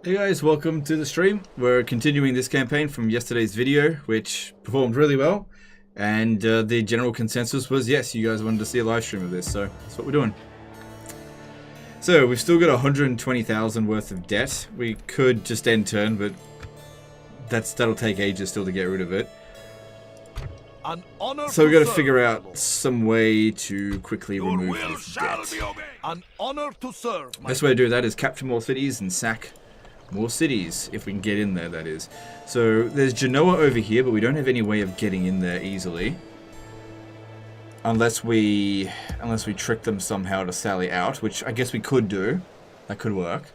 Hey guys, welcome to the stream. We're continuing this campaign from yesterday's video, which performed really well. And the general consensus was, yes, you guys wanted to see a live stream of this, so that's what we're doing. So, we've still got 120,000 worth of debt. We could just end turn, but that'll take ages still to get rid of it. So we've got to figure out some way to quickly remove this debt. An honor to serve. Best way to do that is capture more cities and sack more cities, if we can get in there, that is. So, there's Genoa over here, but we don't have any way of getting in there easily. Unless we trick them somehow to sally out, which I guess we could do. That could work.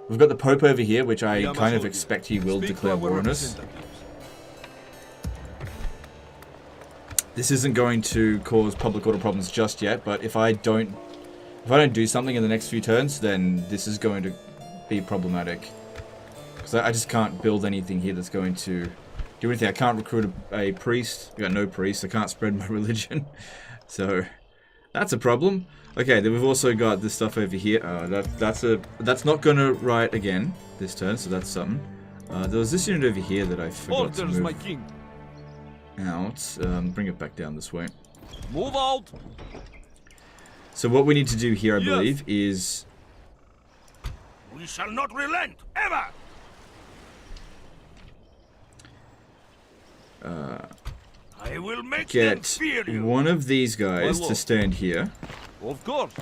We've got the Pope over here, which I kind of expect he will declare war on us. This isn't going to cause public order problems just yet, but if I don't do something in the next few turns, then this is going to be problematic. Because I just can't build anything here that's going to do anything. I can't recruit a priest. I've got no priest. I can't spread my religion. So, that's a problem. Okay, then we've also got this stuff over here. That's not going to riot again this turn, so that's something. There was this unit over here that I forgot to move out. Bring it back down this way. Move out. So what we need to do here, I believe, is... We shall not relent, ever! I will make them get fear you. one of these guys to stand here Of course.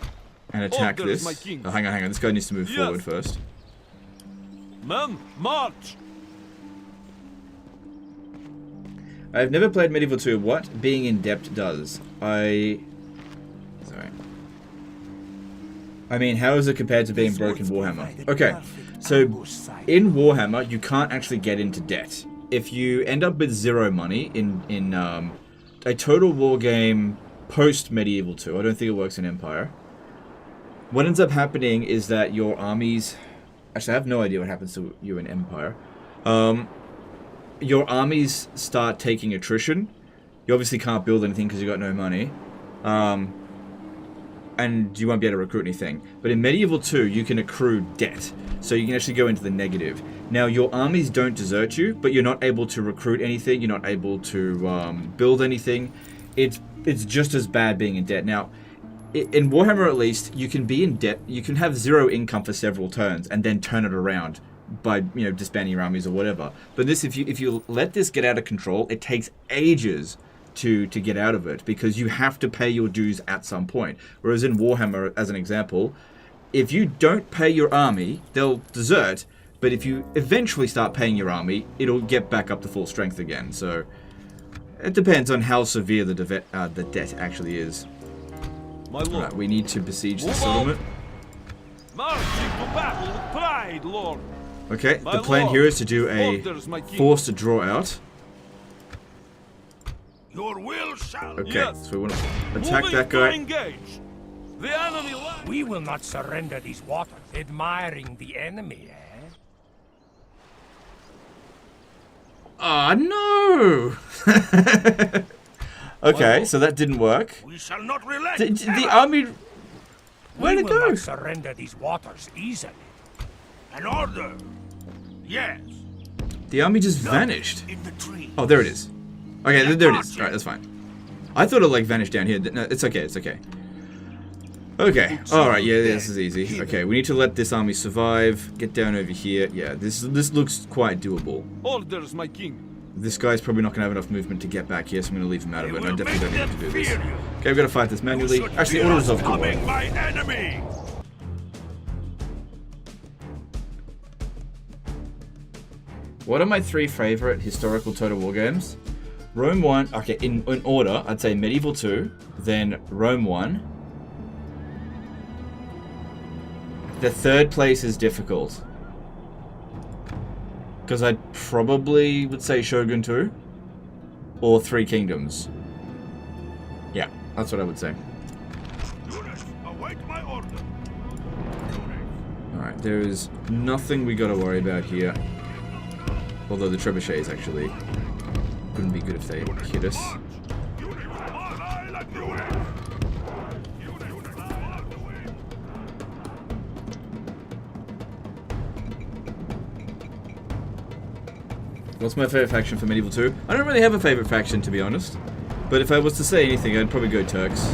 and attack Orders, this. my king. Oh, hang on. This guy needs to move forward first. Men, march! I've never played Medieval 2. What being in debt does? Sorry. I mean, how is it compared to being broke in Warhammer? Okay, so in Warhammer, you can't actually get into debt. If you end up with zero money in a total war game post-Medieval 2, I don't think it works in Empire, what ends up happening is that your armies... Actually, I have no idea what happens to you in Empire. Your armies start taking attrition. You obviously can't build anything because you got no money. And you won't be able to recruit anything. But in Medieval 2, you can accrue debt. So you can actually go into the negative. Now, your armies don't desert you, but you're not able to recruit anything. You're not able to build anything. It's just as bad being in debt. Now, in Warhammer at least, you can be in debt. You can have zero income for several turns and then turn it around by, disbanding your armies or whatever. But this, if you let this get out of control, it takes ages to get out of it, because you have to pay your dues at some point. Whereas in Warhammer, as an example, if you don't pay your army, they'll desert, but if you eventually start paying your army, it'll get back up to full strength again. So it depends on how severe the debt actually is. My lord. Right, we need to besiege the settlement. Marching to battle with pride, lord. Okay, the plan here is to do a forced draw out. Your will shall. Okay, so we want to attack that guy. Engage. The enemy. We will not surrender these waters, admiring the enemy, eh? Ah, no! Okay, so that didn't work. We shall not relent. The army... Where'd it We will go? not surrender these waters easily. An order. Yes. The army just vanished. In the tree. Oh, there it is. Okay, there it is. Alright, that's fine. I thought it, vanished down here. No, it's okay, it's okay. Okay, alright, yeah, this is easy. Okay, we need to let this army survive. Get down over here. Yeah, this looks quite doable. Orders, my king. This guy's probably not going to have enough movement to get back here, so I'm going to leave him out of it. I definitely don't need to do this. Okay, we've got to fight this manually. Actually, orders of war. My enemy. What are my three favorite historical Total War games? Rome 1, okay, in order, I'd say Medieval 2, then Rome 1. The third place is difficult. Because I probably would say Shogun 2 or Three Kingdoms. Yeah, that's what I would say. Units, await my order. Alright, there is nothing we got to worry about here. Although the trebuchets actually wouldn't be good if they hit us. What's my favorite faction for Medieval 2? I don't really have a favorite faction, to be honest. But if I was to say anything, I'd probably go Turks.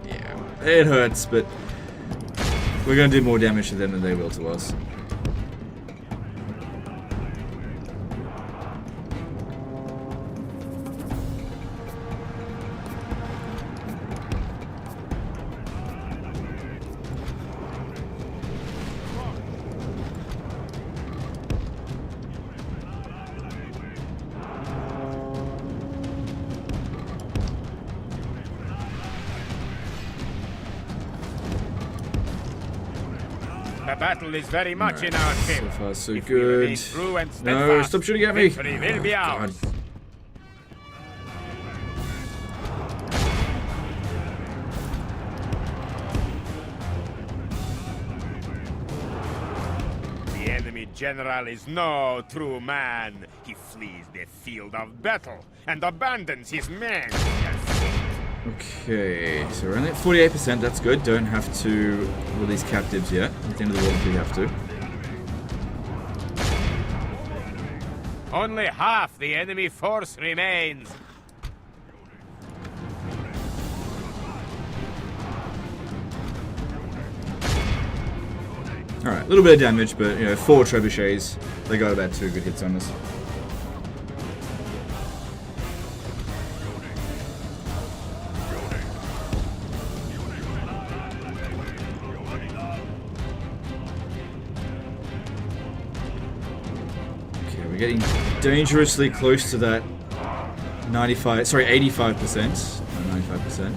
Yeah, it hurts, but we're going to do more damage to them than they will to us. The battle is very much in our favor. So far, so If we remain good. true and No, steadfast, stop shooting at me! victory will be ours. God. The enemy general is no true man. He flees the field of battle and abandons his men. Okay, so we're only at 48%, that's good. Don't have to release captives yet. At the end of the war, we have to. Only half the enemy force remains. Alright, a little bit of damage, but, you know, 4 trebuchets. They got about 2 good hits on us. We're getting dangerously close to that 85%, sorry, 85%. 95%.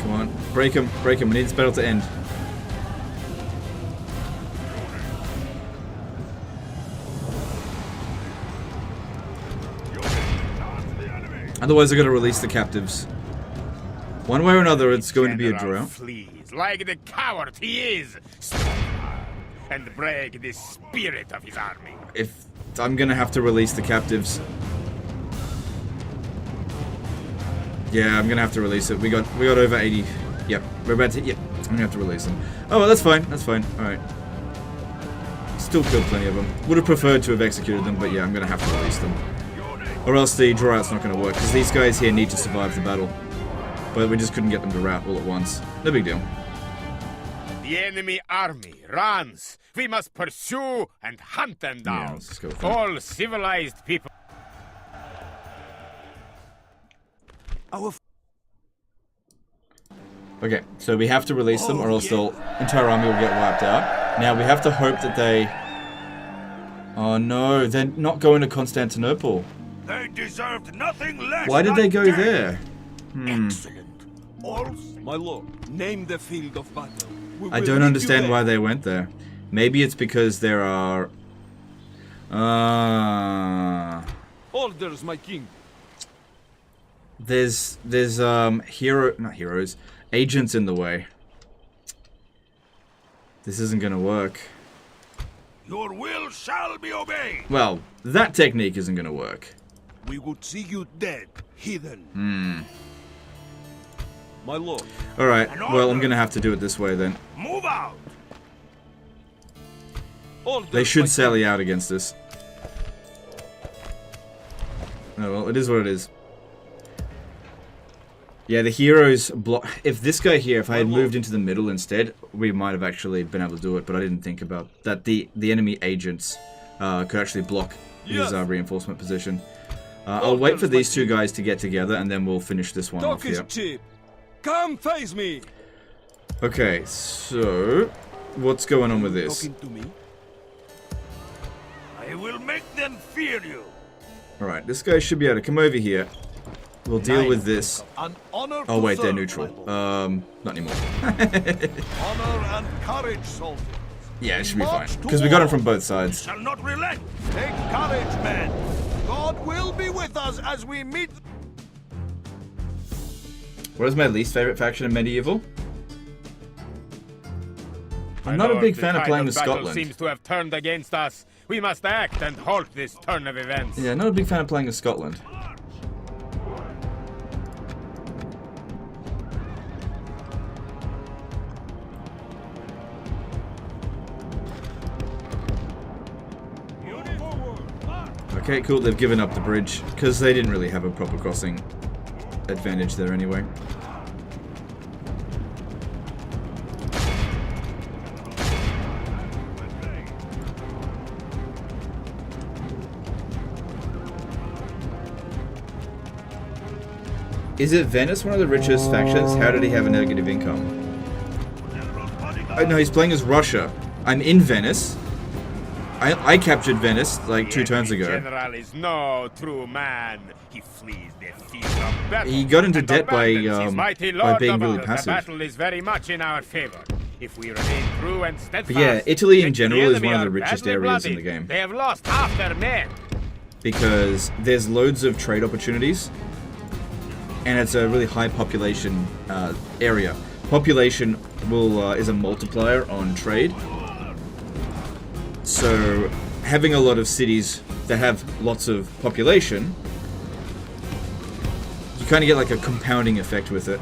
Come on, break him, break him. We need this battle to end. Otherwise, I gotta release the captives. One way or another, it's going to be a draw. Flees like the coward he is. And break the spirit of his army. If I'm gonna have to release the captives. Yeah, I'm gonna have to release it. We got over 80. Yep, we're about to. Yep, I'm gonna have to release them. Oh, well, that's fine. That's fine. All right. Still killed plenty of them. Would have preferred to have executed them, but yeah, I'm gonna have to release them. Or else the draw out's not gonna work because these guys here need to survive the battle. But we just couldn't get them to rout all at once. No big deal. The enemy army runs. We must pursue and hunt them down. Yeah, let's just go with that. All civilized people. Okay, so we have to release them, or else the entire army will get wiped out. Now we have to hope that they. Oh no, they're not going to Constantinople. They deserved nothing less. Why did they than go death. there? Excellent. All, my lord, name the field of battle. We I will don't meet understand you why there. they went there. Maybe it's because there are. Orders, my king. There's not heroes, agents in the way. This isn't gonna work. Your will shall be obeyed. Well, that technique isn't gonna work. We would see you dead, heathen. My lord, Alright, An well, I'm order. gonna have to do it this way then. move out. Orders, They should my sally out against us. Oh well, it is what it is. Yeah, the heroes block. If this guy here, if I had moved into the middle instead, we might have actually been able to do it, but I didn't think about that. The enemy agents could actually block his reinforcement position. I'll wait for these two guys to get together, and then we'll finish this one off here. cheap. Come face me. Okay, so what's going on with this? Talking to me? I will make them fear you. Alright, this guy should be able to come over here. We'll deal with this. An honor Oh to wait, they're serve, neutral. my lord. Not anymore. Honor and courage, soldiers. Yeah, it should be fine. March to Because we got him war. from both sides. Shall not relent. Take courage, men. God will be with us as we meet. What is my least favorite faction in Medieval? I'm My not a lord, big the fan of tide playing with battle Scotland. seems to have turned against us. We must act and halt this turn of events. Yeah, not a big fan of playing with Scotland. Okay, cool. They've given up the bridge because they didn't really have a proper crossing advantage there anyway. Is it Venice one of the richest factions? How did he have a negative income? Oh no, he's playing as Russia. I'm in Venice. I captured Venice like 2 turns ago. General is no true man. He flees the field of battle. He got into and debt by being really The passive. battle is very much in our favor. If we remain true and steadfast. But yeah, Italy in the general is enemy one of the are richest badly areas in bloodied. the game. They have lost half their men. Because there's loads of trade opportunities. And it's a really high population area. Population is a multiplier on trade. So having a lot of cities that have lots of population, you kind of get like a compounding effect with it.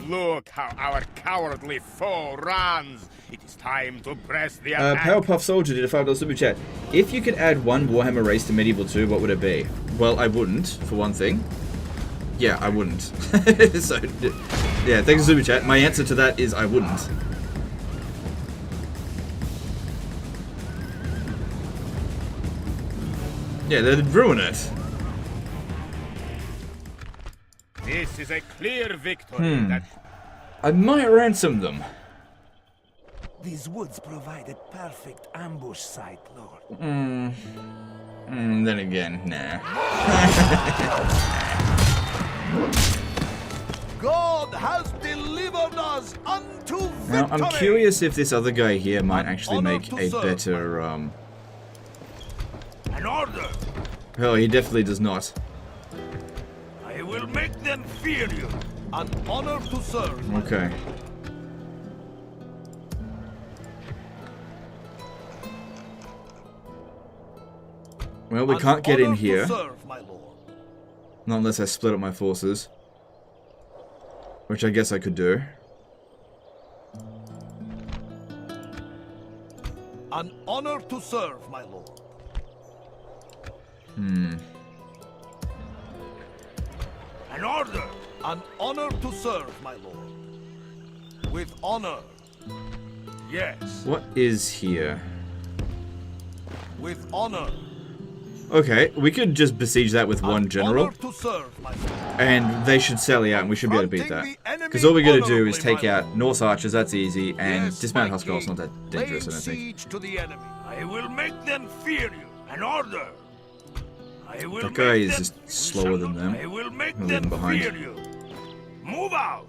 Look how our cowardly foe runs. It is time to press the attack. Powerpuff Soldier did a $5 super chat. If you could add one Warhammer race to Medieval 2, what would it be? Well, I wouldn't, for one thing. Yeah, I wouldn't. So, yeah, thanks for super chat. My answer to that is I wouldn't. Yeah, they'd ruin it. This is a clear victory. That I might ransom them. These woods provide a perfect ambush site, Lord. Then again, nah. God has delivered us unto victory. Now, I'm curious if this other guy here might actually make a better, An order. Hell, he definitely does not. I will make them fear you. An honor to serve. Okay. Well, we can't get in here. Serve, my lord. Not unless I split up my forces. Which I guess I could do. An honor to serve, my lord. Hmm. An order. An honor to serve, my lord. With honor. Yes. What is here? With honor. Okay, we could just besiege that with one general. Honor to serve, my lord. And they should sally out and we should be able to beat that. Because all we gotta do is take out Norse archers, that's easy, and Yes, dismount my Huskarls, king. not that dangerous, I don't Lay think. siege to the enemy. I will make them fear you. An order. I will That guy make is them- just we slower shall than not- them. I will make They're them leaving behind. fear you. Move out.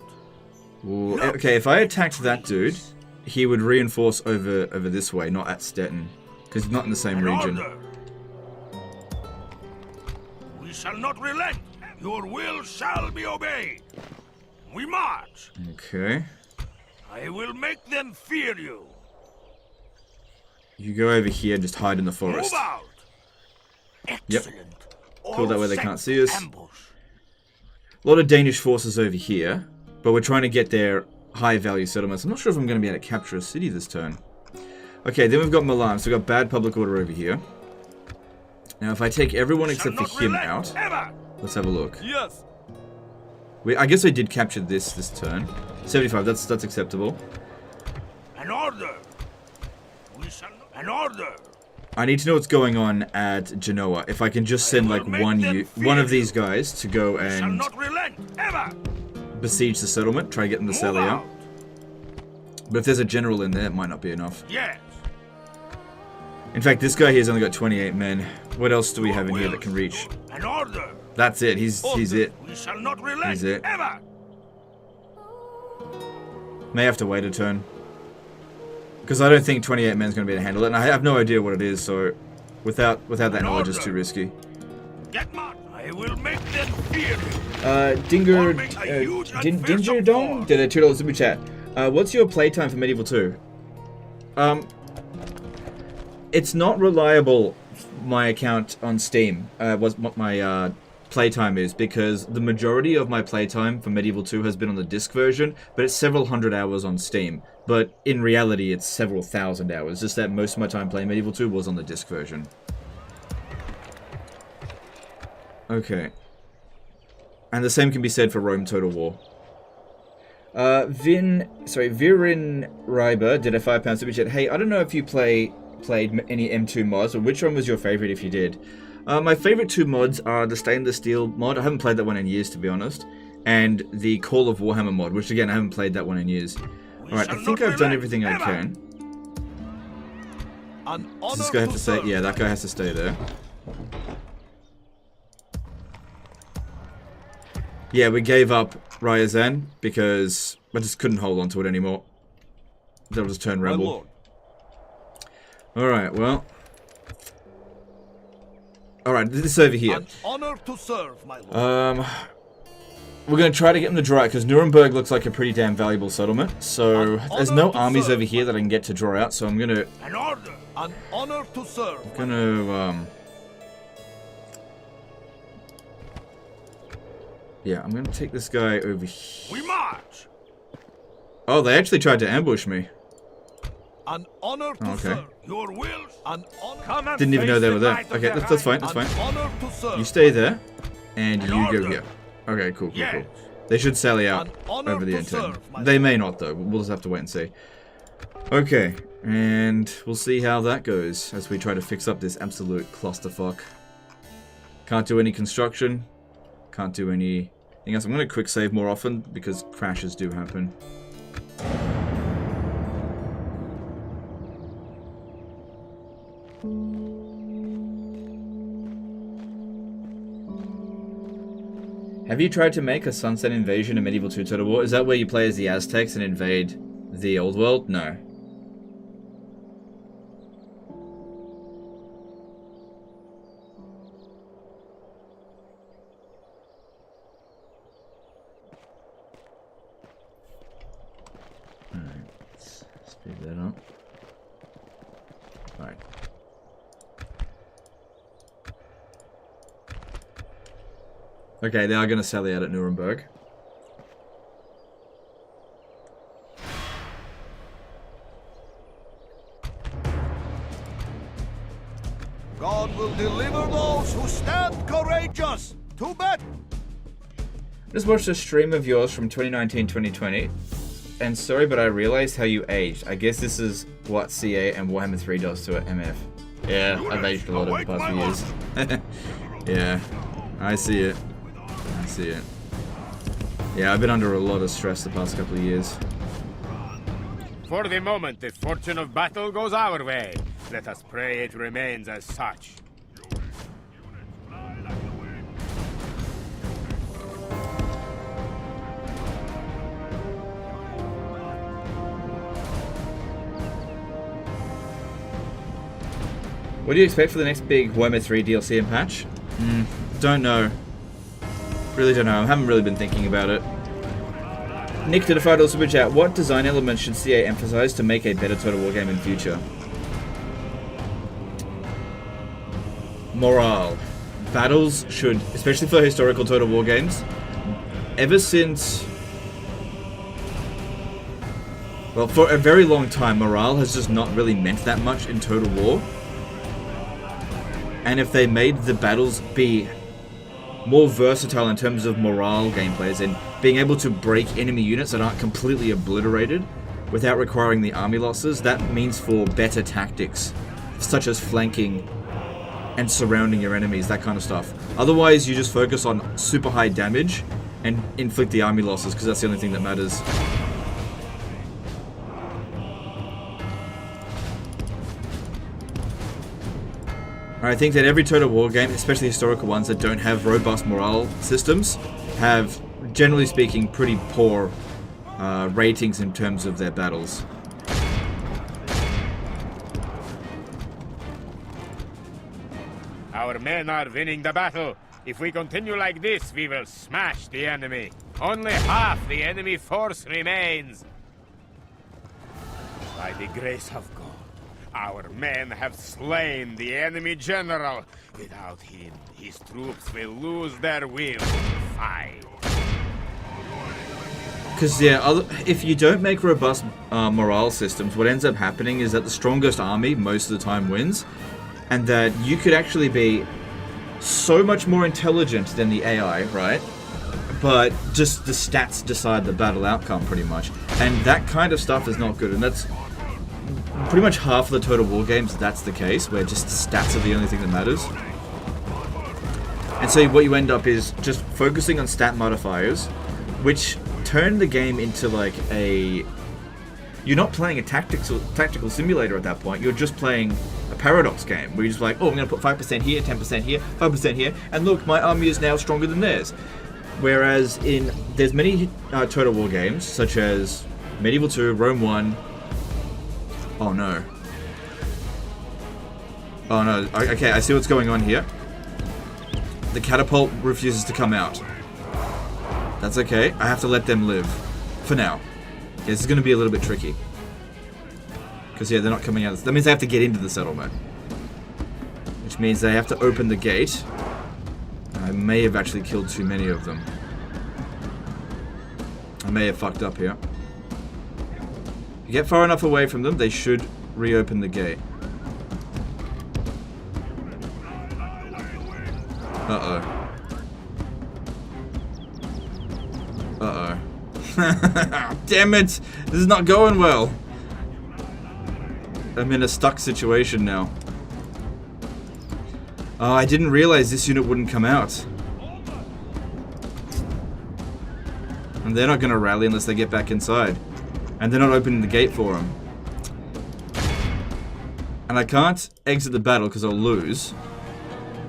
Ooh, okay, if I attacked that dude, he would reinforce over this way, not at Stettin. Because he's not in the same An region. order. We shall not relent. Your will shall be obeyed. We march. Okay. I will make them fear you. You go over here and just hide in the Move forest. out. Yep. Excellent. Cool, that way they All can't set see us. Ambush. A lot of Danish forces over here, but we're trying to get their high-value settlements. I'm not sure if I'm going to be able to capture a city this turn. Okay, then we've got Milan, so we've got bad public order over here. Now, if I take everyone except for Shall not him relent, out, ever. let's have a look. Yes. I guess I did capture this turn. 75, that's acceptable. An order. We shall not. An order. I need to know what's going on at Genoa. If I can just send will like make one them one of fear these guys to go Shall and not relent ever. besiege the settlement, try to get them to Move sally out. out. But if there's a general in there, it might not be enough. Yes. In fact, this guy here's only got 28 men. What else do we have in here that can reach? An order. That's it. He's it. We shall not relent He's it. ever. May have to wait a turn. Because I don't think 28 men's going to be able to handle it, and I have no idea what it is, so without that knowledge, it's too risky. Get marked. I will make them fear you. Dinger, Or make a huge and Dinger fearsome Dong force. did a $2 super chat. What's your playtime for Medieval 2? It's not reliable. My account on Steam was my playtime is, because the majority of my playtime for Medieval 2 has been on the disc version, but it's several hundred hours on Steam. But in reality, it's several thousand hours, just that most of my time playing Medieval 2 was on the disc version. Okay. And the same can be said for Rome Total War. Virin Reiber did a £5 super chat. Hey, I don't know if you played any M2 mods, or which one was your favorite if you did. My favorite 2 mods are the Stainless Steel mod. I haven't played that one in years, to be honest. And the Call of Warhammer mod, which again, I haven't played that one in years. Alright, I think I've done everything I can. Does this guy have to stay? Yeah, that guy has to stay there. Yeah, we gave up Ryazan because I just couldn't hold on to it anymore. They'll just turn rebel. Alright, well. Alright, this is over here. Honor to serve, my lord. We're going to try to get them to draw out, because Nuremberg looks like a pretty damn valuable settlement. So, there's no armies over here that I can get to draw out, so I'm going to... An order! An honor to serve! I'm going to, yeah, I'm going to take this guy over here. We march! Oh, they actually tried to ambush me. An honor to serve. Your will. An honor. Didn't even know they were there. Okay, that's fine. That's fine. Honor to serve. You stay there, and you go here. Okay, cool. They should sally out over the N10. They may not, though. We'll just have to wait and see. Okay, and we'll see how that goes as we try to fix up this absolute clusterfuck. Can't do any construction. Can't do anything else. I'm going to quick save more often because crashes do happen. Have you tried to make a Sunset Invasion in Medieval 2 Total War? Is that where you play as the Aztecs and invade the old world? No. Alright, let's speed that up. Alright. Okay, they are going to sally out at Nuremberg. God will deliver those who stand courageous to battle. Just watched a stream of yours from 2019-2020, and sorry, but I realized how you aged. I guess this is what CA and Warhammer 3 does to an MF. Yeah, I've aged a lot over the past few years. Yeah, I see it. I see it. Yeah, I've been under a lot of stress the past couple of years. For the moment, the fortune of battle goes our way. Let us pray it remains as such. What do you expect for the next big Warhammer 3 DLC and patch? Don't know. Really don't know. I haven't really been thinking about it. Nick did a $5 super chat. What design elements should CA emphasize to make a better Total War game in future? Morale. Battles should, especially for historical Total War games, ever since... well, for a very long time, morale has just not really meant that much in Total War. And if they made the battles be more versatile in terms of morale gameplays and being able to break enemy units that aren't completely obliterated without requiring the army losses, that means for better tactics, such as flanking and surrounding your enemies, that kind of stuff. Otherwise, you just focus on super high damage and inflict the army losses, because that's the only thing that matters. I think that every Total War game, especially historical ones that don't have robust morale systems, have, generally speaking, pretty poor ratings in terms of their battles. Our men are winning the battle. If we continue like this, we will smash the enemy. Only half the enemy force remains. By the grace of God, Our men have slain the enemy general. Without him, his troops will lose their will to fight. Because, yeah, if you don't make robust morale systems, what ends up happening is that the strongest army most of the time wins. And that you could actually be so much more intelligent than the AI, right? But just the stats decide the battle outcome, pretty much. And that kind of stuff is not good. And that's pretty much half of the Total War games, that's the case, where just stats are the only thing that matters. And so what you end up is just focusing on stat modifiers, which turn the game into like a... You're not playing a tactical simulator at that point, you're just playing a paradox game, where you're just like, oh, I'm going to put 5% here, 10% here, 5% here, and look, my army is now stronger than theirs. Whereas there's many Total War games, such as Medieval 2, Rome 1, oh no. Oh no, okay, I see what's going on here. The catapult refuses to come out. That's okay, I have to let them live. For now. Yeah, this is going to be a little bit tricky. Because, yeah, they're not coming out. That means they have to get into the settlement. Which means they have to open the gate. I may have actually killed too many of them. I may have fucked up here. If you get far enough away from them, they should reopen the gate. Uh-oh. Uh-oh. Damn it! This is not going well. I'm in a stuck situation now. Oh, I didn't realize this unit wouldn't come out. And they're not going to rally unless they get back inside. And they're not opening the gate for them. And I can't exit the battle because I'll lose.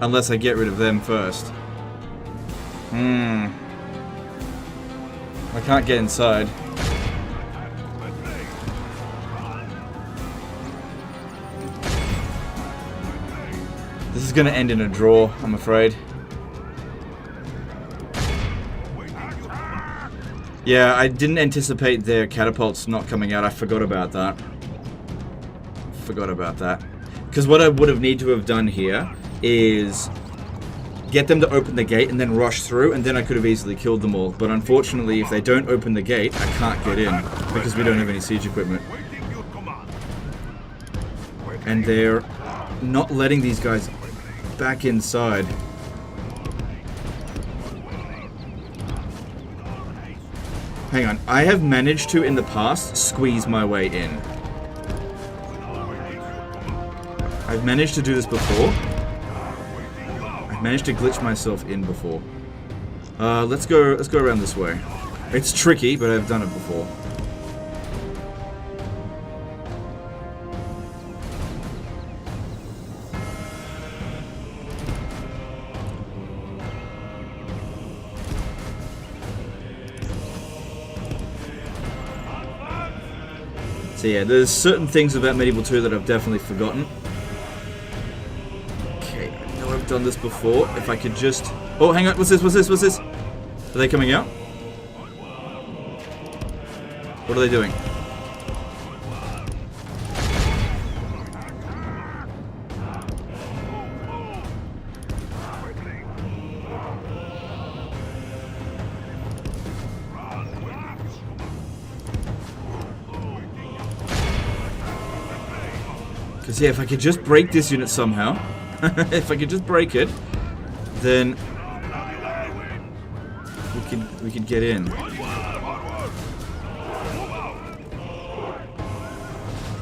Unless I get rid of them first. I can't get inside. This is going to end in a draw, I'm afraid. Yeah, I didn't anticipate their catapults not coming out. I forgot about that. Because what I would have needed to have done here is get them to open the gate and then rush through, and then I could have easily killed them all. But unfortunately, if they don't open the gate, I can't get in because we don't have any siege equipment. And they're not letting these guys back inside. Hang on, I have managed to, in the past, squeeze my way in. I've managed to do this before. I've managed to glitch myself in before. Let's go around this way. It's tricky, but I've done it before. So yeah, there's certain things about Medieval 2 that I've definitely forgotten. Okay, I know I've done this before. If I could just... Oh, hang on, what's this? Are they coming out? What are they doing? Because, yeah, if I could just break this unit somehow, if I could just break it, then we could get in. I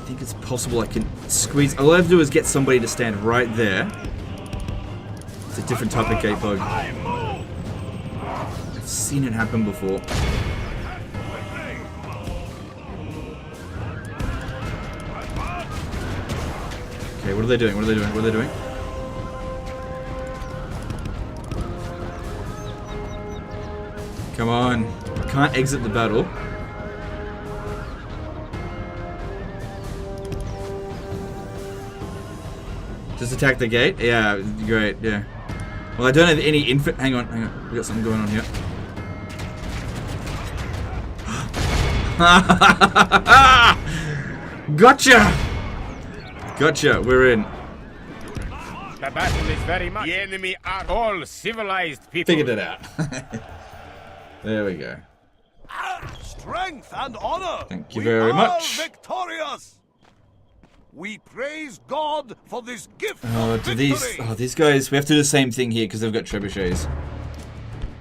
think it's possible I can squeeze. All I have to do is get somebody to stand right there. It's a different type of gate bug. I've seen it happen before. Okay, what are they doing? Come on. I can't exit the battle. Just attack the gate? Yeah, great, yeah. Well, I don't have any infant. Hang on. We got something going on here. Gotcha! Gotcha, we're in. The battle is very much. The enemy are all civilized people. Figured it out. There we go. Strength and honor. Thank you very much. We are victorious. We praise God for this gift Oh, of do victory. these guys, we have to do the same thing here because they've got trebuchets.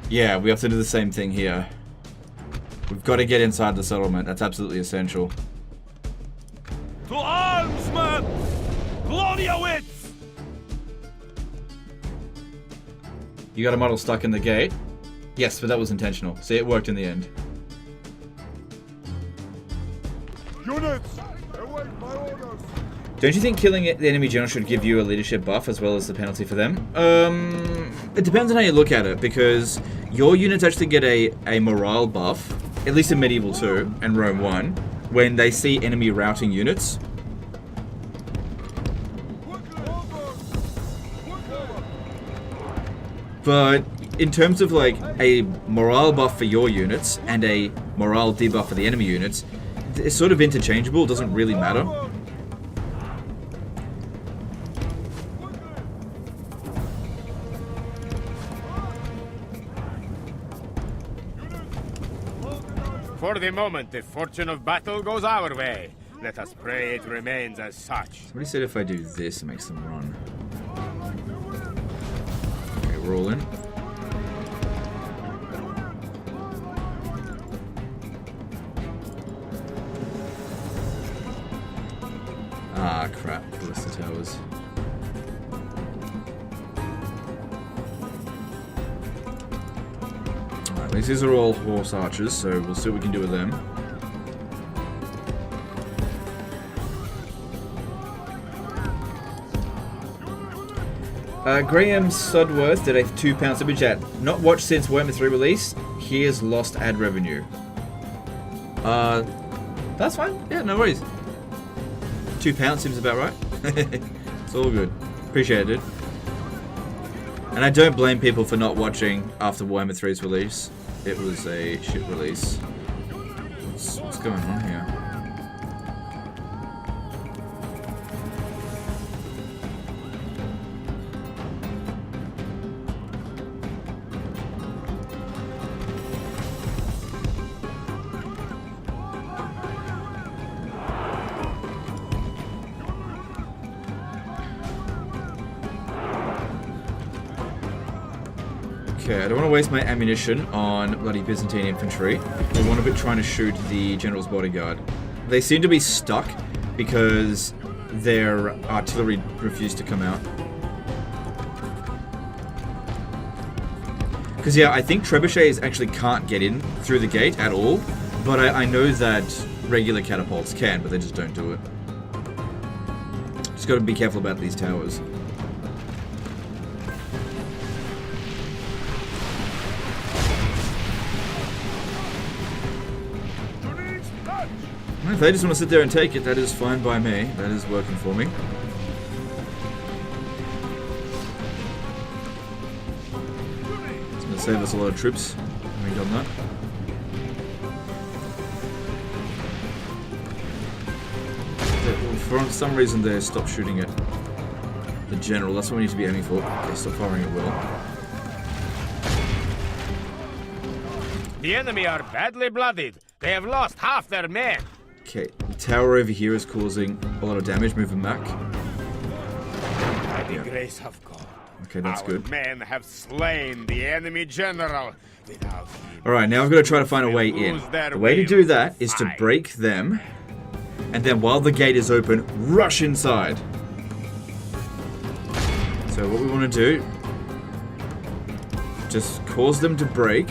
Yeah, we have to do the same thing here. We've got to get inside the settlement. That's absolutely essential. To arms, men! Gloria wits! You got a model stuck in the gate? Yes, but that was intentional. See, it worked in the end. Units, await my orders. Don't you think killing the enemy general should give you a leadership buff as well as the penalty for them? It depends on how you look at it, because your units actually get a morale buff, at least in Medieval 2 and Rome 1, when they see enemy routing units. But in terms of like a morale buff for your units and a morale debuff for the enemy units, it's sort of interchangeable, it doesn't really matter. For the moment, the fortune of battle goes our way. Let us pray it remains as such. Somebody said if I do this, it makes them run. Okay, we're all in. Ah, crap. Ballista towers. Alright, these are all horse archers, so we'll see what we can do with them. Graham Sudworth did a £2 super chat. Not watched since Warhammer 3 release. Here's lost ad revenue. That's fine. Yeah, no worries. £2 seems about right. It's all good. Appreciate it. And I don't blame people for not watching after Warhammer 3's release. It was a shit release. What's going on here? Okay, I don't want to waste my ammunition on bloody Byzantine infantry. I want to be trying to shoot the general's bodyguard. They seem to be stuck because their artillery refused to come out. Because yeah, I think trebuchets actually can't get in through the gate at all, but I know that regular catapults can, but they just don't do it. Just got to be careful about these towers. If they just want to sit there and take it, that is fine by me. That is working for me. It's going to save us a lot of troops having done that. For some reason they stopped shooting at the general. That's what we need to be aiming for. Okay, stop firing at will. The enemy are badly blooded. They have lost half their men. Okay, the tower over here is causing a lot of damage. Moving back. By the grace of God. Okay, that's our good. Men have slain the enemy general. Without him, Alright, now I've got to try to find a way in. The way to do that is to break them, and then while the gate is open, rush inside. So what we want to do, just cause them to break.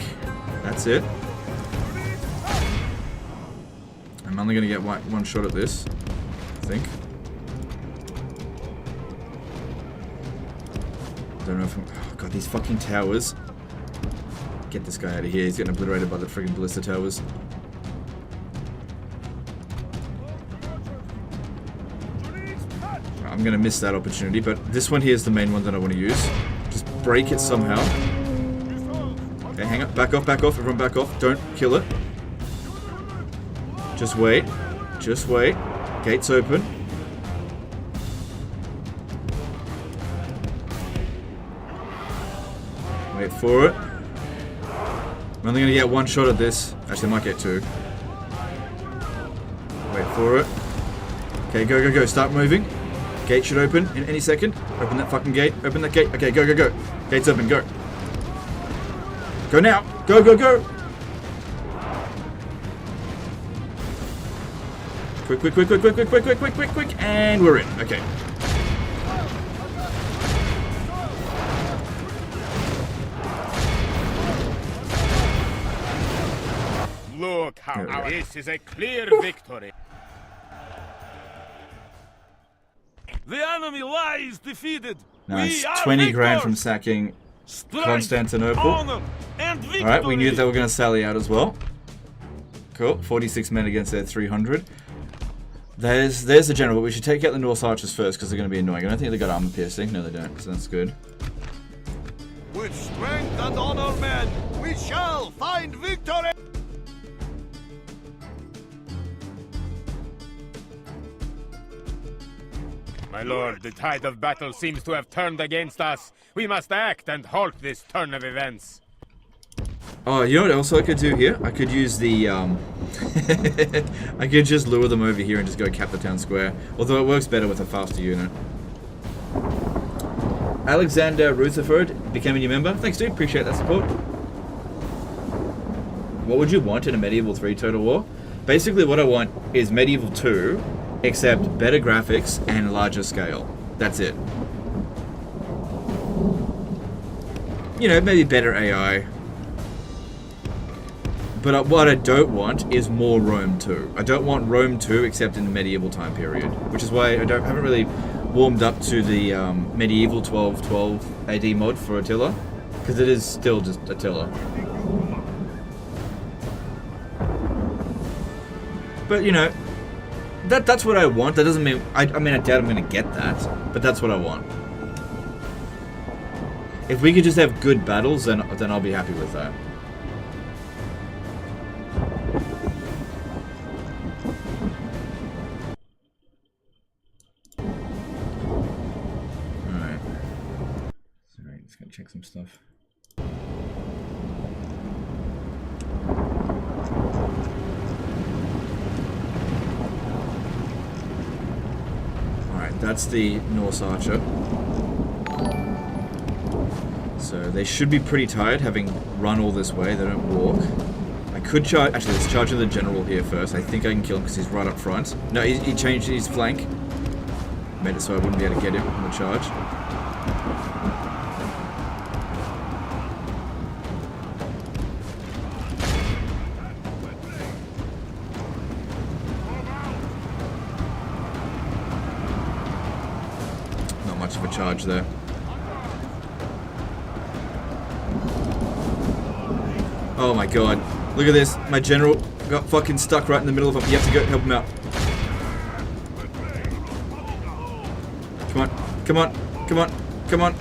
That's it. I'm only going to get one shot at this, I think. Don't know if I'm... Oh god, these fucking towers. Get this guy out of here. He's getting obliterated by the friggin' ballista towers. I'm going to miss that opportunity, but this one here is the main one that I want to use. Just break it somehow. Okay, hang up. Back off, back off. Everyone back off. Don't kill it. Just wait. Just wait. Gates open. Wait for it. I'm only gonna get one shot at this. Actually, I might get two. Wait for it. Okay, go, go, go. Start moving. Gate should open in any second. Open that fucking gate. Open that gate. Okay, go, go, go. Gate's open. Go. Go now. Go, go, go. Quick, quick, quick, quick, quick, quick, quick, quick, quick, quick, quick. And we're in. Okay. Look how this is a clear victory. The enemy lies defeated. Nice. We are 20 grand victors. from sacking Strength, Constantinople. honor, and victory. Alright, we knew they were going to sally out as well. Cool. 46 men against their 300. There's the general, but we should take out the Norse archers first because they're going to be annoying. I don't think they got armor piercing. No, they don't. So that's good. With strength and honor, men, we shall find victory. My lord, the tide of battle seems to have turned against us. We must act and halt this turn of events. Oh, you know what else I could do here? I could use the, I could just lure them over here and just go cap the town square. Although it works better with a faster unit. Alexander Rutherford became a new member. Thanks, dude. Appreciate that support. What would you want in a Medieval 3 Total War? Basically, what I want is Medieval 2, except better graphics and larger scale. That's it. You know, maybe better AI. But what I don't want is more Rome 2. I don't want Rome 2 except in the medieval time period, which is why I haven't really warmed up to the medieval 1212 AD mod for Attila, because it is still just Attila. But you know, that's what I want. That doesn't mean I mean I doubt I'm going to get that, but that's what I want. If we could just have good battles, then I'll be happy with that. Alright. Sorry, just gotta check some stuff. Alright, that's the Norse archer. So they should be pretty tired, having run all this way. They don't walk. I could charge. Actually, let's charge the general here first. I think I can kill him because he's right up front. No, he changed his flank. Made it so I wouldn't be able to get him on the charge. Not much of a charge there. Oh my god. Look at this. My general got fucking stuck right in the middle of him. You have to go help him out. Come on. Come on. Come on. Come on.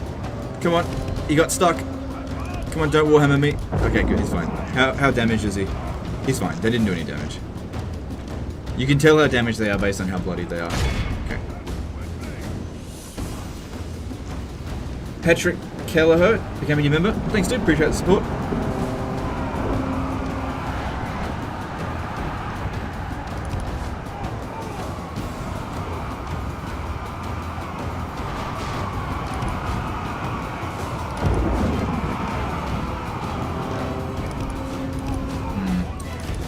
Come on. He got stuck. Come on, don't warhammer me. Okay, good. He's fine. How damaged is he? He's fine. They didn't do any damage. You can tell how damaged they are based on how bloodied they are. Okay. Patrick Kelleher becoming your member. Thanks, dude. Appreciate the support.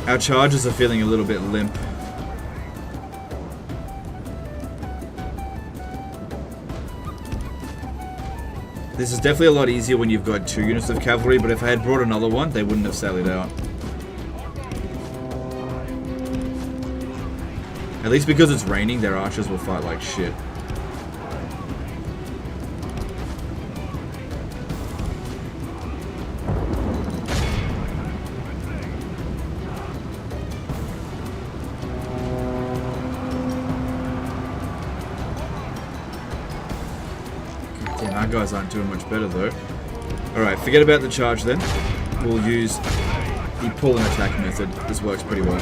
Our charges are feeling a little bit limp. This is definitely a lot easier when you've got 2 units of cavalry, but if I had brought another one, they wouldn't have sallied out. At least because it's raining, their archers will fight like shit. Damn, our guys aren't doing much better though. Alright, forget about the charge then. We'll use the pull and attack method. This works pretty well.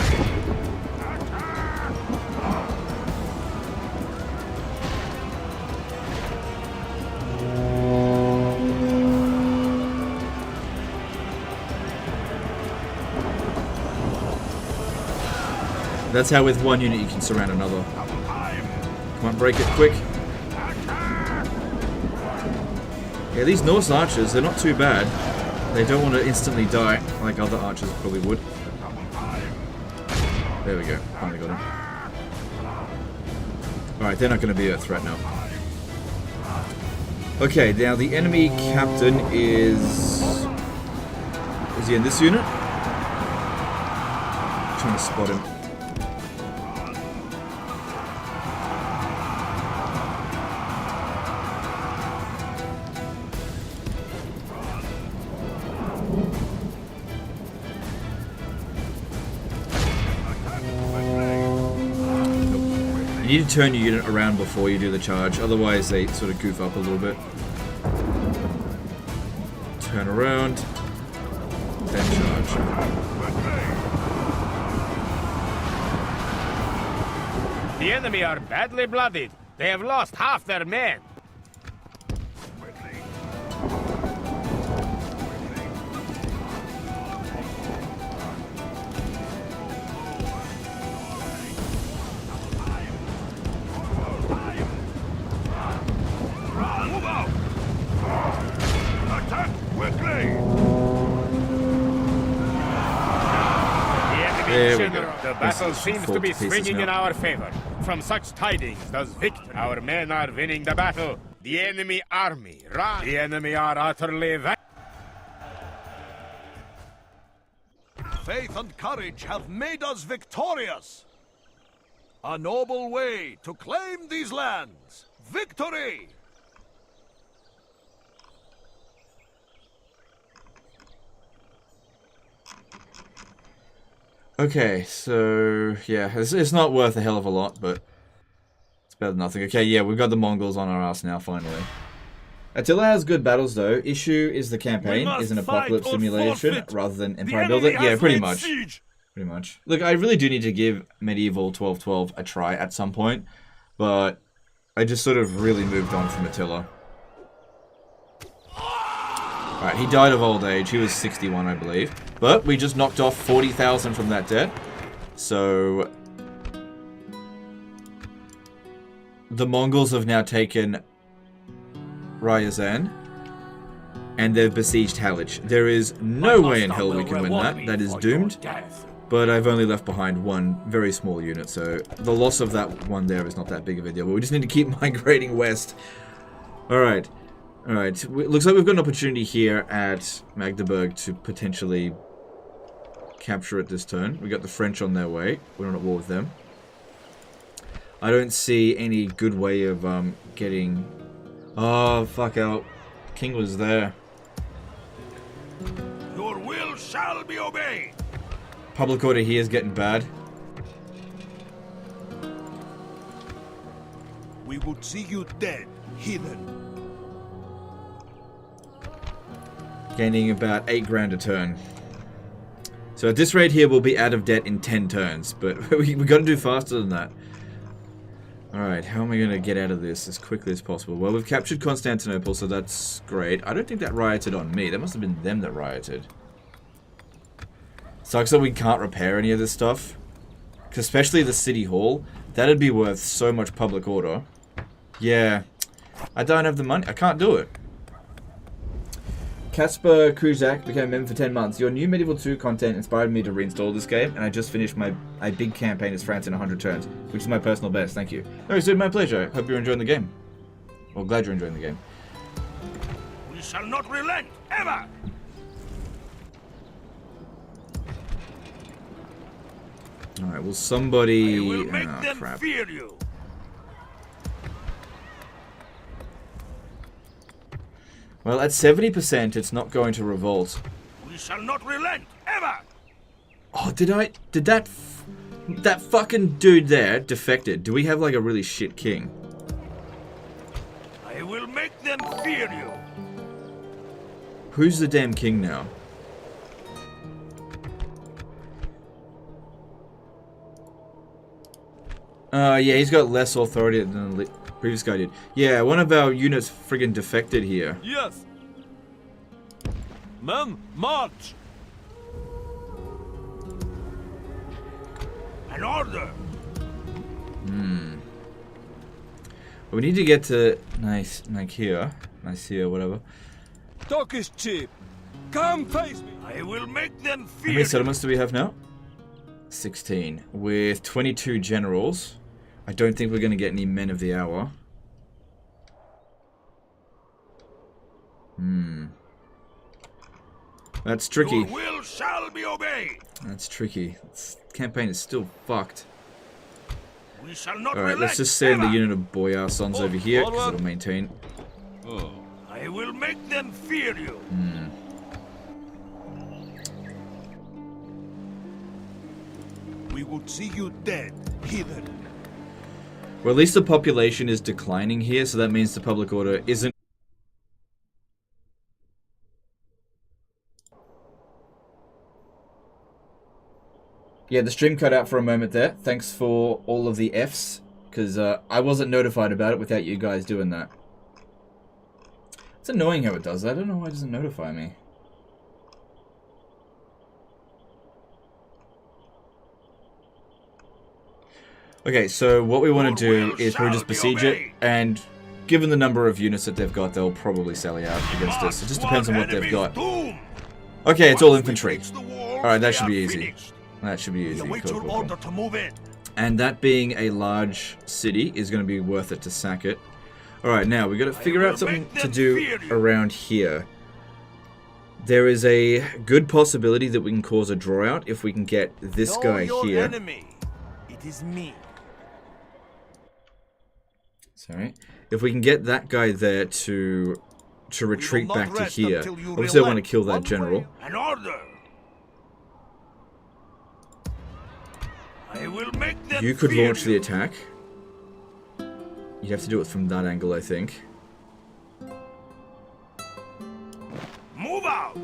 That's how with one unit you can surround another. Come on, break it quick. Yeah, these Norse archers, they're not too bad. They don't want to instantly die like other archers probably would. There we go. Finally got him. Alright, they're not going to be a threat now. Okay, now the enemy captain is... Is he in this unit? I'm trying to spot him. You need to turn your unit around before you do the charge, otherwise they sort of goof up a little bit. Turn around, then charge. The enemy are badly bloodied. They have lost half their men. There we go. The battle seems to be swinging in our favor. From such tidings does victory. Our men are winning the battle. The enemy army run. The enemy are utterly Faith and courage have made us victorious. A noble way to claim these lands. Victory! Okay, so yeah, it's not worth a hell of a lot, but it's better than nothing. Okay, yeah, we've got the Mongols on our ass now, finally. Attila has good battles, though. Issue is the campaign is an apocalypse simulation rather than Empire Builder. Yeah, pretty much. Pretty much. Look, I really do need to give Medieval 1212 a try at some point, but I just sort of really moved on from Attila. Alright, he died of old age. He was 61, I believe. But we just knocked off 40,000 from that debt. So the Mongols have now taken Ryazan, and they've besieged Halych. There is no way in hell we can win that. That is doomed. But I've only left behind one very small unit, so the loss of that one there is not that big of a deal. But we just need to keep migrating west. Alright. Alright. Looks like we've got an opportunity here at Magdeburg to potentially capture it this turn. We got the French on their way. We're not at war with them. I don't see any good way of getting... Oh, fuck out. King was there. Your will shall be obeyed. Public order here is getting bad. We would see you dead, heathen. Gaining about 8 grand a turn. So at this rate here, we'll be out of debt in 10 turns. But we got to do faster than that. Alright, how am I going to get out of this as quickly as possible? Well, we've captured Constantinople, so that's great. I don't think that rioted on me. That must have been them that rioted. Sucks that we can't repair any of this stuff. Especially the city hall. That'd be worth so much public order. Yeah. I don't have the money. I can't do it. Kasper Kruzak became a member for 10 months. Your new Medieval 2 content inspired me to reinstall this game, and I just finished my big campaign as France in 100 turns, which is my personal best. Thank you. No, it's my pleasure. Hope you're enjoying the game. Well, glad you're enjoying the game. We shall not relent, ever! Alright, well somebody... I will make them crap. fear you. Well, at 70%, it's not going to revolt. We shall not relent, ever! Oh, did that fucking dude there defected? Do we have like a really shit king? I will make them fear you. Who's the damn king now? Yeah, he's got less authority than the previous guy did. Yeah, one of our units friggin' defected here. Yes. Men, march! An order. We need to get to nice here, whatever. Talk is cheap. Come face me. I will make them How fear many settlements do we have now? 16. With 22 generals. I don't think we're going to get any men of the hour. That's tricky. Your will shall be obeyed. That's tricky. This campaign is still fucked. We shall not Alright, let's relent just send a ever. unit of boyar sons over here, because it'll maintain. I will make them fear you. We would see you dead, heathen. Well, at least the population is declining here, so that means the public order isn't. Yeah, the stream cut out for a moment there. Thanks for all of the Fs, because I wasn't notified about it without you guys doing that. It's annoying how it does that. I don't know why it doesn't notify me. Okay, so what we want to do is probably just besiege it, and given the number of units that they've got, they'll probably sally out against us. It just depends on what they've got. Okay, it's all infantry. Alright, that should be easy. That should be easy. Await Cool, your cool, order cool. to move in. And that being a large city is going to be worth it to sack it. Alright, now we got to figure out something to do around here. There is a good possibility that we can cause a draw out if we can get this guy here. Enemy. It is me. Sorry. If we can get that guy there to retreat not back to rest here. until you Obviously I want to relent. kill that One general. way, an order. I will make them You could fear launch the you. attack. You'd have to do it from that angle, I think. Move out.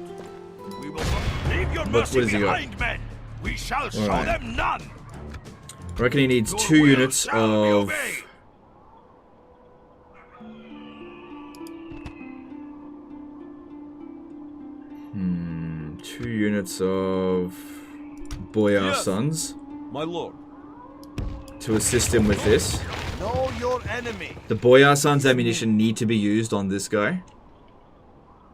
We will not leave your What mercy has he got? behind, men. We shall show Alright. them none. I reckon he needs Your 2 will units shall be of... obeyed. 2 units of boyar Yes. sons My lord. to assist him with this. Know your enemy. The boyar sons' ammunition need to be used on this guy.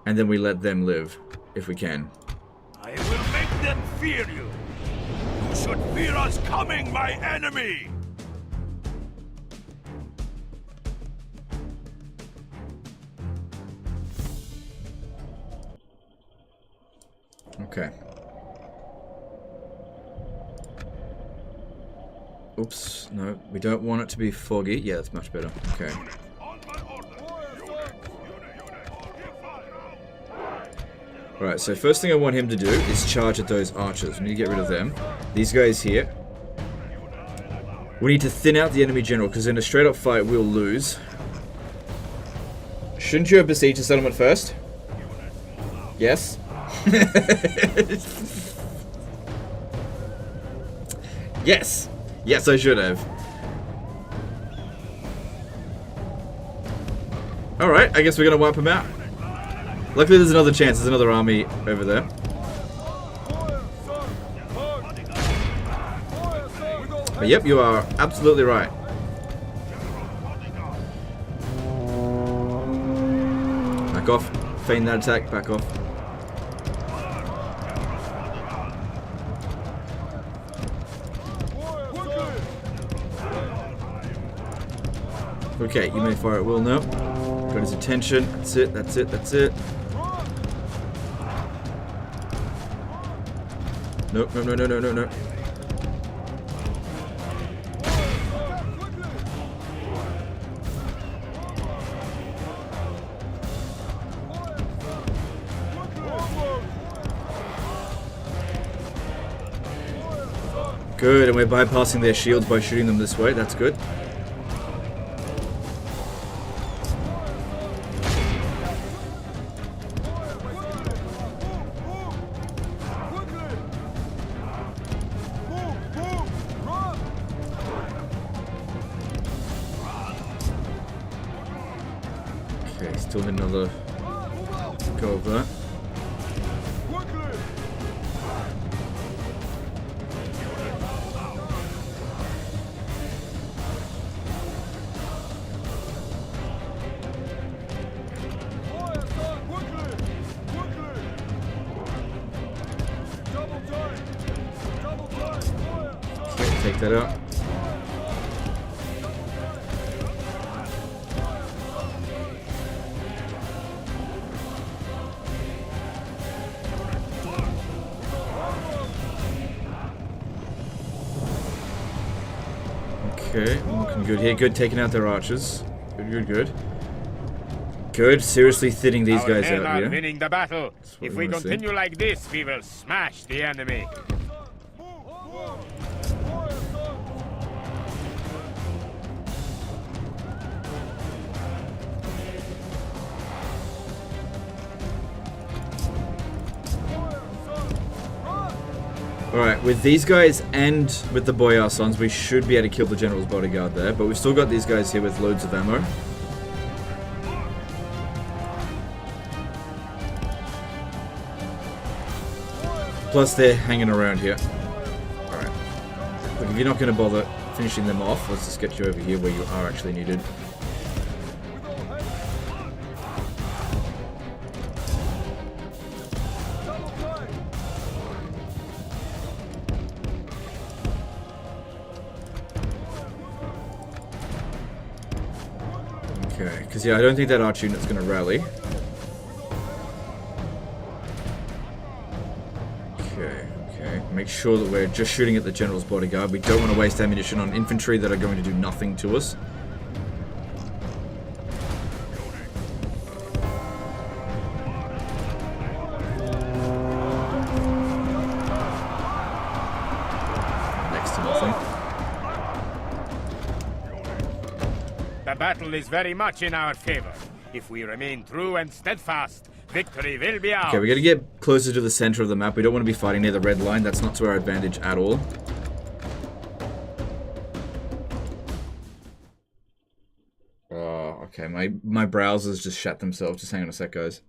And then we let them live, if we can. I will make them fear you. You should fear us coming, my enemy. Okay. Oops, no, we don't want it to be foggy. Yeah, that's much better. Okay. On my order. Alright, so first thing I want him to do is charge at those archers. We need to get rid of them. These guys here. We need to thin out the enemy general, because in a straight up fight we'll lose. Shouldn't you have besieged the settlement first? Yes? Yes! Yes, I should have. Alright, I guess we're gonna wipe him out. Luckily there's another chance, there's another army over there. But yep, you are absolutely right. Back off. Feign that attack, back off. Okay, you may fire at will now. Got his attention. That's it, that's it, that's it. Nope, no, no, no, no, no, no. Good, and we're bypassing their shields by shooting them this way. That's good. Okay, still need another go of that. that out. Okay, looking good here. Good, taking out their archers. Good. Good, seriously thinning these guys out are here. Winning the battle. If we continue like this, we will smash the enemy. Alright, with these guys and with the Boyar Sons, we should be able to kill the General's bodyguard there, but we've still got these guys here with loads of ammo. Plus they're hanging around here. Alright. Look, if you're not going to bother finishing them off, let's just get you over here where you are actually needed. Okay, because yeah, I don't think that arch unit's going to rally. Okay. Make sure that we're just shooting at the General's bodyguard. We don't want to waste ammunition on infantry that are going to do nothing to us. Next to nothing. The battle is very much in our favor. If we remain true and steadfast, victory will be ours. Okay, we got to get closer to the center of the map. We don't want to be fighting near the red line. That's not to our advantage at all. Oh, okay. My browsers just shut themselves. Just hang on a sec, guys.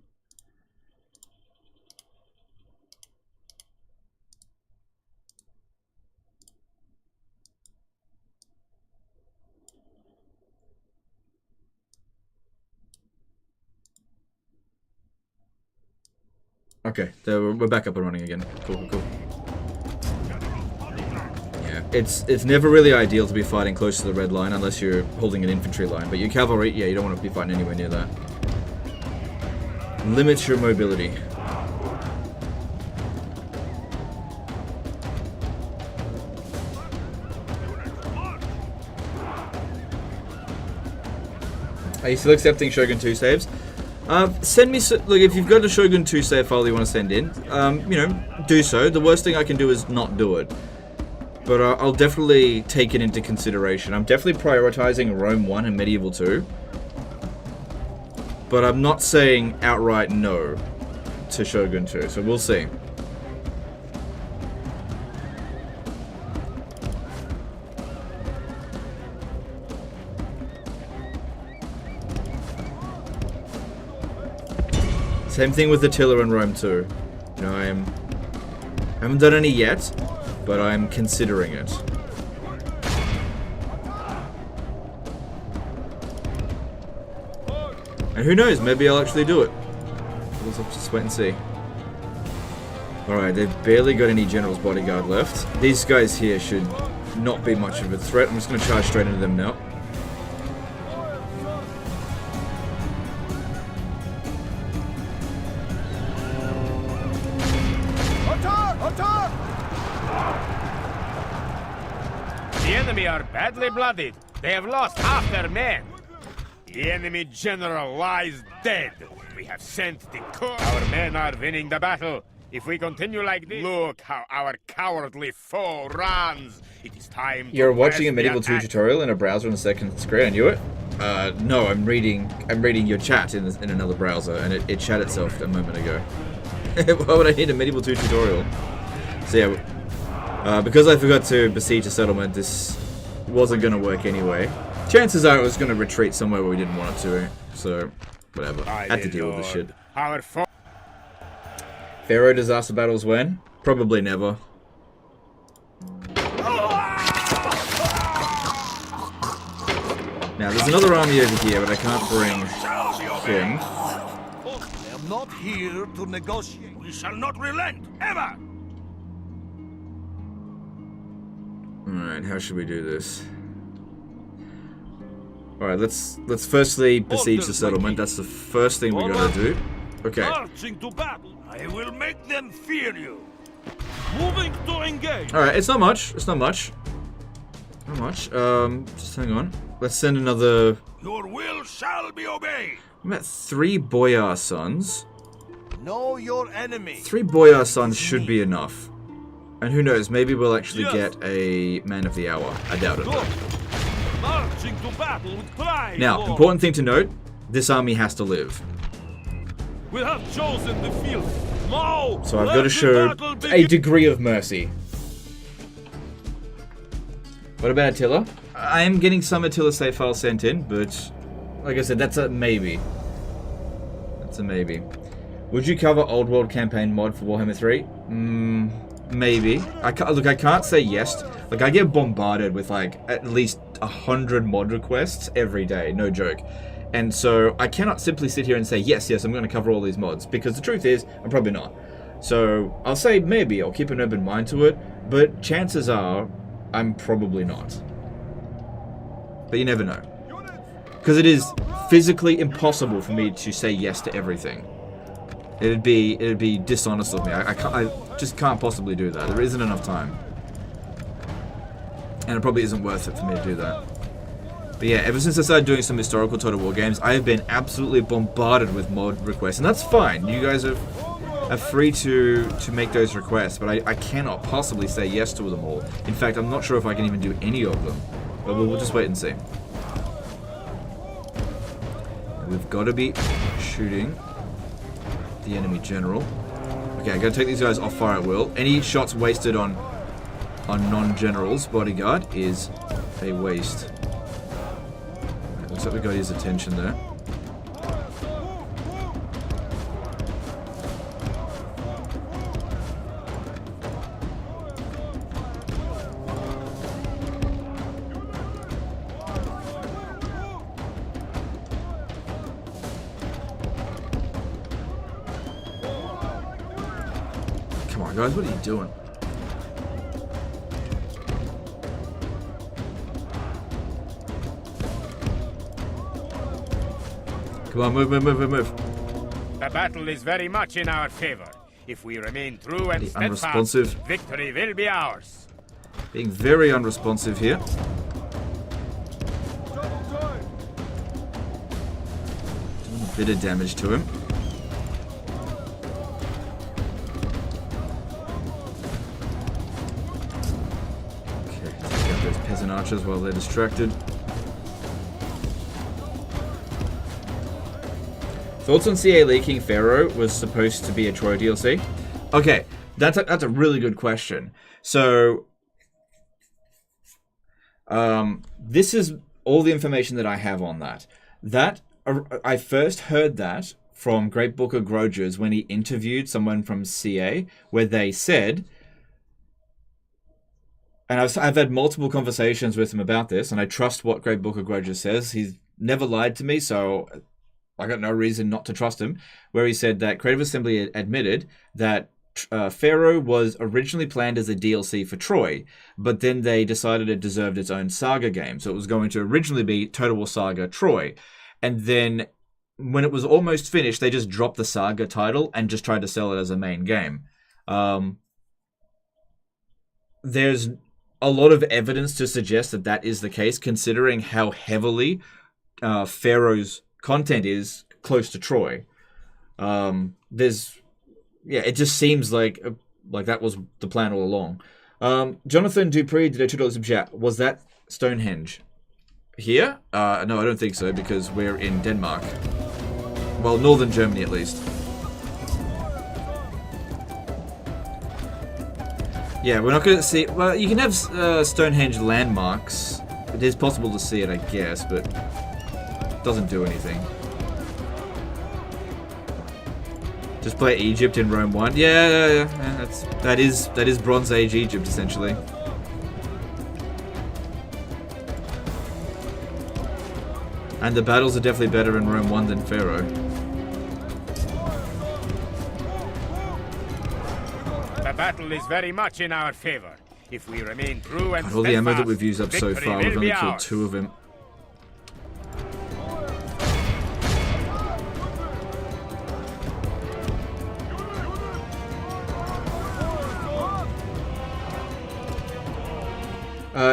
Okay, so we're back up and running again. Cool. Yeah, it's never really ideal to be fighting close to the red line unless you're holding an infantry line. But your cavalry, yeah, you don't want to be fighting anywhere near that. Limits your mobility. Are you still accepting Shogun 2 saves? Send me, look, if you've got a Shogun 2 save file you want to send in, you know, do so. The worst thing I can do is not do it. But I'll definitely take it into consideration. I'm definitely prioritizing Rome 1 and Medieval 2. But I'm not saying outright no to Shogun 2, so we'll see. Same thing with Attila and Rome 2. You know, I haven't done any yet, but I'm considering it. And who knows, maybe I'll actually do it. We'll just wait and see. Alright, they've barely got any General's bodyguard left. These guys here should not be much of a threat. I'm just going to charge straight into them now. The enemy are badly blooded. They have lost half their men. The enemy general lies dead. We have sent the corps. Our men are winning the battle. If we continue like this, look how our cowardly foe runs. It is time to You're watching a press the Medieval 2 attack. tutorial in a browser on the second screen. I knew it. No, I'm reading your chat in another browser, and it shut itself a moment ago. Why would I need a Medieval 2 tutorial? So yeah, because I forgot to besiege a settlement, this wasn't going to work anyway. Chances are it was going to retreat somewhere where we didn't want it to, so whatever. Had to deal with this shit. Our foe. Pharaoh disaster battles when? Probably never. Now, there's another army over here, but I can't bring him. I am not here to negotiate. We shall not relent, ever! Alright, how should we do this? Alright, let's firstly besiege the settlement. That's the first thing we gotta do. Okay. Marching to battle. I will make them fear you. Moving to engage. Alright, it's not much. It's not much. Not much. Just hang on. Let's send another... Your will shall be obeyed. I'm at 3 boyar sons. Know your enemy. 3 boyar sons should be enough. And who knows, maybe we'll actually get a man of the hour. I doubt it. Marching to battle with pride. Now, important thing to note, this army has to live. We have chosen the field. Now, So I've got to show a degree of mercy. What about Attila? I am getting some Attila save files sent in, but like I said, that's a maybe. That's a maybe. Would you cover Old World campaign mod for Warhammer 3? Maybe. I can't say yes. Like, I get bombarded with like at least 100 mod requests every day, no joke. And so I cannot simply sit here and say yes, I'm going to cover all these mods, because the truth is I'm probably not. So I'll say maybe, I'll keep an open mind to it, but chances are I'm probably not. But you never know. Because it is physically impossible for me to say yes to everything. It'd be dishonest of me. I just can't possibly do that. There isn't enough time. And it probably isn't worth it for me to do that. But yeah, ever since I started doing some historical Total War games, I have been absolutely bombarded with mod requests. And that's fine. You guys are free to make those requests, but I cannot possibly say yes to them all. In fact, I'm not sure if I can even do any of them. But we'll just wait and see. We've got to be shooting the enemy general. Okay, I gotta take these guys off fire at will. Any shots wasted on non-generals bodyguard is a waste. Right, looks like we got his attention there. Come on, guys, what are you doing? Come on, move. The battle is very much in our favor. If we remain true and steadfast, unresponsive. victory will be ours. Being very unresponsive here. Doing a bit of damage to him. Okay, take out those peasant archers while they're distracted. Thoughts on CA leaking Pharaoh was supposed to be a Troy DLC? Okay, that's a really good question. So, this is all the information that I have on that. I first heard that from Great Booker Grudges when he interviewed someone from CA, where they said, and I've had multiple conversations with him about this, and I trust what Great Booker Grudges says. He's never lied to me, so I got no reason not to trust him, where he said that Creative Assembly admitted that Pharaoh was originally planned as a DLC for Troy, but then they decided it deserved its own Saga game. So it was going to originally be Total War Saga Troy. And then when it was almost finished, they just dropped the Saga title and just tried to sell it as a main game. There's a lot of evidence to suggest that that is the case, considering how heavily Pharaoh's content is close to Troy. It just seems like that was the plan all along. Jonathan Dupree did a $2 super chat. Was that Stonehenge here? No, I don't think so, because we're in Denmark. Well, northern Germany at least. Yeah, we're not going to see... Well, you can have Stonehenge landmarks. It is possible to see it, I guess, but it doesn't do anything. Just play Egypt in Rome 1. Yeah. That is Bronze Age Egypt, essentially. And the battles are definitely better in Rome 1 than Pharaoh. The battle is very much in our favor. If we remain true and God, all the ammo that steadfast, we've used up so victory far, will we've only be killed ours. 2 of him.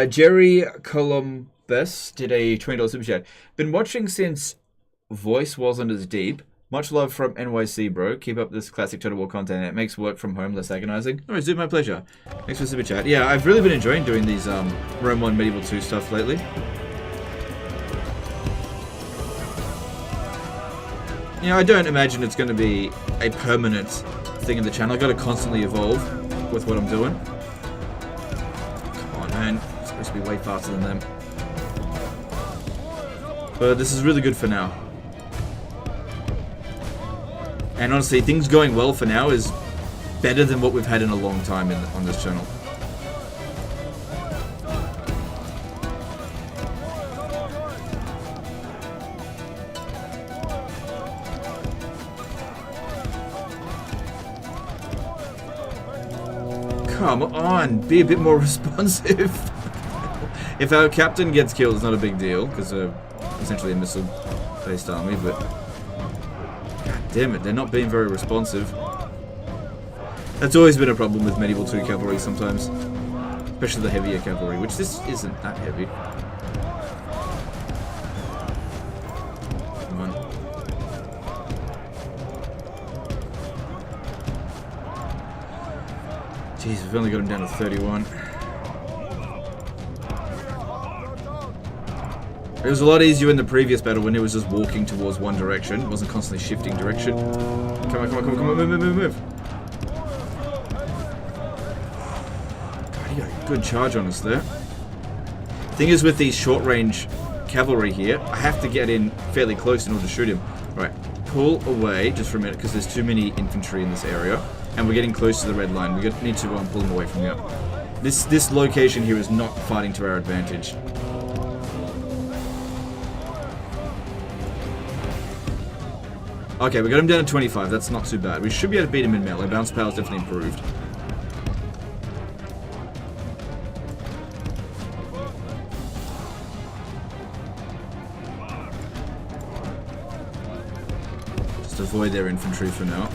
Jerry Columbus did a $20 super chat. Been watching since voice wasn't as deep. Much love from NYC, bro. Keep up this classic Total War content. It makes work from home less agonizing. Alright, dude, my pleasure. Thanks for the super chat. Yeah, I've really been enjoying doing these Rome 1 Medieval 2 stuff lately. Yeah, I don't imagine it's going to be a permanent thing in the channel. I've got to constantly evolve with what I'm doing. Come on, man. It's supposed to be way faster than them. But this is really good for now. And honestly, things going well for now is better than what we've had in a long time on this channel. Come on, be a bit more responsive. If our captain gets killed, it's not a big deal, because essentially a missile-based army, but... God damn it, they're not being very responsive. That's always been a problem with Medieval 2 cavalry sometimes. Especially the heavier cavalry, which this isn't that heavy. Come on. Jeez, we've only got him down to 31. It was a lot easier in the previous battle when it was just walking towards one direction. It wasn't constantly shifting direction. Come on, come on, come on, come on, move, move, move, move. God, he got a good charge on us there. Thing is, with these short-range cavalry here, I have to get in fairly close in order to shoot him. Right, pull away just for a minute because there's too many infantry in this area. And we're getting close to the red line. We need to pull him away from here. This location here is not fighting to our advantage. Okay, we got him down to 25. That's not too bad. We should be able to beat him in melee. Bounce power's definitely improved. Just avoid their infantry for now.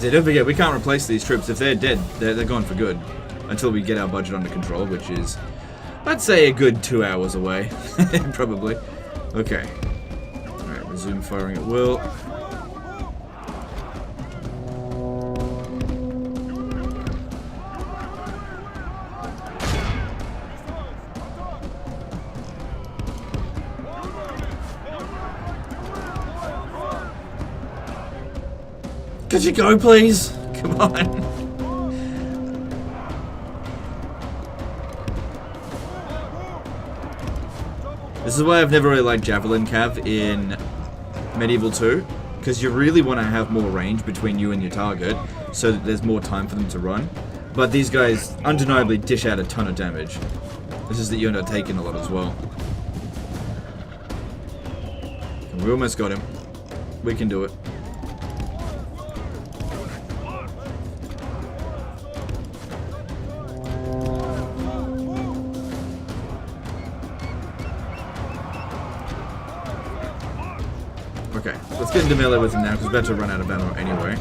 So don't forget, we can't replace these troops. If they're dead, they're gone for good. Until we get our budget under control, which is... I'd say a good 2 hours away. Probably. Okay. Alright, resume firing at will. Could you go, please? Come on. This is why I've never really liked Javelin Cav in Medieval 2, because you really want to have more range between you and your target, so that there's more time for them to run. But these guys undeniably dish out a ton of damage. It's just that you end up taking a lot as well. And we almost got him. We can do it. Okay, let's get into melee with him now, because we're about to run out of ammo anyway.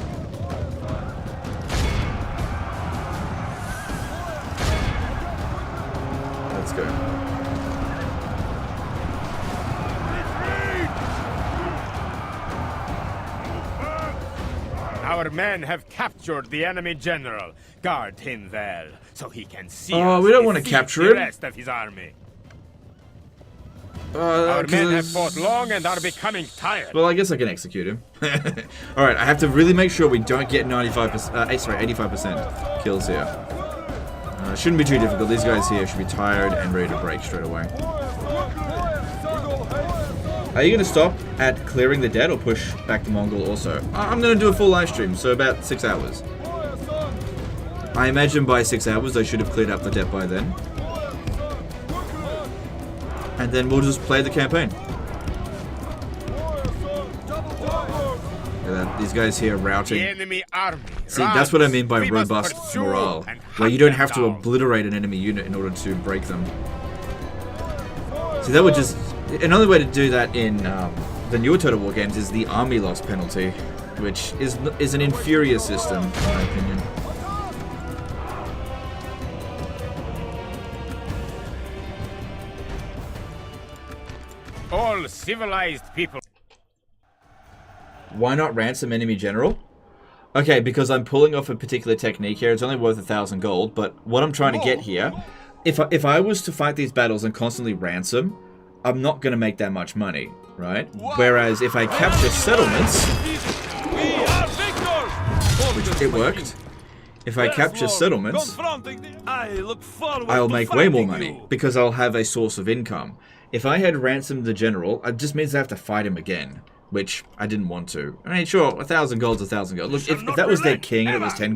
Let's go. Our men have captured the enemy general. Guard him well, so he can see Oh, us we don't want to defeat capture the him. rest of his army. Our men have fought long and are becoming tired. Well, I guess I can execute him. Alright, I have to really make sure we don't get 85% kills here. Shouldn't be too difficult. These guys here should be tired and ready to break straight away. Are you going to stop at clearing the dead or push back the Mongol also? I'm going to do a full live stream, so about 6 hours. I imagine by 6 hours I should have cleared up the dead by then. And then we'll just play the campaign. Look at that. These guys here routing. The enemy army. See, that's what I mean by We must robust pursue morale, and where you hunt don't them have to down. obliterate an enemy unit in order to break them. See, that would just... Another way to do that in the newer Total War games is the army loss penalty, which is an inferior system, in my opinion. All civilized people. Why not ransom enemy general? Okay, because I'm pulling off a particular technique here. It's only worth 1,000 gold, but what I'm trying to get here, if I was to fight these battles and constantly ransom, I'm not going to make that much money, right? Whereas if I capture settlements, which it worked. If I capture settlements, I'll make way more money because I'll have a source of income. If I had ransomed the general, it just means I have to fight him again, which I didn't want to. I mean, sure, 1,000 gold's 1,000 gold. Look, if that was their king and it was 10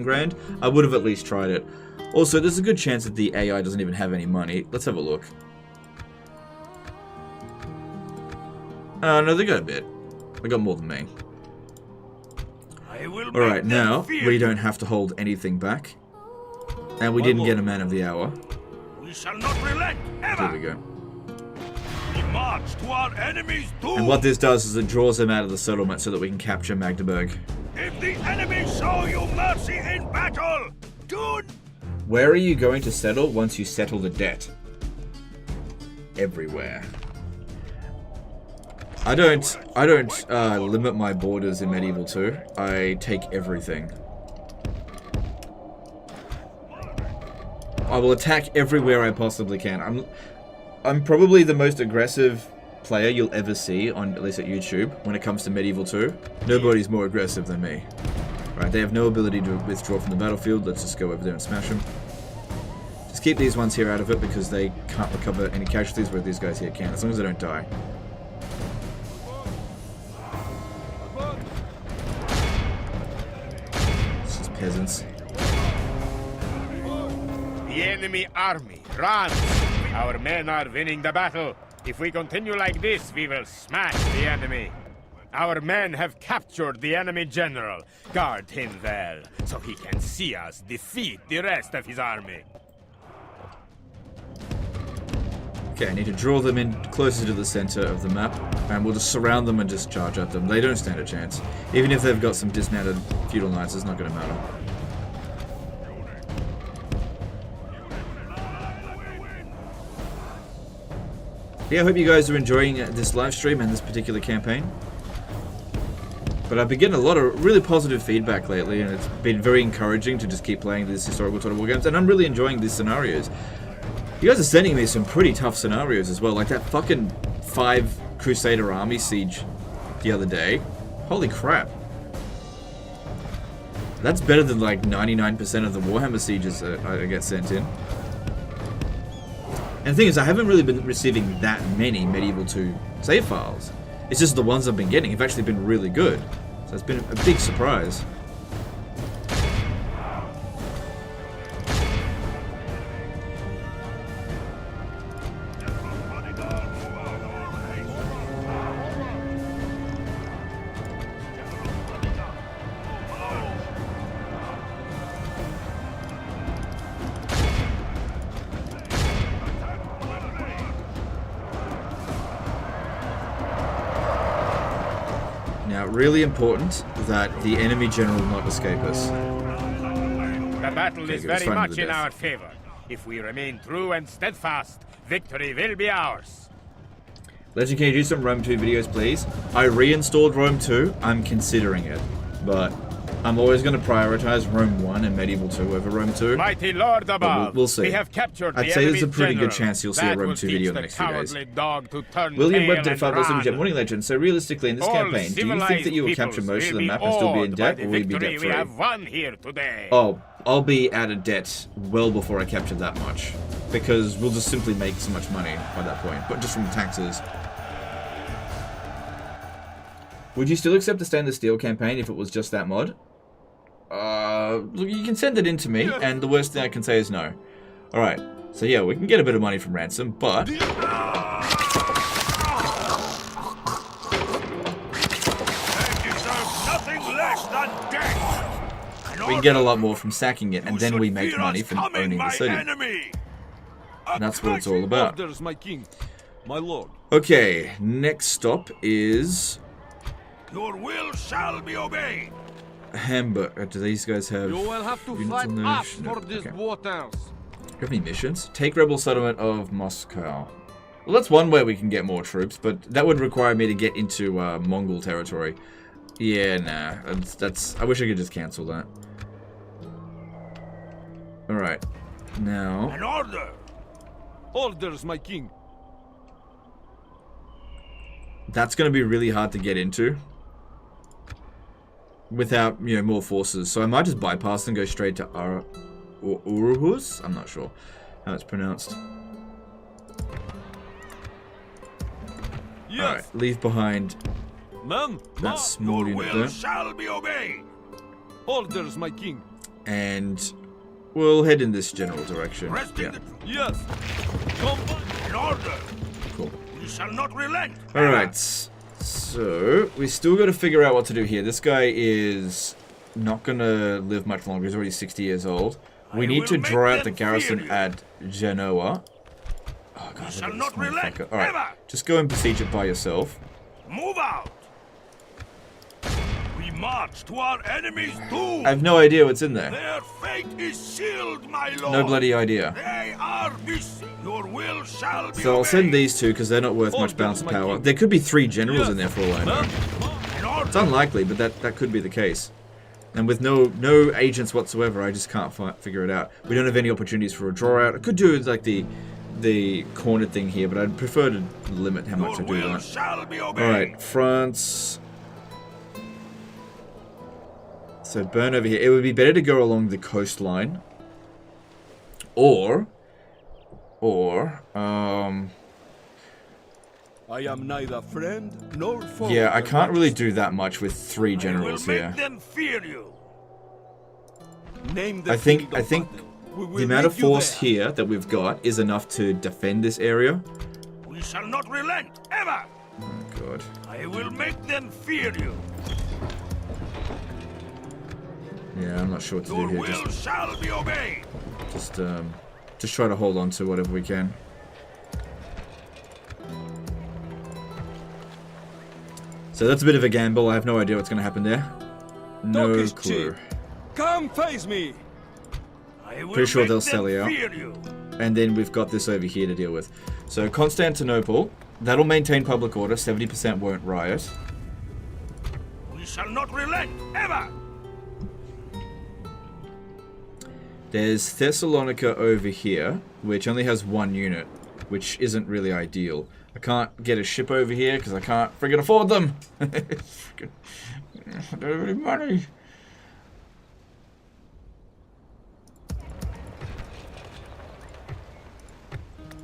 grand, I would have at least tried it. Also, there's a good chance that the AI doesn't even have any money. Let's have a look. No, they got a bit. They got more than me. Alright, now we don't have to hold anything back. And we didn't get a man of the hour. We shall not relent ever. There we go. We march to our enemy's doom. And what this does is it draws them out of the settlement so that we can capture Magdeburg. If the enemy show you mercy in battle, do... Where are you going to settle once you settle the debt? Everywhere. I don't limit my borders in Medieval 2. I take everything. I will attack everywhere I possibly can. I'm probably the most aggressive player you'll ever see on, at least at YouTube, when it comes to Medieval 2. Nobody's more aggressive than me. Right, they have no ability to withdraw from the battlefield. Let's just go over there and smash them. Just keep these ones here out of it because they can't recover any casualties, where these guys here can, as long as they don't die. It's just peasants. The enemy army runs. Our men are winning the battle. If we continue like this, we will smash the enemy. Our men have captured the enemy general. Guard him well, so he can see us defeat the rest of his army. Okay, I need to draw them in closer to the center of the map, and we'll just surround them and just charge at them. They don't stand a chance. Even if they've got some dismounted feudal knights, it's not going to matter. Yeah, I hope you guys are enjoying this live stream and this particular campaign. But I've been getting a lot of really positive feedback lately, and it's been very encouraging to just keep playing these historical Total War games, and I'm really enjoying these scenarios. You guys are sending me some pretty tough scenarios as well, like that fucking 5 Crusader army siege the other day. Holy crap. That's better than like 99% of the Warhammer sieges that I get sent in. And the thing is, I haven't really been receiving that many Medieval 2 save files. It's just the ones I've been getting have actually been really good. So it's been a big surprise. Now, really important that the enemy general not escape us. The battle is good, let's very find much the in death. our favor. If we remain true and steadfast, victory will be ours. Legend, can you do some Rome 2 videos, please? I reinstalled Rome 2. I'm considering it, but I'm always going to prioritize Rome 1 and Medieval 2 over Rome 2. Mighty Lord above, we'll see. we have captured I'd the say there's enemy a pretty good general. chance you'll see a That Rome will 2 teach video in the the next few days. cowardly dog to turn William tail Webb and 5 also run. Morning Legend. So realistically, in this All campaign, do you think that you will capture most of the map and still be in debt, or will you be debt We free? have won here today. Oh, I'll be out of debt well before I capture that much, because we'll just simply make so much money by that point, but just from taxes. Would you still accept the stainless steel campaign if it was just that mod? Look, you can send it in to me, and the worst thing I can say is no. Alright, so yeah, we can get a bit of money from ransom, but... We can get a lot more from sacking it, and then we make money from owning the city. And that's what it's all about. Orders, my king, my lord. Okay, next stop is Your will shall be obeyed. Hamburg. Do these guys have? You will have to units fight on there? us No, for these okay. waters. Do you have any missions? Take rebel settlement of Moscow. Well, that's one way we can get more troops, but that would require me to get into Mongol territory. Yeah, nah. That's. I wish I could just cancel that. All right, now. An order. Orders, my king. That's going to be really hard to get into without, you know, more forces. So I might just bypass and go straight to Uruhus? I'm not sure how it's pronounced. Yes. Alright, leave behind Ma'am, that small Your unit will there. shall be obeyed. orders, my king. And we'll head in this general direction. Resting Yeah, the Yes. Combat. in order. cool. We shall not relent. Alright, so we still got to figure out what to do here. This guy is not going to live much longer. He's already 60 years old. We I need will to make draw out the them garrison fear you. at Genoa. Oh, God, shall look at not this relent, motherfucker. Alright, ever. just go and besiege it by yourself. Move out. We march to our enemy's doom. I have no idea what's in there. Their fate is sealed, my lord. No bloody idea. They are beasts. Your will shall be So I'll send obeyed. these two because they're not worth much balance of power. There could be 3 generals in there for all I know. In order. It's unlikely, but that could be the case. And with no agents whatsoever, I just can't figure it out. We don't have any opportunities for a draw out. I could do like the corner thing here, but I'd prefer to limit how much I Your do will that. shall be obeyed. Alright, France. So burn over here. It would be better to go along the coastline. Or I am neither friend nor foe. yeah, I can't really do that much with 3 I will generals make here. them fear you. Name the I think field of battle. We will the amount of meet you force there. here that we've got is enough to defend this area. We shall not relent, ever. Oh god. I will make them fear you. Yeah, I'm not sure what to do Your here. will shall be obeyed. Just try to hold on to whatever we can. So that's a bit of a gamble. I have no idea what's going to happen there. No Turkish clue. chief, come face me. I will Pretty sure make they'll them sell you out. fear you. And then we've got this over here to deal with. So Constantinople, that'll maintain public order. 70% won't riot. We shall not relent, ever. There's Thessalonica over here, which only has 1 unit, which isn't really ideal. I can't get a ship over here because I can't friggin' afford them. I don't have any money.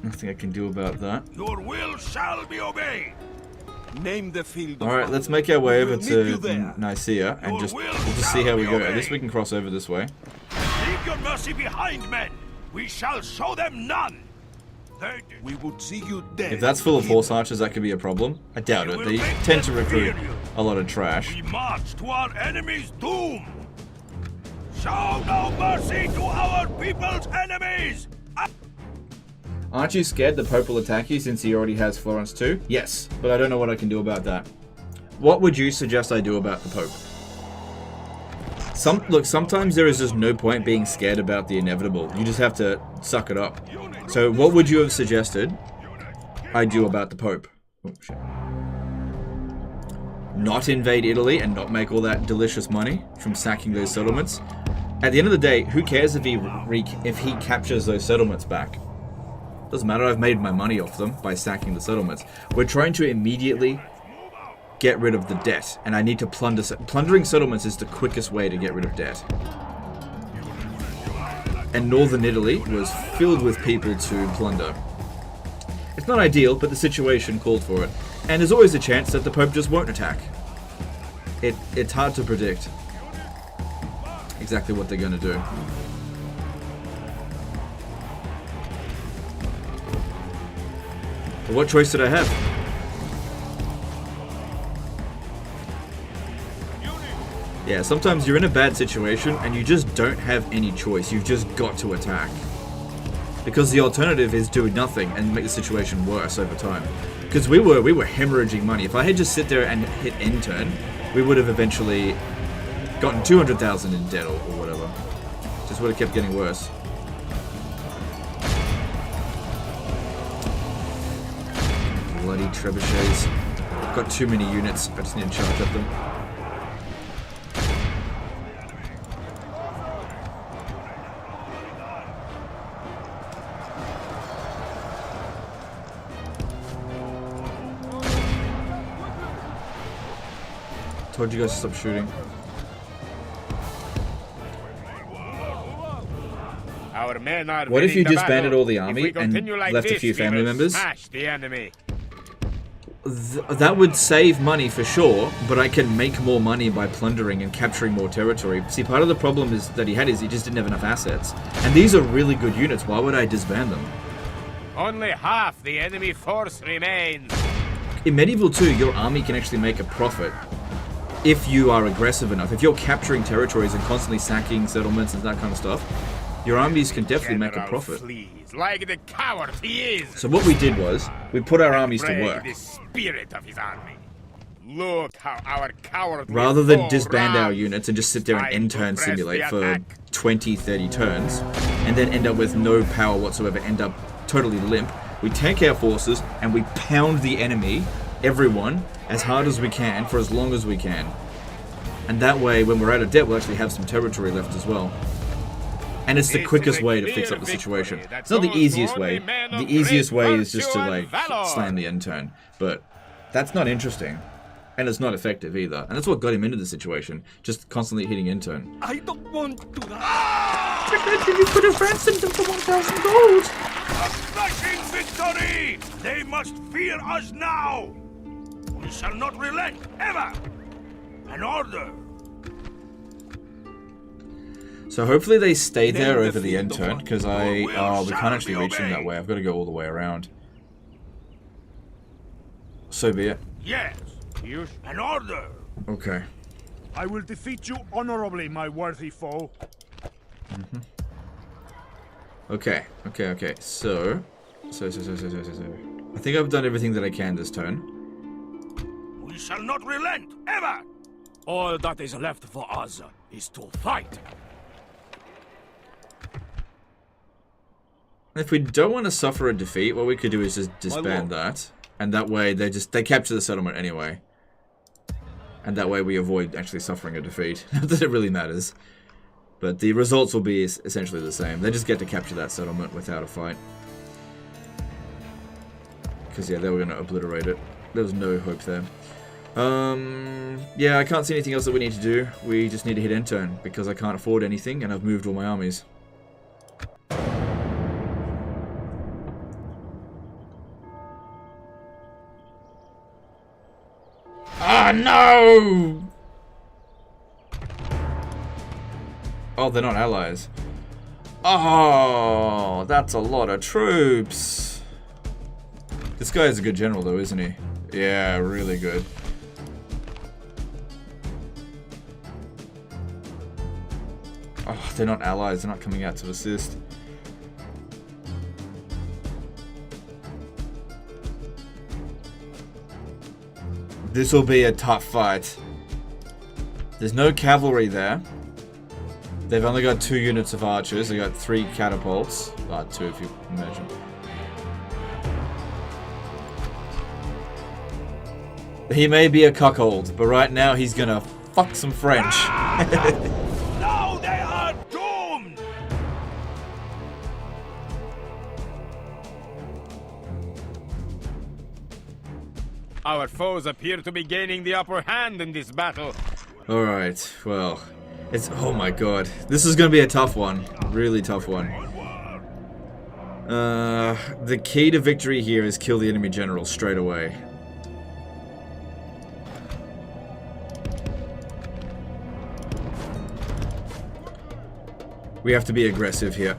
Nothing I can do about that. Your will shall be obeyed. Name the field of Alright, battle. let's make our way We over will meet you to there. Nicaea and Your we'll will just see shall how we be go. At obeyed. least we can cross over this way. Leave your mercy behind, men. We shall show them none. We would see you dead. If that's full of horse archers, that could be a problem. I doubt it. They tend to recruit a lot of trash. We march to our enemy's doom. Show no mercy to our people's enemies. Aren't you scared the Pope will attack you since he already has Florence too? Yes, but I don't know what I can do about that. What would you suggest I do about the Pope? Look, sometimes there is just no point being scared about the inevitable. You just have to suck it up. So what would you have suggested I do about the Pope? Oh, shit. Not invade Italy and not make all that delicious money from sacking those settlements? At the end of the day, who cares if he captures those settlements back? Doesn't matter, I've made my money off them by sacking the settlements. We're trying to immediately get rid of the debt, and I need to plunder. Plundering settlements is the quickest way to get rid of debt. And northern Italy was filled with people to plunder. It's not ideal, but the situation called for it. And there's always a chance that the Pope just won't attack. It's hard to predict exactly what they're going to do. But what choice did I have? Yeah, sometimes you're in a bad situation and you just don't have any choice. You've just got to attack. Because the alternative is do nothing and make the situation worse over time. Because we were hemorrhaging money. If I had just sit there and hit end turn, we would have eventually gotten 200,000 in debt or whatever. Just would have kept getting worse. Bloody trebuchets. I've got too many units. I just need to charge up them. Told you guys to stop shooting. Our men are What if you winning the disbanded battle. all the If army we and continue like left a this, few we family will members? Smash the enemy. That would save money for sure, but I can make more money by plundering and capturing more territory. See, part of the problem is that he just didn't have enough assets. And these are really good units. Why would I disband them? Only half the enemy force remains. In Medieval 2, your army can actually make a profit if you are aggressive enough. If you're capturing territories and constantly sacking settlements and that kind of stuff, your armies can definitely make a General profit. flees like the coward he is. So what we did was, we put our armies to Break work. the spirit of his army. Look how our coward Rather than disband our units and just sit there and end turn press simulate the for attack. 20, 30 turns, and then end up with no power whatsoever, end up totally limp, we take our forces and we pound the enemy, everyone, as hard as we can for as long as we can. And that way, when we're out of debt, we'll actually have some territory left as well. And it's the This quickest is a way to clear fix up the victory situation. that It's not the goes to easiest only way. men of The easiest great way is just to, virtue like, and valor. slam the end turn. But that's not interesting. And it's not effective either. And that's what got him into the situation. Just constantly hitting end turn. I don't want to die. You could have ransomed them for 1,000 gold! A smashing victory! They must fear us now! We shall not relent, ever! An order! So hopefully they stay there Name the over the end field of turn, because Your will we shall can't actually be reach them that obeyed. way. I've got to go all the way around. So be it. Yes, You an order! Okay. I will defeat you honorably, my worthy foe. Okay. So. I think I've done everything that I can this turn. We shall not relent, ever! All that is left for us is to fight. If we don't want to suffer a defeat, what we could do is just disband that. And that way they capture the settlement anyway. And that way we avoid actually suffering a defeat. Not that it really matters. But the results will be essentially the same. They just get to capture that settlement without a fight. Because yeah, they were going to obliterate it. There was no hope there. Yeah, I can't see anything else that we need to do. We just need to hit end turn. Because I can't afford anything and I've moved all my armies. Ah, no! Oh, they're not allies. Oh, that's a lot of troops. This guy is a good general, though, isn't he? Yeah, really good. Oh, they're not allies. They're not coming out to assist. This will be a tough fight. There's no cavalry there. They've only got 2 units of archers. They got 3 catapults. 2 if you imagine. He may be a cuckold, but right now he's gonna fuck some French. Now they are doomed! Our foes appear to be gaining the upper hand in this battle. Alright, well. It's... Oh my god. This is gonna be a tough one. Really tough one. The key to victory here is kill the enemy general straight away. We have to be aggressive here.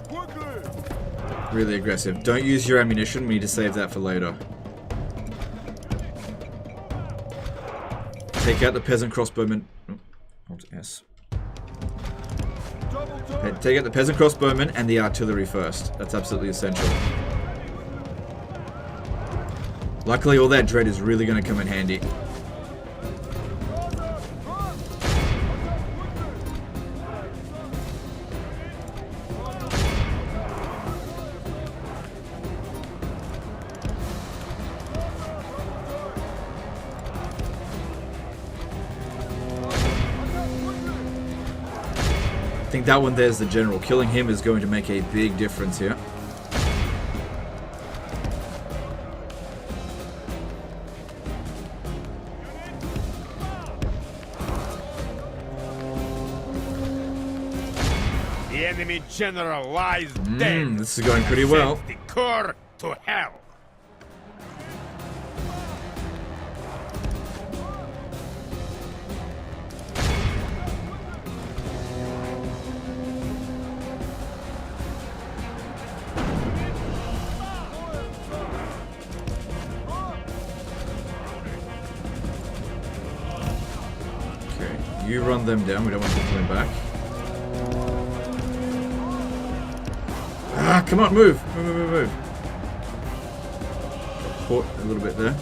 Really aggressive. Don't use your ammunition. We need to save that for later. Take out the peasant crossbowmen. Alt S. Okay, take out the peasant crossbowmen and the artillery first. That's absolutely essential. Luckily, all that dread is really going to come in handy. I think that one there's the general. Killing him is going to make a big difference here. The enemy general lies dead. This is going pretty well. Send the corps to hell. Okay, you run them down. We don't want them coming back. Ah, come on, move! Move. Caught a little bit there.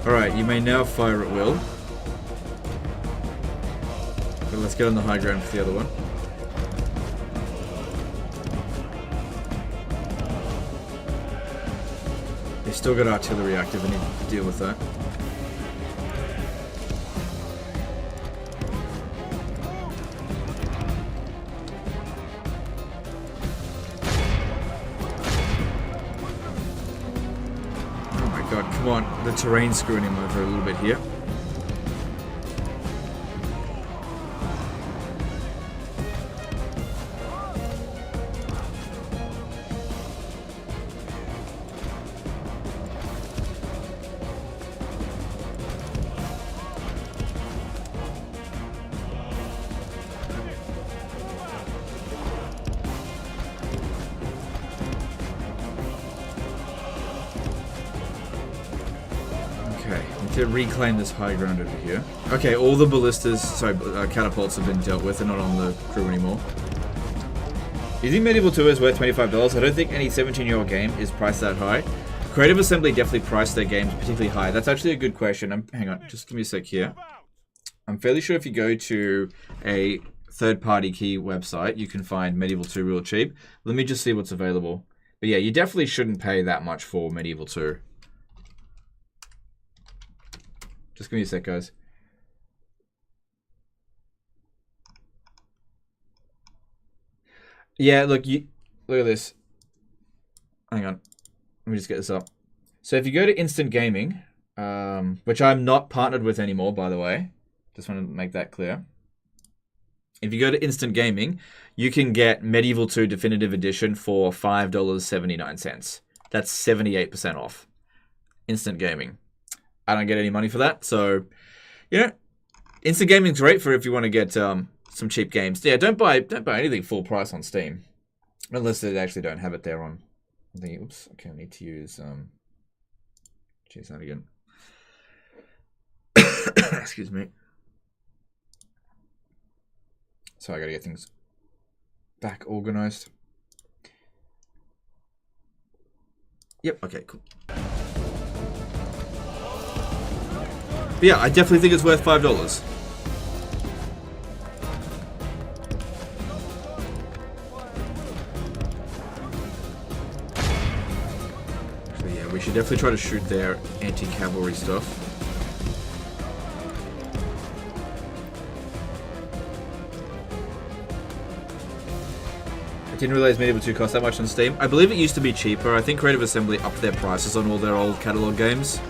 Alright, you may now fire at will. But let's get on the high ground for the other one. They've still got artillery active. I need to deal with that. Come on, the terrain's screwing him over a little bit here. To reclaim this high ground over here. Okay, all the ballistas, catapults have been dealt with. They're not on the crew anymore. Do you think Medieval 2 is worth $25? I don't think any 17-year-old game is priced that high. Creative Assembly definitely priced their games particularly high. That's actually a good question. Hang on, just give me a sec here. I'm fairly sure if you go to a third-party key website, you can find Medieval 2 real cheap. Let me just see what's available. But yeah, you definitely shouldn't pay that much for Medieval 2. Just give me a sec, guys. Yeah, look at this. Hang on. Let me just get this up. So if you go to Instant Gaming, which I'm not partnered with anymore, by the way. Just want to make that clear. If you go to Instant Gaming, you can get Medieval 2 Definitive Edition for $5.79. That's 78% off. Instant Gaming. I don't get any money for that, so Instant Gaming's great for if you want to get some cheap games. Yeah, don't buy anything full price on Steam, unless they actually don't have it there on. I'm thinking, oops, okay, I need to use choose that again. Excuse me. So I gotta get things back organized. Yep. Okay. Cool. But yeah, I definitely think it's worth $5. So yeah, we should definitely try to shoot their anti-cavalry stuff. I didn't realize Medieval 2 cost that much on Steam. I believe it used to be cheaper. I think Creative Assembly upped their prices on all their old catalog games.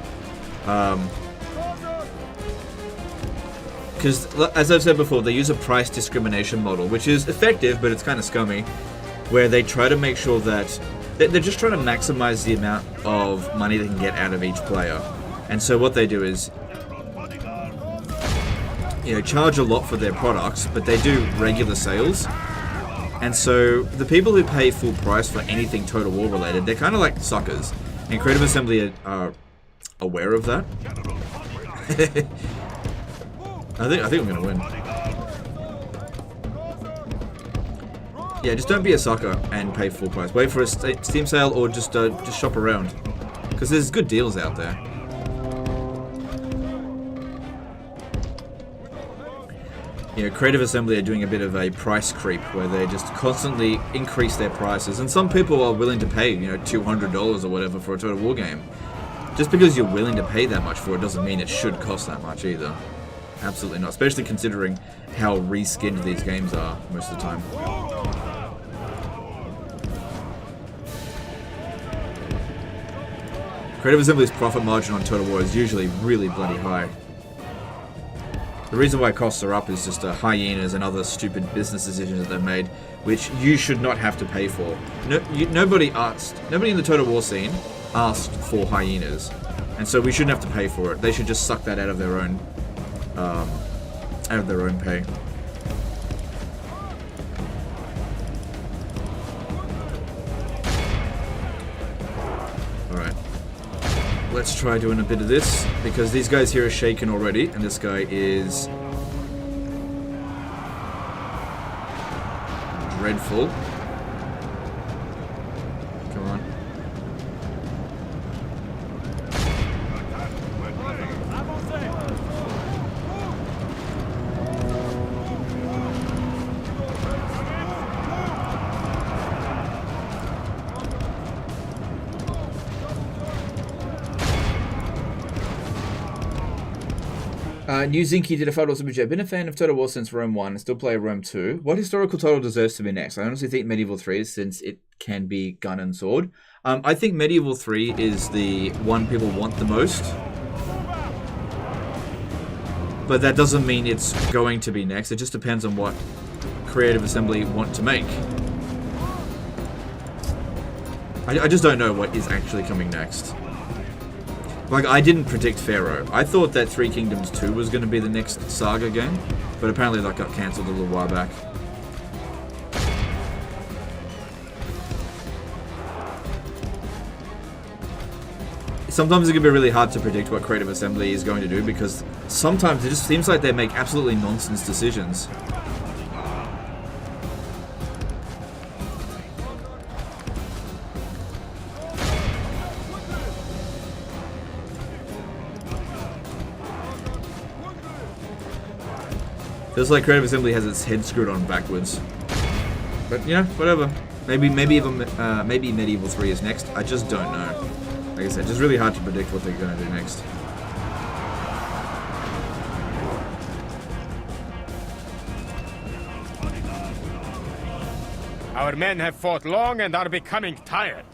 Because, as I've said before, they use a price discrimination model, which is effective, but it's kind of scummy, where they try to make sure that they're just trying to maximize the amount of money they can get out of each player. And so what they do is, charge a lot for their products, but they do regular sales. And so the people who pay full price for anything Total War related, they're kind of like suckers. And Creative Assembly are aware of that. I think I'm gonna win. Yeah, just don't be a sucker and pay full price. Wait for a Steam sale or just shop around, because there's good deals out there. You know, Creative Assembly are doing a bit of a price creep where they just constantly increase their prices, and some people are willing to pay, you know, $200 or whatever for a Total War game. Just because you're willing to pay that much for it doesn't mean it should cost that much either. Absolutely not, especially considering how reskinned these games are most of the time. Creative Assembly's profit margin on Total War is usually really bloody high. The reason why costs are up is just hyenas and other stupid business decisions that they've made, which you should not have to pay for. Nobody in the Total War scene asked for hyenas, and so we shouldn't have to pay for it. They should just suck that out of their own pay. Alright. Let's try doing a bit of this, because these guys here are shaken already, and this guy is dreadful. Come on. New Zinky did a photo super. Been a fan of Total War since Rome 1 and still play Rome 2. What historical title deserves to be next? I honestly think Medieval 3, since it can be gun and sword. I think Medieval 3 is the one people want the most. But that doesn't mean it's going to be next. It just depends on what Creative Assembly want to make. I just don't know what is actually coming next. Like, I didn't predict Pharaoh. I thought that Three Kingdoms 2 was going to be the next Saga game, but apparently that got cancelled a little while back. Sometimes it can be really hard to predict what Creative Assembly is going to do, because sometimes it just seems like they make absolutely nonsense decisions. Feels like Creative Assembly has its head screwed on backwards. But, you know, whatever. Maybe Medieval 3 is next. I just don't know. Like I said, just really hard to predict what they're going to do next. Our men have fought long and are becoming tired.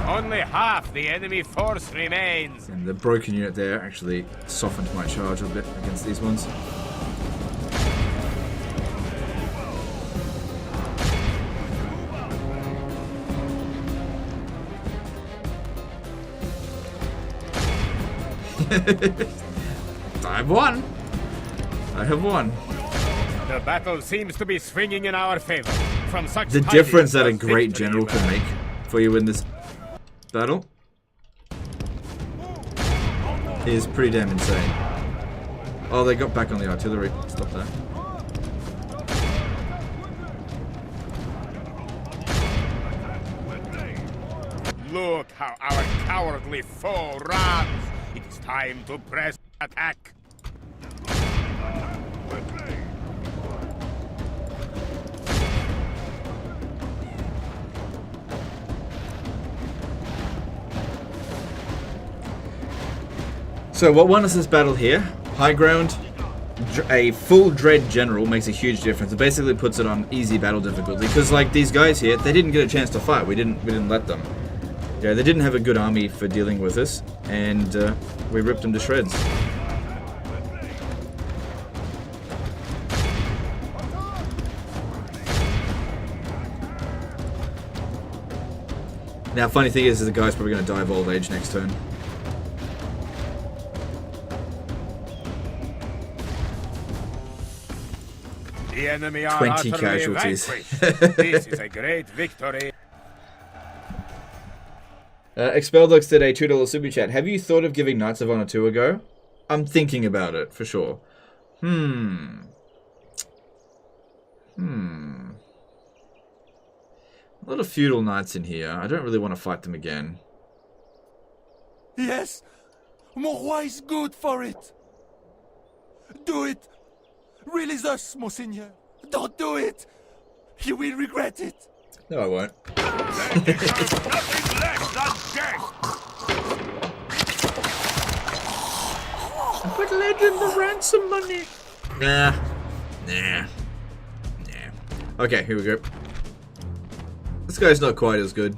Only half the enemy force remains. And the broken unit there actually softened my charge a bit against these ones. I've won. I have won. The battle seems to be swinging in our favor. From such The difference that a great general can make for you in this battle is pretty damn insane. Oh, they got back on the artillery. Stop that. Look how our cowardly foe runs. It is time to press attack. So what won us this battle here? High ground. A full dread general makes a huge difference. It basically puts it on easy battle difficulty, because like these guys here, they didn't get a chance to fight. We didn't let them. Yeah, they didn't have a good army for dealing with us, and we ripped them to shreds. Now, funny thing is the guy's probably going to die of old age next turn. The enemy are 20 utterly casualties. vanquished. This is a great victory. Expeldox did a $2 super chat. Have you thought of giving Knights of Honor 2 a go? I'm thinking about it, for sure. A lot of feudal knights in here. I don't really want to fight them again. Yes, Morois is good for it. Do it. Release us, Monseigneur. Don't do it. You will regret it. No, I won't. Nothing less than death! Put legend the ransom money. Nah. Okay, here we go. This guy's not quite as good.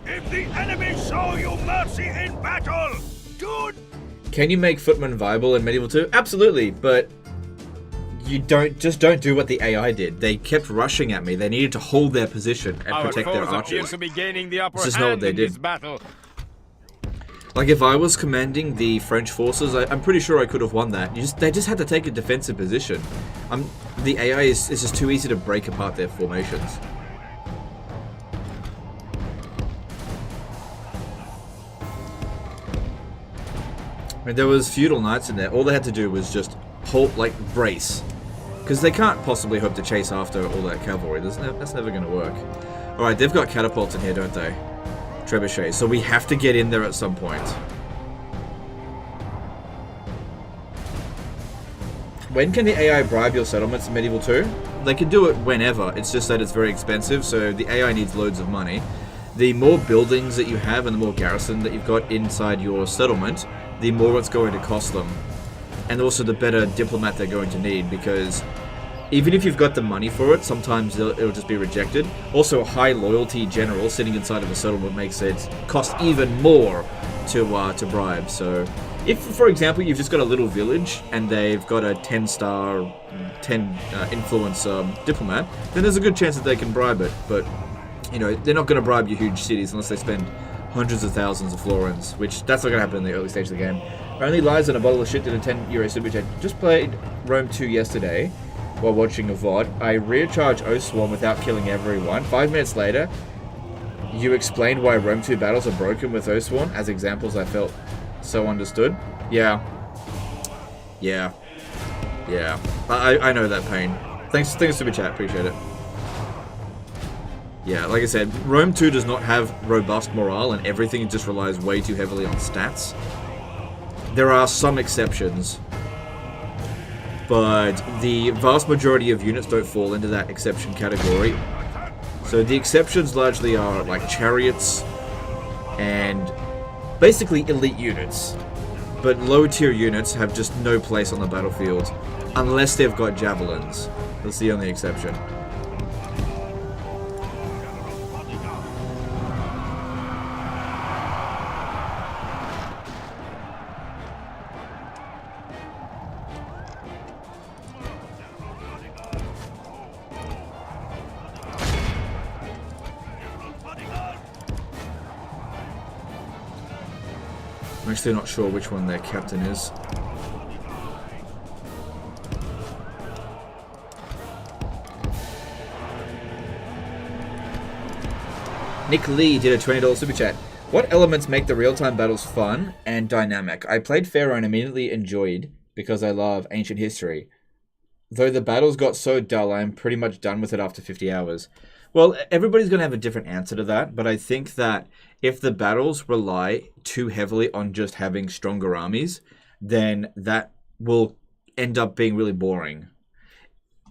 If the enemy show you mercy in battle, good. Can you make footmen viable in Medieval 2? Absolutely, but you don't do what the AI did. They kept rushing at me. They needed to hold their position and Our protect their foes archers. appear to be gaining the upper This is not what hand they in did. this battle. Like, if I was commanding the French forces, I'm pretty sure I could have won that. They just had to take a defensive position. The AI is just too easy to break apart their formations. I mean, there was feudal knights in there. All they had to do was just hold, like, brace. Because they can't possibly hope to chase after all that cavalry. That's never going to work. Alright, they've got catapults in here, don't they? Trebuchets. So we have to get in there at some point. When can the AI bribe your settlements in Medieval 2? They can do it whenever. It's just that it's very expensive, so the AI needs loads of money. The more buildings that you have and the more garrison that you've got inside your settlement, the more it's going to cost them. And also the better diplomat they're going to need, because even if you've got the money for it, sometimes it'll just be rejected. Also, a high loyalty general sitting inside of a settlement makes it cost even more to bribe. So if, for example, you've just got a little village and they've got a 10-star, 10 influence diplomat, then there's a good chance that they can bribe it. But, you know, they're not going to bribe your huge cities unless they spend hundreds of thousands of florins, which that's not going to happen in the early stage of the game. Only lies on a bottle of shit did a €10 super chat. Just played Rome 2 yesterday while watching a VOD. I recharged O-Swarm without killing everyone. 5 minutes later, you explained why Rome 2 battles are broken with O-Swarm. As examples, I felt so understood. Yeah. I know that pain. Thanks super chat, appreciate it. Yeah, like I said, Rome 2 does not have robust morale and everything just relies way too heavily on stats. There are some exceptions, but the vast majority of units don't fall into that exception category. So the exceptions largely are like chariots and basically elite units. But low tier units have just no place on the battlefield unless they've got javelins. That's the only exception. I'm actually not sure which one their captain is. Nick Lee did a $20 super chat. What elements make the real-time battles fun and dynamic? I played Pharaoh and immediately enjoyed because I love ancient history. Though the battles got so dull, I am pretty much done with it after 50 hours. Well, everybody's going to have a different answer to that, but I think that if the battles rely too heavily on just having stronger armies, then that will end up being really boring.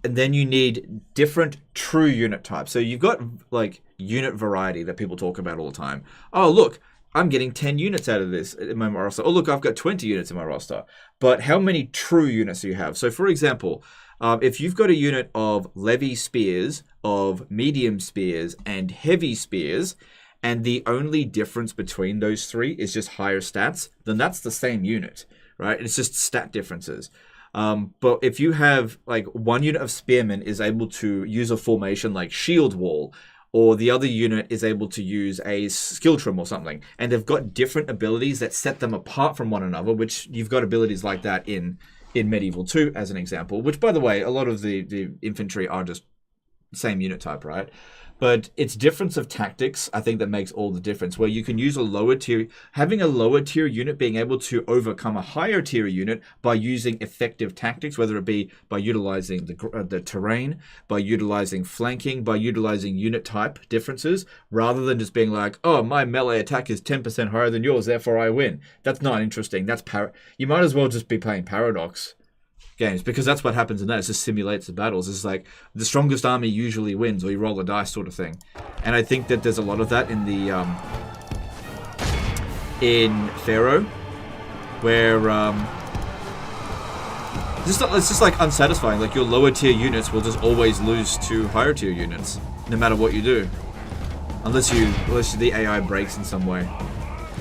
And then you need different true unit types. So you've got like unit variety that people talk about all the time. Oh, look, I'm getting 10 units out of this in my roster. Oh, look, I've got 20 units in my roster. But how many true units do you have? So for example, if you've got a unit of levy spears, of medium spears, and heavy spears, and the only difference between those three is just higher stats, then that's the same unit, right? It's just stat differences. But if you have, like, one unit of spearmen is able to use a formation like shield wall, or the other unit is able to use a skill trim or something. And they've got different abilities that set them apart from one another, which you've got abilities like that in Medieval 2, as an example. Which, by the way, a lot of the infantry are just same unit type, right? But it's difference of tactics, I think, that makes all the difference, where you can use a lower tier, having a lower tier unit being able to overcome a higher tier unit by using effective tactics, whether it be by utilizing the terrain, by utilizing flanking, by utilizing unit type differences, rather than just being like, oh, my melee attack is 10% higher than yours, therefore I win. That's not interesting. That's you might as well just be playing Paradox games, because that's what happens in that. It just simulates the battles. It's like the strongest army usually wins, or you roll a dice sort of thing. And I think that there's a lot of that in the in Pharaoh, where it's just like unsatisfying. Like your lower tier units will just always lose to higher tier units, no matter what you do, unless the AI breaks in some way.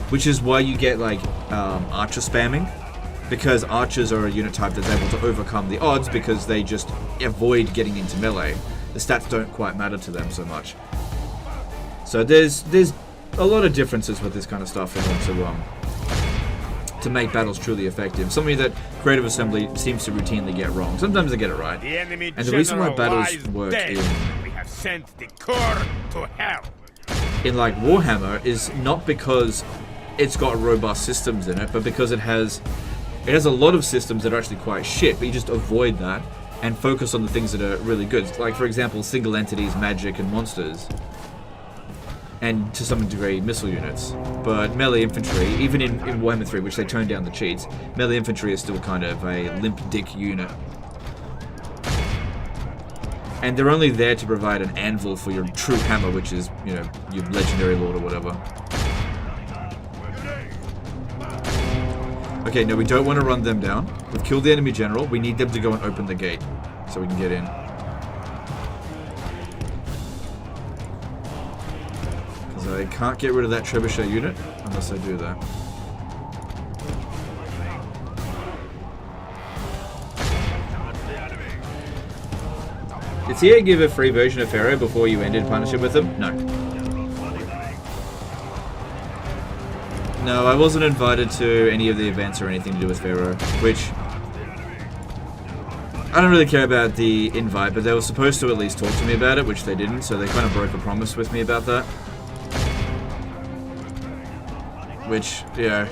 Which is why you get like archer spamming. Because archers are a unit type that's able to overcome the odds because they just avoid getting into melee. The stats don't quite matter to them so much. So there's a lot of differences with this kind of stuff in order to make battles truly effective. Something that Creative Assembly seems to routinely get wrong. Sometimes they get it right. The enemy and the reason why battles work we have sent the core to hell. In like Warhammer is not because it's got robust systems in it, but because it has a lot of systems that are actually quite shit, but you just avoid that and focus on the things that are really good. Like, for example, single entities, magic, and monsters. And to some degree, missile units. But melee infantry, even in Warhammer 3, which they toned down the cheats, melee infantry is still kind of a limp dick unit. And they're only there to provide an anvil for your true hammer, which is, you know, your legendary lord or whatever. Okay, no, we don't want to run them down. We've killed the enemy general. We need them to go and open the gate so we can get in. Because I can't get rid of that trebuchet unit unless I do that. Did CA give a free version of Pharaoh before you ended partnership with them? No. No, I wasn't invited to any of the events or anything to do with Pharaoh, which I don't really care about the invite, but they were supposed to at least talk to me about it, which they didn't, so they kind of broke a promise with me about that. Which, yeah,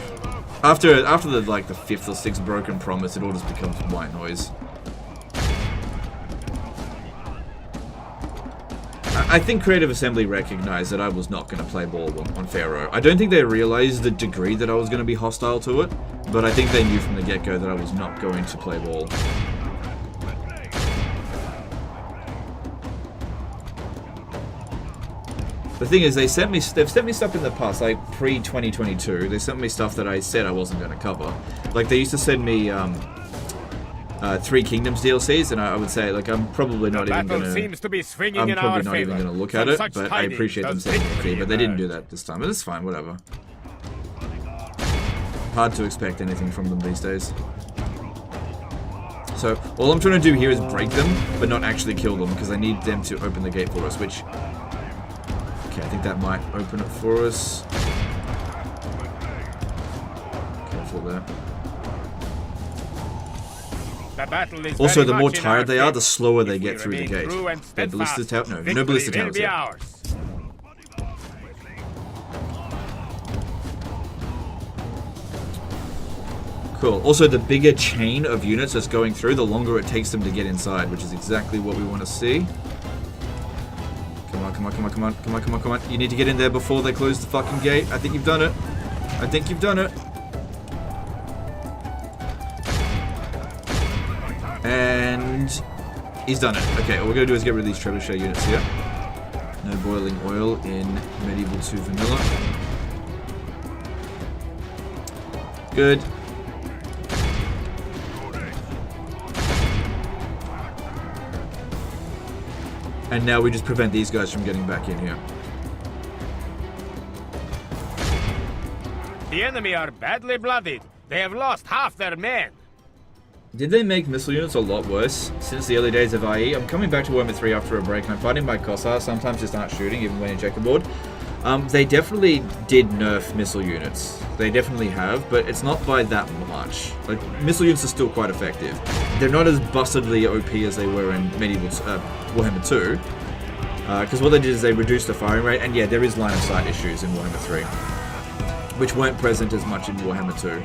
after the like the 5th or 6th broken promise, it all just becomes white noise. I think Creative Assembly recognized that I was not going to play ball on Pharaoh. I don't think they realized the degree that I was going to be hostile to it, but I think they knew from the get-go that I was not going to play ball. The thing is, they've sent me stuff in the past, like pre-2022. They sent me stuff that I said I wasn't going to cover. Like, they used to send me 3 Kingdoms DLCs, and I would say, like, I'm probably not even going to... seems to be swinging I'm in probably our not favor. even going to look at it, but I appreciate them sending me a key, but they didn't do that this time. But it's fine, whatever. Hard to expect anything from them these days. So, all I'm trying to do here is break them, but not actually kill them, because I need them to open the gate for us, which... Okay, I think that might open it for us. Careful there. Also, the more tired they are, the slower they get through the gate. Their ballistas tower? No, no ballista towers yet. Cool. Also, the bigger chain of units that's going through, the longer it takes them to get inside, which is exactly what we want to see. Come on, come on, come on, come on, come on, come on, come on. You need to get in there before they close the fucking gate. I think you've done it. I think you've done it. And he's done it. Okay, all we're going to do is get rid of these trebuchet units here. No boiling oil in Medieval 2 Vanilla. Good. And now we just prevent these guys from getting back in here. The enemy are badly blooded. They have lost half their men. Did they make missile units a lot worse since the early days of IE? I'm coming back to Warhammer 3 after a break, and I'm finding my Cossar sometimes just aren't shooting, even when in checkerboard. They definitely did nerf missile units. They definitely have, but it's not by that much. Like, missile units are still quite effective. They're not as bustedly OP as they were in medieval Warhammer 2. Because what they did is they reduced the firing rate, and yeah, there is line of sight issues in Warhammer 3, which weren't present as much in Warhammer 2.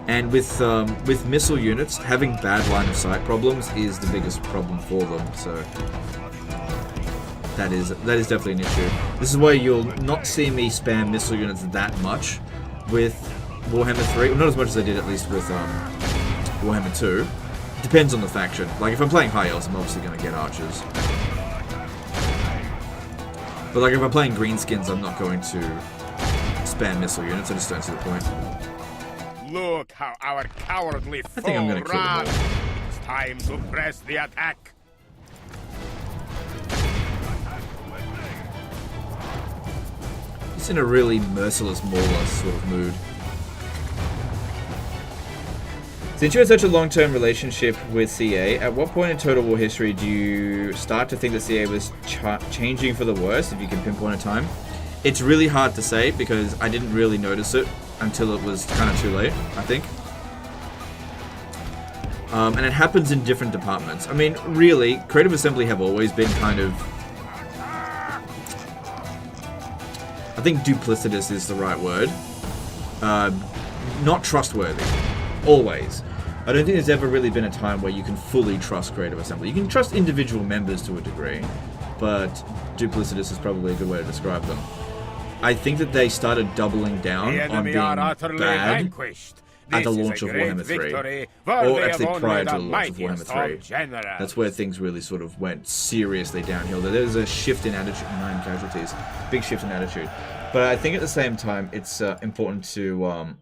And with missile units, having bad line of sight problems is the biggest problem for them. So that is definitely an issue. This is why you'll not see me spam missile units that much with Warhammer 3. Well, not as much as I did at least with Warhammer 2. Depends on the faction. Like, if I'm playing High Elves, I'm obviously going to get archers. But like, if I'm playing Greenskins, I'm not going to spam missile units. I just don't see the point. Look how our cowardly foe think I'm gonna kill them all. ran. It's time to press the attack. It's in a really merciless Mauler sort of mood. Since you had such a long-term relationship with CA, at what point in Total War history do you start to think that CA was changing for the worse, if you can pinpoint a time? It's really hard to say, because I didn't really notice it until it was kind of too late, I think. And it happens in different departments. I mean, really, Creative Assembly have always been kind of... I think duplicitous is the right word. Not trustworthy. Always. I don't think there's ever really been a time where you can fully trust Creative Assembly. You can trust individual members to a degree, but duplicitous is probably a good way to describe them. I think that they started doubling down on being bad at the launch of Warhammer 3. Or actually prior to the launch of Warhammer 3. That's where things really sort of went seriously downhill. There's a shift in attitude, 9 casualties. Big shift in attitude. But I think at the same time, it's important to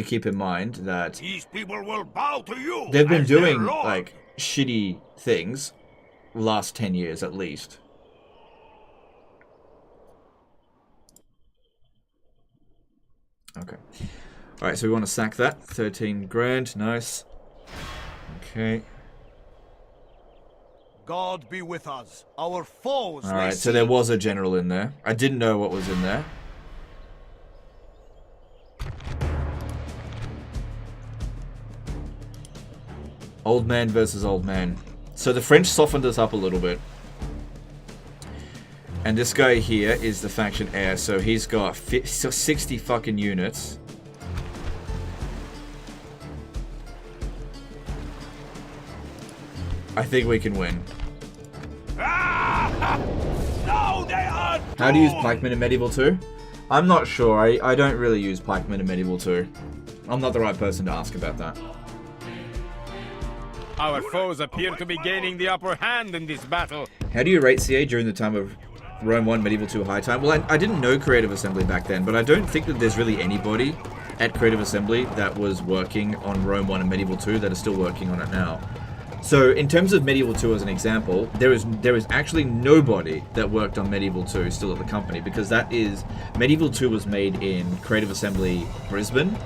keep in mind that These people will bow to you. they've been as their doing lord. like shitty things last 10 years at least. Okay. Alright, so we want to sack that. 13 grand. Nice. Okay. God be with us. Our foes. Alright, so there was a general in there. I didn't know what was in there. Old man versus old man. So the French softened us up a little bit. And this guy here is the faction heir, so he's got 60 fucking units. I think we can win. No, they are. How do you use pikemen in Medieval 2? I'm not sure. I don't really use pikemen in Medieval 2. I'm not the right person to ask about that. Our foes appear to be gaining the upper hand in this battle. How do you rate CA during the time of Rome 1 Medieval 2 high time? Well, I didn't know Creative Assembly back then, but I don't think that there's really anybody at Creative Assembly that was working on Rome 1 and Medieval 2 that is still working on it now. So in terms of Medieval 2 as an example, there is actually nobody that worked on Medieval 2 still at the company, because Medieval 2 was made in Creative Assembly Brisbane,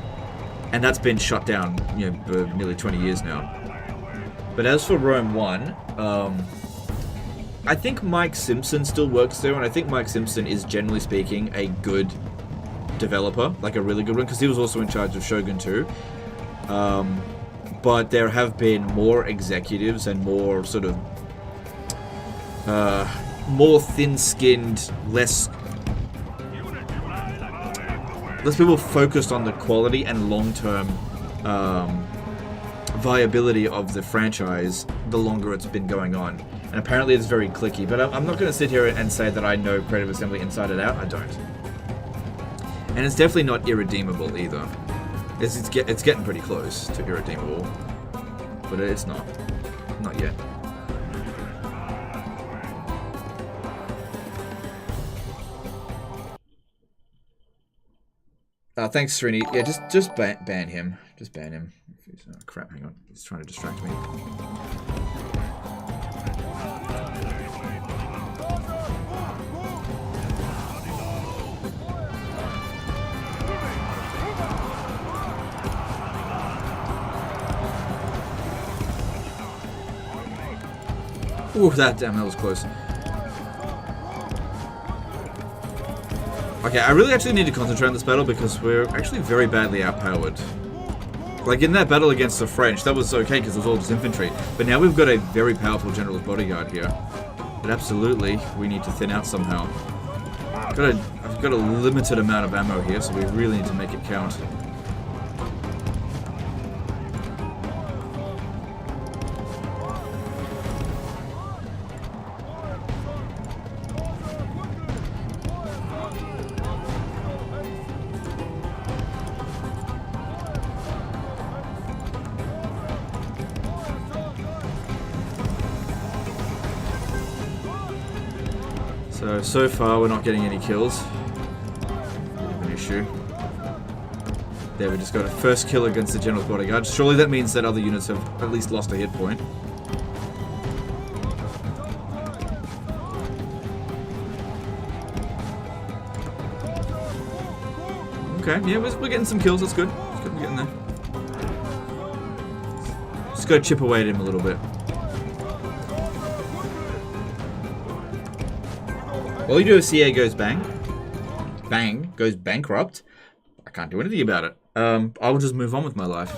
and that's been shut down, you know, for nearly 20 years now. But as for Rome 1, I think Mike Simpson still works there, and I think Mike Simpson is, generally speaking, a good developer, like a really good one, because he was also in charge of Shogun 2. But there have been more executives and more sort of more thin-skinned, less people focused on the quality and long-term viability of the franchise the longer it's been going on. And apparently it's very cliquey, but I'm not going to sit here and say that I know Creative Assembly inside and out. I don't. And it's definitely not irredeemable either. It's getting pretty close to irredeemable, but it's not yet. Thanks, Srini. Yeah, just ban him. Just ban him. Oh, crap, hang on. He's trying to distract me. Ooh, that was close. Okay, I really actually need to concentrate on this battle because we're actually very badly outpowered. Like in that battle against the French, that was okay because it was all just infantry. But now we've got a very powerful general's bodyguard here. But absolutely, we need to thin out somehow. I've got a limited amount of ammo here, so we really need to make it count. So far we're not getting any kills. Bit of an issue. There, we just got a first kill against the general's bodyguard. Surely that means that other units have at least lost a hit point. Okay, yeah, we're getting some kills. That's good. That's good. We're getting there. Just gotta chip away at him a little bit. All you do is CA goes bang. Bang. Goes bankrupt. I can't do anything about it. I'll just move on with my life.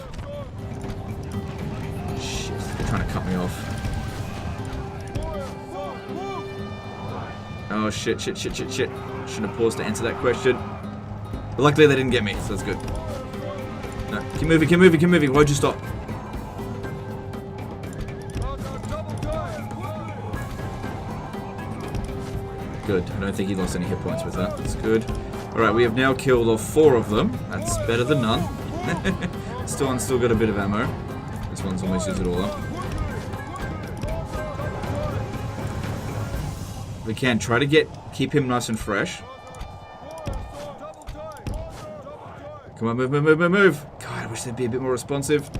Shit, they're trying to cut me off. Oh, shit. Shouldn't have paused to answer that question. But luckily they didn't get me, so that's good. No, keep moving. Why'd you stop? Good. I don't think he lost any hit points with that. That's good. Alright, we have now killed all 4 of them. That's better than none. Still got a bit of ammo. This one's almost used it all up. We can try to keep him nice and fresh. Come on, move. God, I wish they'd be a bit more responsive.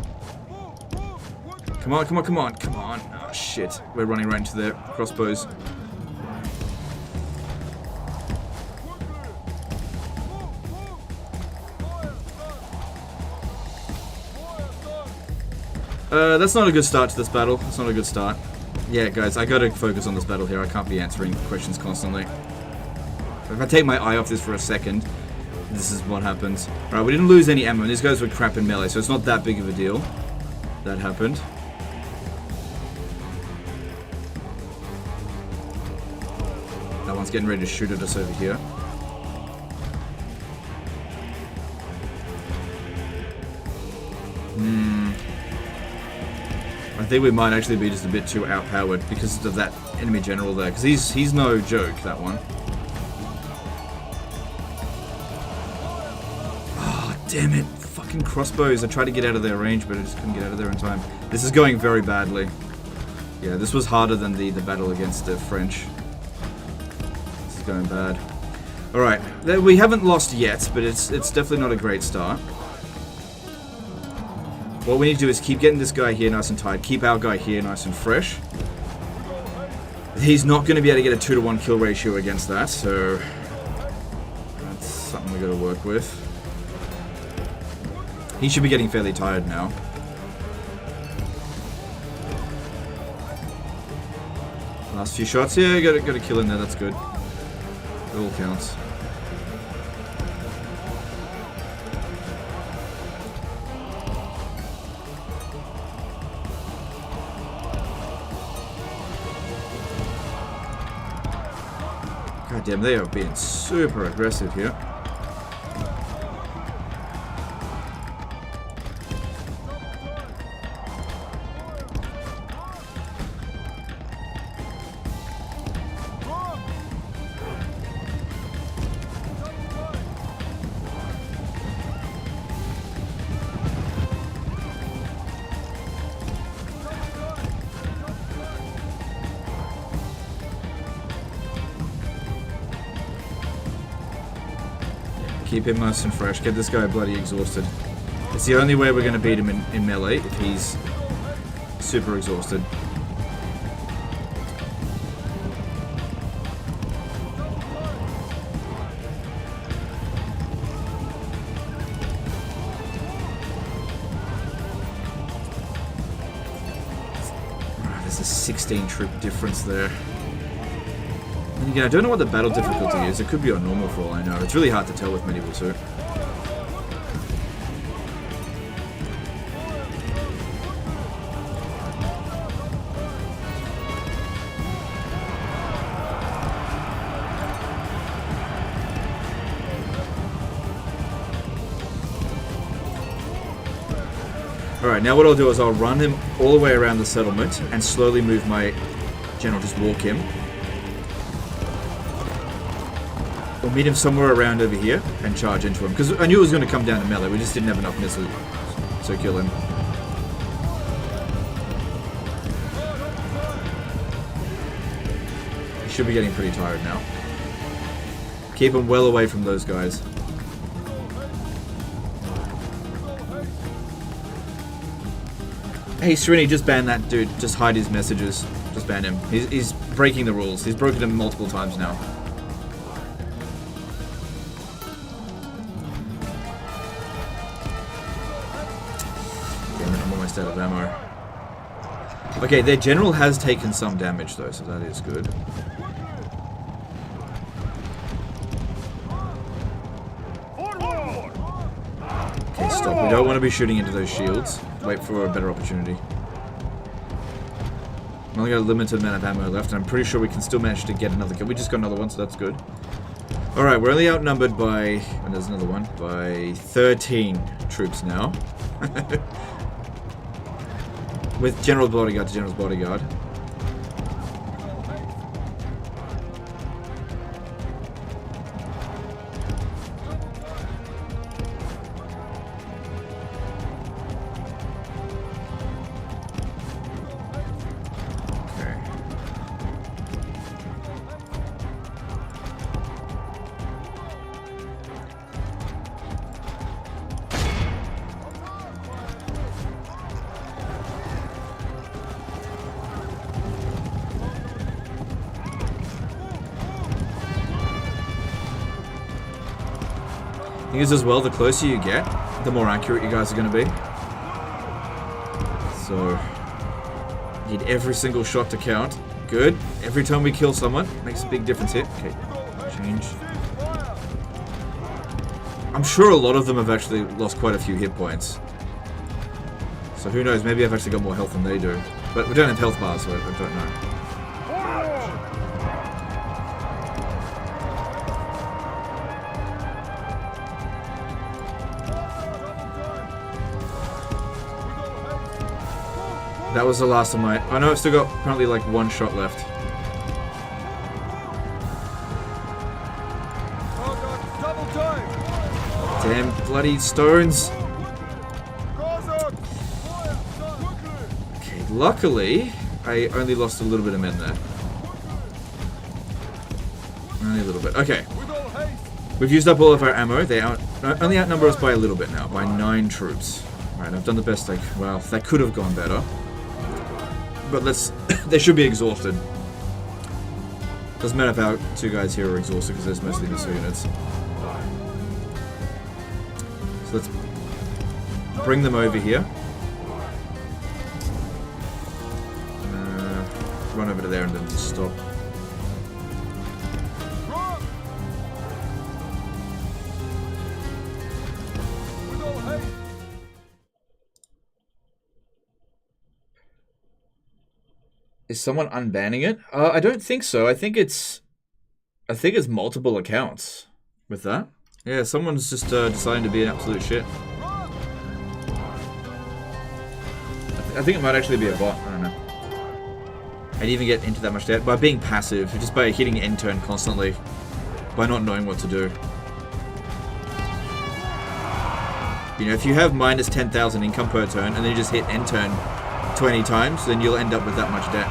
Come on. Oh, shit. We're running right into their crossbows. That's not a good start to this battle. That's not a good start. Yeah, guys, I gotta focus on this battle here. I can't be answering questions constantly. If I take my eye off this for a second, this is what happens. Alright, we didn't lose any ammo. These guys were crap in melee, so it's not that big of a deal. That happened. That one's getting ready to shoot at us over here. I think we might actually be just a bit too outpowered because of that enemy general there. Because he's no joke, that one. Oh, damn it. Fucking crossbows. I tried to get out of their range, but I just couldn't get out of there in time. This is going very badly. Yeah, this was harder than the battle against the French. This is going bad. Alright, we haven't lost yet, but it's definitely not a great start. What we need to do is keep getting this guy here nice and tight. Keep our guy here nice and fresh. He's not going to be able to get a 2-to-1 kill ratio against that, so that's something we got to work with. He should be getting fairly tired now. Last few shots. Yeah, got a kill in there. That's good. It all counts. God damn, they are being super aggressive here. Keep him nice and fresh. Get this guy bloody exhausted. It's the only way we're going to beat him in melee if he's super exhausted. It's a 16 troop difference there. And again, I don't know what the battle difficulty is. It could be on normal for all I know. It's really hard to tell with Medieval 2. Alright, now what I'll do is I'll run him all the way around the settlement and slowly move my general, just walk him. We'll meet him somewhere around over here and charge into him. Because I knew it was going to come down to melee, we just didn't have enough missiles to kill him. He should be getting pretty tired now. Keep him well away from those guys. Hey Srini, just ban that dude. Just hide his messages. Just ban him. He's breaking the rules. He's broken them multiple times now. Damn it, I'm almost out of ammo. Okay, their general has taken some damage though, so that is good. Okay, stop. We don't want to be shooting into those shields. Wait for a better opportunity. We only got a limited amount of ammo left, and I'm pretty sure we can still manage to get another kill. We just got another one, so that's good. Alright, we're only outnumbered by... and there's another one. By 13 troops now. With General Bodyguard to General's Bodyguard. Thing is as well, the closer you get, the more accurate you guys are going to be. So, need every single shot to count. Good. Every time we kill someone, makes a big difference here. Okay, change. I'm sure a lot of them have actually lost quite a few hit points. So who knows, maybe I've actually got more health than they do. But we don't have health bars, so I don't know. That was the last of my... I know I've still got apparently like one shot left. Damn bloody stones. Okay, luckily, I only lost a little bit of men there. Only a little bit. Okay. We've used up all of our ammo. They only outnumber us by a little bit now, by 9 troops. Alright, I've done the best I... well, that could have gone better. But let's... they should be exhausted. Doesn't matter if our 2 guys here are exhausted because there's mostly missile units. So let's bring them over here. Run over to there and then just stop. Is someone unbanning it? I don't think so. I think it's multiple accounts with that. Yeah, someone's just deciding to be an absolute shit. I think it might actually be a bot. I don't know. I'd even get into that much debt by being passive, just by hitting end turn constantly, by not knowing what to do. You know, if you have minus 10,000 income per turn and then you just hit end turn 20 times, then you'll end up with that much debt.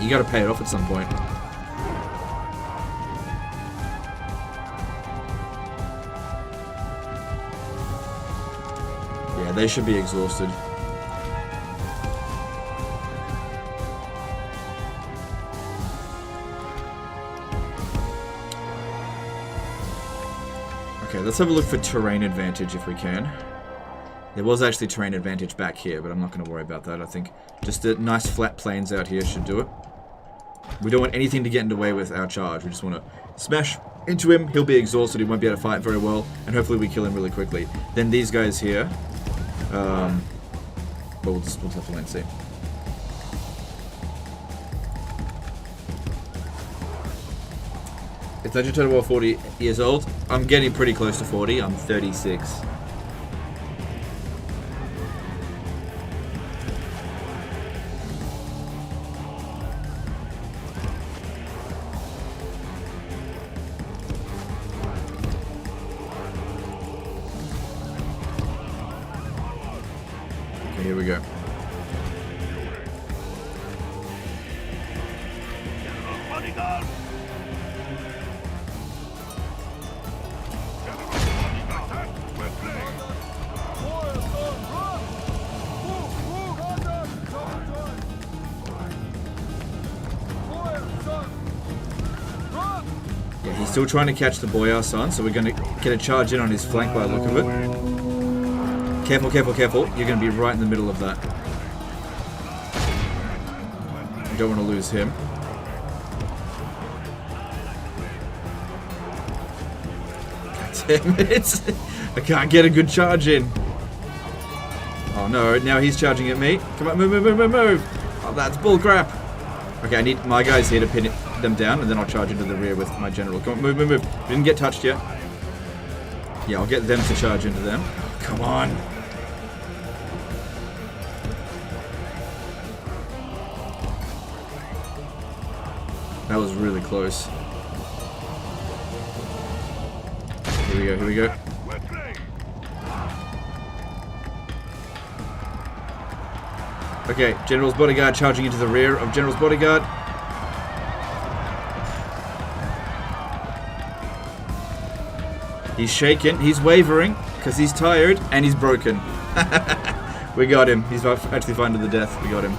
You gotta pay it off at some point. Yeah, they should be exhausted. Okay, let's have a look for terrain advantage if we can. There was actually terrain advantage back here, but I'm not going to worry about that. I think just the nice flat plains out here should do it. We don't want anything to get in the way with our charge. We just want to smash into him. He'll be exhausted. He won't be able to fight very well. And hopefully we kill him really quickly. Then these guys here. But we'll just have to wait and see. It's Legend Total War 40 years old. I'm getting pretty close to 40. I'm 36. Here we go. Bodyguard! Yeah, he's still trying to catch the Boyar son, so we're going to get a charge in on his flank by the look of it. Careful, careful, careful. You're going to be right in the middle of that. You don't want to lose him. God damn it. I can't get a good charge in. Oh no, now he's charging at me. Come on, move, move, move, move, move. Oh, that's bullcrap. Okay, I need my guys here to pin them down, and then I'll charge into the rear with my general. Come on, move, move, move. Didn't get touched yet. Yeah, I'll get them to charge into them. Oh, come on. That was really close. Here we go, here we go. Okay, General's bodyguard charging into the rear of General's bodyguard. He's shaken, he's wavering, because he's tired, and he's broken. We got him. He's actually fighting to the death. We got him.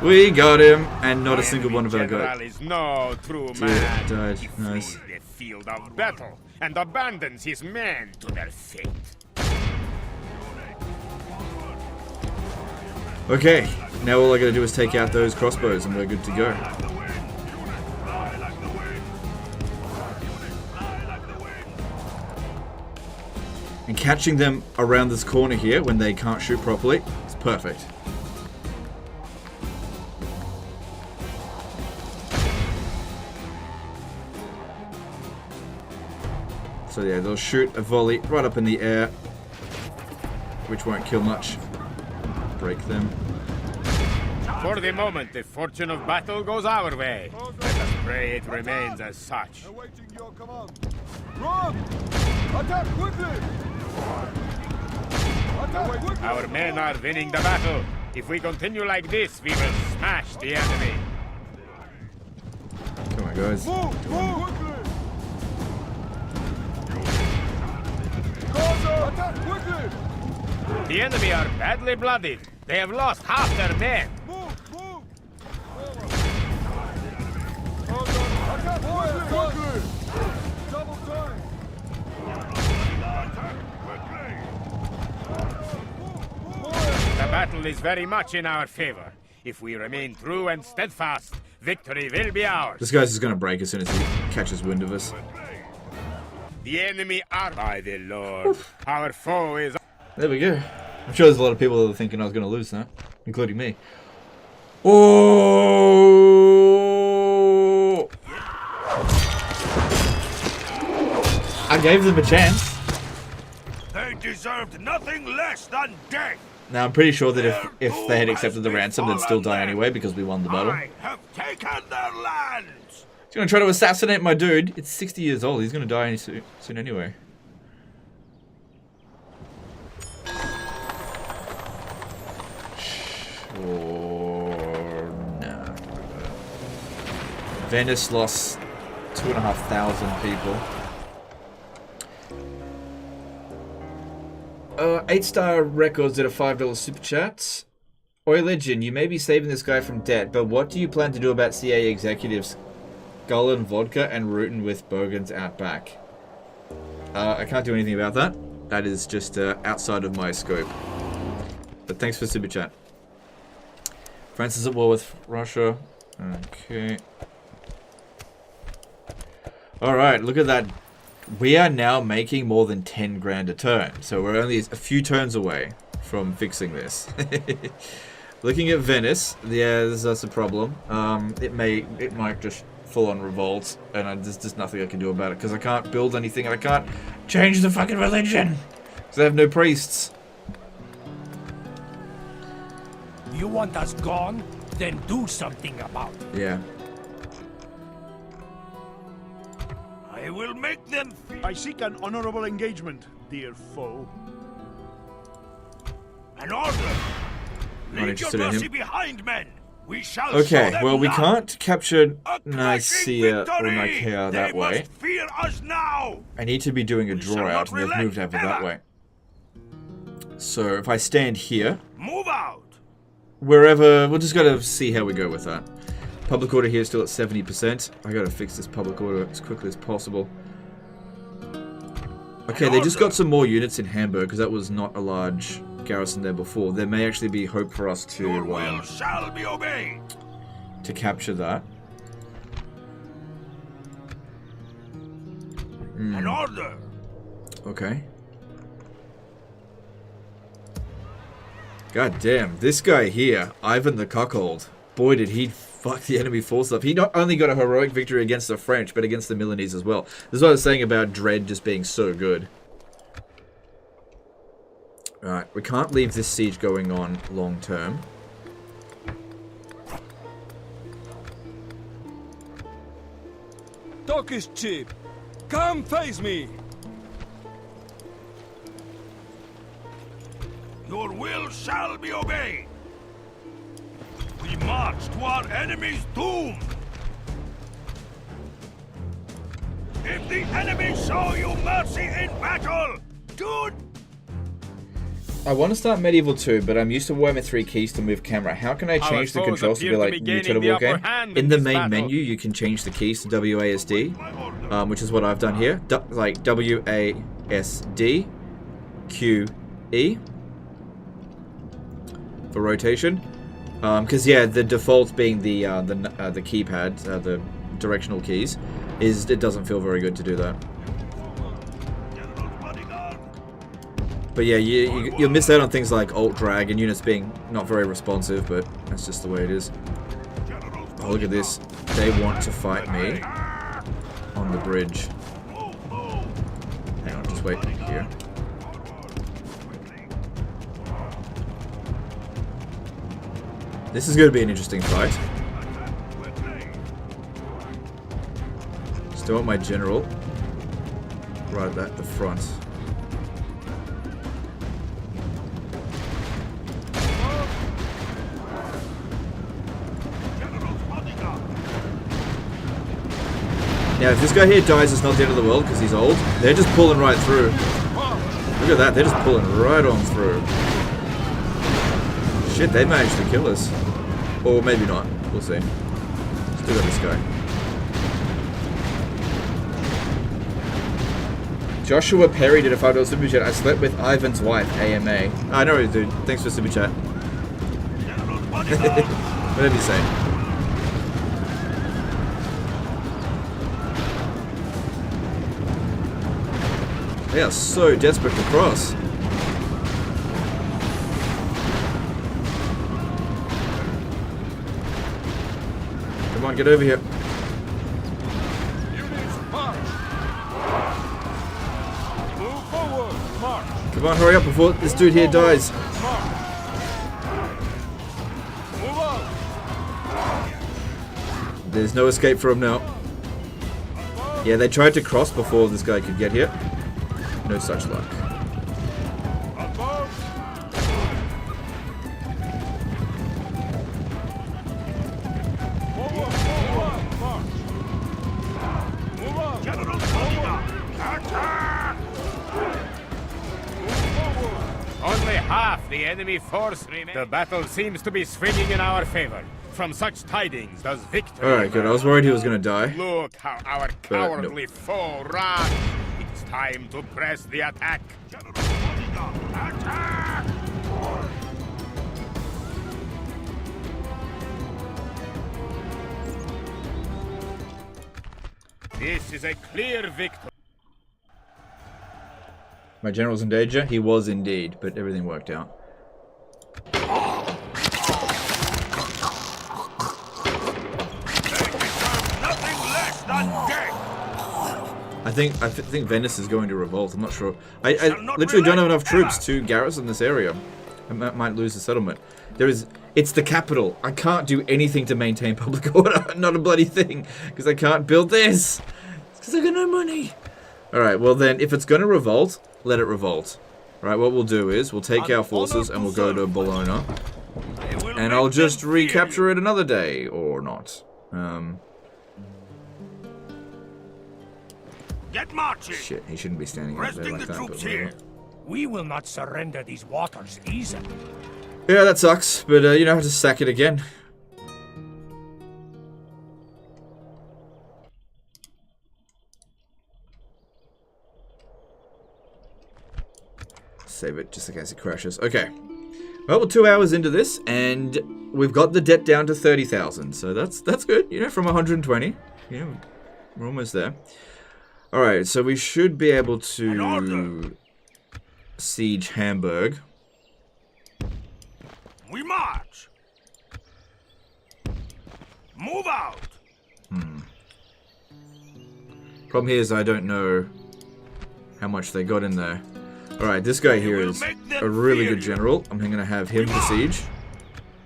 We got him, and not a single one of our guys. Is no true man. Died. He Nice. flees the field of battle and abandons his men to their fate. Okay, now all I gotta do is take out those crossbows, and we're good to go. And catching them around this corner here when they can't shoot properly, it's perfect. So yeah, they'll shoot a volley right up in the air, which won't kill much. Break them. For the moment, the fortune of battle goes our way. Let us pray it remains as such. Awaiting your command. Run! Attack quickly! Attack quickly! Our men are winning the battle. If we continue like this, we will smash the enemy. Come on, guys. Move! Move! Quickly! Gaza! Attack quickly! The enemy are badly blooded. They have lost half their men. Move! Move! Attack quickly! Double time! The battle is very much in our favor. If we remain true and steadfast, victory will be ours. This guy's just gonna break as soon as he catches wind of us. The enemy are by the Lord. Our foe is... There we go. I'm sure there's a lot of people that are thinking I was gonna lose now, including me. Oh! I gave them a chance. They deserved nothing less than death. Now I'm pretty sure that if they had accepted the ransom, they'd still die anyway because we won the battle. I have taken their lands. He's gonna try to assassinate my dude. It's 60 years old. He's gonna die any soon anyway. Sure, no. Venice lost 2,500 people. 8-star records did a $5 super chat. Oi Legend, you may be saving this guy from debt, but what do you plan to do about CA executives Gullen vodka and rootin' with Bogans out back? I can't do anything about that. That is just outside of my scope. But thanks for super chat. France is at war with Russia. Okay. Alright, look at that. We are now making more than 10 grand a turn. So we're only a few turns away from fixing this. Looking at Venice, yeah, that's a problem. It might just full on revolt, and there's just nothing I can do about it because I can't build anything and I can't change the fucking religion because I have no priests. You want us gone? Then do something about it. Yeah. I will make them feel I seek an honorable engagement, dear foe. an order. Not Leave your interested in mercy him. behind, men. We shall show Okay, them well we now. can't capture A Nicaea or crashing victory! Nicaea that They way. must fear us now. I need to be doing a We shall draw out, not and they've relent moved over that ever. way. So if I stand here, Move out. wherever, we'll just gotta see how we go with that. Public order here is still at 70%. I gotta fix this public order as quickly as possible. Okay, they just got some more units in Hamburg because that was not a large garrison there before. There may actually be hope for us Your will to shall be obeyed. capture that. An order. Okay. God damn, this guy here, Ivan the Cuckold. Boy, did he fuck the enemy force up. He not only got a heroic victory against the French, but against the Milanese as well. This is what I was saying about Dread just being so good. Alright, we can't leave this siege going on long term. Talk is cheap. Come face me. Your will shall be obeyed. We march to our enemy's doom. If the enemy show you mercy in battle, do. I want to start Medieval 2, but I'm used to Warhammer 3 keys to move camera. How can I change the foes controls to be appear to like be new gaining to the war game? upper hand In in the this main battle. menu, you can change the keys to WASD, which is what I've done here. Like WASD, QE for rotation. Because yeah, the default being the keypad, the directional keys, it doesn't feel very good to do that. But yeah, you'll miss out on things like alt drag and units being not very responsive, but that's just the way it is. Oh, look at this. They want to fight me on the bridge. Hang on, just wait here. This is going to be an interesting fight. Still want my general right at the front. Now, if this guy here dies, it's not the end of the world because he's old. They're just pulling right through. Look at that, they're just pulling right on through. Shit, they managed to kill us. Or maybe not. We'll see. Still got this guy. Joshua Perry did a $5 super chat. I slept with Ivan's wife, AMA. I know, dude. Thanks for super chat. Whatever you say. They are so desperate to cross. Come on, get over here. Units march. Move forward. March. Come on, hurry up before this dude here dies. March. Move on. There's no escape for him now. Yeah, they tried to cross before this guy could get here. No such luck. Above. Forward, forward, march. Move on. General Forward. Attack! Move forward. Only half the enemy force remains. The battle seems to be swinging in our favor. From such tidings does victory. Alright, good. I was worried he was gonna die. Look how our But no. cowardly foe runs. It's Time to press the attack. Attack! This is a clear victory. My general's in danger. He was indeed, but everything worked out. Nothing less than death! I think Venice is going to revolt. I'm not sure. I literally don't have enough troops to garrison this area. I might lose the settlement. It's the capital. I can't do anything to maintain public order. Not a bloody thing, because I can't build this. Because I got no money. All right. Well then, if it's going to revolt, let it revolt. All right. What we'll do is we'll take our forces and we'll go to Bologna, and I'll just recapture it another day or not. Get marching! Shit, he shouldn't be standing out there Resting like the that. troops But here. We will not surrender these waters easily. yeah, that sucks, but you don't have to sack it again. Save it just in case it crashes. Okay. Well, we're 2 hours into this, and we've got the debt down to 30,000, so that's good. You know, from 120. You know, we're almost there. All right, so we should be able to siege Hamburg. We march! Move out! Problem here is I don't know how much they got in there. Alright, this guy here is a really good general. I'm going to have him besiege.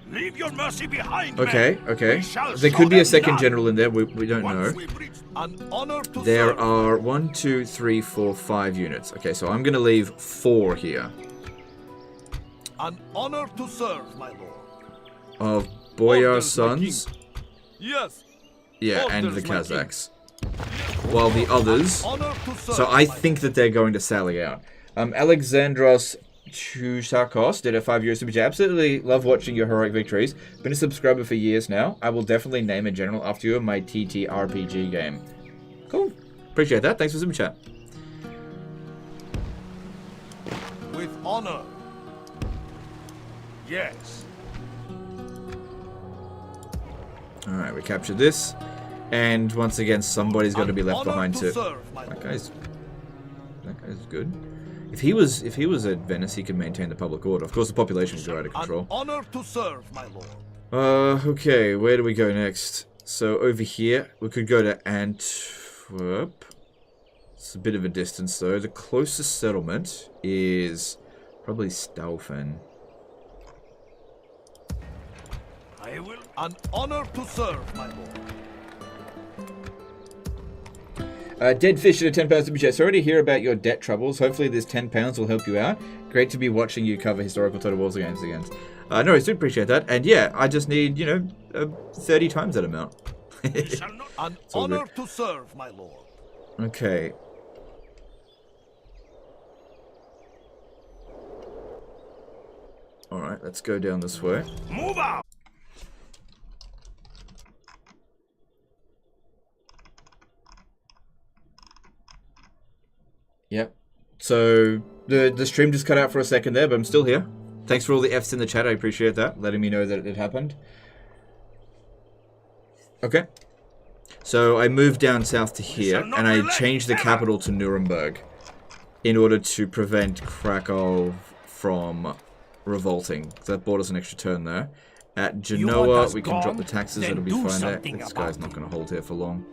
Leave your mercy behind, Okay, men. okay. We shall There show could be a them second none. general in there. We don't know. Once we reach An honor to There serve. are 1, 2, 3, 4, 5 units. Okay, so I'm going to leave 4 here. An honor to serve, my lord. Of Boyar's Orders, my sons. Yes. Yeah, and the Orders, my king. Kazakhs. While the others... Honor to serve. So I my think that they're going to sally out. Alexandros Chusakos did a 5-year super chat. Absolutely love watching your heroic victories. Been a subscriber for years now. I will definitely name a general after you in my TTRPG game. Cool. Appreciate that. Thanks for super chat. With honor. Yes. Alright, we captured this. And once again, somebody's got to An be left honor behind to too. serve, my That lord. guy's good. If he was at Venice, he could maintain the public order. Of course, the population would go out of An control. honor to serve, my lord. Okay, where do we go next? So over here, we could go to Antwerp. It's a bit of a distance though. The closest settlement is probably Staufen. I will. An honor to serve, my lord. Dead Fish at a £10 super chat. Sorry to hear about your debt troubles. Hopefully this £10 will help you out. Great to be watching you cover historical Total Wars games again. No, I do appreciate that. And yeah, I just need, 30 times that amount. We shall not. An all honor good. to serve, my lord. Okay. Alright, let's go down this way. Move out! Yep. So the stream just cut out for a second there, but I'm still here. Thanks for all the F's in the chat. I appreciate that, letting me know that it happened. Okay. So I moved down south to here, and I changed the capital to Nuremberg in order to prevent Krakow from revolting. So that bought us an extra turn there. At want Genoa, us we can drop gone? the taxes. Then It'll be do fine there. something This guy's about not going to hold here for long.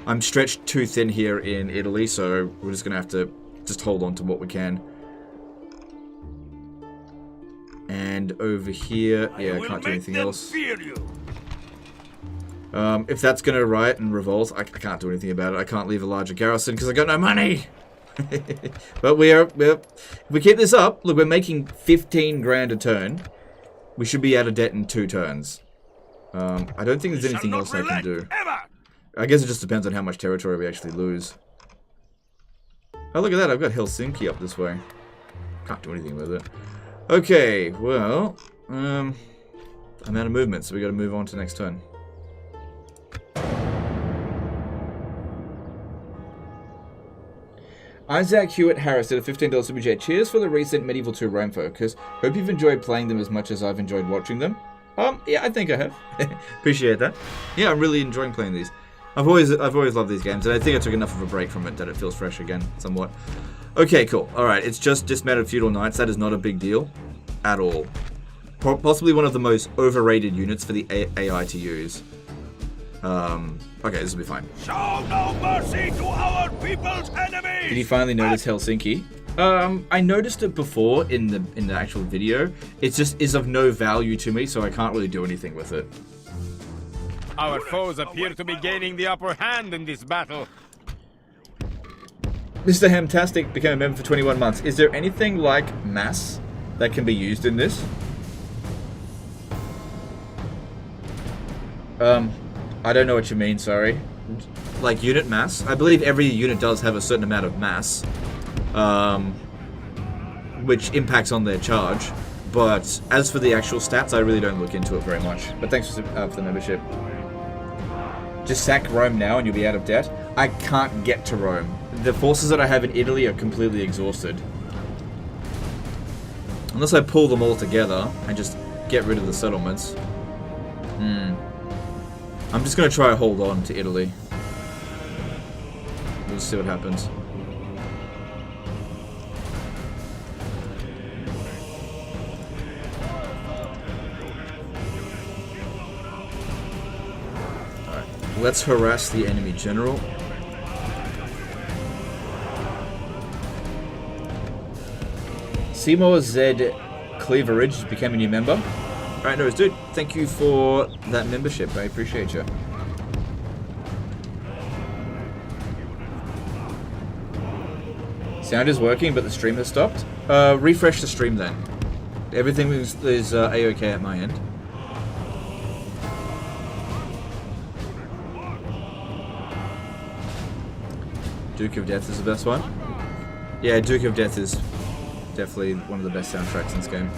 I'm stretched too thin here in Italy, so we're just going to have to just hold on to what we can. And over here, yeah, I can't do anything else. Fear you. If that's going to riot and revolt, I can't do anything about it. I can't leave a larger garrison because I got no money. But if we keep this up, look, we're making 15 grand a turn. We should be out of debt in 2 turns. I don't think there's anything else I can do. Ever. I guess it just depends on how much territory we actually lose. Oh, look at that. I've got Helsinki up this way. Can't do anything with it. Okay, well, I'm out of movement, so we got to move on to the next turn. Isaac Hewitt Harris did a $15 super chat. Cheers for the recent Medieval 2 Rome focus. Hope you've enjoyed playing them as much as I've enjoyed watching them. Yeah, I think I have. Appreciate that. Yeah, I'm really enjoying playing these. I've always loved these games, and I think I took enough of a break from it that it feels fresh again, somewhat. Okay, cool. Alright, it's just dismounted feudal knights. That is not a big deal at all. Possibly one of the most overrated units for the AI to use. Okay, this will be fine. Show no mercy to our people's enemies! Did you finally notice Helsinki? I noticed it before in the actual video. It just is of no value to me, so I can't really do anything with it. Our foes appear to be gaining the upper hand in this battle. Mr. Hamtastic became a member for 21 months. Is there anything like mass that can be used in this? I don't know what you mean, sorry. Like unit mass? I believe every unit does have a certain amount of mass, which impacts on their charge. But as for the actual stats, I really don't look into it very much. But thanks for the membership. Just sack Rome now and you'll be out of debt. I can't get to Rome. The forces that I have in Italy are completely exhausted. Unless I pull them all together and just get rid of the settlements. I'm just going to try to hold on to Italy. We'll see what happens. Alright, let's harass the enemy general. Seymour Z Cleaveridge became a new member. Alright, no, dude, thank you for that membership. I appreciate you. Sound is working, but the stream has stopped. Refresh the stream then. Everything is A-OK at my end. Duke of Death is the best one. Yeah, Duke of Death is definitely one of the best soundtracks in this game.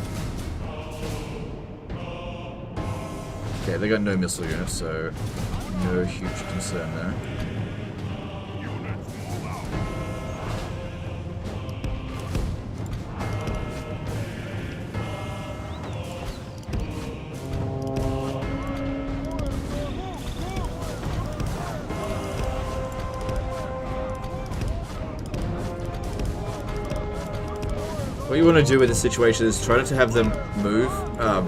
Okay, they got no missile units, so no huge concern there. What you want to do with this situation is try to have them move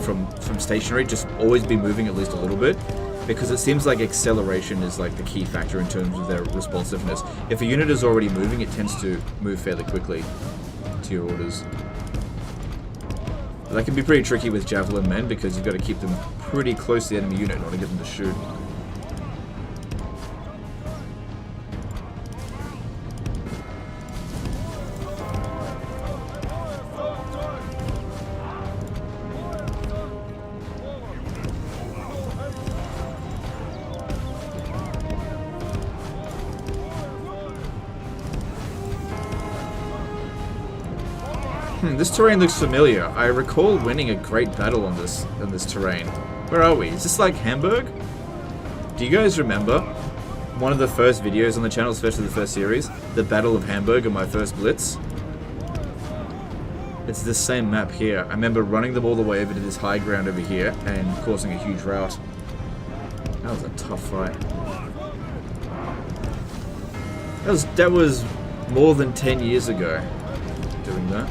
from stationary, just always be moving at least a little bit, because it seems like acceleration is like the key factor in terms of their responsiveness. If a unit is already moving, it tends to move fairly quickly to your orders. But that can be pretty tricky with javelin men because you've got to keep them pretty close to the enemy unit in order to get them to shoot. This terrain looks familiar. I recall winning a great battle on this terrain. Where are we? Is this like Hamburg? Do you guys remember one of the first videos on the channel, especially the first series, the Battle of Hamburg on my first Blitz? It's this same map here. I remember running them all the way over to this high ground over here and causing a huge rout. That was a tough fight. That was more than 10 years ago doing that.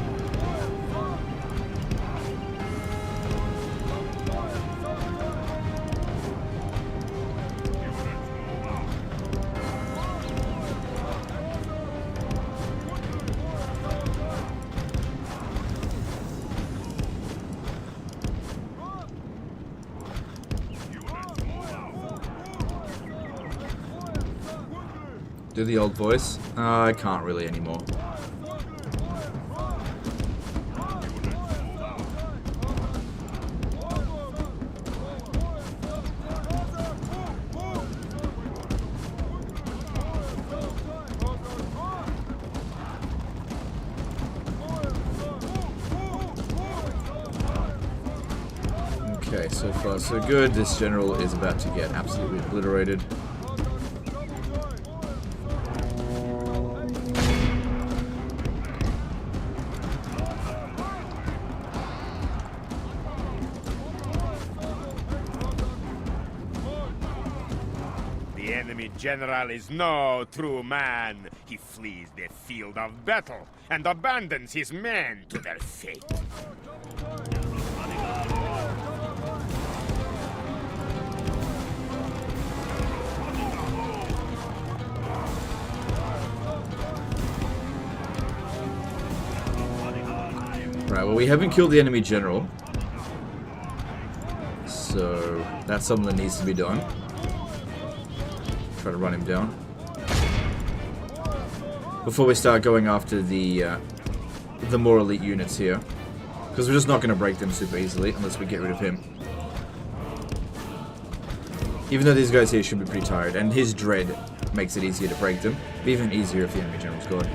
Do the old voice? I can't really anymore. Okay, so far so good. This general is about to get absolutely obliterated. enemy general is no true man. He flees the field of battle and abandons his men to their fate. Right, well, we haven't killed the enemy general. So, that's something that needs to be done. Try to run him down. Before we start going after the more elite units here. Because we're just not going to break them super easily unless we get rid of him. Even though these guys here should be pretty tired. And his dread makes it easier to break them. It'd be even easier if the enemy general's gone.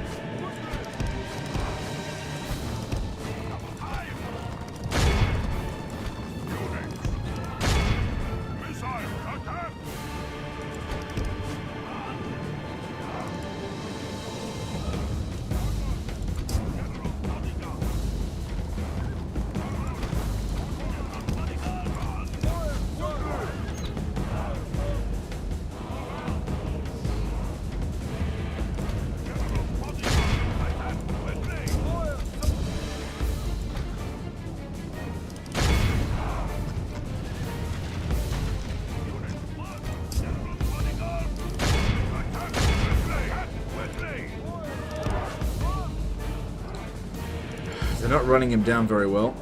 They're not running him down very well.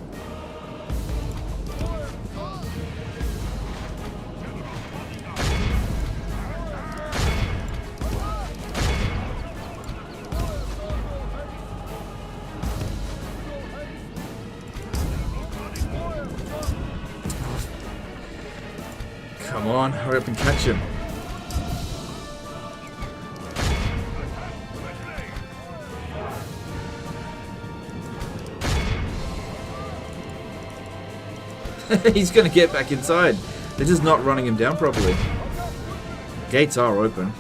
Come on, hurry up and catch him. He's gonna get back inside. They're just not running him down properly. Gates are open.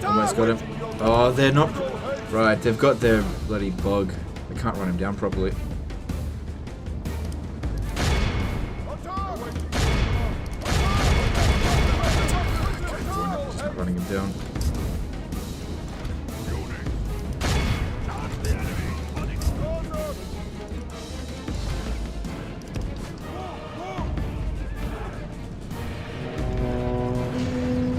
Almost got him. Oh, they're not... Right, they've got their bloody bug. They can't run him down properly. Running him down.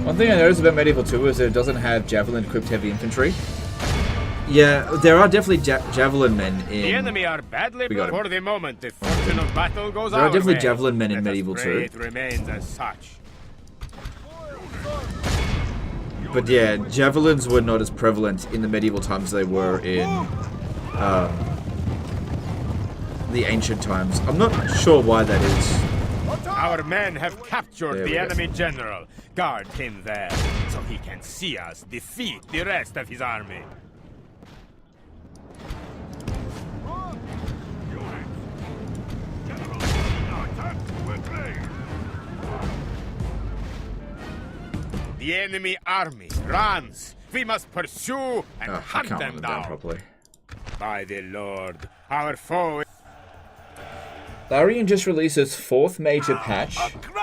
One thing I noticed about Medieval 2 is that it doesn't have javelin equipped heavy infantry. Yeah, there are definitely javelin men in... The enemy are badly for the moment. The fortune of battle goes There are definitely way. javelin men in Medieval 2. It remains as such. But yeah, javelins were not as prevalent in the medieval times as they were in the ancient times. I'm not sure why that is. Our men have captured There we the go. enemy general. Guard him there, so he can see us defeat the rest of his army. The enemy army runs. We must pursue and I hunt can't them run them down down. properly. By the Lord, our foe. Larian just released its 4th major patch,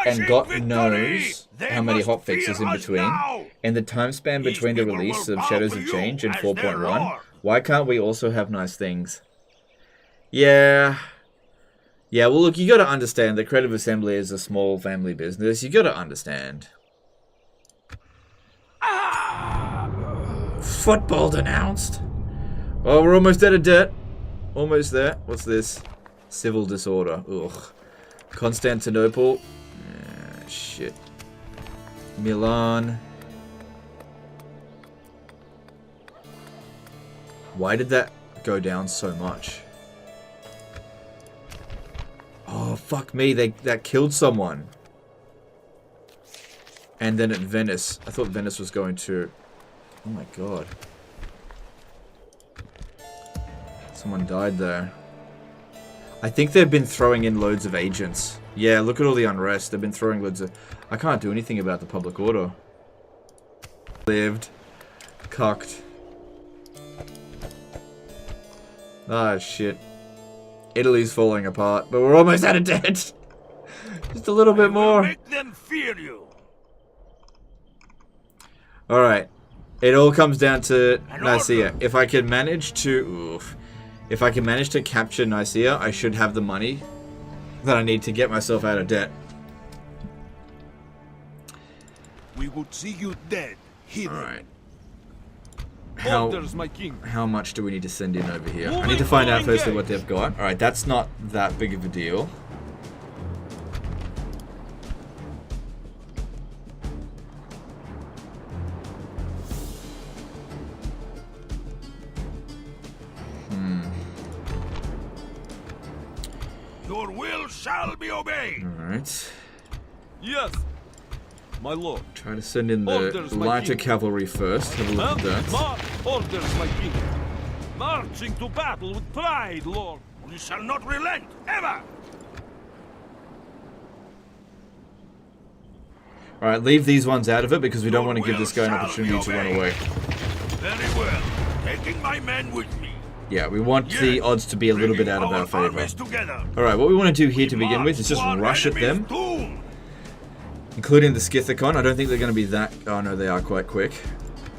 and God knows how many hotfixes in between, and the time span between the release of Shadows of Change and 4.1. Why can't we also have nice things? Yeah. Yeah, well look, you gotta understand that Creative Assembly is a small family business. You gotta understand. Football denounced. Oh, we're almost out of debt. Almost there. What's this? Civil disorder. Ugh. Constantinople. Shit. Milan. Why did that go down so much? Oh, fuck me. That killed someone. And then at Venice. I thought Venice was going to... Oh my god. Someone died there. I think they've been throwing in loads of agents. Yeah, look at all the unrest. They've been throwing loads of... I can't do anything about the public order. Lived. Cocked. Ah, shit. Italy's falling apart, but we're almost out of debt. Just a little bit more. Make them fear you. Alright. It all comes down to An Nicaea. order. If I can manage to... Oof. If I can manage to capture Nicaea, I should have the money that I need to get myself out of debt. We would see you dead. Here. Alright. Orders, my king. How much do we need to send in over here? I need to find out firstly what they've got. Alright, that's not that big of a deal. Your will shall be obeyed. Alright. Yes, my lord. Try to send in the Orders, my lighter king. cavalry first. Have a look at that. Orders, my king. Marching to battle with pride, lord. We shall not relent, ever. Alright, leave these ones out of it because we don't want to give Your this guy an will opportunity shall to run be away. Very well. Taking my men with me. Yeah, we want the Yes, odds to be a little bit out of our favor. armies together. Alright, what we want to do here to We begin with is march just to our rush at them, enemy's doom. including the Scythicon. I don't think they're going to be that... Oh no, they are quite quick.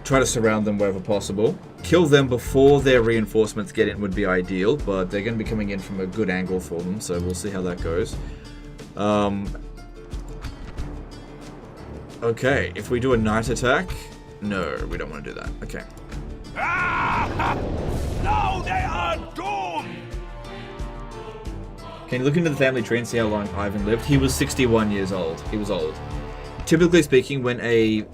Try to surround them wherever possible. Kill them before their reinforcements get in would be ideal, but they're going to be coming in from a good angle for them, so we'll see how that goes. Okay, if we do a night attack... No, we don't want to do that. Okay. Ah! Now they are doomed. Can you look into the family tree and see how long Ivan lived? He was 61 years old. He was old. Typically speaking, when a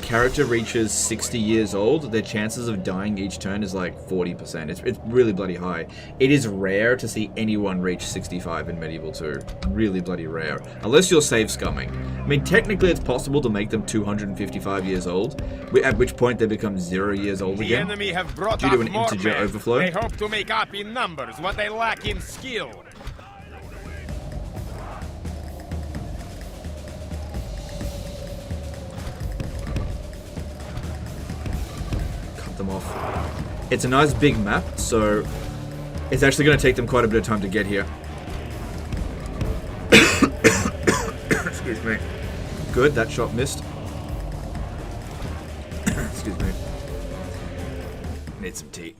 character reaches 60 years old, their chances of dying each turn is like 40%. It's really bloody high. It is rare to see anyone reach 65 in Medieval 2. Really bloody rare. Unless you're save scumming. I mean, technically it's possible to make them 255 years old, at which point they become 0 years old The again. enemy have brought Due to up an more integer men. overflow. They hope to make up in numbers what they lack in skill. Them off. It's a nice big map, so it's actually going to take them quite a bit of time to get here. Excuse me. Good, that shot missed. Excuse me. Need some tea.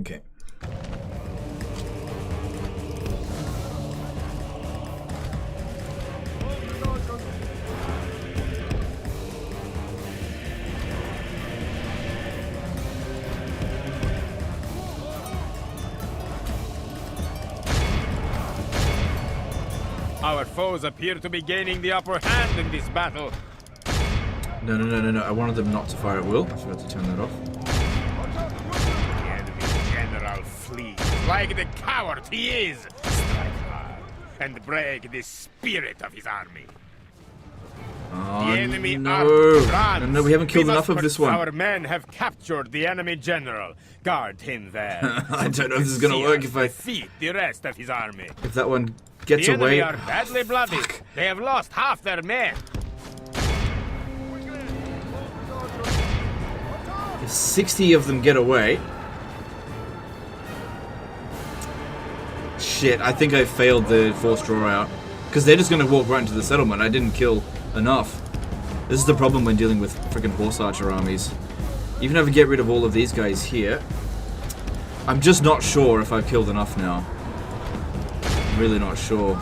Okay. Our foes appear to be gaining the upper hand in this battle. No. I wanted them not to fire at will. I forgot to turn that off. The enemy general flees like the coward he is. Strike hard and break the spirit of his army. Oh, The enemy no. army runs. No, we haven't killed We enough must of this one. Our men have captured the enemy general. Guard him there. I don't know if this is gonna work if I... defeat the rest of his army. If that one gets The enemy away... are badly blooded. They have lost half their men. If 60 of them get away... Shit, I think I failed the forced draw out. Because they're just going to walk right into the settlement. I didn't kill enough. This is the problem when dealing with freaking horse archer armies. Even if I get rid of all of these guys here, I'm just not sure if I've killed enough now. I'm really not sure.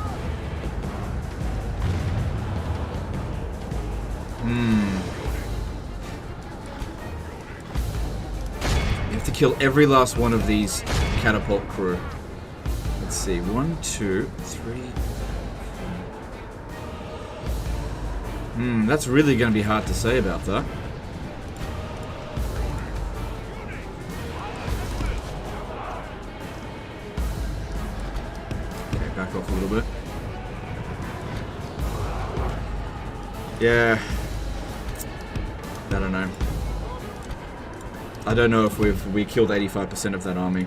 You have to kill every last one of these catapult crew. Let's see, 1, 2, 3... that's really going to be hard to say about that. Okay, back off a little bit. Yeah. I don't know. I don't know if we killed 85% of that army.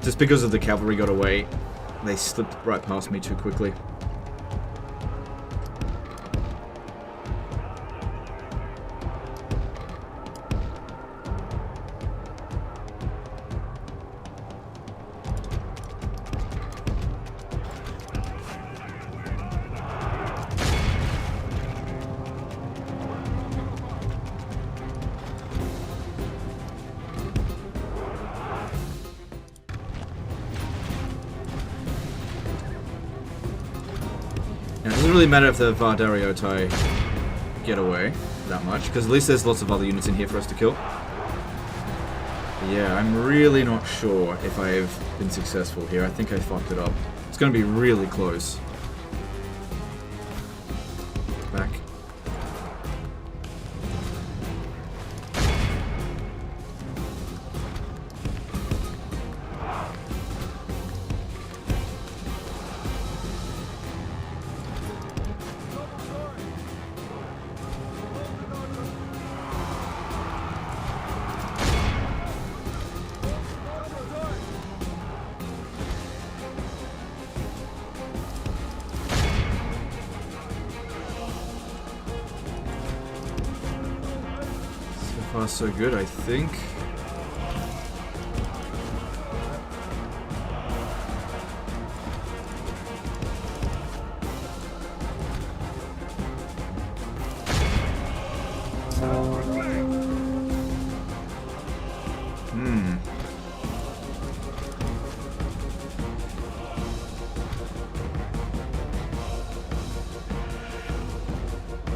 Just because of the cavalry got away, they slipped right past me too quickly. Now, it doesn't really matter if the War Disaster get away that much, because at least there's lots of other units in here for us to kill. But yeah, I'm really not sure if I've been successful here. I think I fucked it up. It's going to be really close. Back. So far, so good, I think.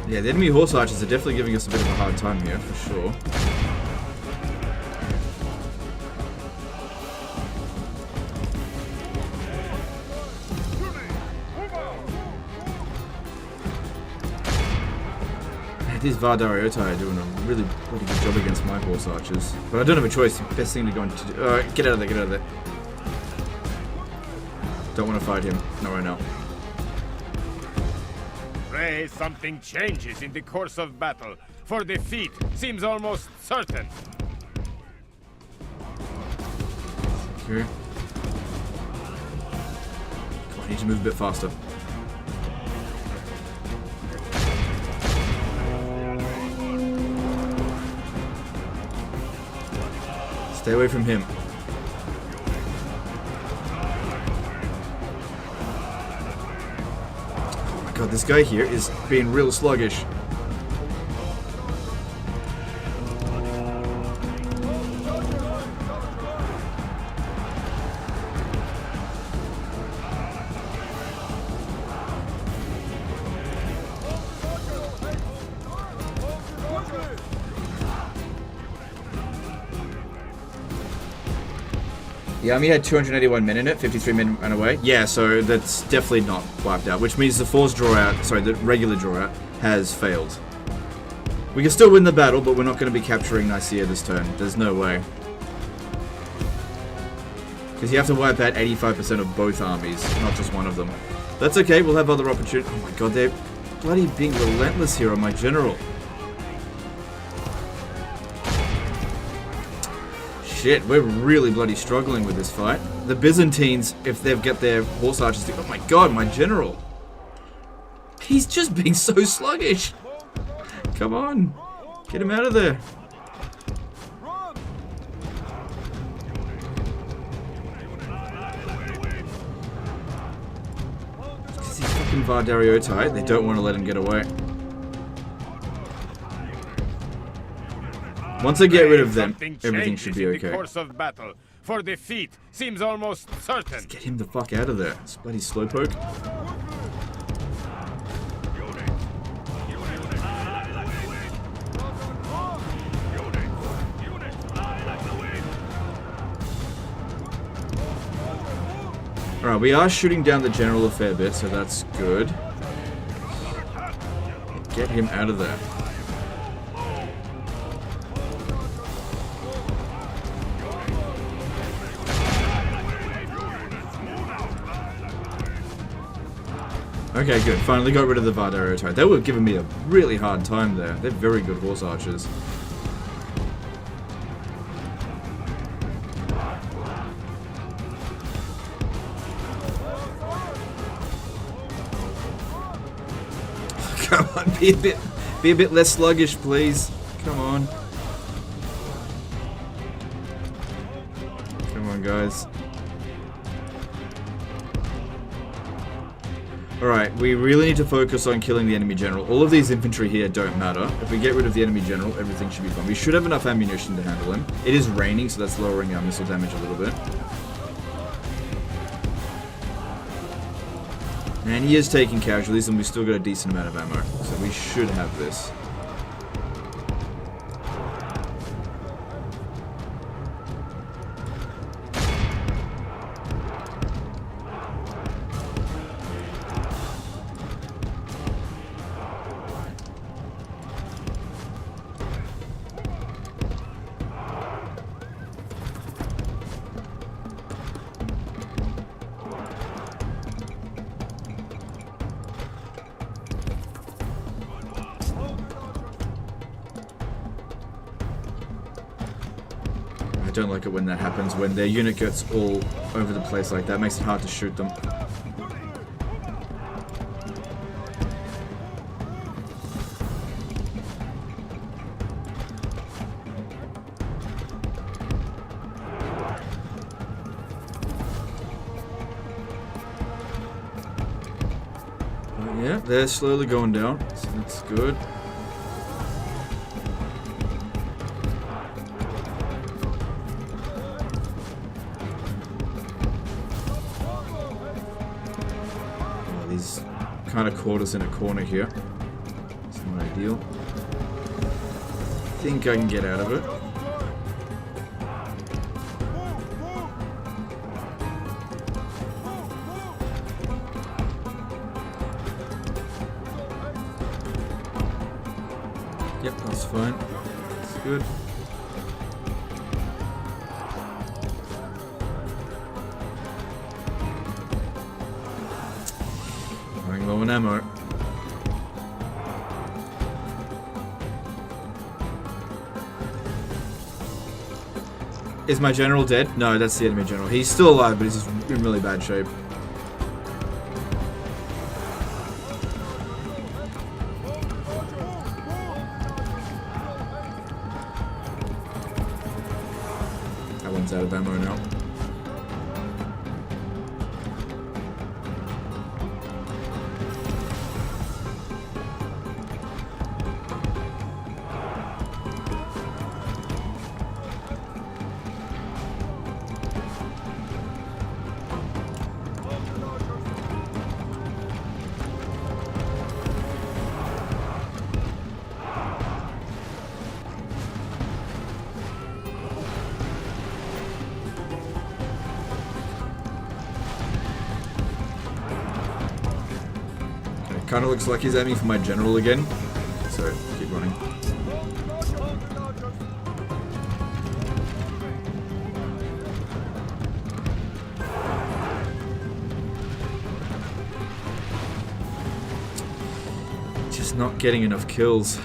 Yeah, the enemy horse archers are definitely giving us a bit of a hard time here, for sure. These War Disaster are doing a really bloody good job against my horse archers. But I don't have a choice. Best thing to go into... Alright, get out of there, get out of there. Don't want to fight him. Not right now. Pray something changes in the course of battle, for defeat seems almost certain. Okay. Come on, I need to move a bit faster. Stay away from him. Oh my god, this guy here is being real sluggish. The army had 281 men in it, 53 men ran away. Yeah, so that's definitely not wiped out, which means the forced draw out, sorry, the regular draw out has failed. We can still win the battle, but we're not going to be capturing Nicaea this turn. There's no way. Because you have to wipe out 85% of both armies, not just one of them. That's okay, we'll have other opportunities. Oh my god, they're bloody being relentless here on my general. Shit, we're really bloody struggling with this fight. The Byzantines, if they've got their horse archers to... Oh my god, my general! He's just being so sluggish! Come on! Get him out of there! Because he's fucking War Disaster, they don't want to let him get away. Once I get rid of them, everything should be okay. The course of battle, for defeat seems almost certain. Let's get him the fuck out of there. This bloody slowpoke. Alright, we are shooting down the general a fair bit, so that's good. Get him out of there. Okay, good. Finally got rid of the War Disaster. They were giving me a really hard time there. They're very good horse archers. on, be a bit less sluggish, please. Come on. Come on, guys. Alright, we really need to focus on killing the enemy general. All of these infantry here don't matter. If we get rid of the enemy general, everything should be fine. We should have enough ammunition to handle him. It is raining, so that's lowering our missile damage a little bit. And he is taking casualties, and we've still got a decent amount of ammo. So we should have this. I don't like it when that happens, when their unit gets all over the place like that. It makes it hard to shoot them. Yeah, they're slowly going down, so that's good. Kind of caught us in a corner here. It's not ideal. Think I can get out of it. Yep, that's fine. That's good. Low on ammo. Is my general dead? No, that's the enemy general. He's still alive, but he's just in really bad shape. That one's out of ammo now. Kind of looks like he's aiming for my general again, so keep running. Just not getting enough kills.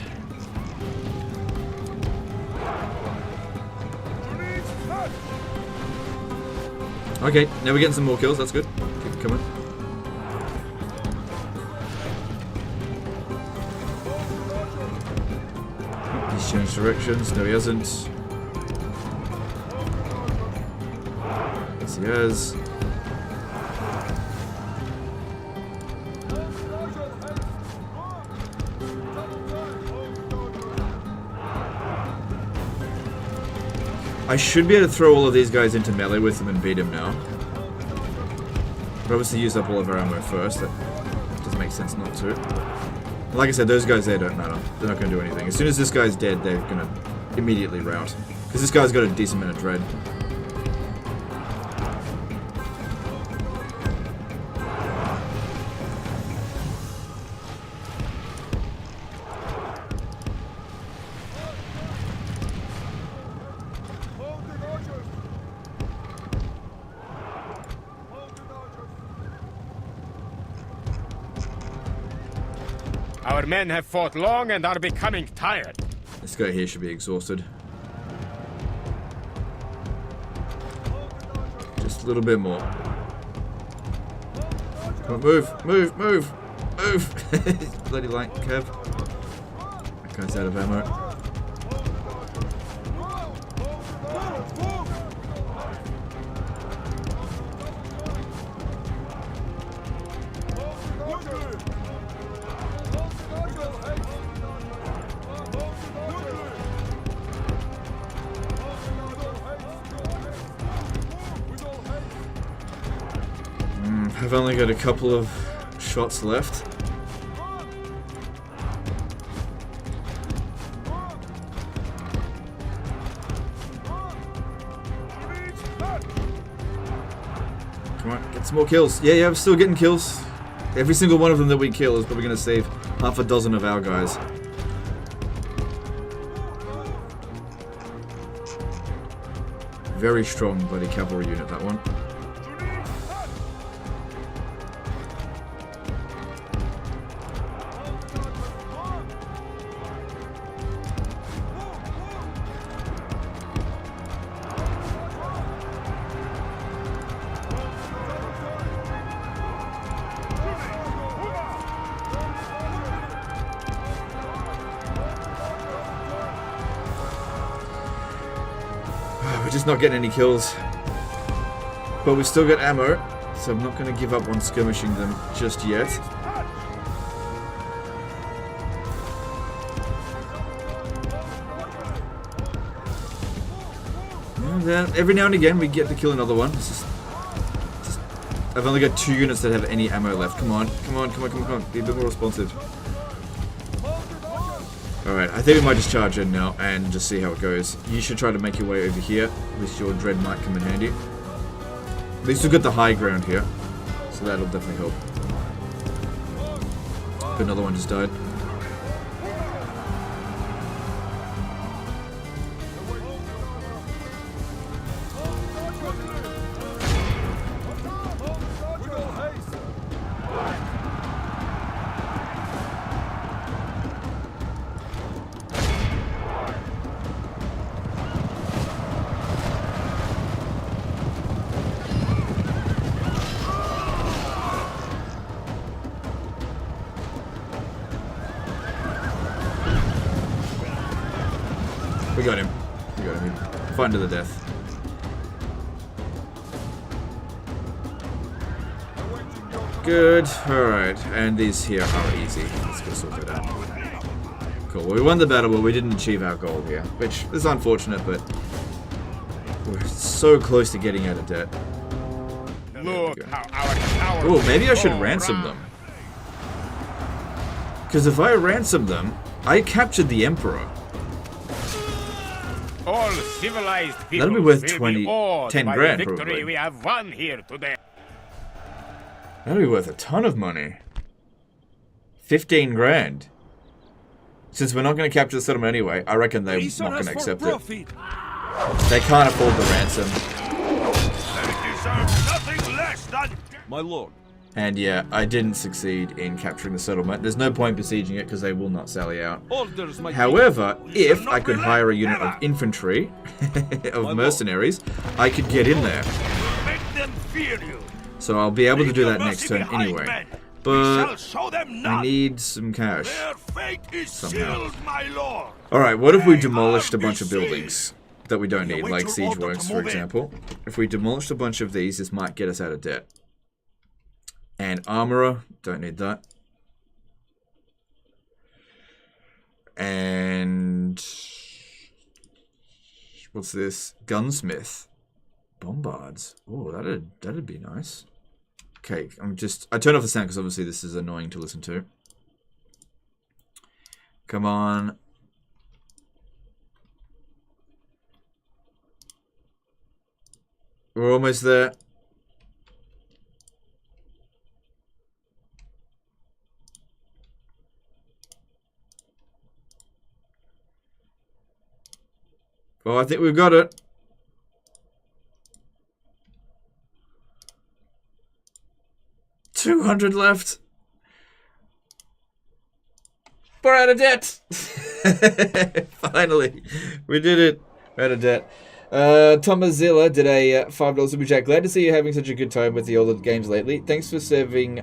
Okay, now we're getting some more kills, that's good. Keep it coming. Changed directions. No, he hasn't. Yes, he has. I should be able to throw all of these guys into melee with them and beat him now. But obviously use up all of our ammo first. That doesn't make sense not to. Like I said, those guys there don't matter. They're not going to do anything. As soon as this guy's dead, they're going to immediately rout. Because this guy's got a decent amount of dread. Our men have fought long and are becoming tired. This guy here should be exhausted. Just a little bit more. Come on, move, move, move. Move! Bloody light curve. That guy's out of ammo. I've only got a couple of shots left. Come on, get some more kills. Yeah, I'm still getting kills. Every single one of them that we kill is probably going to save half a dozen of our guys. Very strong bloody cavalry unit, that one. We're just not getting any kills. But we still got ammo, so I'm not going to give up on skirmishing them just yet. And then every now and again we get to kill another one. It's just I've only got 2 units that have any ammo left. Come on. Be a bit more responsive. Alright, I think we might just charge in now and just see how it goes. You should try to make your way over here. At least your dread might come in handy. At least we've got the high ground here, so that'll definitely help. But another one just died. We got him. Fighting to the death. Good. Alright. And these here are easy. Let's go sort it out. Cool. Well, we won the battle, but we didn't achieve our goal here. Which is unfortunate, but we're so close to getting out of debt. Look how our tower. Oh, maybe I should ransom them. Because if I ransom them, I captured the Emperor. All civilized people That'll be worth will be awed 10 by grand, the victory probably. we have won here today. That'll be worth a ton of money. 15 grand. Since we're not going to capture the settlement anyway, I reckon they're not going to accept it. They can't afford the ransom. They deserve nothing less than... My lord. And yeah, I didn't succeed in capturing the settlement. There's no point besieging it because they will not sally out. Orders, my However, if I could hire a unit of infantry, of mercenaries, I could get in there. Make them fear you. So I'll be able to Leave do your that next mercy turn behind, anyway. men. We But shall show them I none. need some cash. Their fate is somehow. sealed, my lord. Alright, what if we They demolished are a bunch of besieged. buildings that we don't need, await like your siege order to works, for move in. example? If we demolished a bunch of these, this might get us out of debt. And armorer, don't need that. And what's this? Gunsmith. Bombards. Oh, that'd be nice. Okay, I turned off the sound because obviously this is annoying to listen to. Come on. We're almost there. Oh, I think we've got it. $200 left. We're out of debt. Finally, we did it. We're out of debt. Tomazilla did a $5 super chat. Glad to see you having such a good time with the older games lately. Thanks for serving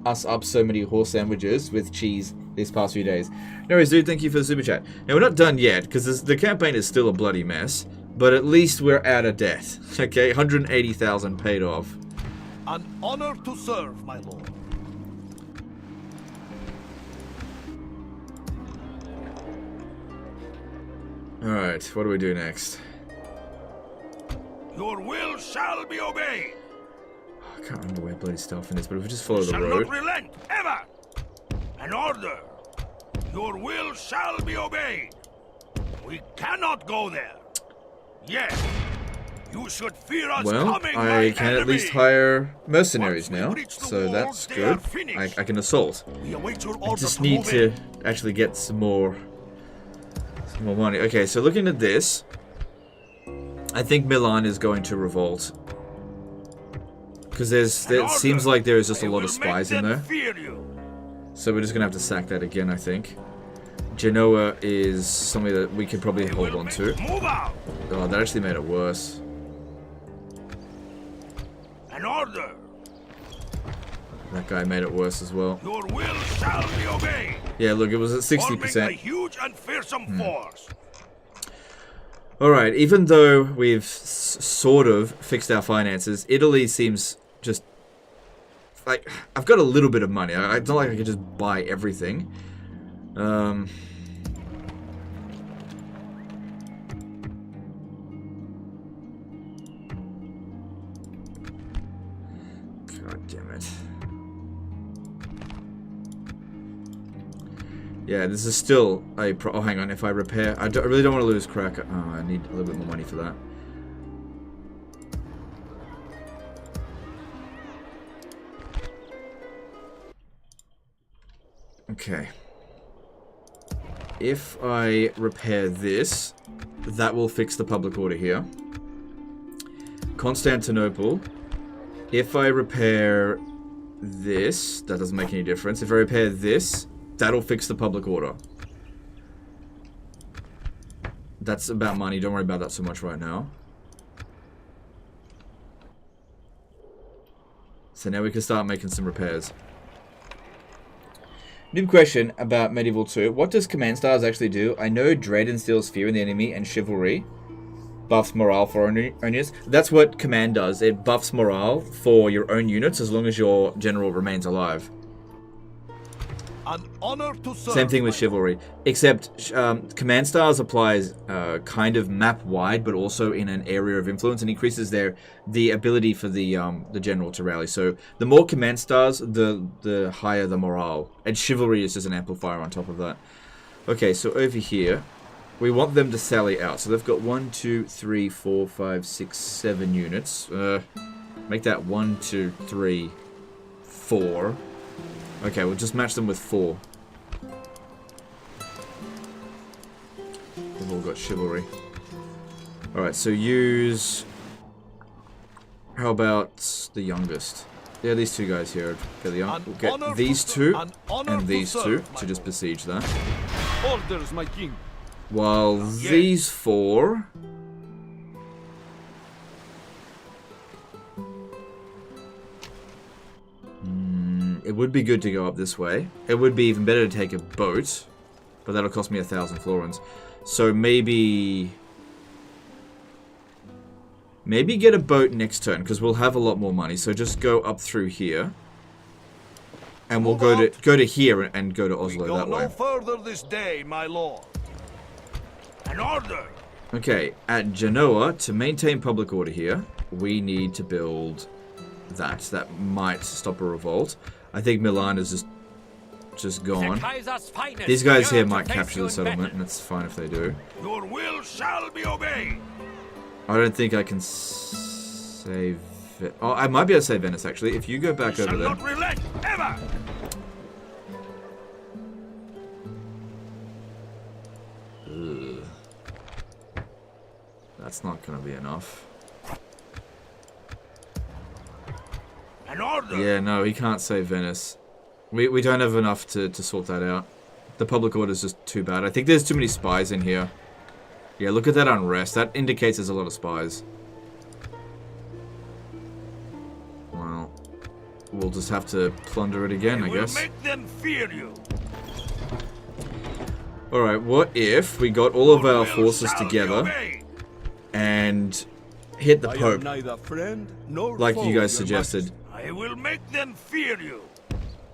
us up so many horse sandwiches with cheese these past few days. No worries, dude. Thank you for the super chat. Now, we're not done yet, because the campaign is still a bloody mess. But at least we're out of debt. Okay, 180,000 paid off. An honor to serve, my lord. Alright, what do we do next? Your will shall be obeyed. I can't remember where bloody Stelfen is, but if we just follow the Shall road. not relent, ever. An order. Your will shall be obeyed. We cannot go there. Yes. You should fear us Well, coming, I my can at enemy. least hire mercenaries Once we now, reach the so walls, that's they good. are finished. I can assault. We await your I order just to need move to in. actually get some more money. Okay, so looking at this, I think Milan is going to revolt. Because it seems like there is just a I lot will of spies in make them there. fear you. So we're just going to have to sack that again, I think. Genoa is something that we could probably hold on to. Move out. Oh, that actually made it worse. An order. That guy made it worse as well. Your will shall be obeyed. Yeah, look, it was at Forming a 60%. huge and fearsome force. Alright, even though we've sort of fixed our finances, Italy seems just... Like, I've got a little bit of money. It's not like I could just buy everything. God damn it. Yeah, this is still a oh, hang on. If I repair... I really don't want to lose crack. Oh, I need a little bit more money for that. Okay. If I repair this, that will fix the public order here. Constantinople. If I repair this, that doesn't make any difference. If I repair this, that'll fix the public order. That's about money. Don't worry about that so much right now. So now we can start making some repairs. New question about Medieval 2. What does Command Stars actually do? I know Dread instills fear in the enemy and Chivalry buffs morale for own units. That's what Command does. It buffs morale for your own units as long as your general remains alive. An honor to serve. Same thing with Chivalry. Except Command Stars applies kind of map-wide, but also in an area of influence, and increases the ability for the general to rally. So the more Command Stars, the higher the morale. And Chivalry is just an amplifier on top of that. Okay, so over here, we want them to sally out. So they've got 1, 2, 3, 4, 5, 6, 7 units. Make that 1, 2, 3, 4. Okay, we'll just match them with 4. We've all got Chivalry. Alright, so use... How about the youngest? Yeah, these two guys here. Okay, we'll get these two and these two to just besiege that. Orders, my king. While these 4... It would be good to go up this way. It would be even better to take a boat, but that'll cost me 1,000 florins. So maybe get a boat next turn, because we'll have a lot more money. So just go up through here, and we'll go to here and go to Oslo that way. No further this day, my lord. An order. Okay, at Genoa, to maintain public order here, we need to build that. That might stop a revolt. I think Milan is just gone. These guys here might capture the settlement, and it's fine if they do. Your will shall be obeyed. I don't think I can save it. Oh, I might be able to save Venice, actually. If you go back over there. Shall not relent, ever. Ugh. That's not going to be enough. An order. Yeah, no, he can't save Venice. We don't have enough to sort that out. The public order is just too bad. I think there's too many spies in here. Yeah, look at that unrest. That indicates there's a lot of spies. Well, we'll just have to plunder it again, I guess. Make them fear you. Alright, what if we got all of our forces together and hit the Pope, like you guys suggested? I will make them fear you.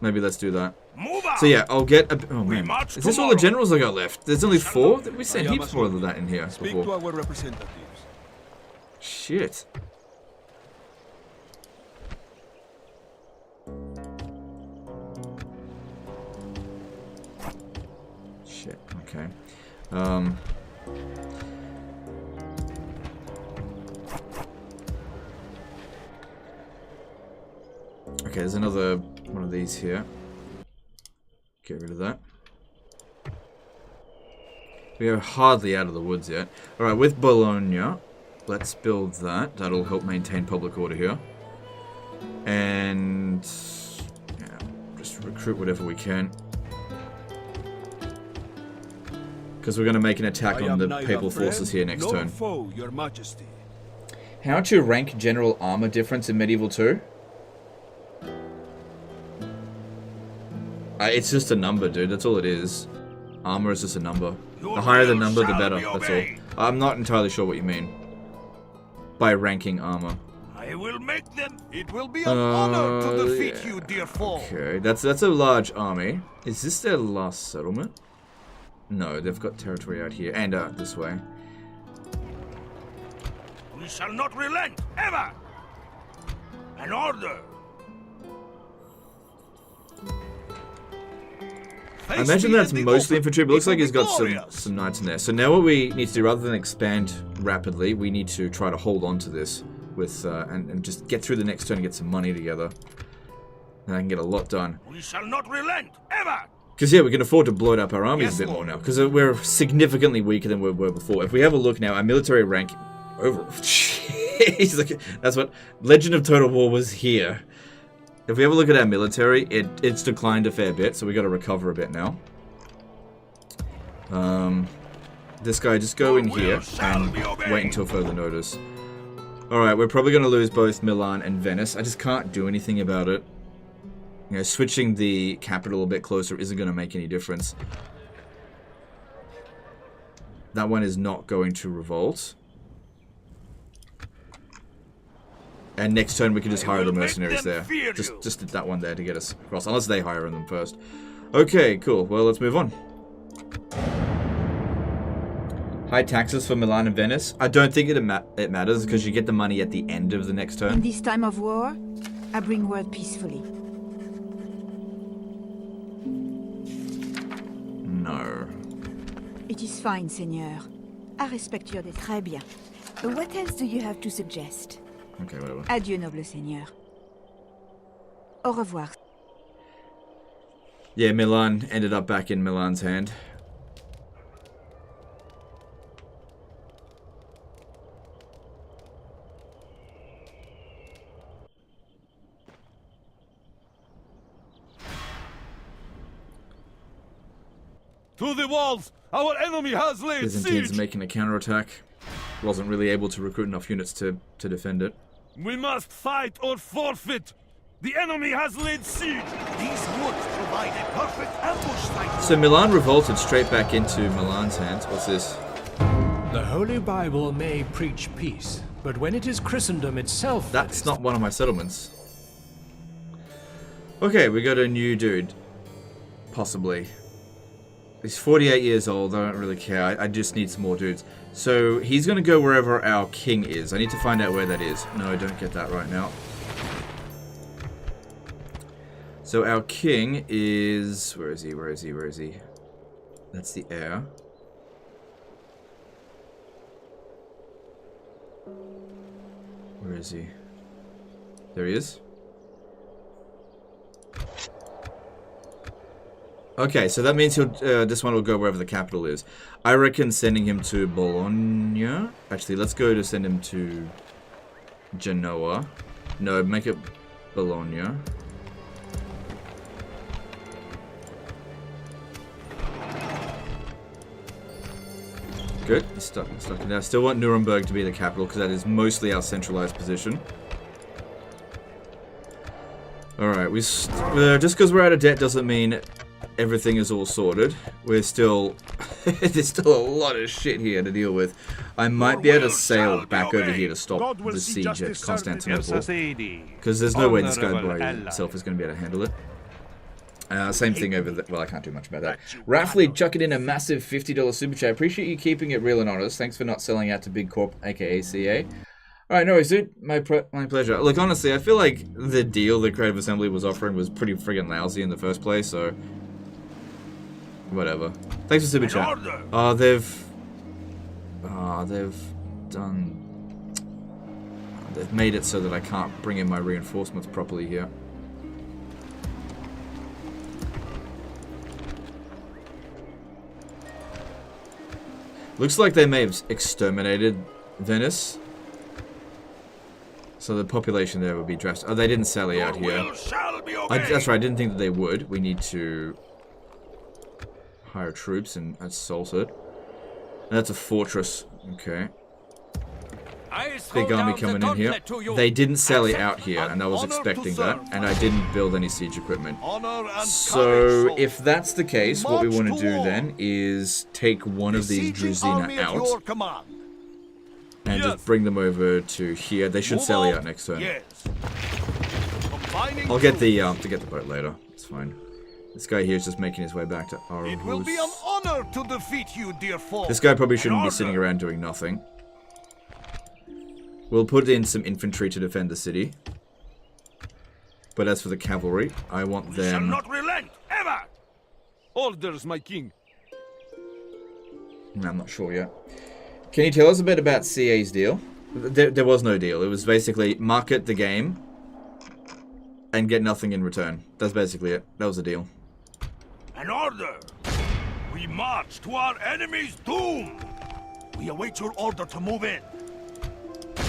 Maybe let's do that. Move out. So yeah, I'll get a... Oh man, march is this all the generals I got left? There's only 4? We sent heaps more than that in here before. to our representatives. Shit. Shit, okay. Okay, there's another one of these here. Get rid of that. We are hardly out of the woods yet. Alright, with Bologna, let's build that. That'll help maintain public order here. And yeah, just recruit whatever we can. Because we're going to make an attack on the papal forces here next turn. Foe, Your Majesty. How to rank general armor difference in Medieval 2? It's just a number, dude. That's all it is. Armor is just a number. The higher the number, the better. That's all. I'm not entirely sure what you mean by ranking armor. I will make them. It will be an honor to defeat you, dear foe. Okay, that's a large army. Is this their last settlement? No, they've got territory out here and out this way. We shall not relent ever. An order. I imagine that's mostly infantry, but it looks like he's got some knights in there. So now what we need to do, rather than expand rapidly, we need to try to hold on to this with and just get through the next turn and get some money together. And I can get a lot done. We shall not relent ever. Because yeah, we can afford to bloat up our armies a bit more now. Because we're significantly weaker than we were before. If we have a look now, our military rank over. Jeez, that's what Legend of Total War was here. If we have a look at our military, it's declined a fair bit, so we got to recover a bit now. This guy, just go in here and wait until further notice. Alright, we're probably going to lose both Milan and Venice. I just can't do anything about it. You know, switching the capital a bit closer isn't going to make any difference. That one is not going to revolt. And next turn we can just hire the mercenaries there. Just that one there to get us across. Unless they hire them first. Okay, cool. Well, let's move on. High taxes for Milan and Venice. I don't think it matters because you get the money at the end of the next turn. In this time of war, I bring word peacefully. No. It is fine, Seigneur. I respect your très bien. What else do you have to suggest? Okay, whatever. Adieu, noble Seigneur. Au revoir. Yeah, Milan ended up back in Milan's hand. To the walls! Our enemy has laid Byzantines siege! making a counterattack. Wasn't really able to recruit enough units to defend it. We must fight or forfeit! The enemy has laid siege! These woods provide a perfect ambush site. So Milan revolted straight back into Milan's hands. What's this? The Holy Bible may preach peace, but when it is Christendom itself... That's not one of my settlements. Okay, we got a new dude. Possibly. He's 48 years old, I don't really care. I just need some more dudes. So, he's going to go wherever our king is. I need to find out where that is. No, don't get that right now. So, our king is... Where is he? Where is he? Where is he? That's the heir. Where is he? There he is. Okay, so that means he'll. This one will go wherever the capital is. I reckon sending him to Bologna. Actually, let's go to send him to Genoa. No, make it Bologna. Good, he's stuck in there. I still want Nuremberg to be the capital because that is mostly our centralized position. Alright, just because we're out of debt doesn't mean everything is all sorted. We're still... there's still a lot of shit here to deal with. I might be able to sail back over here to stop the siege at Constantinople. Because there's no way this guy by himself is going to be able to handle it. Same thing over there. Well, I can't do much about that. Raffley chucking in a massive $50 super chat. Appreciate you keeping it real and honest. Thanks for not selling out to Big Corp, aka CA. Alright, no worries, dude. My pleasure. Look, honestly, I feel like the deal that Creative Assembly was offering was pretty friggin' lousy in the first place, so... whatever. Thanks for super chat. They've made it so that I can't bring in my reinforcements properly here. Looks like they may have exterminated Venice. So the population there would be dressed. Oh, they didn't sally out here. That's right, I didn't think that they would. We need to hire troops and assault it. And that's a fortress. Okay. Big army coming in here. They didn't sally out here, and I was expecting that. And I didn't build any siege equipment. So if that's the case, what we want to do then is take one of these Druzina out. And just bring them over to here. They should sally out next turn. I'll get the boat later. It's fine. This guy here is just making his way back to Aarhus. It will be an honor to defeat you, dear foe. This guy probably shouldn't be sitting around doing nothing. We'll put in some infantry to defend the city. But as for the cavalry, I want them... shall not relent, ever! Orders, my king. I'm not sure yet. Can you tell us a bit about CA's deal? There was no deal. It was basically market the game and get nothing in return. That's basically it. That was the deal. An order! We march to our enemy's doom! We await your order to move in.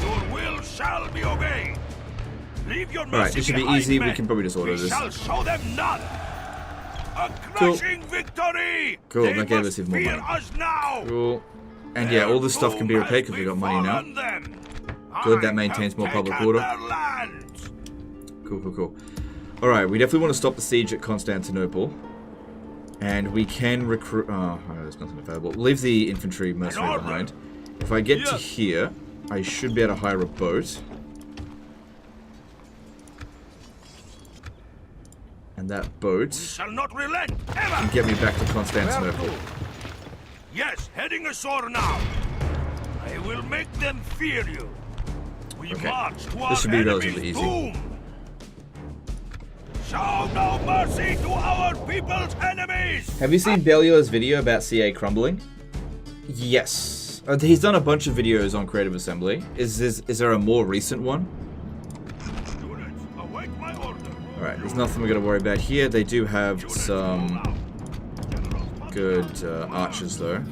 Your will shall be obeyed. Leave your mercy. Alright, this should be easy. We can probably just order this. We shall show them none. A crushing victory! Cool, They that gave must us even more fear money. us now. Cool. And yeah, all this stuff can be repaid because we got money now. Good, that maintains more public order. Cool. Alright, we definitely want to stop the siege at Constantinople. And we can recruit... oh, there's nothing available. Leave the infantry mercenary behind. If I get to here, I should be able to hire a boat. And that boat shall not relent, ever. Can get me back to Constantinople. Yes, heading ashore now. I will make them fear you. We march to our should be relatively easy. Doom. Show no mercy to our people's enemies. Have you seen Bellio's video about CA crumbling? Yes. He's done a bunch of videos on Creative Assembly. Is there a more recent one? Alright, there's nothing we're going to worry about here. They do have some good archers though.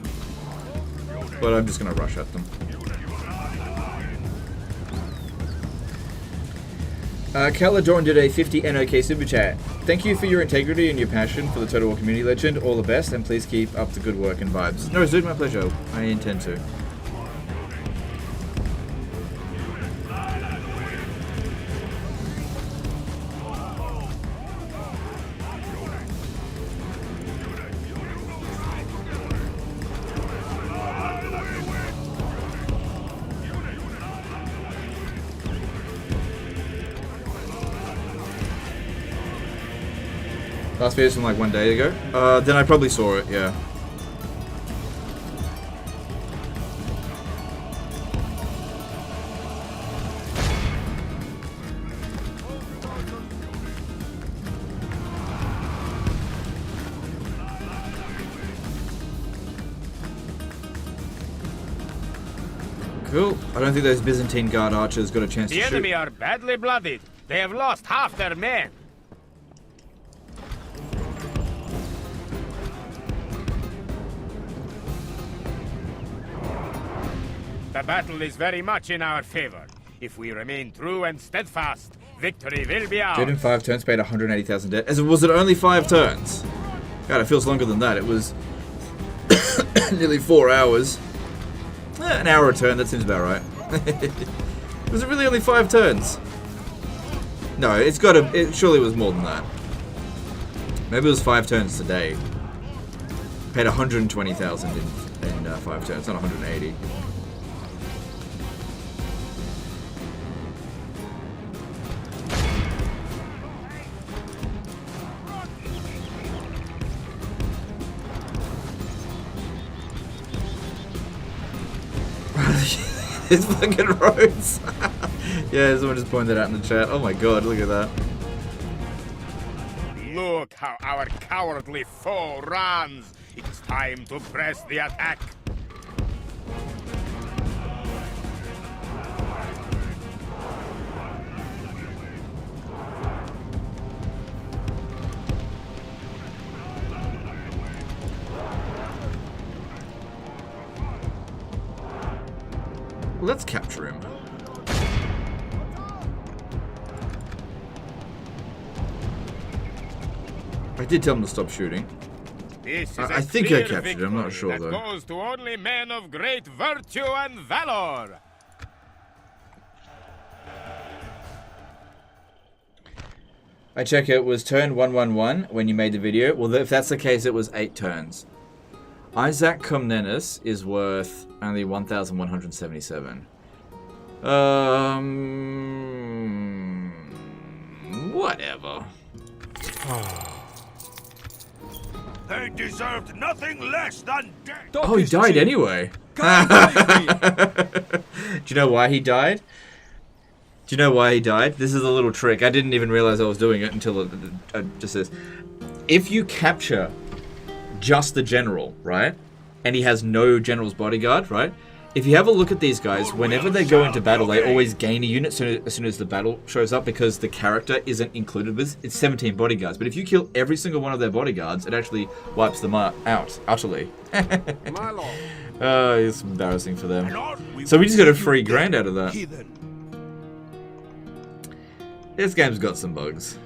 But I'm just going to rush at them. Caladorn did a 50 NOK super chat. Thank you for your integrity and your passion for the Total War community, legend. All the best, and please keep up the good work and vibes. No, it's my pleasure. I intend to. Last video's from like 1 day ago. Then I probably saw it, yeah. Cool. I don't think those Byzantine Guard archers got a chance to shoot. The enemy are badly blooded. They have lost half their men. The battle is very much in our favor. If we remain true and steadfast, victory will be ours. Dead in 5 turns, paid 180,000 debt. Was it only 5 turns? God, it feels longer than that. It was nearly 4 hours. An hour a turn, that seems about right. Was it really only 5 turns? No, it's got to. It surely was more than that. Maybe it was 5 turns today. Paid 120,000 in 5 turns, not 180. It's fucking roads. Yeah, someone just pointed that out in the chat. Oh my god, look at that. Look how our cowardly foe runs. It's time to press the attack. Let's capture him. I did tell him to stop shooting. This is I a think I clear captured him, I'm not victory sure, that though. goes to only men of great virtue and valor. I check it was turn 111 when you made the video. Well, if that's the case, it was 8 turns. Isaac Comnenus is worth only 1,177. Whatever. They deserved nothing less than death. Oh, he died anyway. Do you know why he died? Do you know why he died? This is a little trick. I didn't even realize I was doing it until it just says, if you capture just the general, right? And he has no general's bodyguard, right? If you have a look at these guys, whenever they go into battle, they always gain a unit as soon as the battle shows up because the character isn't included with it's 17 bodyguards. But if you kill every single one of their bodyguards, it actually wipes them out utterly. It's embarrassing for them. So we just got a free grand out of that. This game's got some bugs.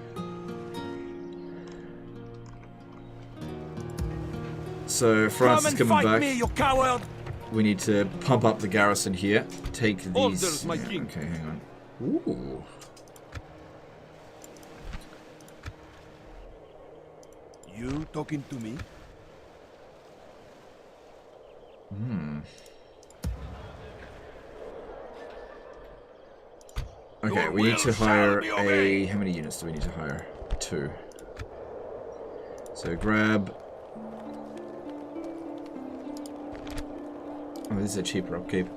So France is coming back. Me, you coward! We need to pump up the garrison here. Take these. Orders, my king. Okay, hang on. Ooh. You talking to me? Okay, we need to hire a... How many units do we need to hire? 2. So grab... Oh, this is a cheaper upkeep.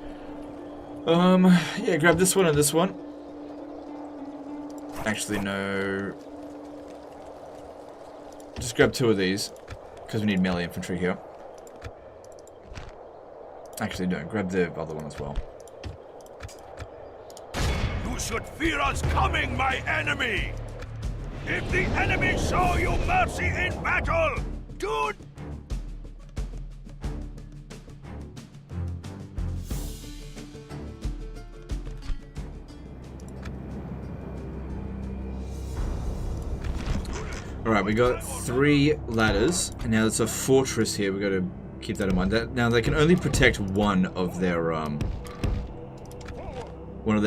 Yeah, grab this one and this one. Actually, no. Just grab 2 of these, because we need melee infantry here. Actually, no, grab the other one as well. You should fear us coming, my enemy! If the enemy show you mercy in battle, do... Alright, we got 3 ladders, and now there's a fortress here, we got to keep that in mind. Now they can only protect one of their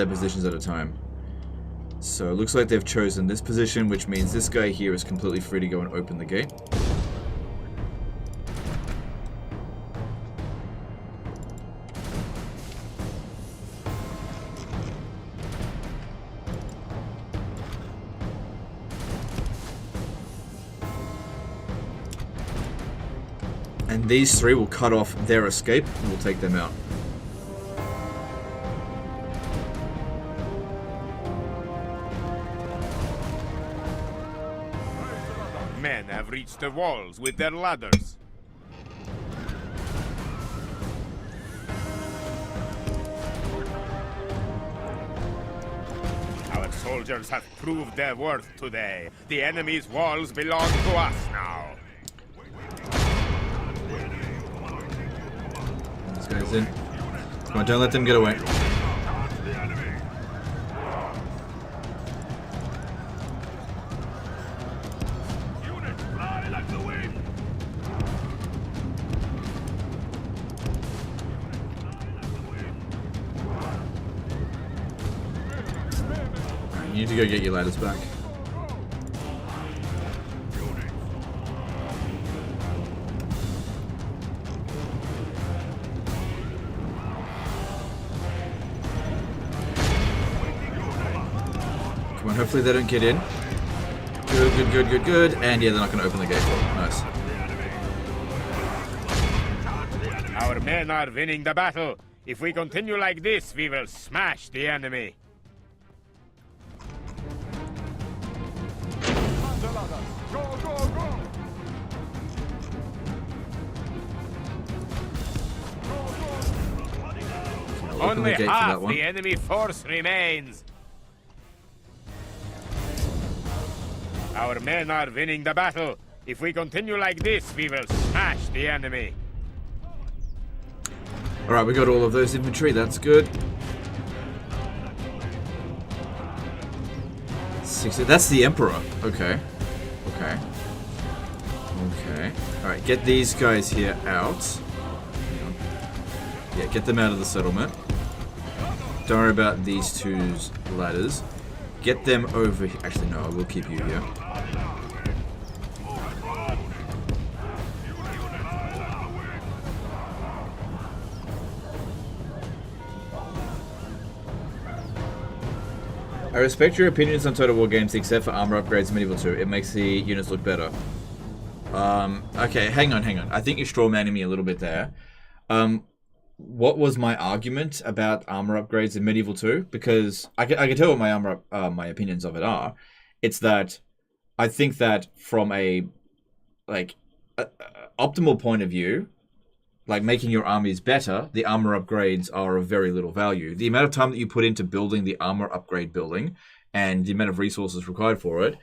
positions at a time. So it looks like they've chosen this position, which means this guy here is completely free to go and open the gate. And these 3 will cut off their escape, and we'll take them out. Men have reached the walls with their ladders. Our soldiers have proved their worth today. The enemy's walls belong to us now. This guy's in. Come on, don't let them get away. you need to go get your ladders back. Come on, hopefully they don't get in. Good. And yeah, they're not going to open the gate. Nice. Our men are winning the battle. If we continue like this, we will smash the enemy. Only half the enemy force remains. Our men are winning the battle. If we continue like this, we will smash the enemy. Alright, we got all of those infantry, that's good. 60, that's the Emperor. Okay. Alright, get these guys here out. Yeah, get them out of the settlement. Don't worry about these two's ladders. Get them over here. Actually, no, I will keep you here. I respect your opinions on Total War games except for armor upgrades in Medieval 2. It makes the units look better. Okay, hang on. I think you're strawmanning me a little bit there. What was my argument about armor upgrades in Medieval 2? Because I can tell what my opinions of it are. It's that I think that from a optimal point of view, like making your armies better, the armor upgrades are of very little value. The amount of time that you put into building the armor upgrade building and the amount of resources required for it,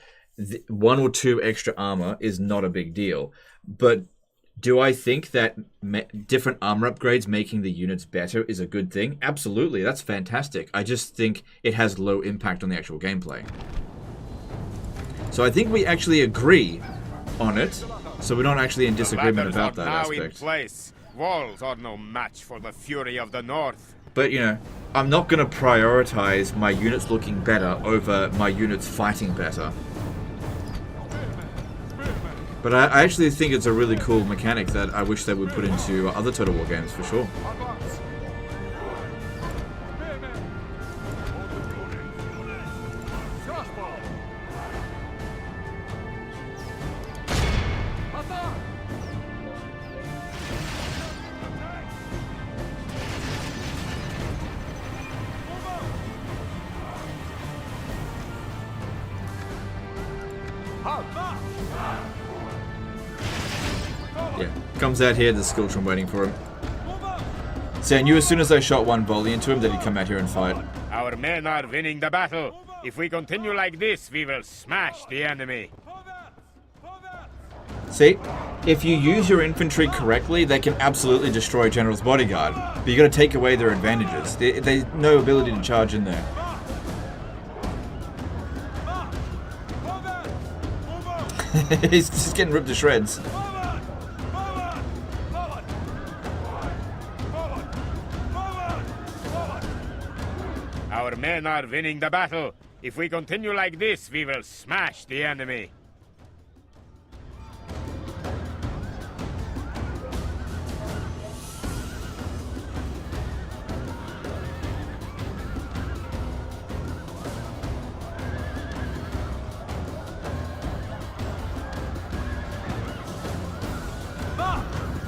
1 or 2 extra armor is not a big deal. But do I think that different armor upgrades making the units better is a good thing? Absolutely, that's fantastic. I just think it has low impact on the actual gameplay. So I think we actually agree on it, so we're not actually in disagreement about that aspect. In place. Walls are no match for the fury of the north. But, you know, I'm not going to prioritize my units looking better over my units fighting better. But I actually think it's a really cool mechanic that I wish they would put into other Total War games for sure. Yeah, comes out here, there's Skiltron waiting for him. So I knew as soon as I shot one volley into him that he'd come out here and fight. Our men are winning the battle. If we continue like this, we will smash the enemy. See, if you use your infantry correctly, they can absolutely destroy General's bodyguard. But you got to take away their advantages. They no ability to charge in there. He's just getting ripped to shreds. Our men are winning the battle. If we continue like this, we will smash the enemy.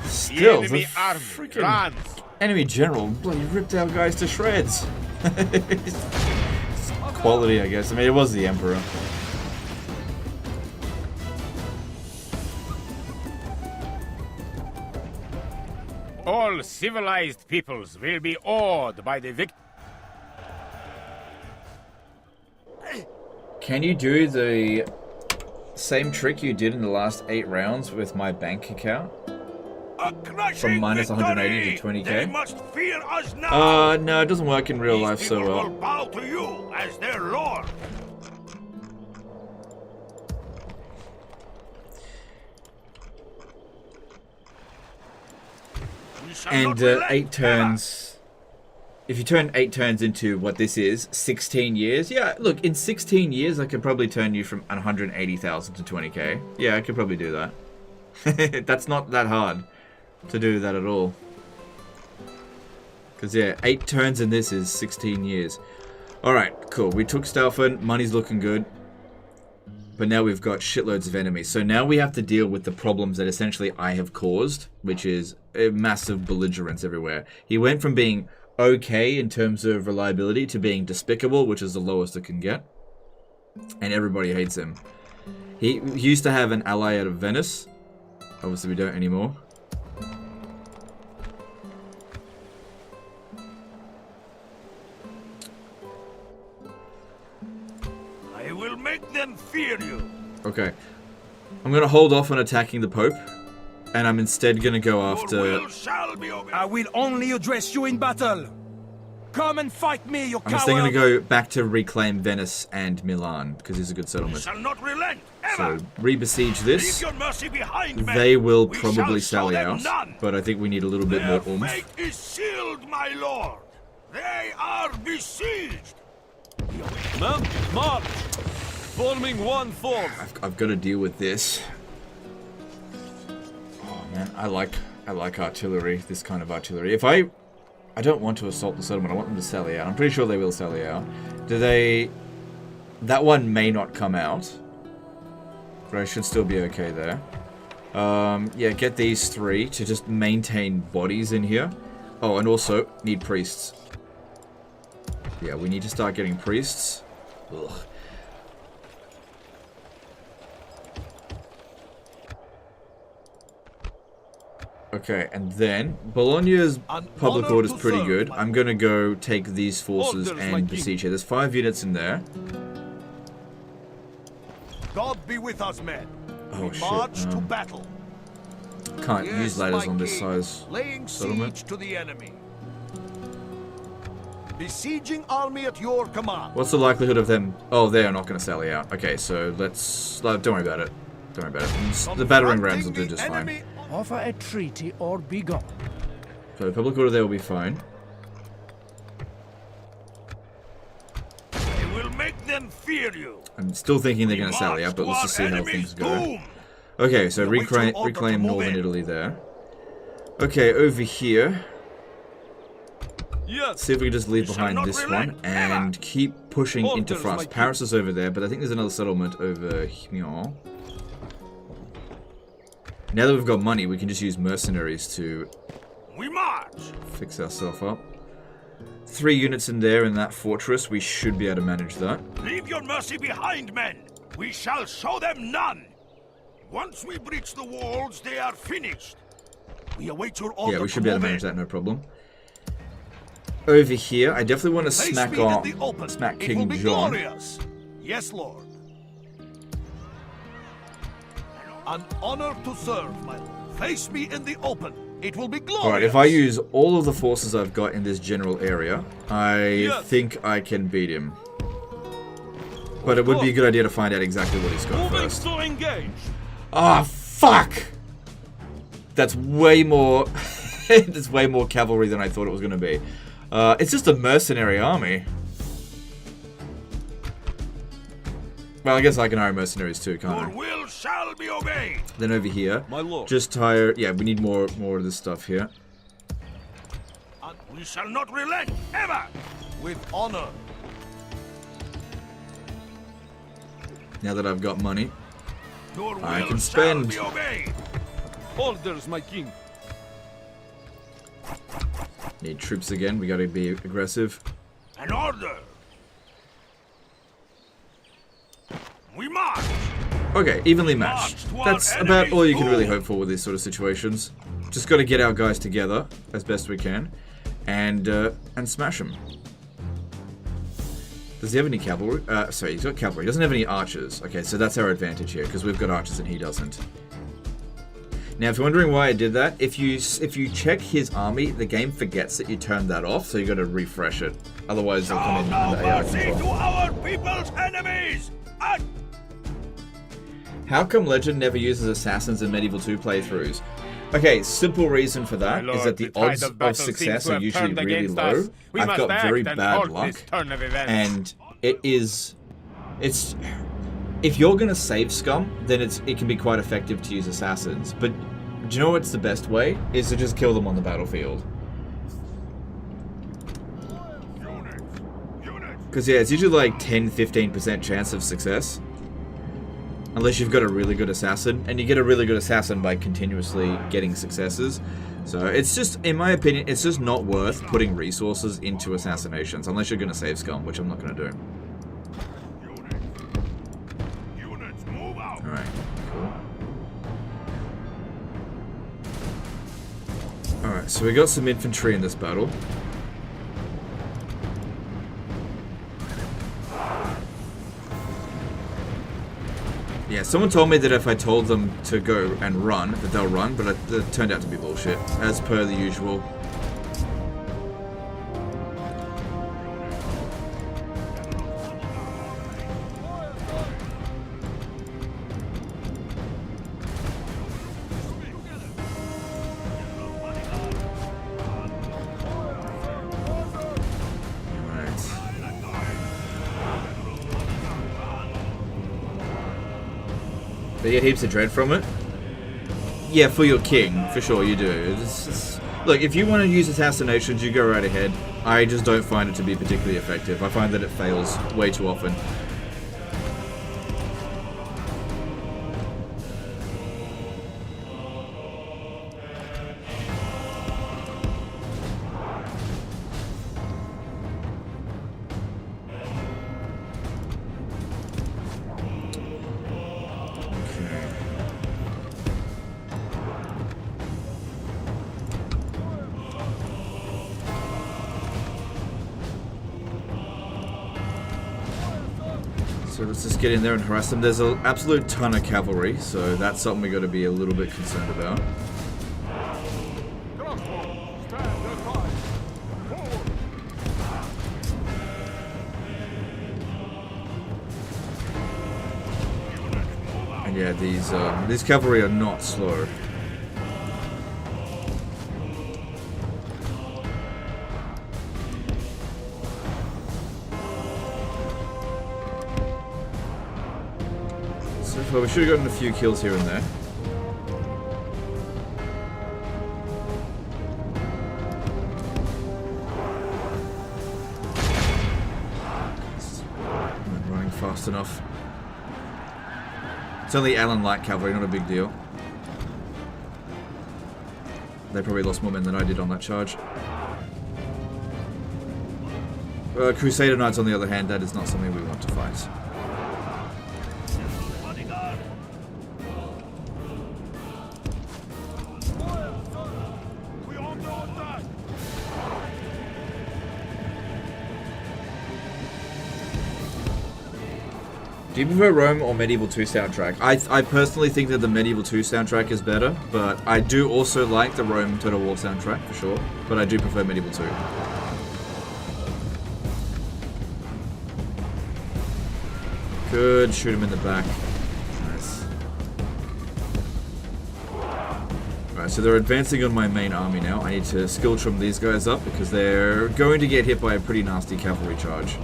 Still, the enemy army runs. Enemy general bloody ripped our guys to shreds. Quality, I guess. I mean, it was the Emperor. All civilized peoples will be awed by the victory. Can you do the same trick you did in the last 8 rounds with my bank account? From minus 180 to 20k? They must fear us now. No, it doesn't work in real life so well. Will bow to you as their lord. And 8 turns. if you turn 8 turns into what this is, 16 years. Yeah, look, in 16 years, I could probably turn you from 180,000 to 20k. Yeah, I could probably do that. That's not that hard to do that at all. Because, yeah, 8 turns in this is 16 years. Alright, cool. We took Stalford. Money's looking good. But now we've got shitloads of enemies. So now we have to deal with the problems that essentially I have caused, which is a massive belligerence everywhere. He went from being okay in terms of reliability to being despicable, which is the lowest it can get. And everybody hates him. He used to have an ally out of Venice. Obviously we don't anymore. I will make them fear you. Okay. I'm going to hold off on attacking the Pope. And I'm instead going to go after... Your will shall be obeyed. I will only address you in battle. Come and fight me, you I'm coward. instead going to go back to reclaim Venice and Milan. Because it's a good We settlement. shall not relent, ever. So, re-besiege this. Leave your mercy behind, men. They will We probably shall show sally them out. none. But I think we need a little bit Their more oomph. fate is sealed, my lord. They are besieged. Men, march! Forming one force. I've got to deal with this. Oh man, I like artillery, this kind of artillery. If I don't want to assault the settlement, I want them to sally out. I'm pretty sure they will sally out. Do they... That one may not come out. But I should still be okay there. Yeah, get these 3 to just maintain bodies in here. Oh, and also, need priests. Yeah, we need to start getting priests. Ugh. Okay, and then Bologna's public order is pretty good. I'm gonna go take these forces and besiege here. There's 5 units in there. God be with us, men. Oh We march shit! to battle. Can't Yes, use ladders my on this king, size laying settlement. siege to the enemy. Besieging army at your command. What's the likelihood of them? Oh, they are not gonna sally out. Okay, so let's don't worry about it. Don't worry about it. The battering rams will do just fine. Offer a treaty or be gone. So the public order there will be fine. I will make them fear you. I'm still thinking they're going to sally out, but let's just see how things go. Okay, so reclaim northern Italy there. Okay, over here. Yes. See if we can just leave We shall behind not this relent, one and keep pushing into Orders, France. my Paris is over there, but I think there's another settlement over here. Now that we've got money, we can just use mercenaries to We march. fix ourselves up. 3 units in there in that fortress. We should be able to manage that. Leave your mercy behind, men. We shall show them none. Once we breach the walls, they are finished. We await your order. Yeah, we should be able to manage that, no problem. Over here, I definitely want to smack King John. Glorious. Yes, Lord. An honor to serve, my lord. Face me in the open. It will be glorious. Alright, if I use all of the forces I've got in this general area, I think I can beat him. But it would be a good idea to find out exactly what he's got first. to engage. Ah, fuck! That's way more... That's way more cavalry than I thought it was going to be. It's just a mercenary army. Well, I guess I can hire mercenaries too, can't Your I? will shall be obeyed. Then over here, My lord. just hire... Yeah, we need more of this stuff here. And we shall not relent, ever. With honor. Now that I've got money. Your will I can shall spend. be obeyed. Orders, my king. Need troops again, we gotta be aggressive. An order. We march. Okay, evenly matched. That's about all you can really hope for with these sort of situations. Just gotta get our guys together as best we can, and smash them. Does he have any cavalry? Sorry, he's got cavalry. He doesn't have any archers. Okay, so that's our advantage here, because we've got archers and he doesn't. Now, if you're wondering why I did that, if you check his army, the game forgets that you turned that off, so you gotta refresh it. Otherwise, they'll come in under AI mercy to control. our people's enemies. How come Legend never uses assassins in Medieval 2 playthroughs? Okay, simple reason for that My is lord, that the the tide odds of of battle seems success to are have usually turned really against low. us. We I've must got act very and bad halt luck, this turn of events. and it's if you're gonna save scum, then it can be quite effective to use assassins. But do you know what's the best way? Is to just kill them on the battlefield. Because yeah, it's usually like 10-15% chance of success. Unless you've got a really good assassin, and you get a really good assassin by continuously getting successes. So it's just, in my opinion, it's just not worth putting resources into assassinations, unless you're going to save scum, which I'm not going to do. Alright, cool. Alright, so we got some infantry in this battle. Yeah, someone told me that if I told them to go and run, that they'll run, but it turned out to be bullshit, as per the usual. But you get heaps of dread from it? Yeah, for your king, for sure you do. Look, if you want to use assassinations, you go right ahead. I just don't find it to be particularly effective. I find that it fails way too often. So let's just get in there and harass them. There's an absolute ton of cavalry, so that's something we got to be a little bit concerned about. And yeah, these cavalry are not slow. Well, we should have gotten a few kills here and there. I'm not running fast enough. It's only Allen light cavalry, not a big deal. They probably lost more men than I did on that charge. Crusader Knights, on the other hand, that is not something we want to fight. Do you prefer Rome or Medieval 2 soundtrack? I personally think that the Medieval 2 soundtrack is better, but I do also like the Rome Total War soundtrack, for sure. But I do prefer Medieval 2. Good, shoot him in the back. Nice. Alright, so they're advancing on my main army now. I need to skill trim these guys up because they're going to get hit by a pretty nasty cavalry charge.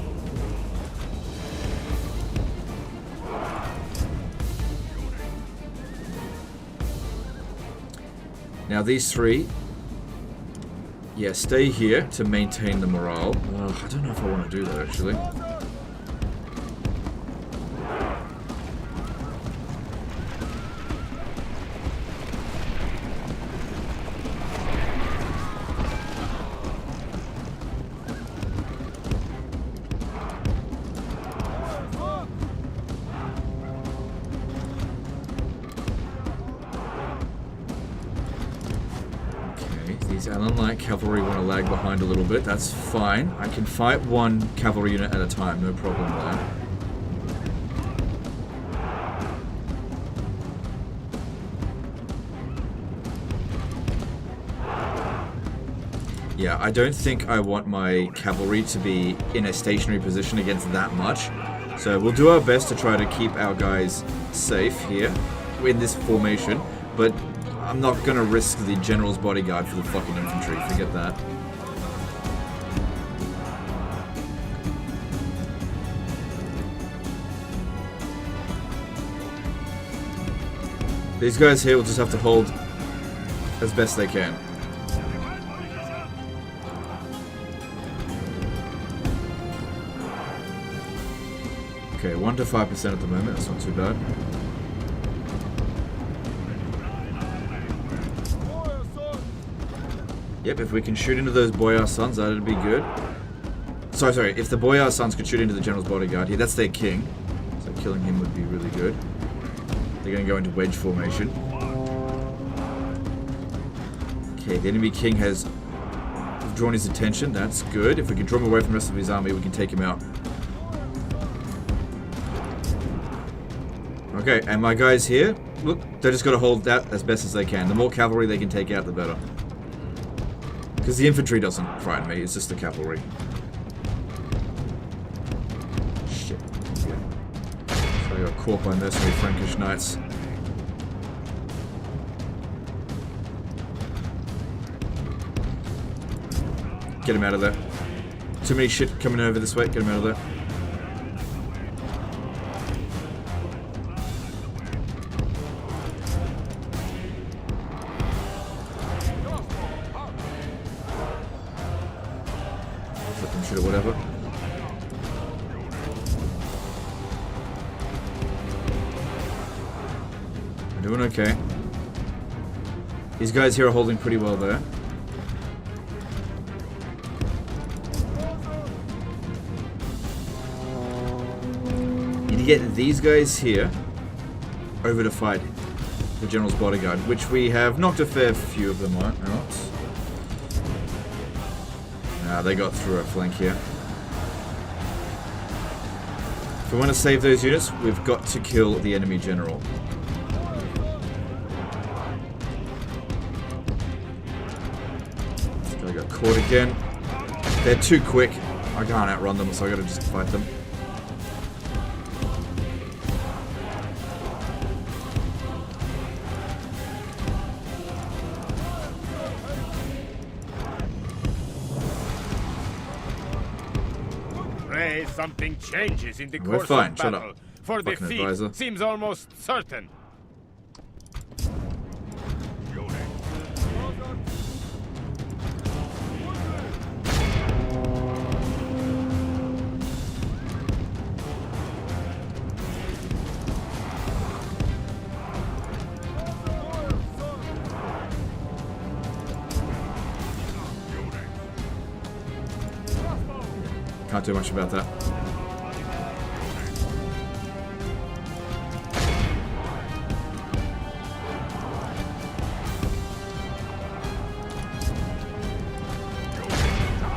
Now these three, yeah, stay here to maintain the morale. I don't know if I want to do that actually. Cavalry want to lag behind a little bit, that's fine. I can fight one cavalry unit at a time, no problem there. Yeah, I don't think I want my cavalry to be in a stationary position against that much. So we'll do our best to try to keep our guys safe here in this formation, but I'm not gonna risk the general's bodyguard for the fucking infantry. Forget that. These guys here will just have to hold as best they can. Okay, 1 to 5% at the moment. That's not too bad. Yep, if we can shoot into those boyar sons, that'd be good. Sorry, if the boyar sons could shoot into the general's bodyguard here, that's their king. So killing him would be really good. They're going to go into wedge formation. Okay, the enemy king has drawn his attention. That's good. If we can draw him away from the rest of his army, we can take him out. Okay, and my guys here, look, they just got to hold that as best as they can. The more cavalry they can take out, the better. Because the infantry doesn't frighten me, it's just the cavalry. Shit. So I got caught by mercenary Frankish knights. Get him out of there. Too many shit coming over this way, get him out of there. Or whatever. We're doing okay. These guys here are holding pretty well there. Need to get these guys here over to fight the general's bodyguard, which we have knocked a fair few of them out. They got through our flank here. If we want to save those units, we've got to kill the enemy general. This guy got caught again. They're too quick. I can't outrun them, so I gotta just fight them. Something changes in the We're course fine. of Shut battle. up. For Fucking defeat advisor. seems almost certain. Can't do much about that.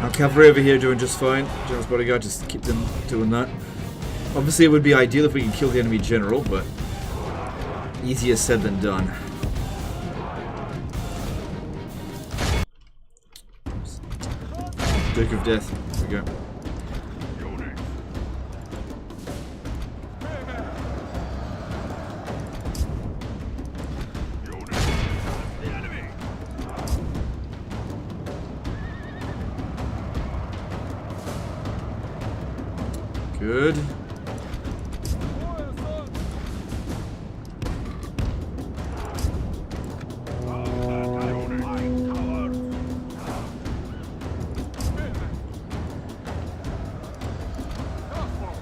Our cavalry over here doing just fine. General's bodyguard, just keep them doing that. Obviously it would be ideal if we can kill the enemy general, but easier said than done. Duke of Death. Here we go. Good.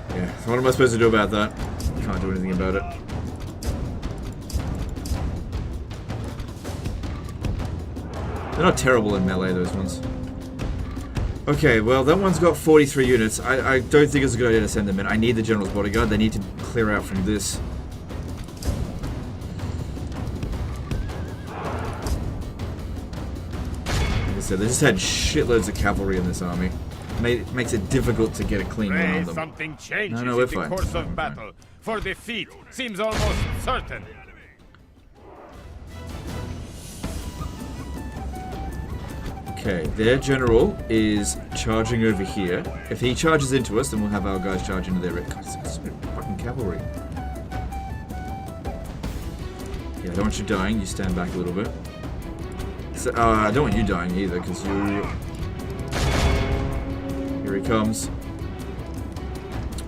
Yeah, so what am I supposed to do about that? Can't do anything about it. They're not terrible in melee, those ones. Okay, well, that one's got 43 units. I don't think it's a good idea to send them in. I need the general's bodyguard. They need to clear out from this. Like I said, they just had shitloads of cavalry in this army. Makes it difficult to get a clean win on them. Something changes No, we're in the fine. course We're of fine. battle. For defeat seems almost certain. Okay, their general is charging over here. If he charges into us, then we'll have our guys charge into their... God, it's fucking cavalry. Yeah, don't want you dying. You stand back a little bit. So, I don't want you dying either, because you... Here he comes.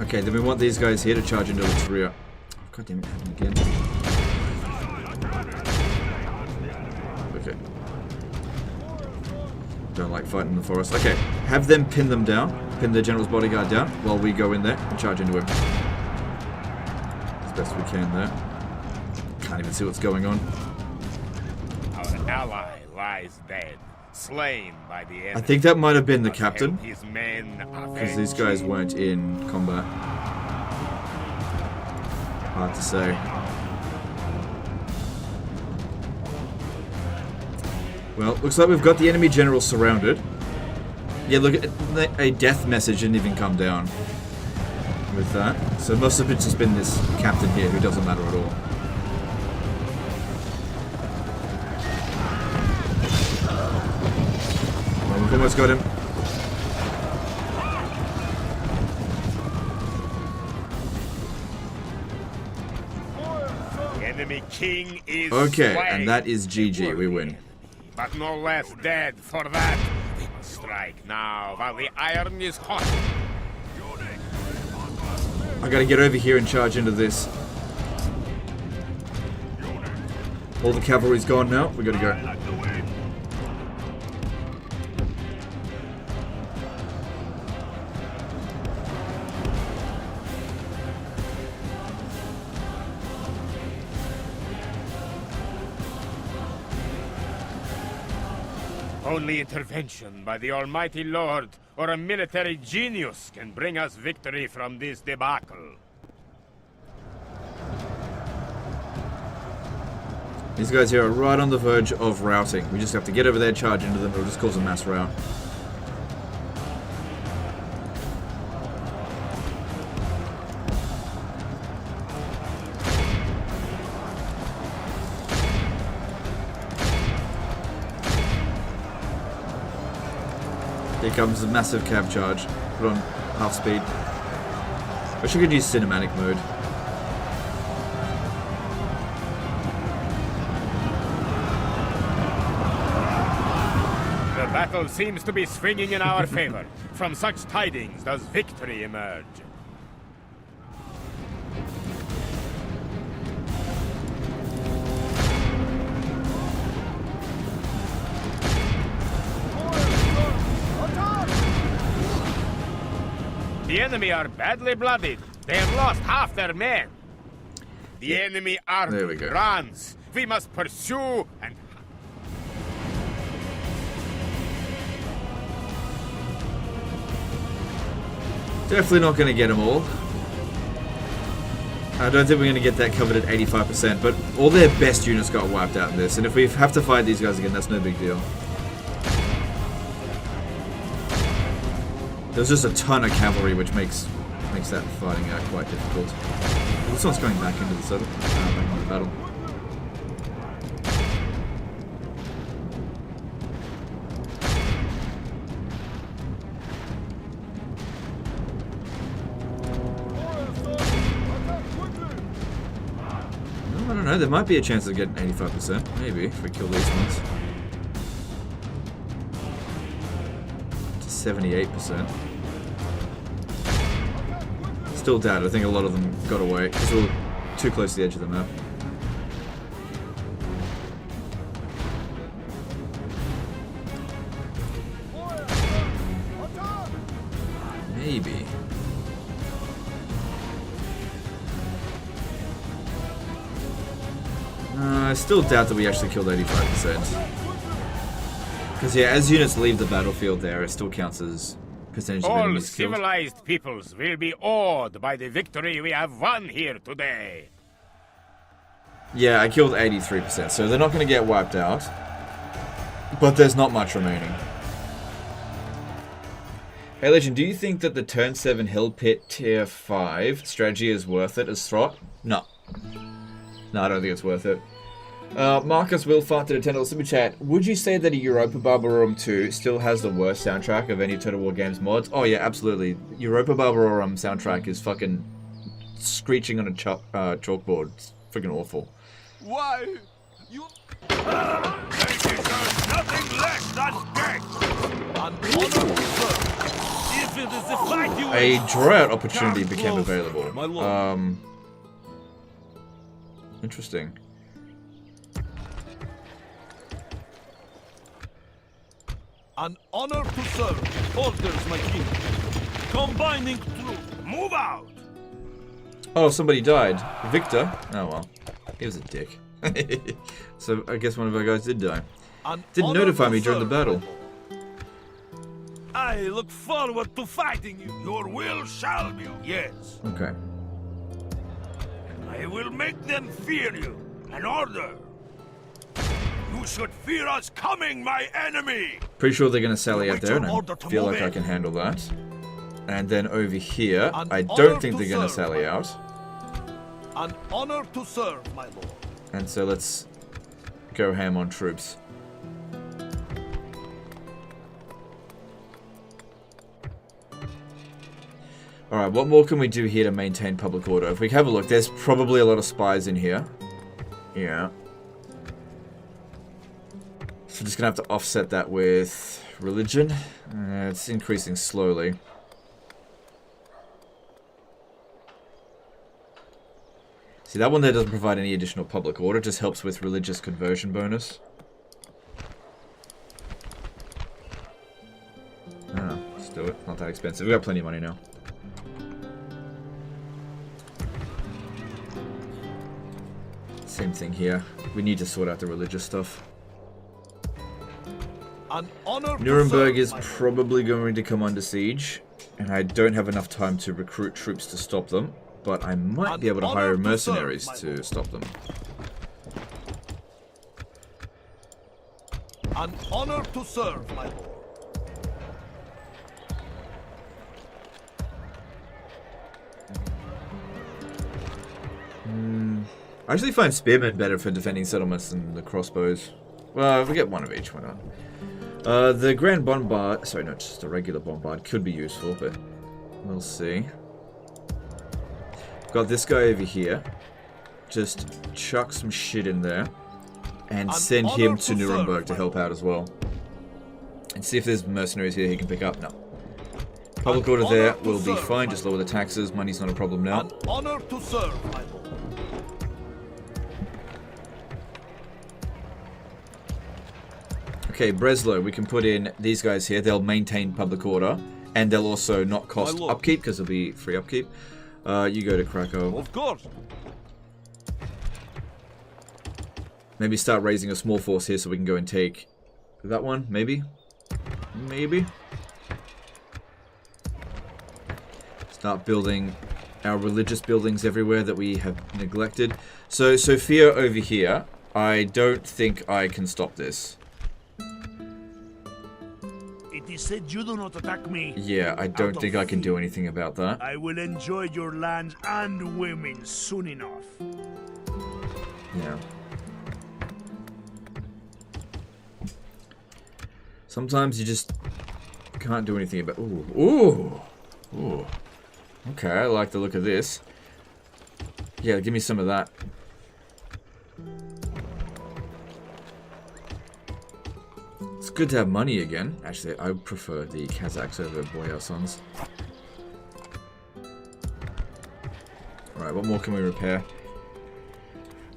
Okay, then we want these guys here to charge into its rear. Oh, God damn it, happened again. Okay. Don't like fighting in the forest. Okay, have them pin them down. Pin the general's bodyguard down while we go in there and charge into him. As best we can there. Can't even see what's going on. Our ally lies dead, slain by the enemy. I think that might have been the captain, His men because these guys weren't in combat. Hard to say. Well, looks like we've got the enemy general surrounded. Yeah, look, a death message didn't even come down with that. So it must have just been this captain here who doesn't matter at all. Well, we've almost got him. The enemy king is Okay, slain. and that is GG. We win. But no less dead for that. We must strike now while the iron is hot. I gotta get over here and charge into this. All the cavalry's gone now. We gotta go. Only intervention by the Almighty Lord or a military genius can bring us victory from this debacle. These guys here are right on the verge of routing. We just have to get over there, charge into them, it'll just cause a mass rout. Here comes a massive cav charge. Put on half speed. Wish I could use cinematic mode. The battle seems to be swinging in our favor. From such tidings does victory emerge. The enemy are badly blooded. They have lost half their men. The enemy army There we go. runs. We must pursue and... Definitely not going to get them all. I don't think we're going to get that covered at 85%, but all their best units got wiped out in this, and if we have to fight these guys again, that's no big deal. There's just a ton of cavalry, which makes that fighting quite difficult. This one's going back into the back into the battle. I don't know. There might be a chance of getting 85%, maybe if we kill these ones. 78%. Still doubt it. I think a lot of them got away because we were too close to the edge of the map. Maybe. I still doubt that we actually killed 85%. Because yeah, as units leave the battlefield there, it still counts as percentage of All enemies killed. civilized peoples will be awed by the victory we have won here today. Yeah, I killed 83%, so they're not going to get wiped out. But there's not much remaining. Hey Legend, do you think that the turn 7 Hill Pit tier 5 strategy is worth it as Throt? No. No, I don't think it's worth it. Marcus Wilfart did a $10 super chat. Would you say that a Europa Barbarorum 2 still has the worst soundtrack of any Total War Games mods? Oh yeah, absolutely. Europa Barbarorum soundtrack is fucking screeching on a chalkboard. It's freaking awful. Why? They deserve nothing less than death. An honor to serve. If it is the fight you A wish, draw-out opportunity come became closer, available. my lord. Interesting. An honor to serve. Orders, my king. Combining troops. Move out. Oh, somebody died. Victor? Oh well. He was a dick. So I guess one of our guys did die. An Didn't honor notify to me during the serve, battle. my lord. I look forward to fighting you. Your will shall be. Yes. Okay. I will make them fear you. An order. You should fear us coming, my enemy. Pretty sure they're going to sally out there, and I Order to feel move like I in. can handle that. And then over here, An I honor don't think to they're going to serve, sally my out. An honor to serve, my lord. And so let's go ham on troops. Alright, what more can we do here to maintain public order? If we have a look, there's probably a lot of spies in here. Yeah. So just gonna have to offset that with religion. It's increasing slowly. See, that one there doesn't provide any additional public order, just helps with religious conversion bonus. Oh, let's do it. Not that expensive. We've got plenty of money now. Same thing here. We need to sort out the religious stuff. An honor Nuremberg to is serve, my probably going to come under siege, and I don't have enough time to recruit troops to stop them, but I might be able to hire mercenaries to stop them. An honor to serve, my lord. I actually find spearmen better for defending settlements than the crossbows. Well, we get one of each, why not? The Grand Bombard, sorry, not just a regular bombard, could be useful, but we'll see. Got this guy over here. Just chuck some shit in there. And send him to Nuremberg to help out as well. And see if there's mercenaries here he can pick up. No. Public order there will be fine, just lower the taxes. Money's not a problem now. An honor to serve, my lord. Okay, Breslau, we can put in these guys here. They'll maintain public order. And they'll also not cost upkeep, because there'll be free upkeep. You go to Krakow. Of course. Maybe start raising a small force here so we can go and take that one, maybe? Maybe? Start building our religious buildings everywhere that we have neglected. So, Sophia over here, I don't think I can stop this. It is said you do not attack me. Yeah, I don't think I can do anything about that. I will enjoy your lands and women soon enough. Yeah. Sometimes you just can't do anything about. Ooh. Okay, I like the look of this. Yeah, give me some of that. It's good to have money again. Actually, I prefer the Kazakhs over Boyar Sons. Alright, what more can we repair?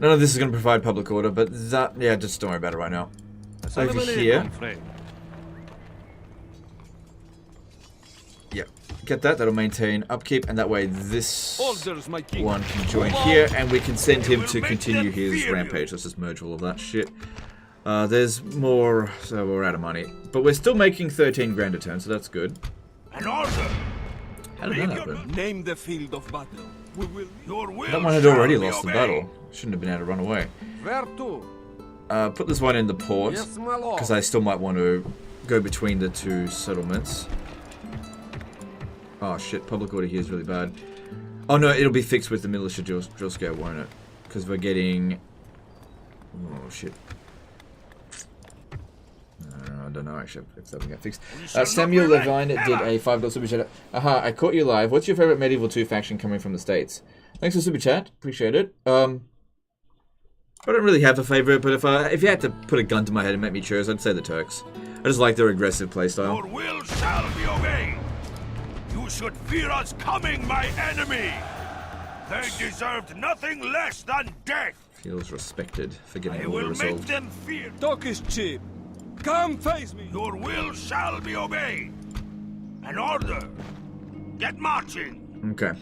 None of this is going to provide public order, but that, yeah, just don't worry about it right now. Over here. Yeah, get that. That'll maintain upkeep, and that way this one can join here, and we can send him to continue his rampage. Let's just merge all of that shit. There's more, so we're out of money. But we're still making 13 grand a turn, so that's good. An order. How did that happen? Name the field of battle. We will. Your will That one had shall already be lost the obeyed. battle. Shouldn't have been able to run away. Where to? Put this one in the port, Yes, my lord. because I still might want to go between the two settlements. Oh shit, public order here is really bad. Oh no, it'll be fixed with the militia drill scale, won't it? Because we're getting... Oh shit. I don't know actually if that will get fixed. Samuel Levine did a $5 super chat. Aha, I caught you live. What's your favorite Medieval 2 faction coming from the States? Thanks for super chat. Appreciate it. I don't really have a favorite, but if you had to put a gun to my head and make me choose, I'd say the Turks. I just like their aggressive playstyle. Your will shall be obeyed. You should fear us coming, my enemy. They deserved nothing less than death. Feels respected for getting I order will make resolved. them fear. Talk is cheap. Come face me. Your will shall be obeyed. An order. Get marching. Okay.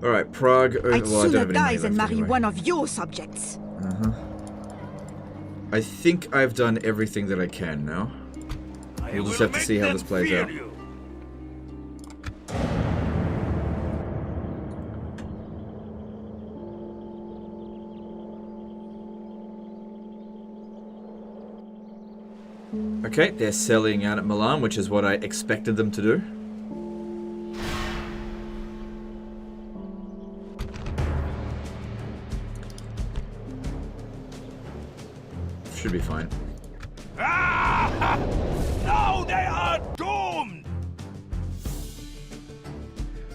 Alright, Prague. I'd Well, I don't sooner have any die money than left marry anyway. one of your subjects. I think I've done everything that I can now. We'll just have to see how this plays out. You. Okay, they're selling out at Milan, which is what I expected them to do. Should be fine. Ah! No, they are doomed.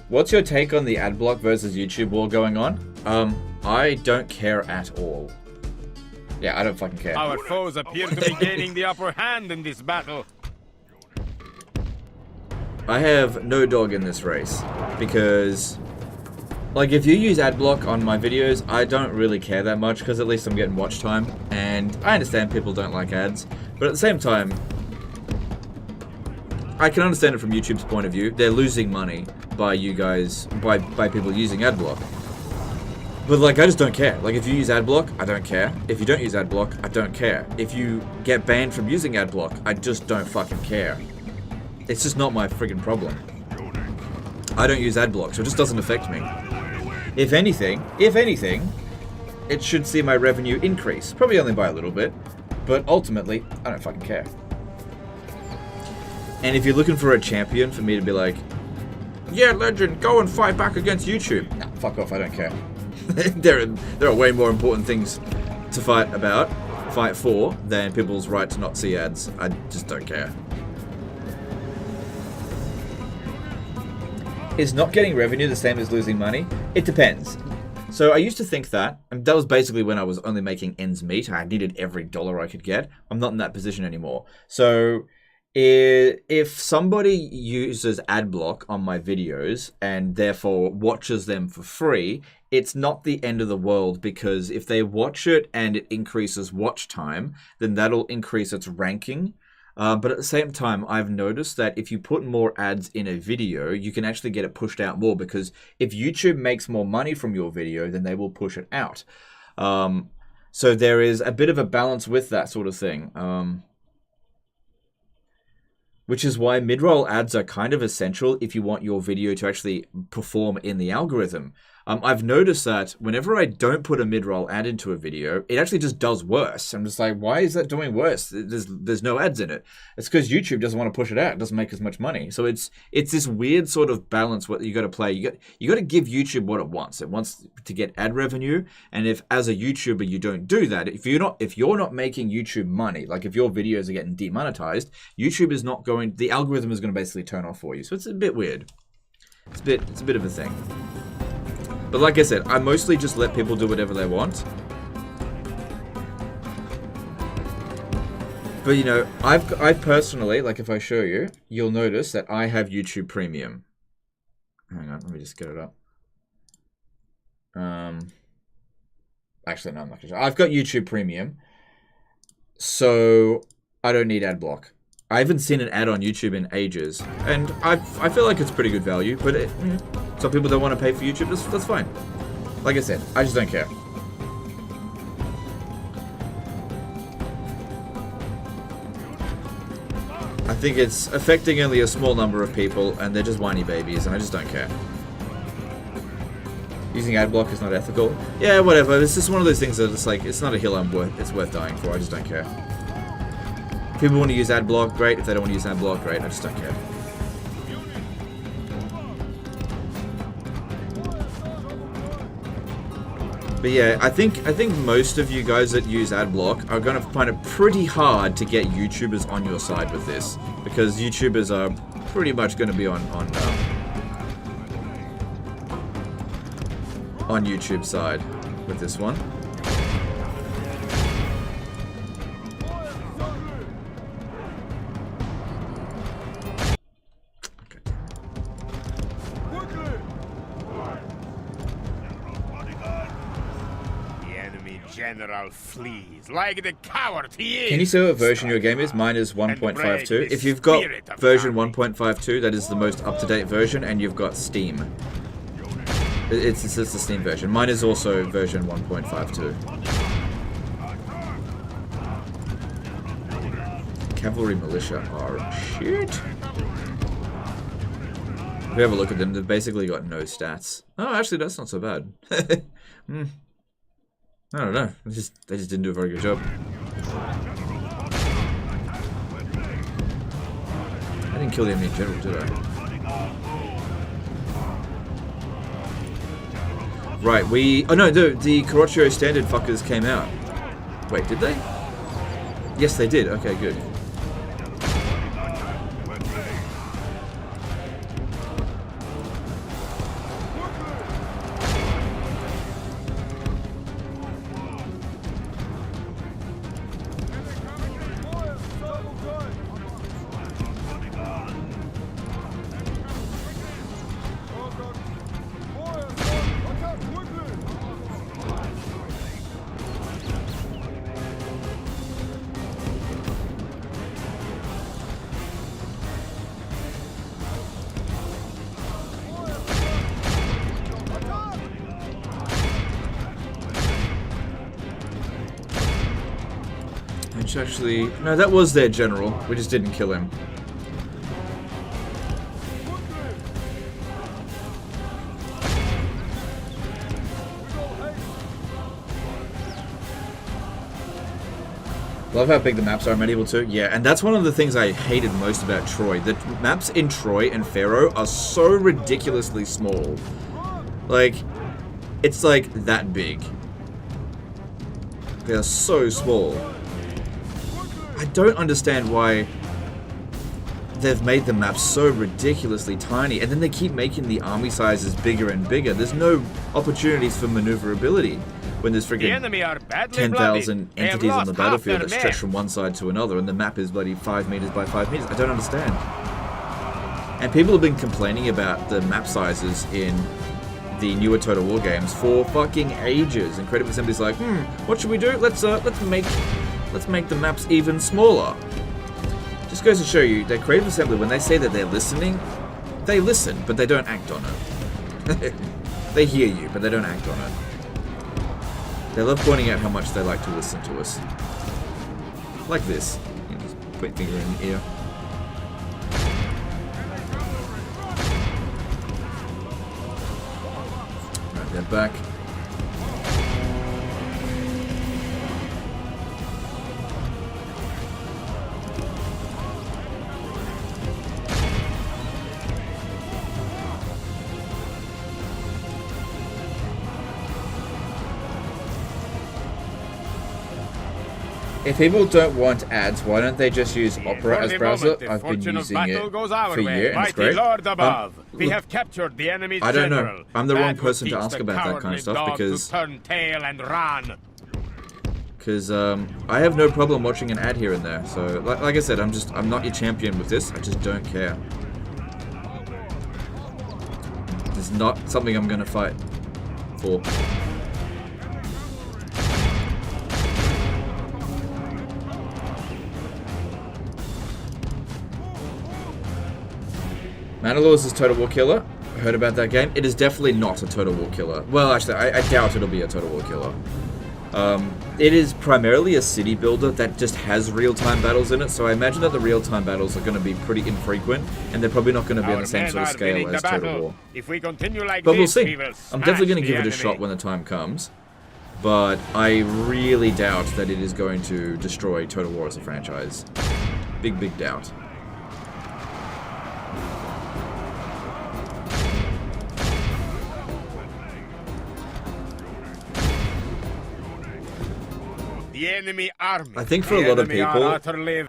What's your take on the adblock versus YouTube war going on? I don't care at all. Yeah, I don't fucking care. Our foes appear to be gaining the upper hand in this battle. I have no dog in this race because, like, if you use adblock on my videos, I don't really care that much because at least I'm getting watch time, and I understand people don't like ads, but at the same time, I can understand it from YouTube's point of view. They're losing money by you guys, by people using adblock. But, like, I just don't care. Like, if you use adblock, I don't care. If you don't use adblock, I don't care. If you get banned from using adblock, I just don't fucking care. It's just not my friggin' problem. I don't use adblock, so it just doesn't affect me. If anything, it should see my revenue increase. Probably only by a little bit, but ultimately, I don't fucking care. And if you're looking for a champion for me to be like, yeah, legend, go and fight back against YouTube. Nah, fuck off, I don't care. there are way more important things to fight for, than people's right to not see ads. I just don't care. Is not getting revenue the same as losing money? It depends. So I used to think that, and that was basically when I was only making ends meet. I needed every dollar I could get. I'm not in that position anymore. So if somebody uses adblock on my videos and therefore watches them for free, it's not the end of the world, because if they watch it and it increases watch time, then that'll increase its ranking. But at the same time, I've noticed that if you put more ads in a video, you can actually get it pushed out more, because if YouTube makes more money from your video, then they will push it out. So there is a bit of a balance with that sort of thing. Which is why mid-roll ads are kind of essential if you want your video to actually perform in the algorithm. I've noticed that whenever I don't put a mid-roll ad into a video, it actually just does worse. I'm just like, why is that doing worse? There's no ads in it. It's because YouTube doesn't want to push it out. It doesn't make as much money. So it's this weird sort of balance what you got to play. You got to give YouTube what it wants. It wants to get ad revenue, and if as a YouTuber you don't do that, if you're not making YouTube money, like if your videos are getting demonetized, YouTube is not going. The algorithm is going to basically turn off for you. So it's a bit weird. It's a bit of a thing. But like I said, I mostly just let people do whatever they want. But you know, I personally, like if I show you, you'll notice that I have YouTube Premium. Hang on, let me just get it up. Actually, no, I'm not gonna show. I've got YouTube Premium, so I don't need ad block. I haven't seen an ad on YouTube in ages, and I feel like it's pretty good value, but some people don't want to pay for YouTube, that's fine. Like I said, I just don't care. I think it's affecting only a small number of people, and they're just whiny babies, and I just don't care. Using adblock is not ethical. Yeah, whatever, it's just one of those things that it's like, it's not a hill it's worth dying for, I just don't care. If people want to use adblock, great. If they don't want to use adblock, great. I just don't care. But yeah, I think most of you guys that use adblock are going to find it pretty hard to get YouTubers on your side with this, because YouTubers are pretty much going to be on YouTube's side. with this one. General flees like the coward he is. Can you say what version your game is? Mine is 1.52. If you've got version 1.52, that is the most up-to-date version, and you've got Steam. It's the Steam version. Mine is also version 1.52. Cavalry militia are shit. If you have a look at them, they've basically got no stats. Oh, actually, that's not so bad. I don't know. They just didn't do a very good job. I didn't kill the enemy general, did I? Right, oh no, the Territorial standard fuckers came out. Wait, did they? Yes, they did. Okay, good. Actually, no, that was their general. We just didn't kill him. Love how big the maps are in Medieval 2. Yeah, and that's one of the things I hated most about Troy. The maps in Troy and Pharaoh are so ridiculously small. Like, it's like that big. They are so small. I don't understand why they've made the maps so ridiculously tiny, and then they keep making the army sizes bigger and bigger. There's no opportunities for maneuverability when there's friggin' 10,000 entities on the battlefield that stretch from one side to another, and the map is bloody 5 meters by 5 meters. I don't understand. And people have been complaining about the map sizes in the newer Total War games for fucking ages. And Creative Assembly's like, what should we do? Let's make the maps even smaller. Just goes to show you that Creative Assembly, when they say that they're listening, they listen, but they don't act on it. They hear you, but they don't act on it. They love pointing out how much they like to listen to us. Like this. You know, just put your finger in your ear. Right, they're back. If people don't want ads, why don't they just use Opera as browser? I've been using it for a year, and it's great. We have captured the enemy's I don't know. general. I'm the wrong That person to would ask teach about the that kind of cowardly stuff dogs because to turn tail and run. Because I have no problem watching an ad here and there. So, like I said, I'm not your champion with this. I just don't care. It's not something I'm gonna fight for. Mandalores is Total War Killer. I heard about that game. It is definitely not a Total War Killer. Well, actually, I doubt it'll be a Total War Killer. It is primarily a city builder that just has real-time battles in it, so I imagine that the real-time battles are going to be pretty infrequent, and they're probably not going to be on the same sort of scale as Total War. If we continue like But we'll this, see. we will I'm definitely going to smash give it a the shot enemy. when the time comes, but I really doubt that it is going to destroy Total War as a franchise. Big, big doubt. The enemy army. I think for a lot of The enemy are people, utterly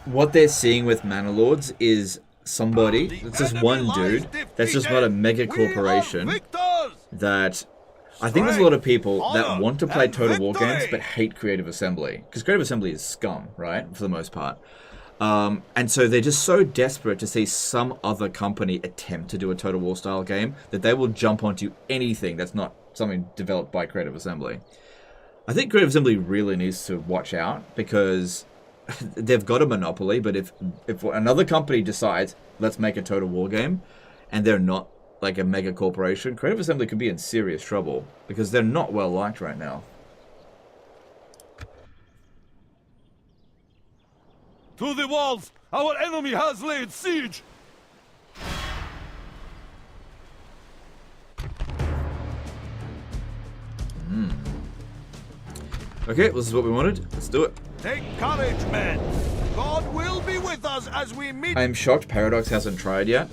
what they're seeing with Mana Lords is somebody, it's just one dude, that's just not a mega corporation that I think there's a lot of people that honor, want to play and Total War games victory. but hate Creative Assembly. Because Creative Assembly is scum, right? For the most part. And so they're just so desperate to see some other company attempt to do a Total War style game that they will jump onto anything that's not something developed by Creative Assembly. I think Creative Assembly really needs to watch out because they've got a monopoly, but if another company decides, let's make a Total War game, and they're not like a mega corporation, Creative Assembly could be in serious trouble because they're not well liked right now. To the walls! Our enemy has laid siege! Okay, this is what we wanted. Let's do it. Take courage, men! God will be with us as we meet. I am shocked Paradox hasn't tried yet.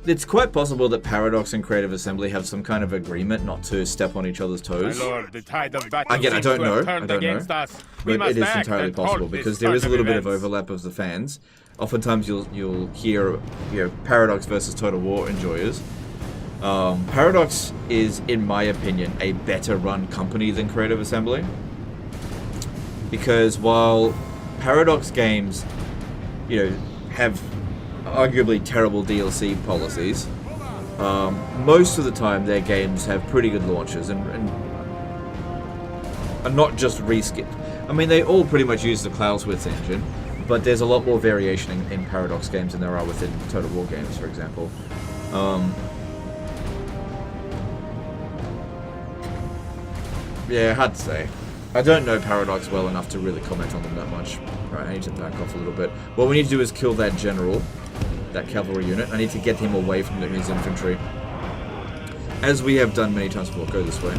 It's quite possible that Paradox and Creative Assembly have some kind of agreement not to step on each other's My toes. lord, the tide of battle Again, I seems don't to have know. turned I don't know. against us. We But must it is act entirely and possible halt this because there is a turn little bit of events. overlap of the fans. Oftentimes you'll hear Paradox versus Total War enjoyers. Paradox is, in my opinion, a better run company than Creative Assembly. Because while Paradox games, have arguably terrible DLC policies, most of the time their games have pretty good launches and are not just reskipped. I mean, they all pretty much use the Cloudwidth engine, but there's a lot more variation in Paradox games than there are within Total War games, for example. Yeah, hard to say. I don't know Paradox well enough to really comment on them that much. Right, I need to back off a little bit. What we need to do is kill that general, that cavalry unit. I need to get him away from his infantry. As we have done many times before. Go this way.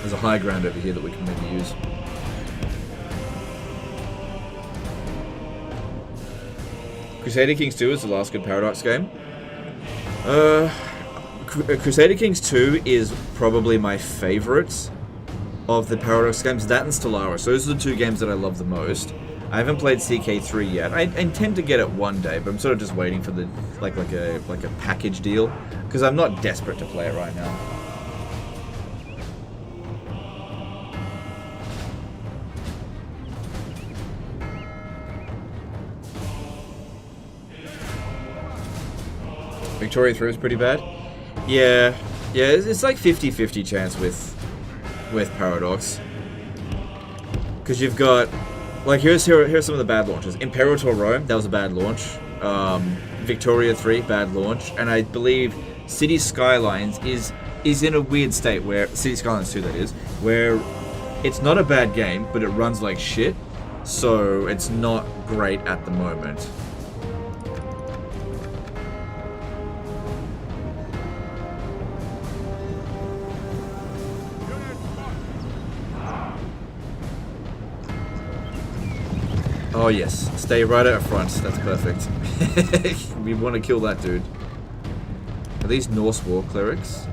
There's a high ground over here that we can maybe use. Crusader Kings 2 is the last good Paradox game. Crusader Kings 2 is probably my favorite of the Paradox games. That and Stellaris. Those are the two games that I love the most. I haven't played CK3 yet. I intend to get it one day, but I'm sort of just waiting for the like a package deal because I'm not desperate to play it right now. Victoria 3 is pretty bad. Yeah, it's like 50-50 chance with Paradox. Because you've got, like, here's some of the bad launches. Imperator Rome, that was a bad launch. Victoria 3, bad launch. And I believe City Skylines is in a weird state where, City Skylines 2 that is, where it's not a bad game, but it runs like shit. So it's not great at the moment. Oh yes, stay right out front, that's perfect. We want to kill that dude. Are these Norse war clerics?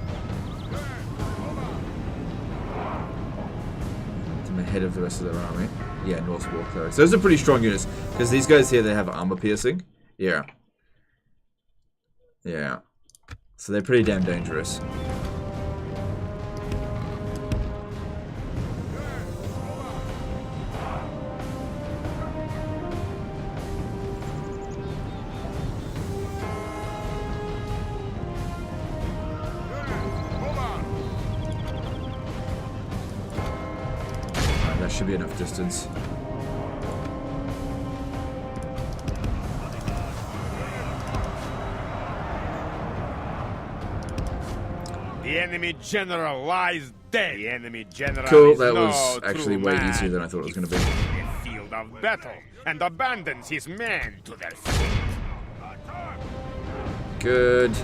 I'm ahead of the rest of their army. Yeah, Norse war clerics. Those are pretty strong units, because these guys here, they have armor piercing. Yeah. Yeah. So they're pretty damn dangerous. Should be enough distance. The enemy general lies dead. The enemy general Cool, is that no was actually true way man. easier than I thought it was going to be. A field of battle and abandons his men to their fate. Good.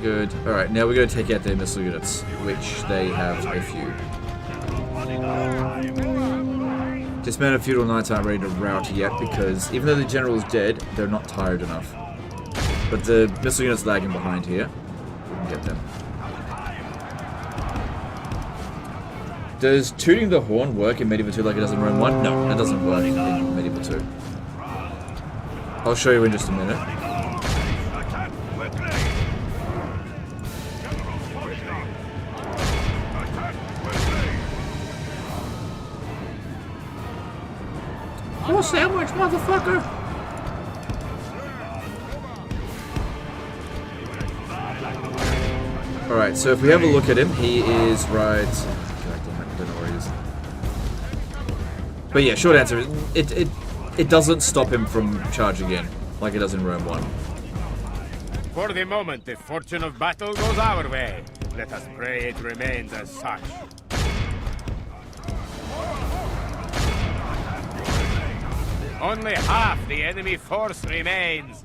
Good. Alright, now we're going to take out their missile units, which they have a few. Dismounted feudal knights aren't ready to rout yet because even though the general is dead, they're not tired enough. But the missile unit's lagging behind here. We can get them. Does tooting the horn work in Medieval 2 like it does in Rome 1? No, it doesn't work in Medieval 2. I'll show you in just a minute. sandwich, motherfucker! Alright, so if we have a look at him, he is right... I don't know where he is. But yeah, short answer is, it doesn't stop him from charging in, like it does in Rome 1. For the moment, the fortune of battle goes our way. Let us pray it remains as such. Only half the enemy force remains.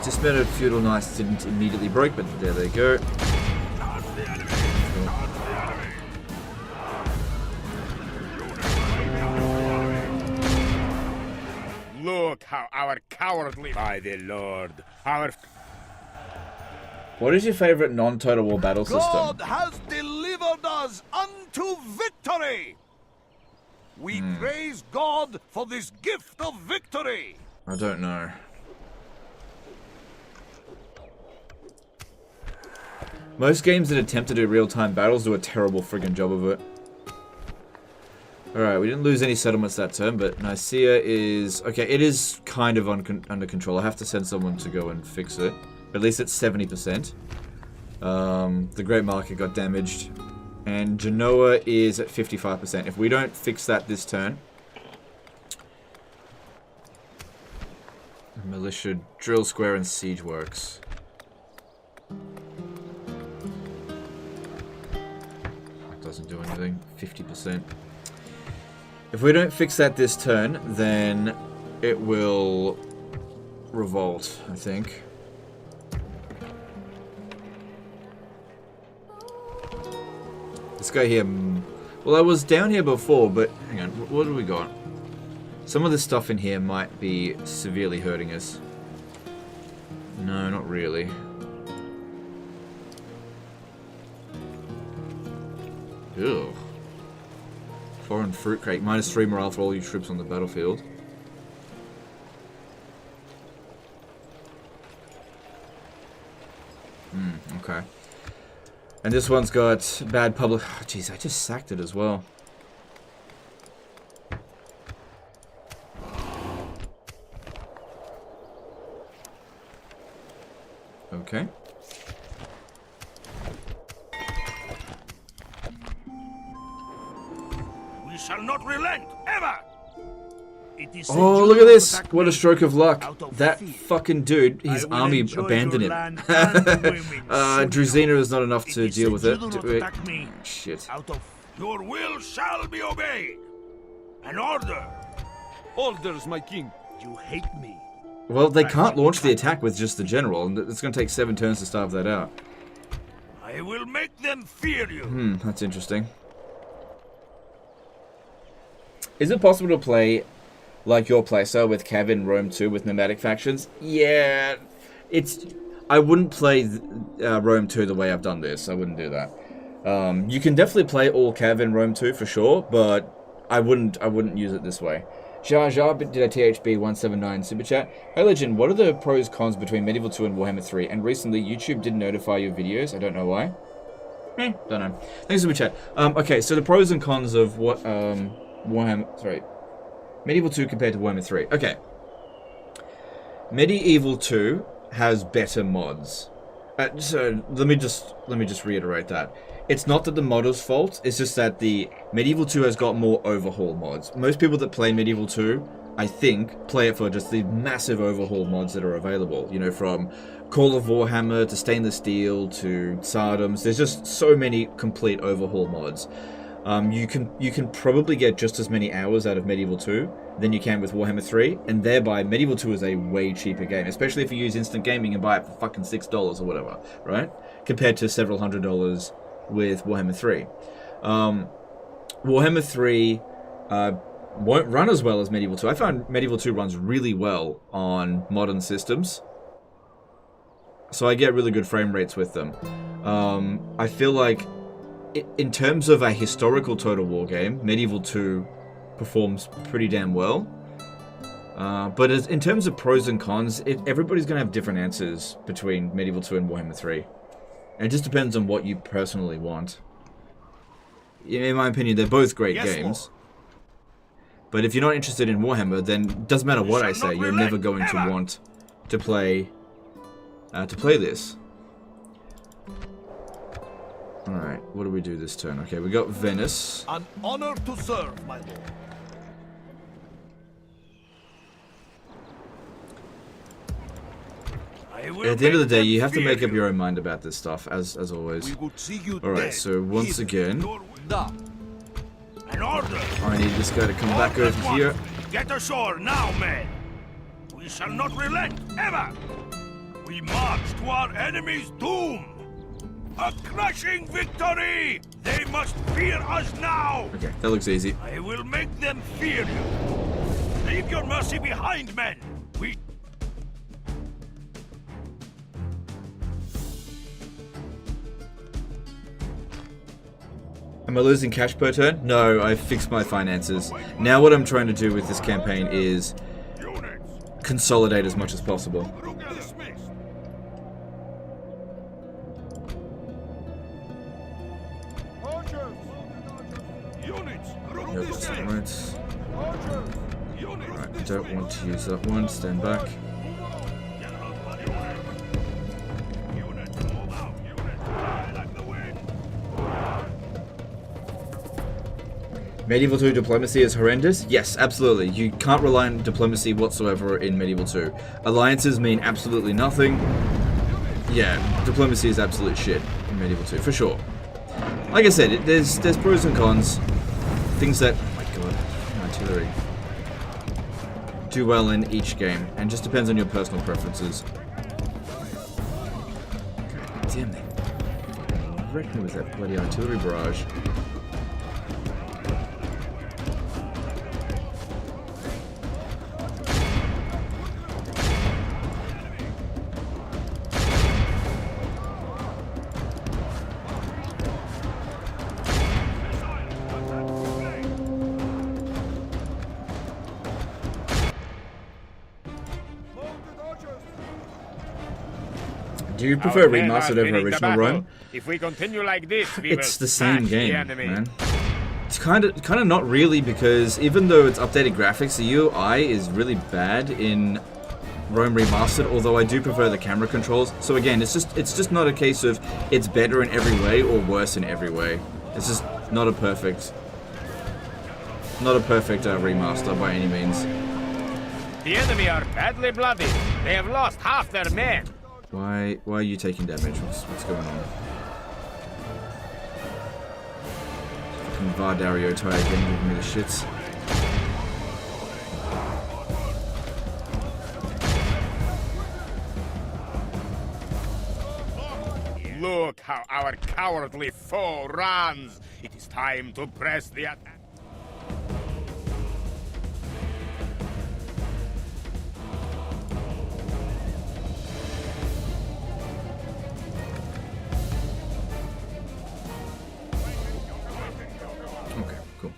Dismounted feudal knights didn't immediately break, but there they go. Look how our cowardly... By the Lord, our... What is your favorite non-Total War battle system? God has delivered us unto victory. We praise God for this gift of victory. I don't know. Most games that attempt to do real-time battles do a terrible friggin' job of it. Alright, we didn't lose any settlements that turn, but Nicaea is... Okay, it is kind of under control. I have to send someone to go and fix it. At least it's 70%. The Great Market got damaged. And Genoa is at 55%. If we don't fix that this turn... Militia, Drill Square, and Siege Works. Doesn't do anything. 50%. If we don't fix that this turn, then it will revolt, I think. This guy here... Well, I was down here before, but... Hang on, what do we got? Some of the stuff in here might be severely hurting us. No, not really. Ew. Foreign fruit crate. -3 morale for all your troops on the battlefield. Okay. And this one's got bad public... Oh, jeez, I just sacked it as well. Okay. We shall not relent, ever! Oh, look at this! What a stroke of luck. That fucking dude, his army abandoned it. Druzina is not enough to deal with it. Shit. Your will shall be obeyed. An order. Orders, my king. You hate me. Well, they can't launch the attack with just the general, and it's going to take 7 turns to starve that out. I will make them fear you. That's interesting. Is it possible to play like your playstyle with Cav in Rome 2 with nomadic factions? Yeah, it's... I wouldn't play Rome 2 the way I've done this. I wouldn't do that. You can definitely play all Cav in Rome 2 for sure, but I wouldn't use it this way. Jar Jar did a THB179 super chat. Hey Legend, what are the pros cons between Medieval 2 and Warhammer 3? And recently YouTube didn't notify your videos. I don't know why. Don't know. Thanks super chat. Okay, so the pros and cons of what Medieval 2 compared to Warhammer 3. Okay. Medieval 2 has better mods. So let me just reiterate that. It's not that the modder's fault, it's just that the Medieval 2 has got more overhaul mods. Most people that play Medieval 2, I think, play it for just the massive overhaul mods that are available. You know, from Call of Warhammer to Stainless Steel to Tsardoms. There's just so many complete overhaul mods. You can probably get just as many hours out of Medieval 2 than you can with Warhammer 3, and thereby Medieval 2 is a way cheaper game, especially if you use instant gaming and buy it for fucking $6 or whatever, right? Compared to several $100s with Warhammer 3. Warhammer 3 won't run as well as Medieval 2. I found Medieval 2 runs really well on modern systems, so I get really good frame rates with them. I feel like in terms of a historical Total War game, Medieval 2 performs pretty damn well. But in terms of pros and cons, everybody's going to have different answers between Medieval 2 and Warhammer 3. And it just depends on what you personally want. In my opinion, they're both great games. But if you're not interested in Warhammer, then it doesn't matter what I say, you're never going to want to play this. Alright, what do we do this turn? Okay, we got Venice. An honor to serve, my lord. At the end of the day, you have to make up your own mind about this stuff, as always. Alright, so once again, An order. I need this guy to come back over here. Get ashore now, men. We shall not relent, ever. We march to our enemy's doom. A crushing victory! They must fear us now! Okay, that looks easy. I will make them fear you. Leave your mercy behind, men. We... Am I losing cash per turn? No, I've fixed my finances. Now what I'm trying to do with this campaign is consolidate as much as possible. Nope, that's not right. Alright, I don't want to use that one. Stand back. Medieval 2 diplomacy is horrendous? Yes, absolutely. You can't rely on diplomacy whatsoever in Medieval 2. Alliances mean absolutely nothing. Yeah, diplomacy is absolute shit in Medieval 2, for sure. Like I said, there's pros and cons. Things that, oh my god, artillery, do well in each game, and just depends on your personal preferences. God damn it. I reckon it was that bloody artillery barrage. Do you prefer remastered over original run? If we continue like this, it's the same game, man. It's kind of not really, because even though it's updated graphics, the UI is really bad in Rome Remastered. Although I do prefer the camera controls. So again, it's just not a case of it's better in every way or worse in every way. It's just not a perfect remaster by any means. The enemy are badly bloodied. They have lost half their men. Why are you taking damage? What's going on? Fucking Vardario tie again, giving me the shits. Look how our cowardly foe runs. It is time to press the attack. Okay, cool.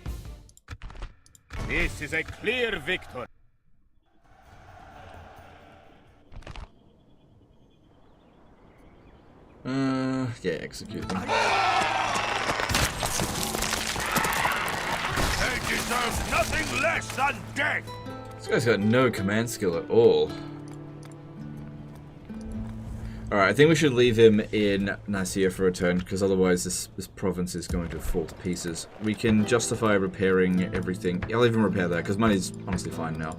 This is a clear victory. Yeah, execute them. They deserve nothing less than death! This guy's got no command skill at all. Alright, I think we should leave him in Nicaea for a turn, because otherwise this province is going to fall to pieces. We can justify repairing everything. I'll even repair that, because money's honestly fine now.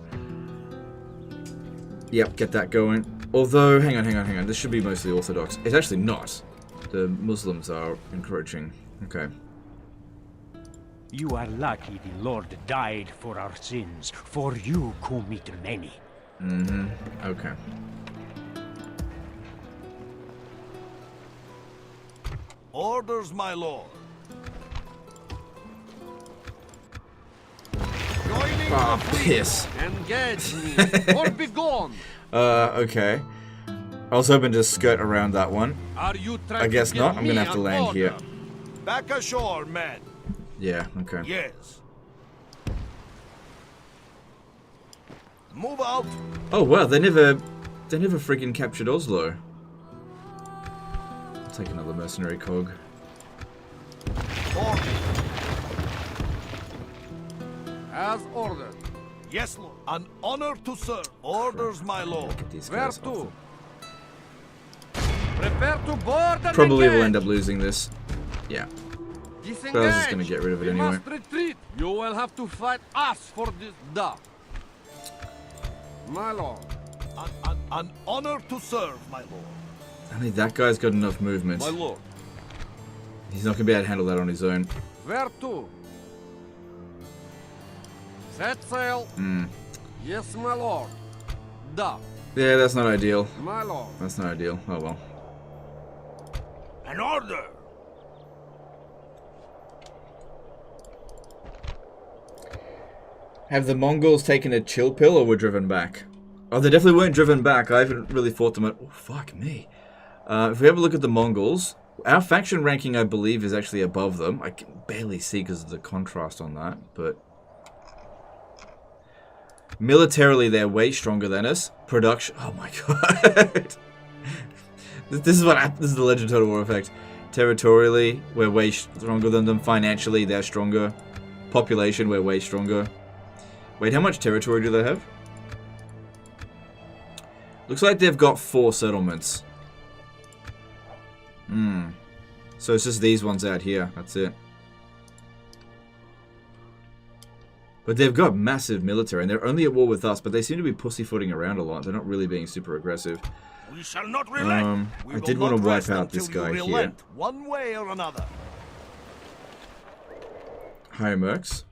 Yep, get that going. Although, hang on. This should be mostly Orthodox. It's actually not. The Muslims are encroaching. Okay. You are lucky the Lord died for our sins, for you commit many. Mm-hmm. Okay. Orders, my lord. Ah, piss. Engage me, or be gone. Okay. I was hoping to skirt around that one. Are you I guess not. I'm gonna have to land here. Back ashore, men. Yeah, okay. Yes. Move out. Oh wow, they never freaking captured Oslo. I'll take another mercenary cog. Order. As ordered. Yes, Lord. An honor to serve. Orders, my lord. Get these Where guys off to? them. Prepare to board and Probably engage. will end up losing this. Yeah. Disengage. But I was just gonna get rid of it We anyway. must retreat. You will have to fight us for this. My lord. An honor to serve, my lord. I mean, that guy's got enough movement. My lord. He's not gonna be able to handle that on his own. Where to? Set sail. Yes, my lord. Yeah, that's not ideal. My lord. That's not ideal. Oh well. An order. Have the Mongols taken a chill pill or were driven back? Oh, they definitely weren't driven back. I haven't really fought them at... Oh, fuck me. If we have a look at the Mongols, our faction ranking, I believe, is actually above them. I can barely see because of the contrast on that, but... Militarily, they're way stronger than us. Production... Oh my god. This is what happens. This is the Legend of Total War effect. Territorially, we're way stronger than them. Financially, they're stronger. Population, we're way stronger. Wait, how much territory do they have? Looks like they've got 4 settlements. So it's just these ones out here. That's it. But they've got massive military, and they're only at war with us, but they seem to be pussyfooting around a lot. They're not really being super aggressive. We shall not relent. I did want to wipe out this guy here. One way or another. Higher mercs.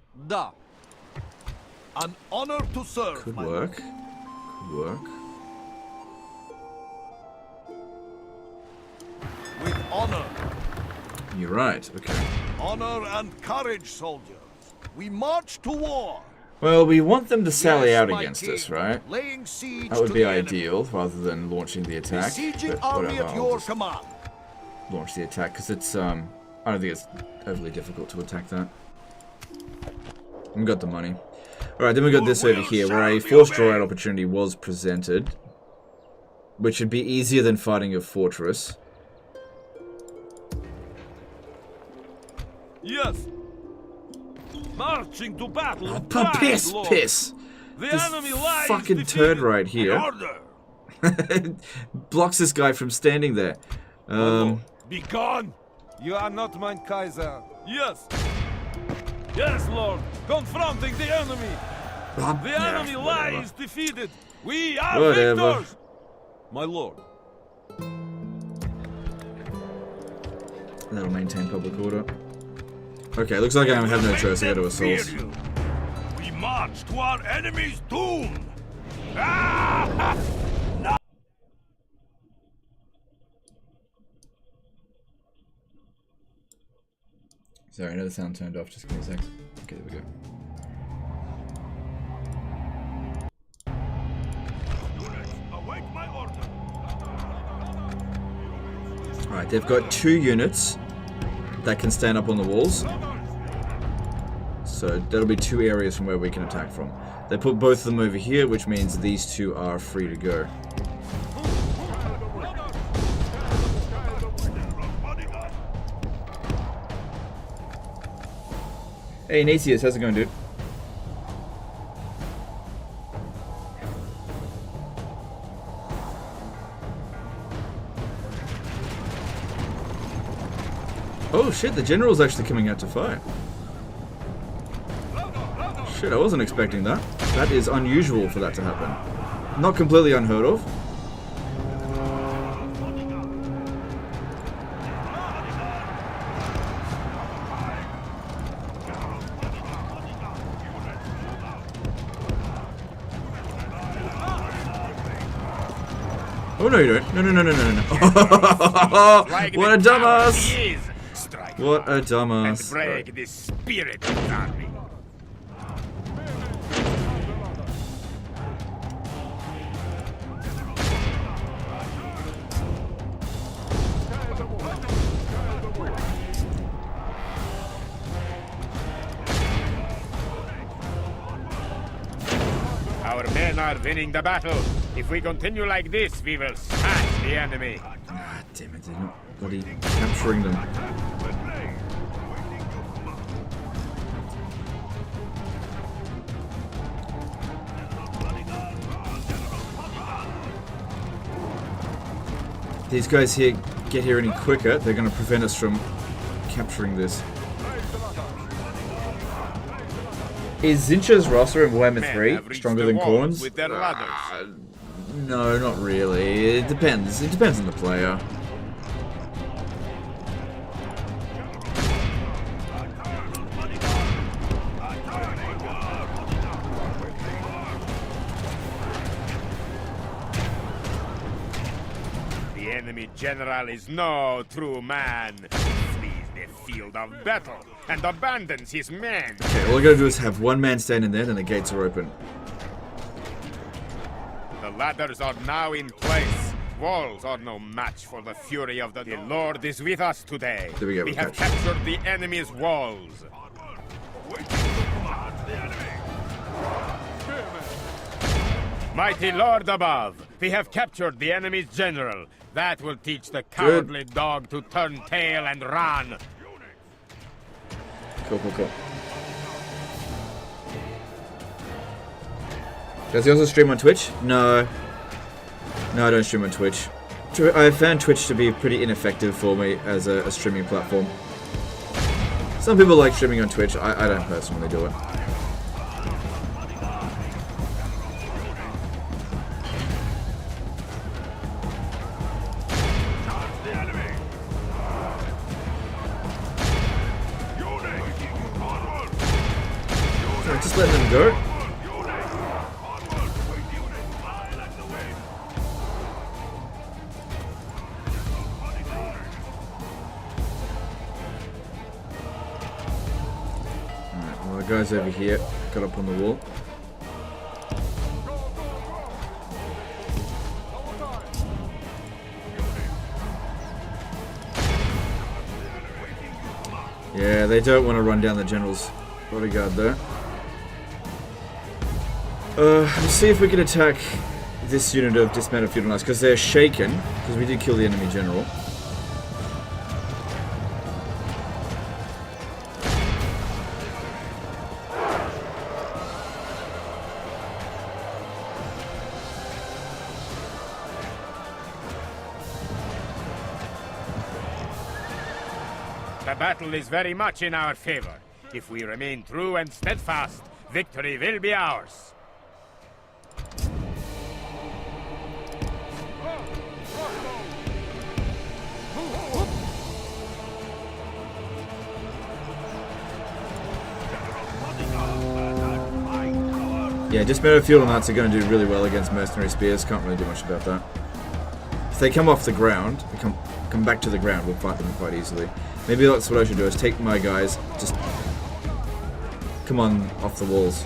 An honor to serve. Could my work. lord. Could work. With honor. You're right. Okay. Honor and courage, soldiers. We march to war. Well, we want them to sally Yes, out my against king. us, right? Laying siege That would to be the enemy. ideal, rather than launching the attack. Besieging But army whatever, at I'll your just command. launch the attack, because it's, I don't think it's overly difficult to attack that. We've got the money. Alright, then we got this over here, where a forced draw-out opportunity was presented. Which would be easier than fighting a fortress. Yes. Marching to battle. Oh, with pride, piss! Lord. Piss! The This enemy lies fucking defeated. turd right An here order. blocks this guy from standing there. Be gone. You are not mein Kaiser. Yes. Yes, Lord. Confronting the enemy. The enemy lies defeated. We are Whatever. victors. My lord. That'll maintain public order. Okay, looks like I have no choice. I got to Fear assault. you. We march to our enemy's doom. Ah! Sorry, another sound turned off. Just give me a sec. Okay, there we go. Await my order. Alright, they've got 2 units that can stand up on the walls. So that'll be 2 areas from where we can attack from. They put both of them over here, which means these 2 are free to go. Hey, Nasius, how's it going, dude? Oh shit, the general's actually coming out to fight. Shit, I wasn't expecting that. That is unusual for that to happen. Not completely unheard of. Oh no you don't. No. What a dumbass! What a dumbass. Break the spirit of the army. Our men are winning the battle. If we continue like this, we will smash the enemy. Ah, damn it, they're not bloody capturing them. These guys here get here any quicker, they're going to prevent us from capturing this. Is Zincha's roster in Warhammer 3 stronger than Khorne's? With their ladders. No, not really. It depends. It depends on the player. The enemy general is no true man. He flees the field of battle and abandons his men. Okay, all I gotta do is have one man standing there, then the gates are open. The ladders are now in place. Walls are no match for the fury of the Lord is with us today. There we go, We we have captured the enemy's walls. Mighty Lord above, we have captured the enemy's general. That will teach the cowardly dog to turn tail and run. Cool, cool, cool. Does he also stream on Twitch? No. No, I don't stream on Twitch. I found Twitch to be pretty ineffective for me as a streaming platform. Some people like streaming on Twitch. I don't personally do it. Just letting them go. Alright, well the guys over here got up on the wall. Yeah, they don't want to run down the general's bodyguard there. Let's see if we can attack this unit of dismounted feudal knights, because they're shaken, because we did kill the enemy general. The battle is very much in our favor. If we remain true and steadfast, victory will be ours. Yeah, dismounted feudal knights are going to do really well against mercenary spears. Can't really do much about that. If they come off the ground, they come back to the ground, we'll fight them quite easily. Maybe that's what I should do, is take my guys, just come on off the walls.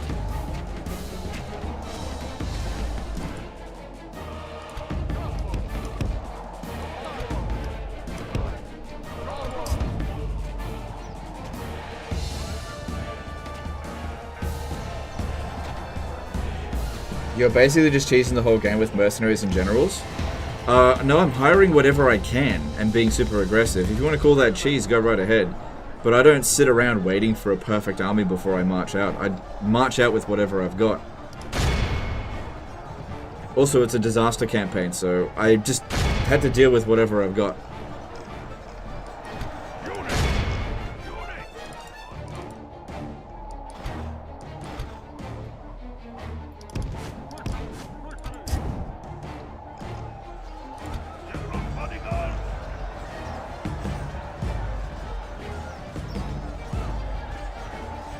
You're basically just cheesing the whole game with mercenaries and generals? No, I'm hiring whatever I can and being super aggressive. If you want to call that cheese, go right ahead. But I don't sit around waiting for a perfect army before I march out. I march out with whatever I've got. Also, it's a disaster campaign, so I just had to deal with whatever I've got.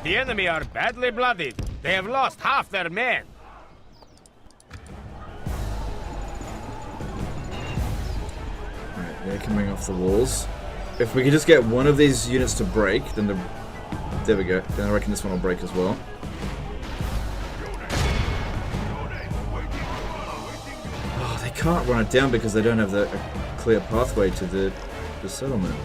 The enemy are badly bloodied. They have lost half their men. Alright, they're coming off the walls. If we could just get one of these units to break, then there we go. Then I reckon this one will break as well. Oh, they can't run it down because they don't have a clear pathway to the settlement.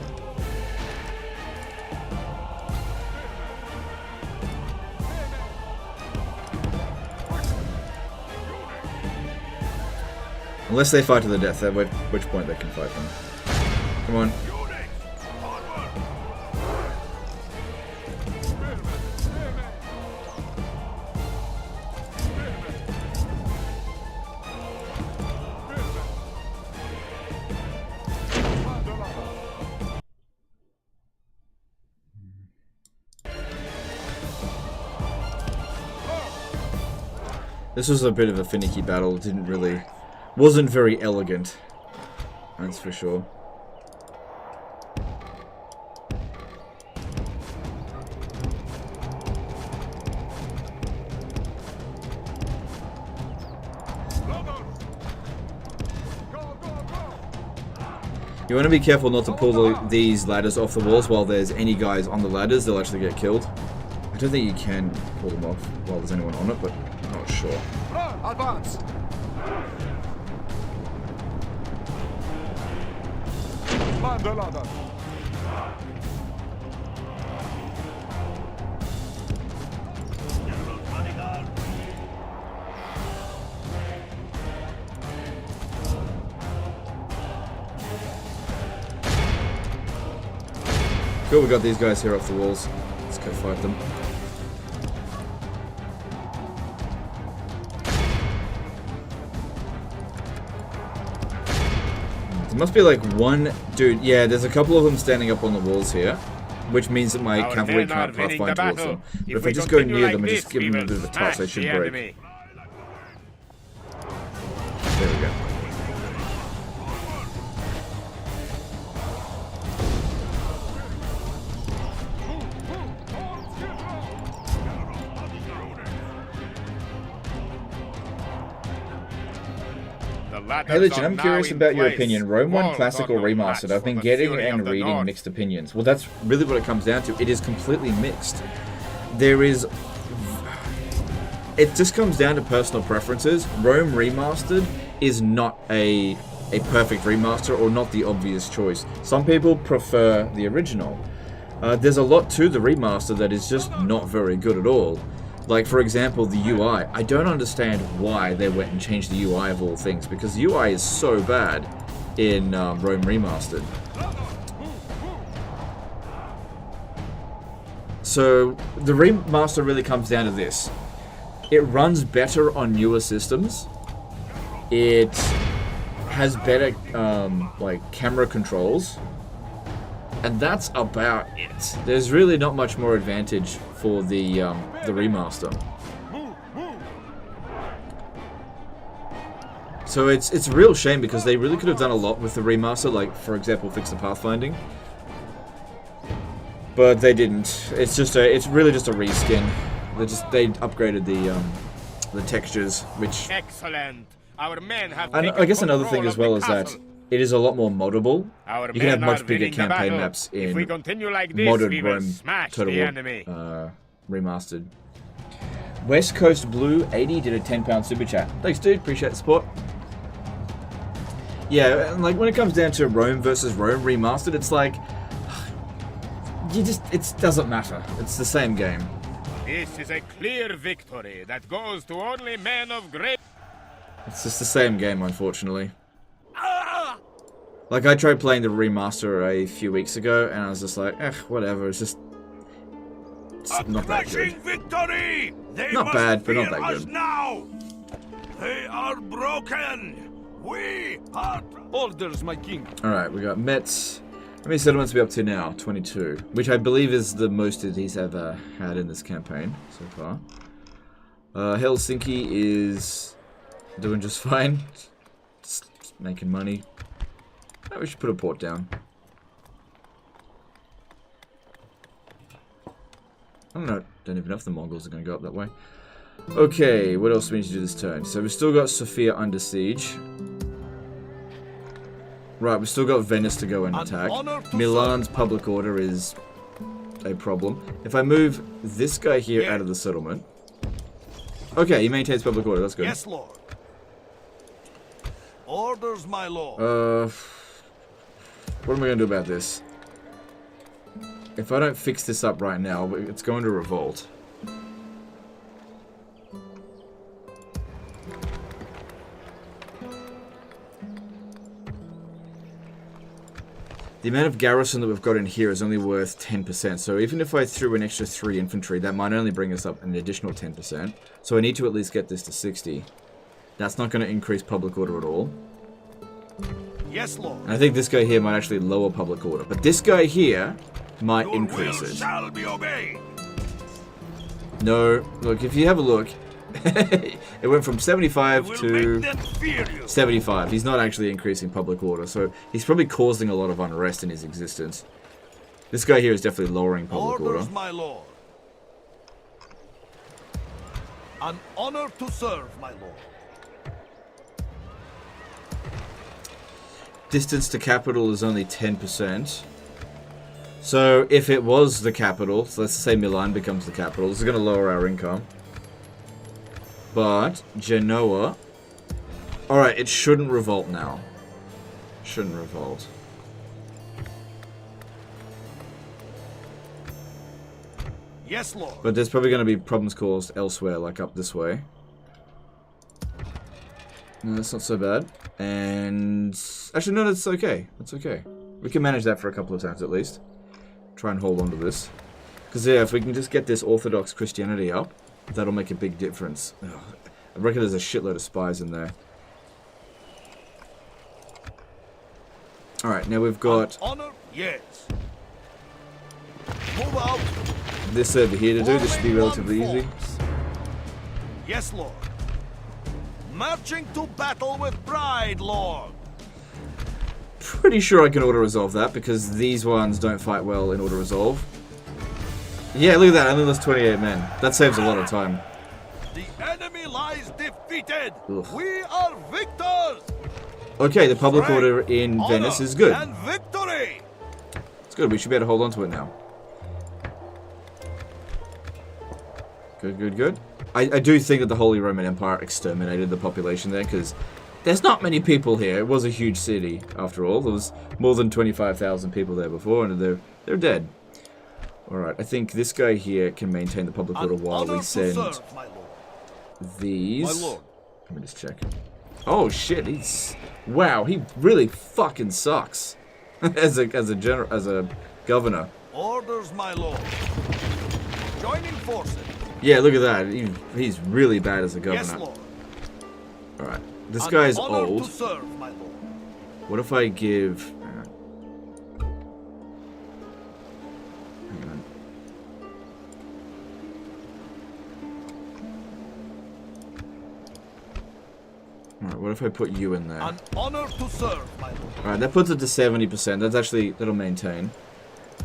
Unless they fight to the death, at which point they can fight them. Come on. This was a bit of a finicky battle. It wasn't very elegant. That's for sure. You want to be careful not to pull these ladders off the walls while there's any guys on the ladders. They'll actually get killed. I don't think you can pull them off while there's anyone on it, but I'm not sure. Advance! Man the ladder! Cool, we got these guys here off the walls. Let's go fight them. There must be like one dude. Yeah, there's a couple of them standing up on the walls here, which means that my cavalry can't pathfind towards them. But if I just go near them and just give them a bit of a touch, they should break. There we go. Hey Legend, I'm curious about your opinion. Rome 1 Classic or Remastered? I've been getting and reading mixed opinions. Well, that's really what it comes down to. It is completely mixed. It just comes down to personal preferences. Rome Remastered is not a perfect remaster or not the obvious choice. Some people prefer the original. There's a lot to the remaster that is just not very good at all. Like, for example, the UI. I don't understand why they went and changed the UI of all things, because the UI is so bad in Rome Remastered. So, the remaster really comes down to this. It runs better on newer systems. It has better, like, camera controls. And that's about it. There's really not much more advantage for the remaster. So it's a real shame because they really could have done a lot with the remaster, like for example fix the pathfinding. But they didn't. It's really just a reskin. They upgraded the textures, which excellent. Our men have and I guess another thing as well is that it is a lot more moddable. You can have much bigger campaign maps in modded Rome Total Remastered. West Coast Blue 80 did a £10 super chat. Thanks, dude. Appreciate the support. Yeah, and like when it comes down to Rome versus Rome Remastered, it's like it doesn't matter. It's the same game. This is a clear victory that goes to only men of great. It's just the same game, unfortunately. Like, I tried playing the remaster a few weeks ago, and I was just like, whatever, it's not that good. Victory! They not bad, but not that good. Now. They are broken! We are... Orders, my king. Alright, we got Mets. How many settlements are we up to now? 22. Which I believe is the most that he's ever had in this campaign so far. Helsinki is doing just fine. Just making money. Oh, we should put a port down. I don't even know if the Mongols are going to go up that way. Okay, what else do we need to do this turn? So we've still got Sofia under siege. Right, we've still got Venice to go and attack. Milan's public order is a problem. If I move this guy here out of the settlement... Okay, he maintains public order, that's good. Yes, Lord. Orders, my lord. What am I going to do about this? If I don't fix this up right now, it's going to revolt. The amount of garrison that we've got in here is only worth 10%. So even if I threw an extra 3 infantry, that might only bring us up an additional 10%. So I need to at least get this to 60. That's not going to increase public order at all. Yes, Lord. And I think this guy here might actually lower public order. But this guy here might increase it. Shall be obeyed. No, look, if you have a look, it went from 75 to 75. He's not actually increasing public order, so he's probably causing a lot of unrest in his existence. This guy here is definitely lowering public order. My lord. An honor to serve, my lord. Distance to capital is only 10%. So if it was the capital, so let's say Milan becomes the capital, this is going to lower our income. But Genoa, alright, it shouldn't revolt now. Shouldn't revolt. Yes, Lord. But there's probably going to be problems caused elsewhere, like up this way. No, that's not so bad. And actually, no, that's okay. That's okay. We can manage that for a couple of times at least. Try and hold on to this. Because, yeah, if we can just get this Orthodox Christianity up, that'll make a big difference. Ugh. I reckon there's a shitload of spies in there. Alright, now we've got honor, yes. Move out. This over here to do. This should be relatively easy. Yes, Lord. Marching to battle with pride, Lord. Pretty sure I can auto-resolve that, because these ones don't fight well in auto-resolve. Yeah, look at that, I only lost 28 men. That saves a lot of time. The enemy lies defeated. Ugh. We are victors. Okay, the public order in Venice is good. And victory. It's good, we should be able to hold on to it now. Good, good, good. I do think that the Holy Roman Empire exterminated the population there, because there's not many people here. It was a huge city, after all. There was more than 25,000 people there before, and they're dead. Alright, I think this guy here can maintain the public order while we send these. My lord. Let me just check. Oh shit, he's... Wow, he really fucking sucks. as a governor. Orders, my lord. Joining forces. Yeah, look at that. He's really bad as a governor. Yes, Lord. Alright. This guy's honor old. To serve, my lord. What if I give... Hang on. Alright, what if I put you in there? An honor to serve, my lord. Alright, that puts it to 70%. That's actually... That'll maintain.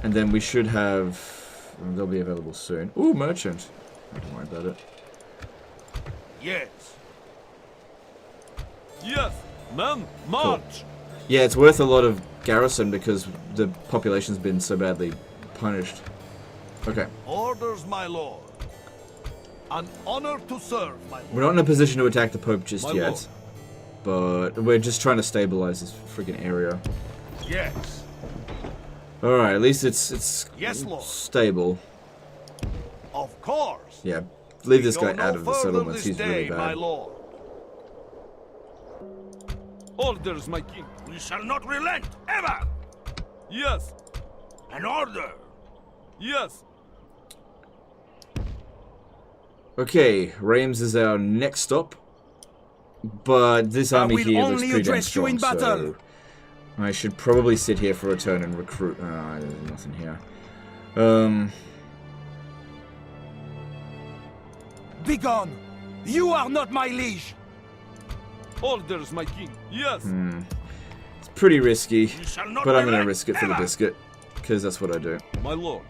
And then we should have... They'll be available soon. Ooh, merchant. Don't worry about it. Yes. Yes, men, march! Cool. Yeah, it's worth a lot of garrison because the population's been so badly punished. Okay. Orders, my lord. An honor to serve, my lord. We're not in a position to attack the Pope just My yet. Lord. But we're just trying to stabilize this freaking area. Yes. Alright, at least it's yes, Lord. Stable. Of course. Yeah, leave this guy no out of the settlements. He's really bad. My lord. Orders, my king. We shall not relent, ever! Yes. An order! Yes. Okay, Reims is our next stop. But this army here looks pretty damn strong, so... I should probably sit here for a turn and recruit... there's nothing here. Begone! You are not my liege! Orders, my king. Yes. It's pretty risky, but I'm gonna relent, risk it for the biscuit, because that's what I do. My lord.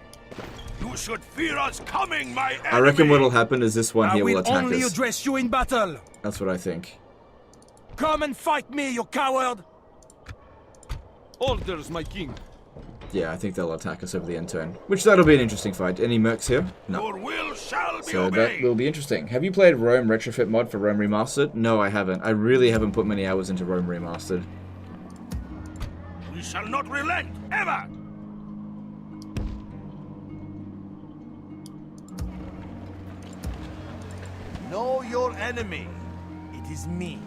You should fear us coming, my enemy! I reckon what'll happen is this one here will attack I will only us. address you in battle! That's what I think. Come and fight me, you coward! Orders, my king. Yeah, I think they'll attack us over the end turn. Which that'll be an interesting fight. Any mercs here? No. Your will shall be So obeyed. that will be interesting. Have you played Rome Retrofit mod for Rome Remastered? No, I haven't. I really haven't put many hours into Rome Remastered. We shall not relent, ever! Know your enemy. It is me.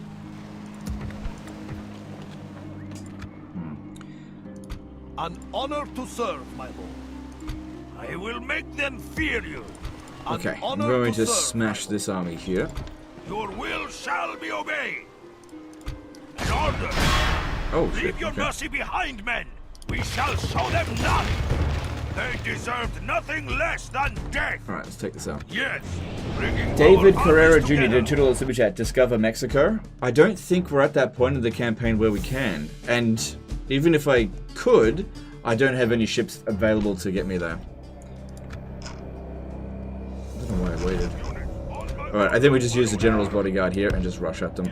An honor to serve, my lord. I will make them fear you. Okay, I'm going to smash this army here. Your will shall be obeyed. An order. Oh, shit. Leave your mercy behind, men. We shall show them none. They deserved nothing less than death. Alright, let's take this out. Yes. Bringing David our Carrera armies Jr. together. did $2 super chat. Discover Mexico. I don't think we're at that point in the campaign where we can. And even if I could, I don't have any ships available to get me there. I don't know why I waited. Alright, I think we just use the general's bodyguard here and just rush at them.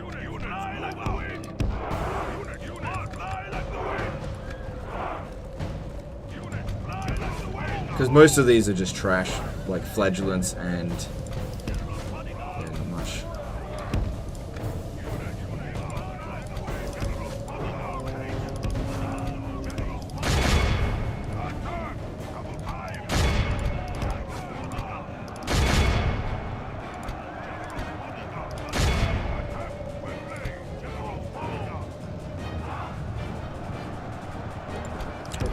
Because most of these are just trash, like flagellants and... yeah, not much.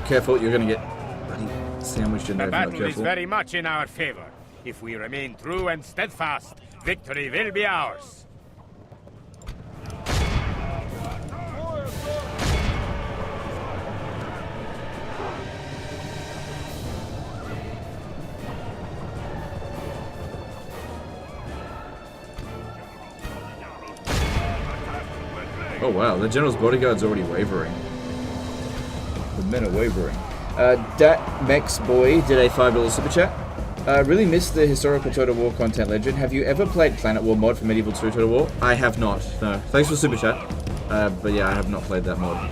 Careful, you're gonna get sandwiched in there. The If you're not battle is careful. very much in our favor. If we remain true and steadfast, victory will be ours. Oh wow, the general's bodyguard's already wavering. The men are wavering. Dat Mex Boy did a $5 super chat. Really missed the historical Total War content legend. Have you ever played Planet War mod for Medieval 2 Total War? I have not, no. Thanks for the super chat. But yeah, I have not played that mod.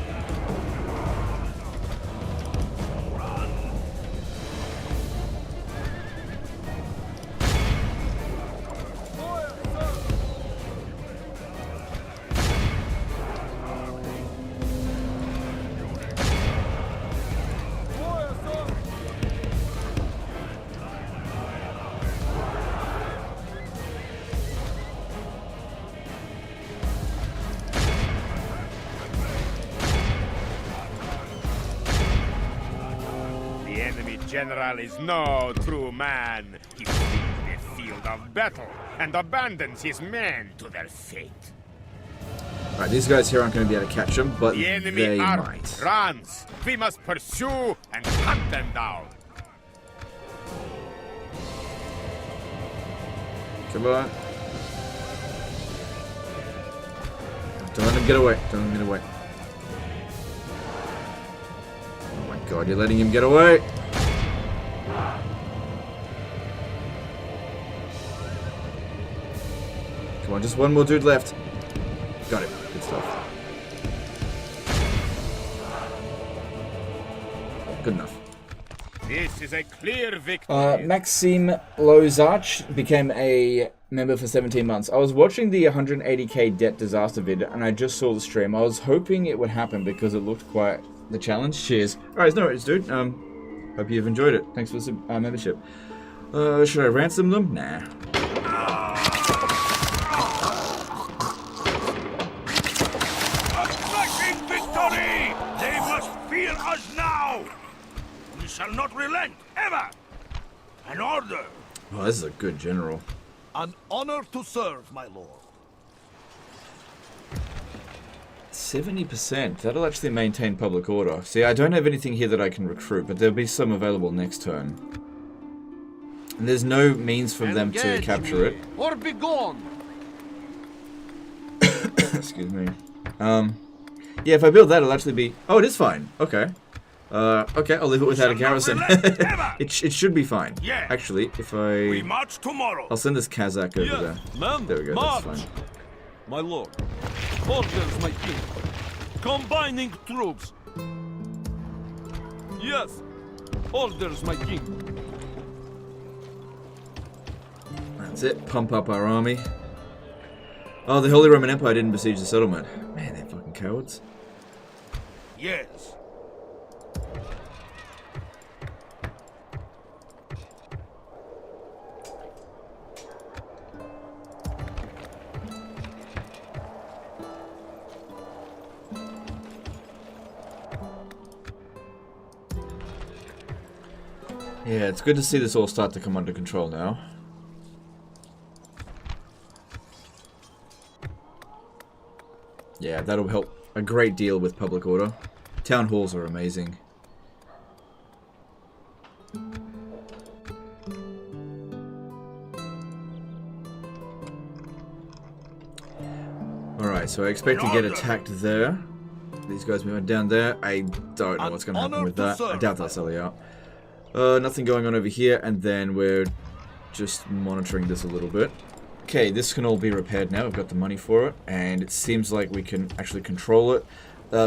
General is no true man. He flees the field of battle and abandons his men to their fate. Alright, these guys here aren't going to be able to catch him, but The enemy they army might. runs. We must pursue and hunt them down. Come on. Don't let him get away. Don't let him get away. Oh my god, you're letting him get away. Come on, just one more dude left. Got it. Good stuff. Good enough. This is a clear victory. Maxime Lozach became a member for 17 months. I was watching the 180k debt disaster vid and I just saw the stream. I was hoping it would happen because it looked quite the challenge. Cheers. Alright, no worries, dude. Hope you've enjoyed it. Thanks for the membership. Should I ransom them? Nah. Victory! They must fear us now! We shall not relent, ever! An order! Oh, this is a good general. An honor to serve, my lord. 70%. That'll actually maintain public order. See, I don't have anything here that I can recruit, but there'll be some available next turn. And there's no means for them to capture it. Or be gone! Excuse me. Yeah, if I build that, it'll actually be... Oh, it is fine. Okay. Okay, I'll leave it without a garrison. it should be fine. Yeah. Actually, if I... We march tomorrow. I'll send this Kazakh over there. Man, There we go, march. that's fine. My lord. Orders, my king. Combining troops. Yes. Orders, my king. That's it. Pump up our army. Oh, the Holy Roman Empire didn't besiege the settlement. Man, they're fucking cowards. Yes. Yeah, it's good to see this all start to come under control now. Yeah, that'll help a great deal with public order. Town halls are amazing. Alright, so I expect to get attacked there. These guys moving down there. I don't know what's going to happen with that. I doubt they'll sell you out. Nothing going on over here, and then we're just monitoring this a little bit. Okay, this can all be repaired now. We've got the money for it, and it seems like we can actually control it.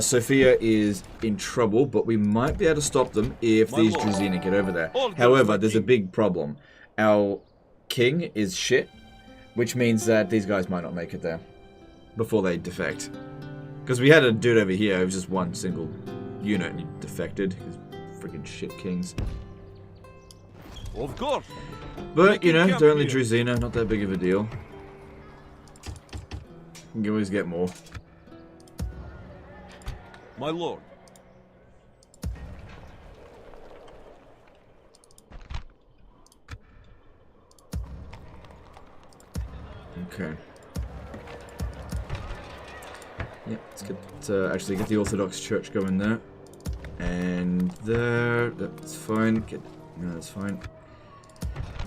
Sophia is in trouble, but we might be able to stop them if these Druzina get over there. However, there's a big problem. Our king is shit, which means that these guys might not make it there before they defect. Because we had a dude over here, it was just one single unit, and he defected. His freaking shit kings. Of course. But, you know, they're only Druzina, not that big of a deal. You can always get more. My lord. Okay. Yeah, let's get actually get the Orthodox Church going there, and there. That's fine. No, that's fine.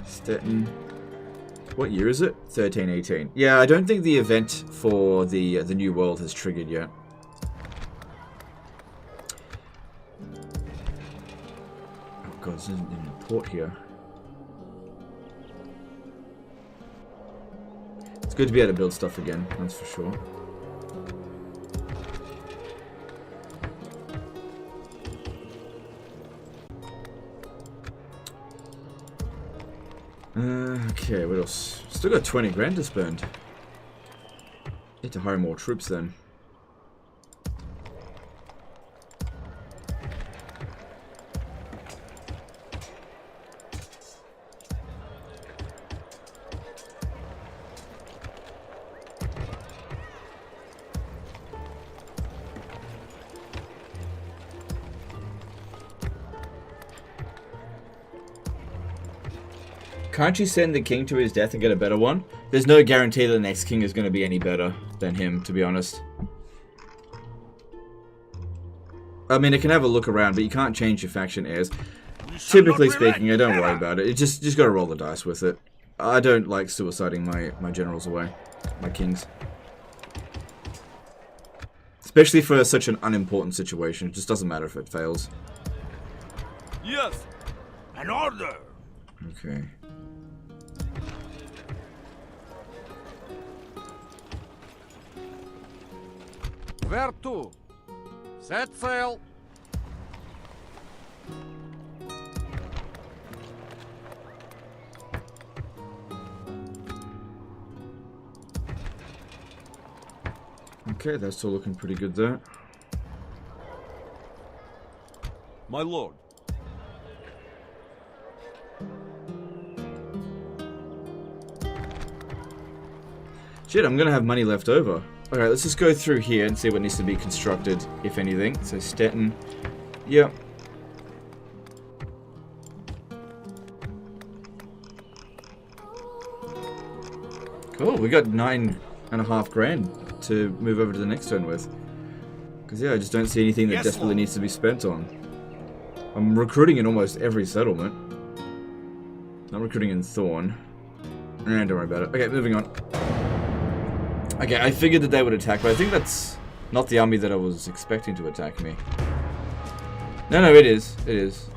Stettin. What year is it? 1318. Yeah, I don't think the event for the New World has triggered yet. Oh god, this isn't even a port here. It's good to be able to build stuff again, that's for sure. Okay, what else? Still got 20 grand to spend. Need to hire more troops then. Can't you send the king to his death and get a better one? There's no guarantee that the next king is going to be any better than him, to be honest. I mean, it can have a look around, but you can't change your faction heirs. Typically speaking, I don't worry about it. You just got to roll the dice with it. I don't like suiciding my generals away, my kings. Especially for such an unimportant situation. It just doesn't matter if it fails. Yes, an order. Okay. Where to? Set sail. Okay, that's still looking pretty good there. My lord. Shit, I'm gonna have money left over. Alright, let's just go through here and see what needs to be constructed, if anything. So Stettin. Yep. Cool, we got 9.5 grand to move over to the next turn with. Because yeah, I just don't see anything that desperately needs to be spent on. I'm recruiting in almost every settlement. Not recruiting in Thorn. Don't worry about it. Okay, moving on. Okay, I figured that they would attack, but I think that's not the army that I was expecting to attack me. No, it is. It is.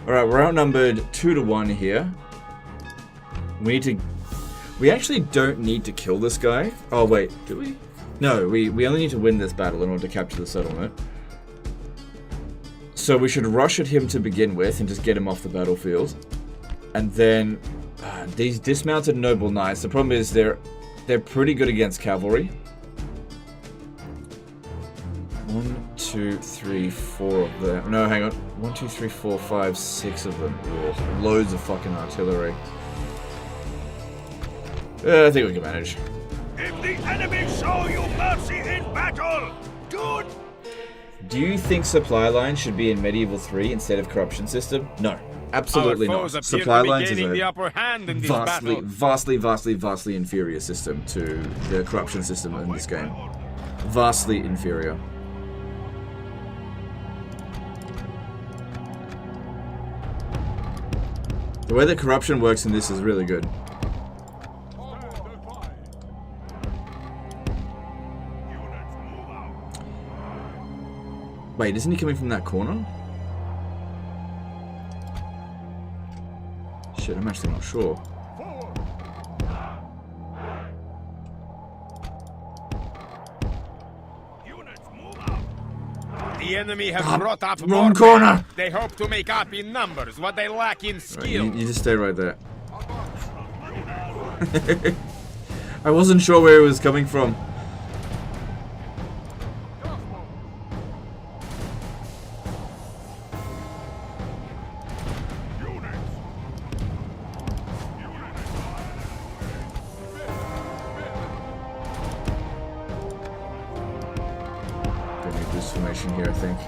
Alright, we're outnumbered 2-1 here. We actually don't need to kill this guy. Oh, wait, do we? No, we only need to win this battle in order to capture the settlement. So we should rush at him to begin with and just get him off the battlefield. And then... these dismounted noble knights, the problem is they're pretty good against cavalry. 1, 2, 3, 4 of them. No, hang on. 1, 2, 3, 4, 5, 6 of them. Ugh, loads of fucking artillery. I think we can manage. If the enemy show you mercy in battle, good. Do you think supply lines should be in Medieval 3 instead of corruption system? No, absolutely Our not. foes appear Supply to be lines is gaining the a upper hand in this battle. vastly inferior system to the corruption system in this game. Vastly inferior. The way that corruption works in this is really good. Wait, isn't he coming from that corner? Shit, I'm actually not sure. The enemy have brought up wrong more corner. men. They hope to make up in numbers what they lack in skill. Right, you just stay right there. I wasn't sure where it was coming from. Formation here, I think.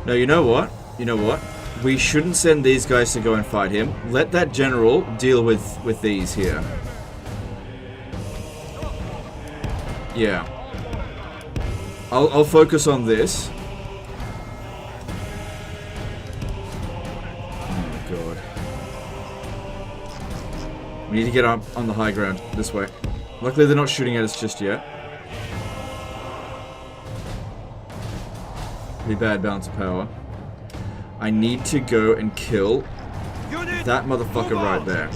No, you know what? You know what? We shouldn't send these guys to go and fight him. Let that general deal with these here. Yeah. I'll focus on this. We need to get up on the high ground this way. Luckily they're not shooting at us just yet. Pretty bad balance of power. I need to go and kill that motherfucker right there.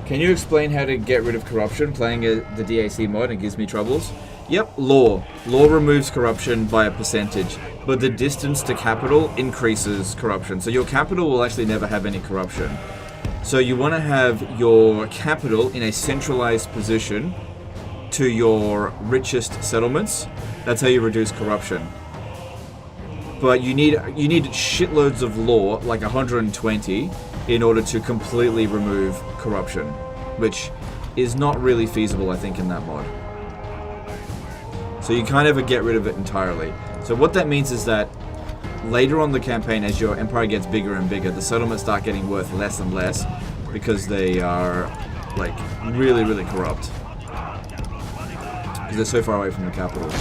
Can you explain how to get rid of corruption playing the DAC mod? It gives me troubles. Yep, law. Law removes corruption by a percentage, but the distance to capital increases corruption. So your capital will actually never have any corruption. So you want to have your capital in a centralized position to your richest settlements. That's how you reduce corruption. But you need shitloads of law, like 120, in order to completely remove corruption, which is not really feasible, I think, in that mod. So you can't ever get rid of it entirely. So what that means is that later on the campaign, as your empire gets bigger and bigger, the settlements start getting worth less and less because they are, like, really, really corrupt. Because they're so far away from the capital.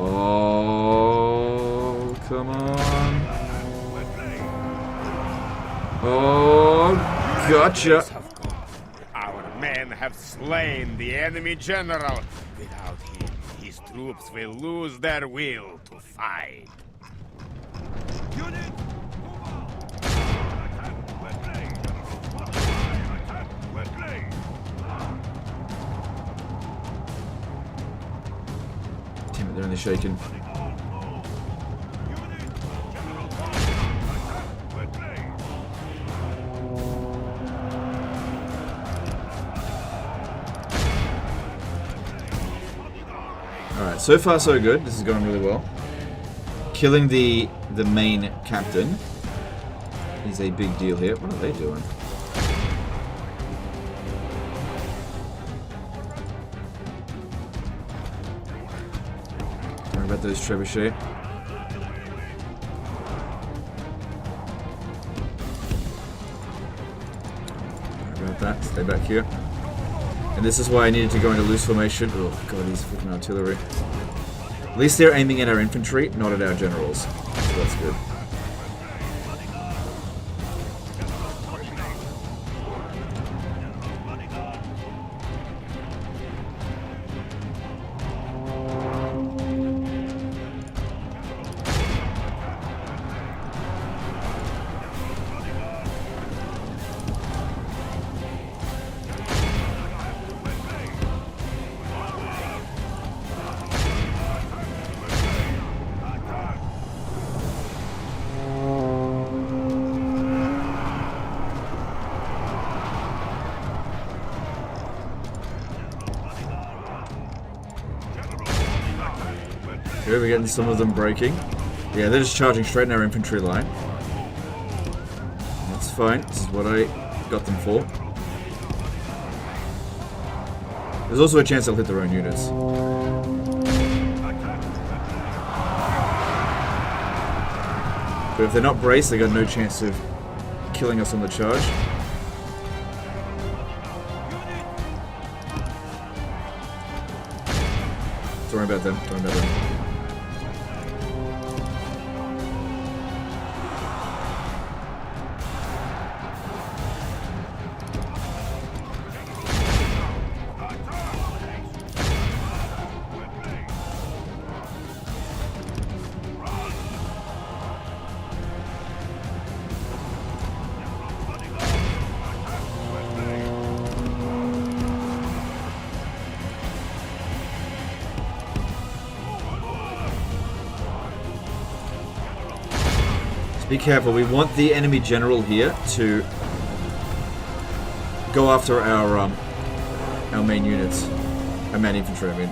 Oh, come on. Oh, gotcha. Our men have slain the enemy general. Without him, his troops will lose their will to fight. Damn it, they're only shaking. Alright, so far so good. This is going really well. Killing the main captain is a big deal here. What are they doing? Don't worry about those trebuchet. Don't worry about that. Stay back here. And this is why I needed to go into loose formation. Oh god, these freaking artillery. At least they're aiming at our infantry, not at our generals. So that's good. Good, we're getting some of them breaking. Yeah, they're just charging straight in our infantry line. That's fine. This is what I got them for. There's also a chance they'll hit their own units. But if they're not braced, they got no chance of killing us on the charge. Don't worry about them. Don't worry about them. Be careful, we want the enemy general here to go after our main units. Our main infantry, I mean.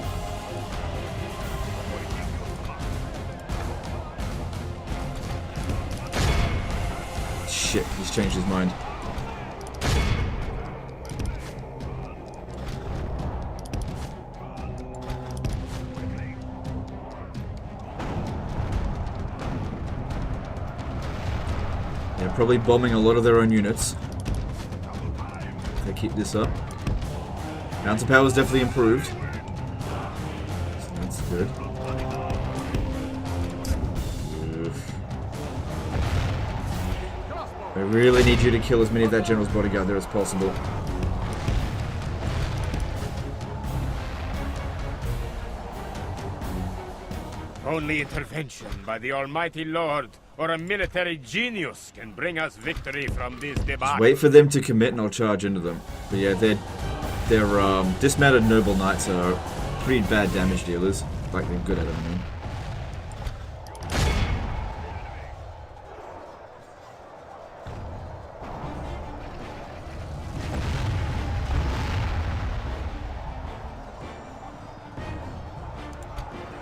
Shit, he's changed his mind. Probably bombing a lot of their own units. They keep this up. Counter power's definitely improved. So that's good. Oof. I really need you to kill as many of that general's bodyguard there as possible. Only intervention by the Almighty Lord or a military genius can bring us victory from this debacle. Just wait for them to commit and I'll charge into them. But yeah, their dismounted noble knights are pretty bad damage dealers. Like they're good at it, I mean.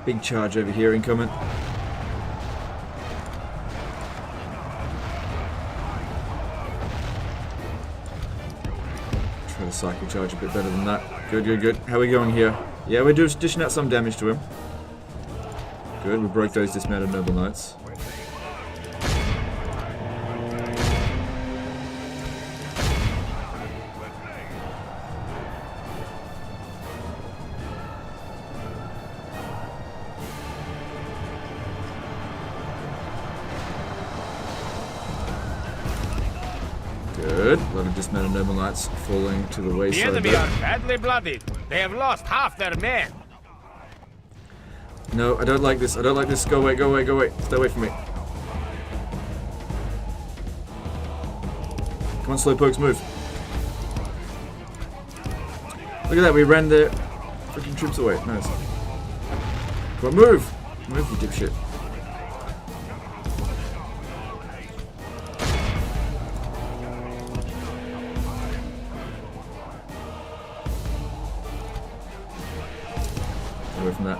Big charge over here incoming. Try to cycle charge a bit better than that. Good, good, good. How are we going here? Yeah, we're just dishing out some damage to him. Good, we broke those dismounted noble knights. Good. A lot of dismounted noble knights falling to the wayside. The enemy are badly blooded. They have lost half their men. No, I don't like this. I don't like this. Go away, go away, go away. Stay away from me. Come on, slowpokes, move. Look at that, we ran the freaking troops away. Nice. Come on, move! Move, you dipshit. Away from that.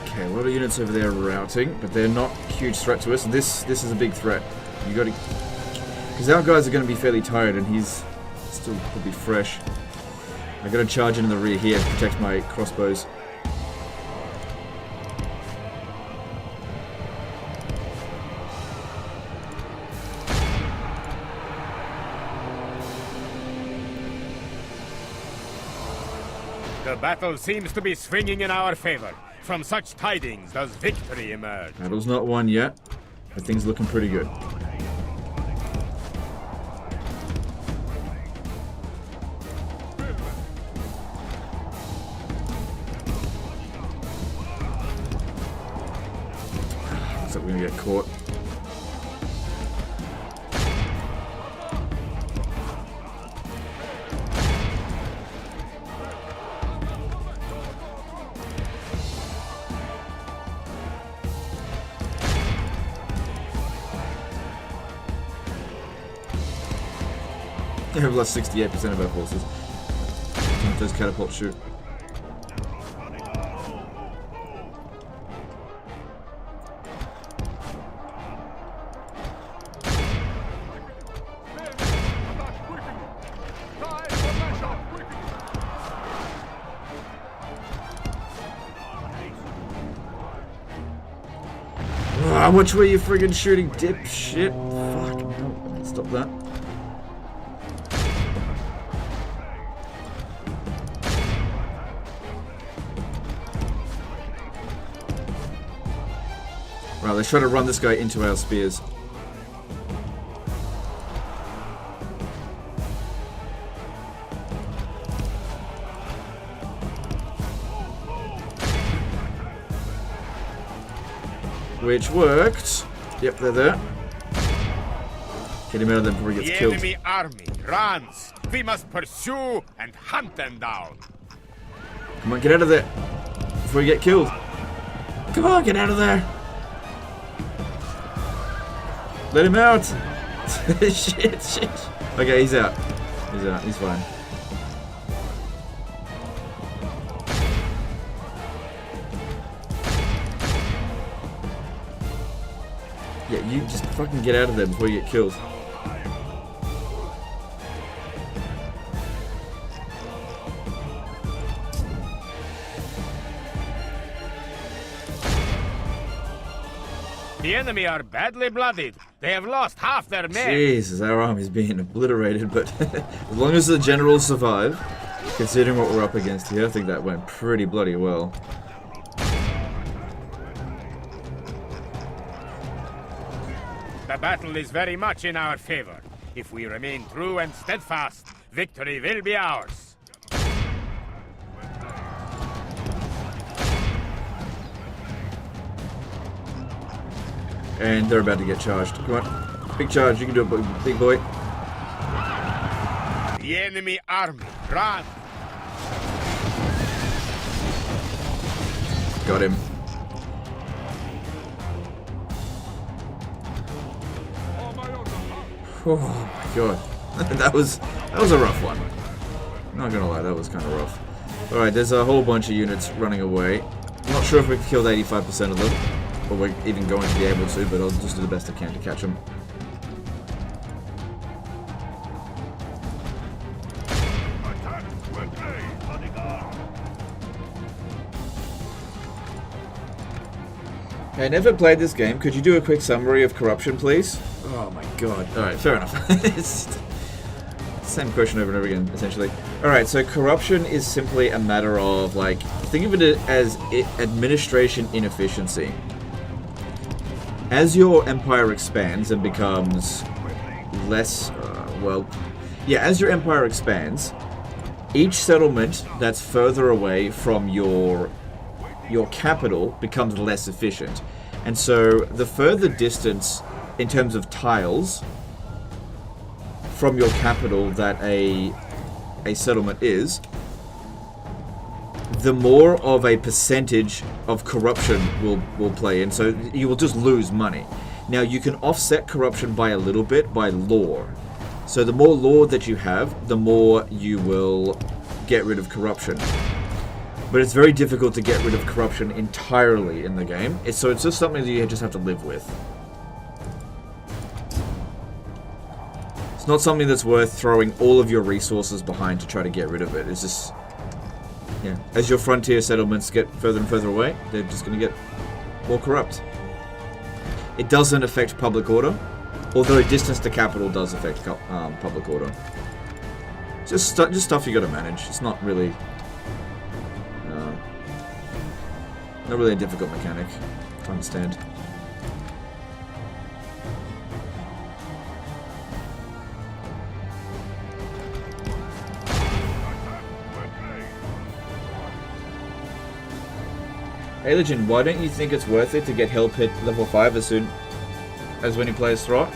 Okay, a lot of units over there routing, but they're not a huge threat to us. This is a big threat. You got to, because our guys are going to be fairly tired, and he's still probably fresh. I got to charge into the rear here to protect my crossbows. The battle seems to be swinging in our favor. From such tidings does victory emerge. Battle's not won yet, but things looking pretty good. Looks like we're gonna get caught. We've lost 68% of our forces. Those catapults shoot. Which way you friggin' shooting, dipshit? Fucking hell. Stop that. Right, let's try to run this guy into our spears. Which worked. Yep, they're there. Get him out of there before he gets killed. The enemy army runs. We must pursue and hunt them down. Come on, get out of there before you get killed. Come on, get out of there. Let him out. shit. Okay, he's out. He's out. He's fine. Yeah, you just fucking get out of there before you get killed. The enemy are badly blooded. They have lost half their men. Jesus, our army's being obliterated, but as long as the generals survive, considering what we're up against here, I think that went pretty bloody well. The battle is very much in our favor. If we remain true and steadfast, victory will be ours. And they're about to get charged. Come on. Big charge. You can do it, big boy. The enemy army, run! Got him. Oh my god. that was a rough one. Not gonna lie, that was kind of rough. Alright, there's a whole bunch of units running away. I'm not sure if we've killed 85% of them, or we're even going to be able to, but I'll just do the best I can to catch them. I never played this game. Could you do a quick summary of corruption, please? Oh my god. Alright, fair enough. It's the same question over and over again, essentially. Alright, so corruption is simply a matter of, like, think of it as administration inefficiency. As your empire expands and becomes less, as your empire expands, each settlement that's further away from your capital becomes less efficient. And so the further distance in terms of tiles from your capital that a settlement is, the more of a percentage of corruption will play in. So you will just lose money. Now you can offset corruption by a little bit by law. So the more law that you have, the more you will get rid of corruption. But it's very difficult to get rid of corruption entirely in the game. So it's just something that you just have to live with. It's not something that's worth throwing all of your resources behind to try to get rid of it. It's just, yeah. As your frontier settlements get further and further away, they're just going to get more corrupt. It doesn't affect public order, although distance to capital does affect public order. Just stuff you got to manage. It's not really. Not really a difficult mechanic to understand. Hey Legend, why don't you think it's worth it to get Hell Pit level 5 as soon as when you play as Throt?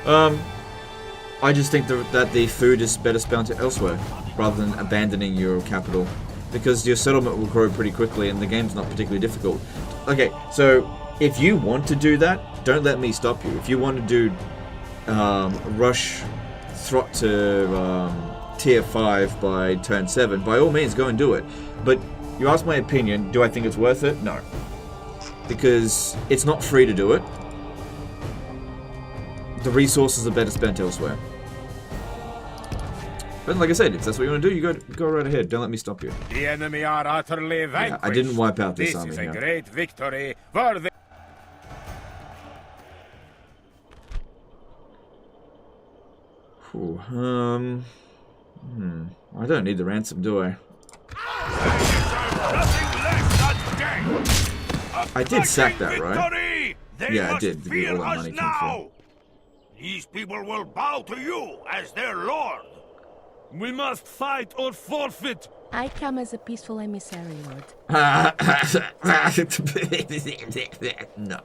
I just think that the food is better spent elsewhere, rather than abandoning your capital. Because your settlement will grow pretty quickly and the game's not particularly difficult. Okay, so if you want to do that, don't let me stop you. If you want to do rush throt to tier 5 by turn 7, by all means go and do it. But you ask my opinion, do I think it's worth it? No. Because it's not free to do it. The resources are better spent elsewhere. But like I said, if that's what you want to do, you go right ahead. Don't let me stop you. The enemy are utterly vanquished. Yeah, I didn't wipe out this army This is a here. great victory for the... Ooh, I don't need the ransom, do I? I did sack that, right? Yeah, I did. All that money came from. These people will bow to you as their lord. We must fight or forfeit. I come as a peaceful emissary, Lord. No.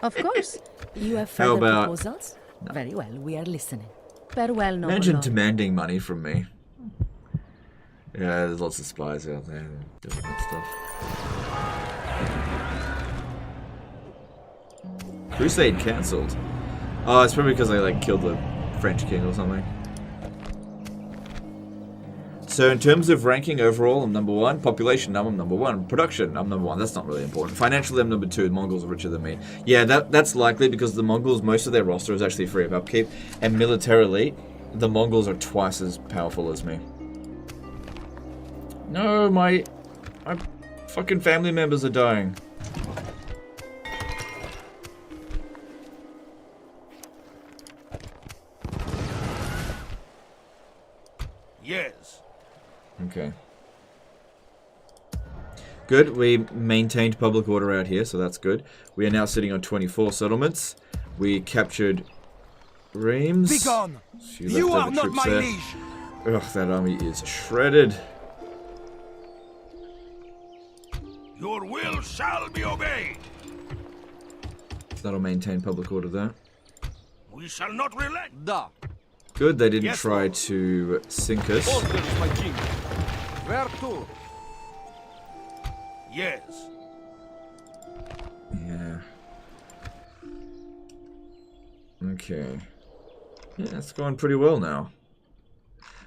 Of course. You have How further about- proposals? Very well, we are listening. Farewell, noble Imagine lord. demanding money from me. Yeah, there's lots of spies out there doing that stuff. Crusade cancelled. Oh, it's probably because I like killed the French king or something. So in terms of ranking overall, I'm number 1. Population, I'm number 1. Production, I'm number 1. That's not really important. Financially, I'm number 2. The Mongols are richer than me. Yeah, that's likely because the Mongols, most of their roster is actually free of upkeep. And militarily, the Mongols are twice as powerful as me. No, my fucking family members are dying. Yes. Okay. Good, we maintained public order out here, so that's good. We are now sitting on 24 settlements. We captured Reims. Be gone! Few You leftover are not troops my there. liege! Ugh, that army is shredded. Your will shall be obeyed. That'll maintain public order there. We shall not relent. Da. Good, they didn't Yes, try Lord. to sink us. Orders, my king. Where to? Yes. Yeah. Okay. Yeah, it's going pretty well now.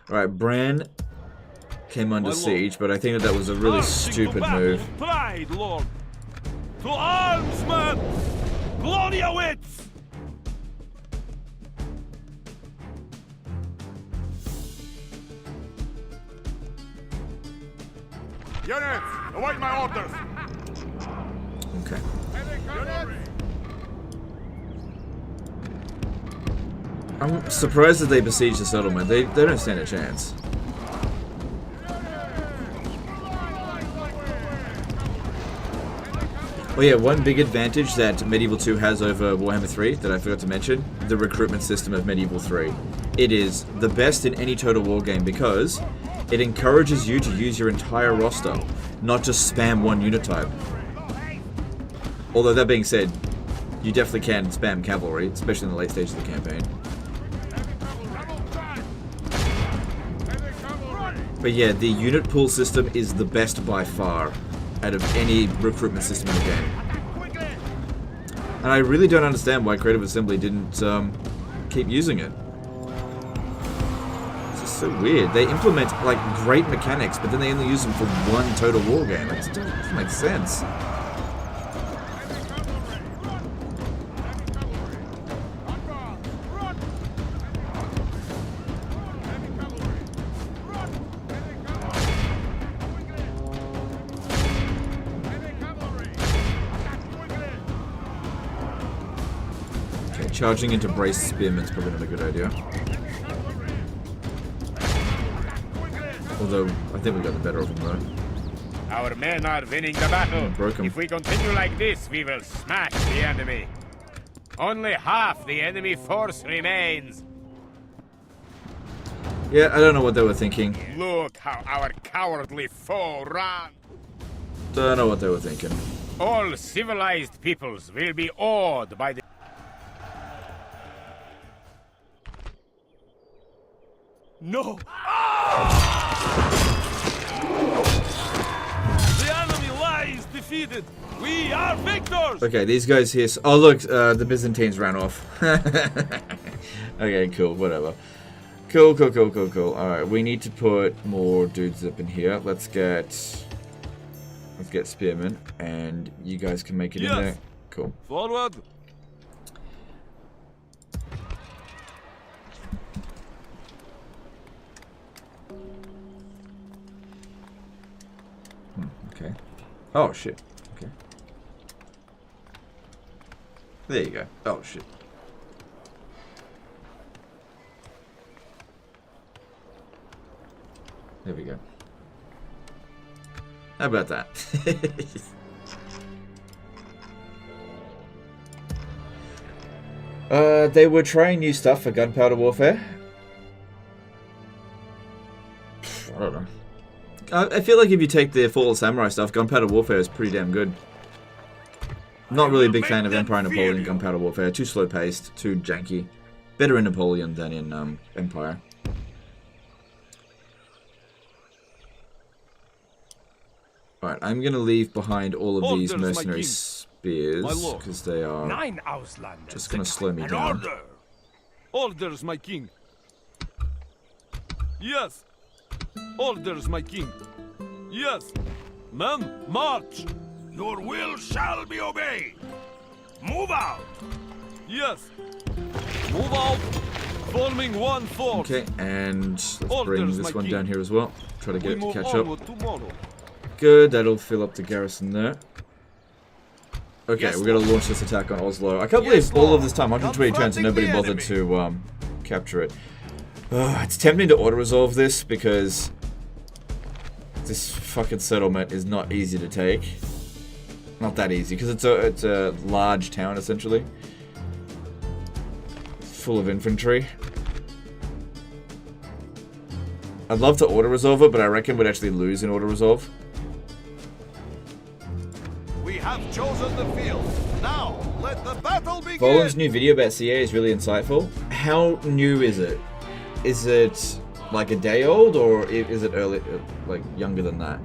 Alright, Bran came under My lord. siege, but I think that was a really Marching to stupid battle move. with Pride, Lord. To arms, man! Glory awaits! Units, await my orders. Okay. I'm surprised that they besieged the settlement. They don't stand a chance. Oh yeah, one big advantage that Medieval 2 has over Warhammer 3 that I forgot to mention, the recruitment system of Medieval 3. It is the best in any Total War game because it encourages you to use your entire roster, not just spam one unit type. Although that being said, you definitely can spam cavalry, especially in the late stages of the campaign. But yeah, the unit pool system is the best by far out of any recruitment system in the game. And I really don't understand why Creative Assembly didn't keep using it. It's just so weird. They implement like great mechanics, but then they only use them for one Total War game. It doesn't make sense. Charging into braced spearmen's probably not a good idea. Although, I think we got the better of them though. Our men are winning the battle. Broke 'em. If we continue like this, we will smash the enemy. Only half the enemy force remains. Yeah, I don't know what they were thinking. Look how our cowardly foe ran. Don't know what they were thinking. All civilized peoples will be awed by the... No! The enemy lies defeated. defeated. We are victors. Okay, these guys here. Oh look, the Byzantines ran off. Okay, cool. Whatever. Cool. All right, we need to put more dudes up in here. Let's get spearmen, and you guys can make it in there. Cool. Forward. Okay. Oh shit. Okay. There you go. Oh shit. There we go. How about that? They were trying new stuff for gunpowder warfare. I don't know. I feel like if you take the Fall of Samurai stuff, gunpowder warfare is pretty damn good. Not really a big fan of Empire and Napoleon gunpowder warfare. Too slow paced, too janky. Better in Napoleon than in Empire. Alright, I'm gonna leave behind all of these mercenary spears because they are just gonna slow me down. Orders, my king. Yes. Orders, my king. Yes. Men, march. Your will shall be obeyed. Move out. Yes. Move out. Forming one force. Okay, and let's bring this one down here as well. Try to get it to catch up. Tomorrow. Good, that'll fill up the garrison there. Okay, we're gonna launch this attack on Oslo. I can't believe all of this time, 120 turns, and nobody bothered to capture it. It's tempting to auto-resolve this because this fucking settlement is not easy to take. Not that easy, because it's a large town essentially, full of infantry. I'd love to auto-resolve it, but I reckon we'd actually lose in auto-resolve. We have chosen the field. Now, let the battle begin. Volan's new video about CA is really insightful. How new is it? Is it like a day old, or is it early, like younger than that?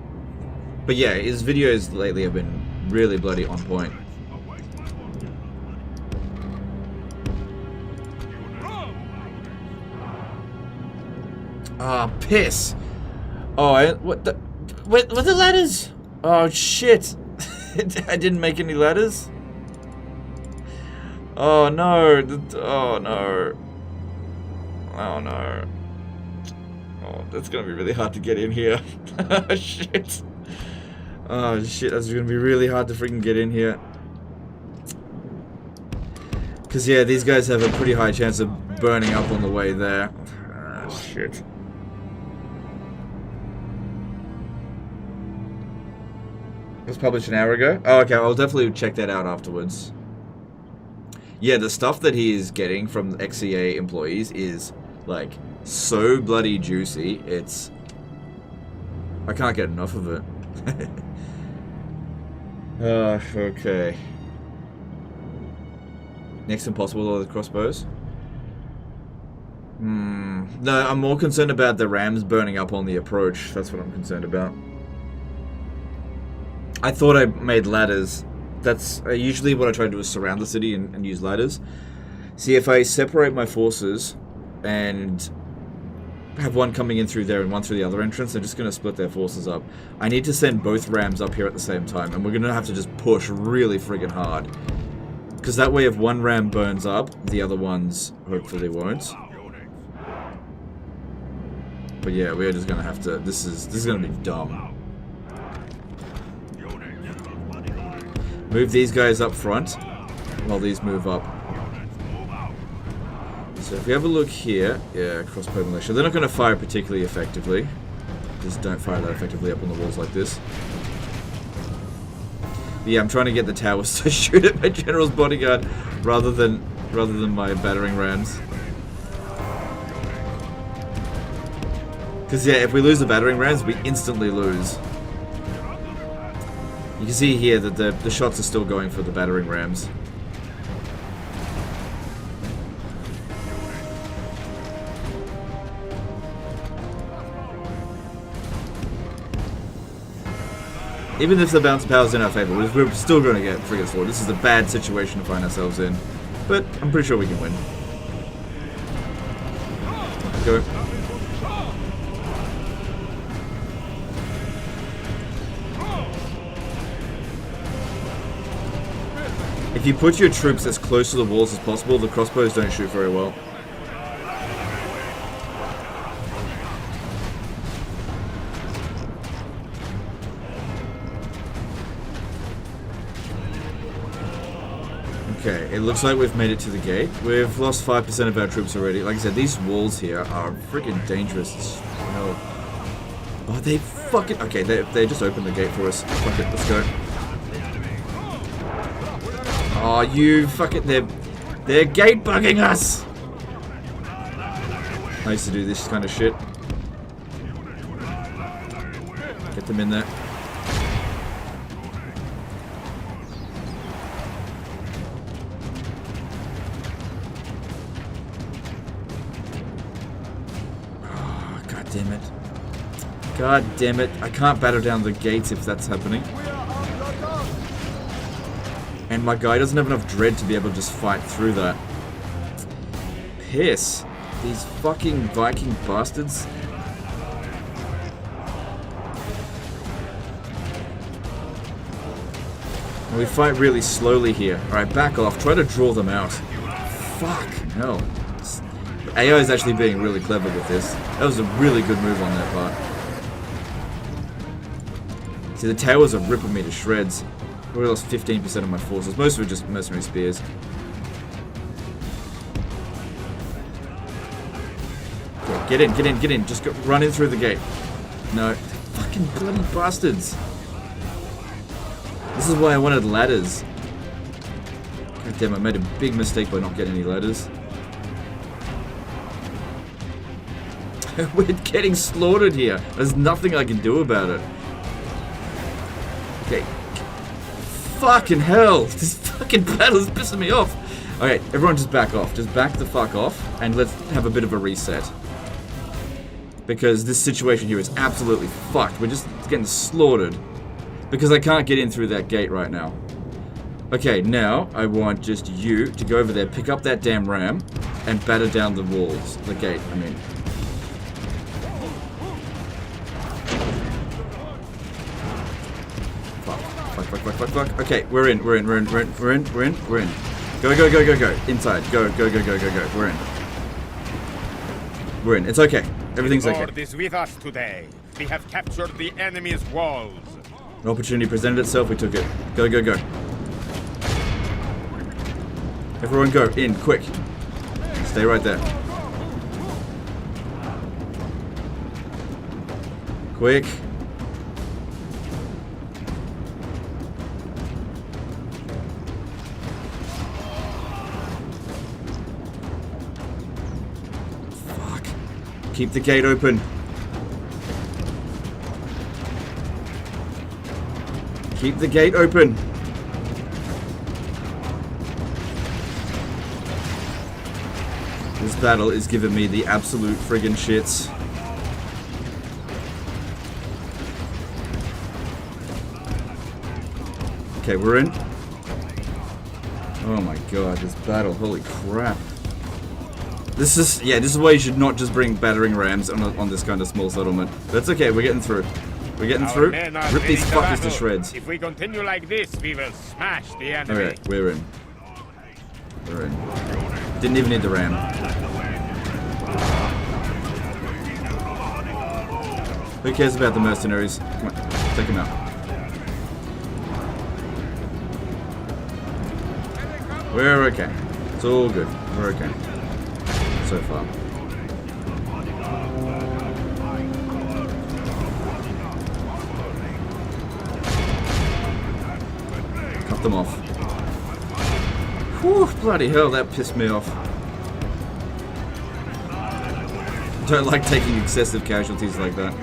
But yeah, his videos lately have been really bloody on point. Ah, piss! Oh, what the the ladders? Oh shit! I didn't make any ladders. Oh no! Oh no! Oh no! Oh, that's gonna be really hard to get in here. Shit! Oh shit! That's gonna be really hard to freaking get in here. Cause yeah, these guys have a pretty high chance of burning up on the way there. Ah, shit. It was published an hour ago. Oh, okay, I'll definitely check that out afterwards. Yeah, the stuff that he is getting from XCA employees is, like, so bloody juicy. It's... I can't get enough of it. Okay. Next impossible are the crossbows. No, I'm more concerned about the rams burning up on the approach. That's what I'm concerned about. I thought I made ladders. That's usually what I try to do is surround the city and use ladders. See, if I separate my forces and have one coming in through there and one through the other entrance, they're just going to split their forces up. I need to send both rams up here at the same time, and we're going to have to just push really friggin' hard. Because that way if one ram burns up, the other ones hopefully won't. But yeah, we're just going to have to... This is going to be dumb. Move these guys up front while these move up. So if we have a look here, yeah, crossbow militia. They're not going to fire particularly effectively. Just don't fire that effectively up on the walls like this. But yeah, I'm trying to get the towers to shoot at my general's bodyguard rather than my battering rams. Because yeah, if we lose the battering rams, we instantly lose. You can see here that the shots are still going for the battering rams. Even if the balance of power is in our favor, we're still going to get friggin' slaughtered. This is a bad situation to find ourselves in. But I'm pretty sure we can win. Go. If you put your troops as close to the walls as possible, the crossbows don't shoot very well. Okay, it looks like we've made it to the gate. We've lost 5% of our troops already. Like I said, these walls here are freaking dangerous as hell. Oh, they fucking... Okay, they just opened the gate for us. Fuck it, let's go. Oh, you fucking... They're gate bugging us! I used to do this kind of shit. Get them in there. Oh, God damn it. God damn it. I can't batter down the gates if that's happening. And my guy doesn't have enough dread to be able to just fight through that. Piss. These fucking Viking bastards. And we fight really slowly here. Alright, back off. Try to draw them out. Fuck. Hell. AI is actually being really clever with this. That was a really good move on their part. See, the towers are ripping me to shreds. I lost 15% of my forces. Most of it just mercenary spears. Okay, get in, get in, get in. Just go, run in through the gate. No. Fucking bloody bastards. This is why I wanted ladders. God damn, I made a big mistake by not getting any ladders. We're getting slaughtered here. There's nothing I can do about it. Okay. Fucking hell! This fucking battle is pissing me off! Okay, everyone just back off. Just back the fuck off, and let's have a bit of a reset. Because this situation here is absolutely fucked. We're just getting slaughtered. Because I can't get in through that gate right now. Okay, now I want just you to go over there, pick up that damn ram, and batter down the walls. The gate, I mean. Fuck. Okay, we're in. Go. Inside. Go. We're in. It's okay. Everything's okay. The Lord is with us today. We have captured the enemy's walls. An opportunity presented itself, we took it. Go. Everyone go. In, quick. Stay right there. Quick. Keep the gate open. Keep the gate open. This battle is giving me the absolute friggin' shits. Okay, we're in. Oh my god, this battle, holy crap. This is why you should not just bring battering rams on this kind of small settlement. That's okay, we're getting through. We're getting through. Rip these fuckers to shreds. If we continue like this, we will smash the enemy. Alright, we're in. Didn't even need the ram. Who cares about the mercenaries? Come on, take them out. We're okay. It's all good. We're okay. So far. Cut them off. Whew, bloody hell, that pissed me off. Don't like taking excessive casualties like that.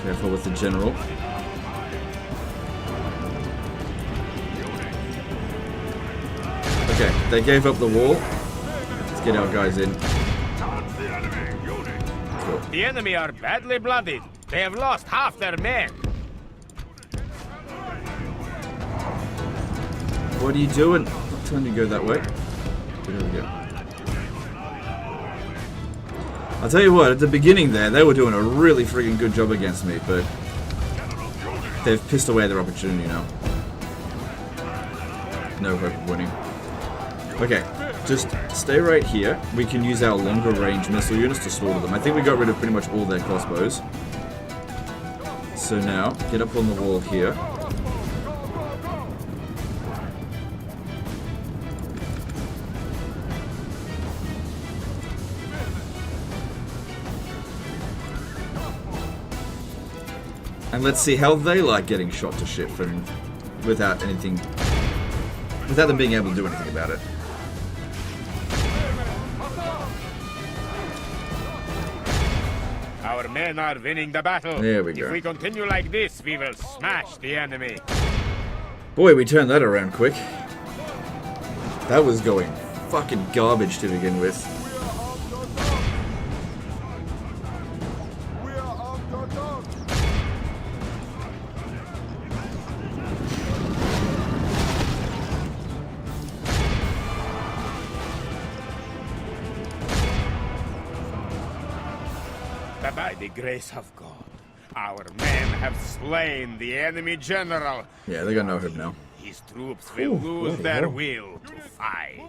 Careful with the general. They gave up the wall. Let's get our guys in. Cool. The enemy are badly blooded. They have lost half their men. What are you doing? I'm telling you to go that way. There we go. I'll tell you what, at the beginning there, they were doing a really freaking good job against me, but they've pissed away their opportunity now. No hope of winning. Okay, just stay right here. We can use our longer range missile units to slaughter them. I think we got rid of pretty much all their crossbows. So now, get up on the wall here. And let's see how they like getting shot to shit from without anything, without them being able to do anything about it. Our men are winning the battle. There we go. If we continue like this, we will smash the enemy. Boy, we turned that around quick. That was going fucking garbage to begin with. By the grace of God, our men have slain the enemy general. Yeah, they got no hope now. His troops will lose their will to fight.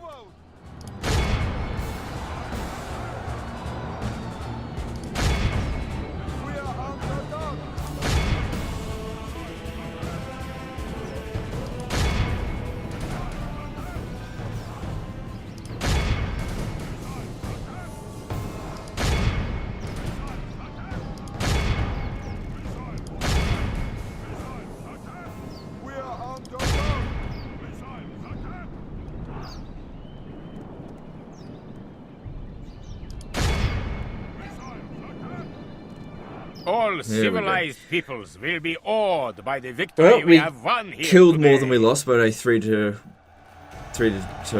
All civilized peoples will be awed by the victory Well, we have won here killed today. more than we lost, but a 3 to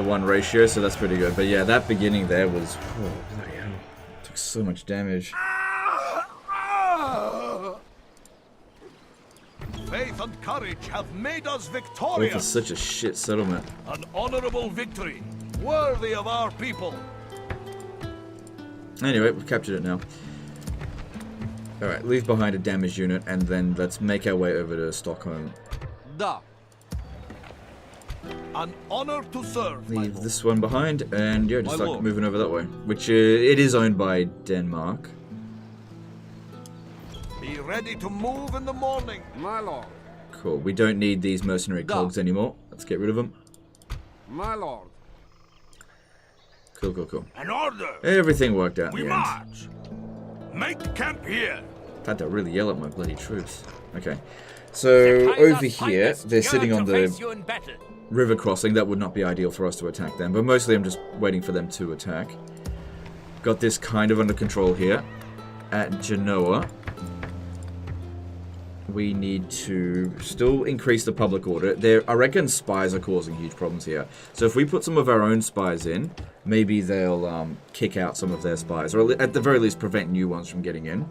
1 ratio, so that's pretty good. But yeah, that beginning there was, oh, bloody hell, took so much damage. Faith and courage have made us Oh, for victorious. such a shit settlement. An honorable victory, worthy of our people. Anyway, we've captured it now. Alright, leave behind a damaged unit, and then let's make our way over to Stockholm. Da. An honor to serve. Leave this one behind, and yeah, just My start lord. moving over that way. Which, it is owned by Denmark. Be ready to move in the morning, my lord. Cool, we don't need these mercenary cogs anymore. Let's get rid of them. My lord. Cool, cool, cool. An order. Everything worked out in We the end. march. Make camp here. Had to really yell at my bloody troops. Okay, so over here, they're sitting on the river crossing. That would not be ideal for us to attack them, but mostly I'm just waiting for them to attack. Got this kind of under control here. At Genoa, we need to still increase the public order. I reckon spies are causing huge problems here. So if we put some of our own spies in, maybe they'll kick out some of their spies, or at the very least prevent new ones from getting in.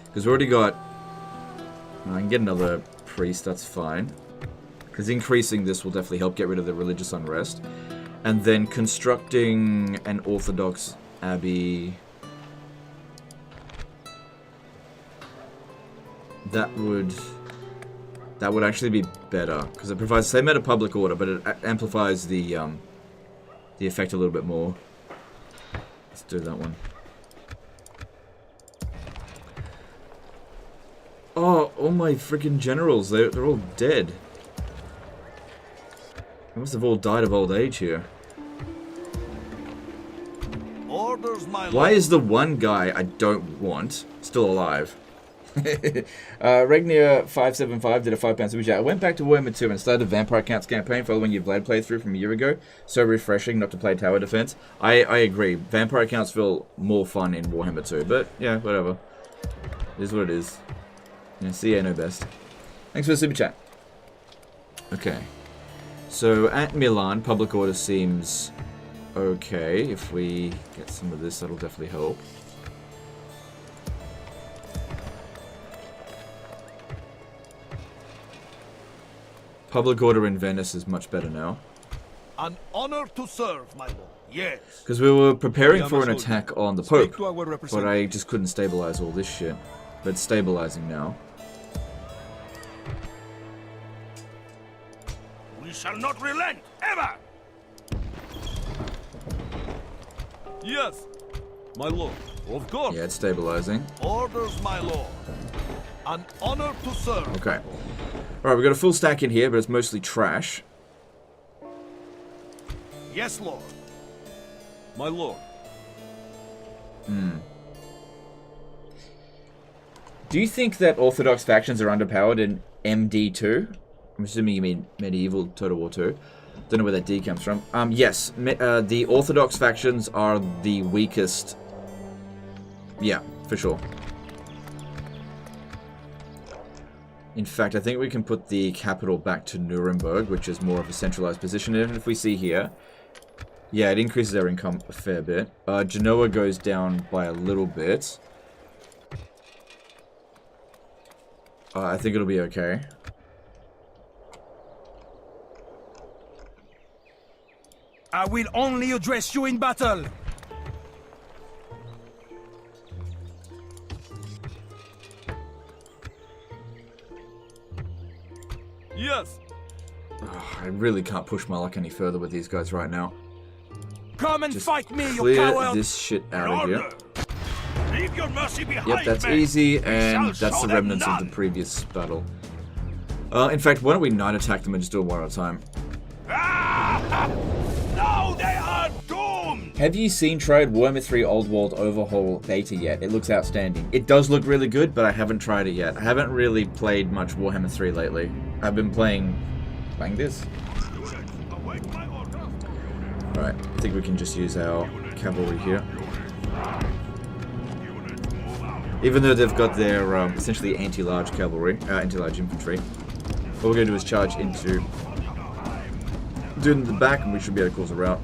Because we already got... I can get another priest, that's fine. Because increasing this will definitely help get rid of the religious unrest. And then constructing an Orthodox abbey... That would actually be better, because it provides the same amount of public order, but it amplifies the effect a little bit more. Let's do that one. Oh, all my freaking generals, they're all dead. They must have all died of old age here. Orders, my lord. Why is the one guy I don't want still alive? Regnier575 did a £5 super chat. I went back to Warhammer 2 and started a Vampire Counts campaign following your Blade playthrough from a year ago. So refreshing not to play tower defense. I agree. Vampire Counts feel more fun in Warhammer 2, but yeah, whatever. It is what it is. Yeah, CA know best. Thanks for the super chat. Okay. So at Milan, public order seems okay. If we get some of this, that'll definitely help. Public order in Venice is much better now. An honor to serve, my lord. Yes. Because we were preparing for an Speak attack on the Pope, to our but representative. I just couldn't stabilize all this shit. But it's stabilizing now. We shall not relent, ever! Yes, my lord. Of course. Yeah, it's stabilizing. Orders, my lord. An honor to serve. Okay. Alright, we've got a full stack in here, but it's mostly trash. Yes, lord. My lord. Do you think that Orthodox factions are underpowered in MD2? I'm assuming you mean Medieval Total War 2. Don't know where that D comes from. Yes, the Orthodox factions are the weakest. Yeah, for sure. In fact, I think we can put the capital back to Nuremberg, which is more of a centralized position. And if we see here, yeah, it increases our income a fair bit. Genoa goes down by a little bit. I think it'll be okay. I will only address you in battle. Yes. I really can't push my luck any further with these guys right now. Come and Just fight me, you clear coward! this shit out of here. Leave your mercy behind. Yep, that's men. easy, We and shall that's show the them remnants of none. the previous battle. In fact, why don't we night attack them and just do it one at a time? Ah! No, they are doomed. Have you seen tried Warhammer 3 Old World Overhaul beta yet? It looks outstanding. It does look really good, but I haven't tried it yet. I haven't really played much Warhammer 3 lately. I've been playing this. Alright, I think we can just use our cavalry here. Even though they've got their essentially anti-large cavalry, anti-large infantry, what we're going to do is charge into the back, and we should be able to cause a rout.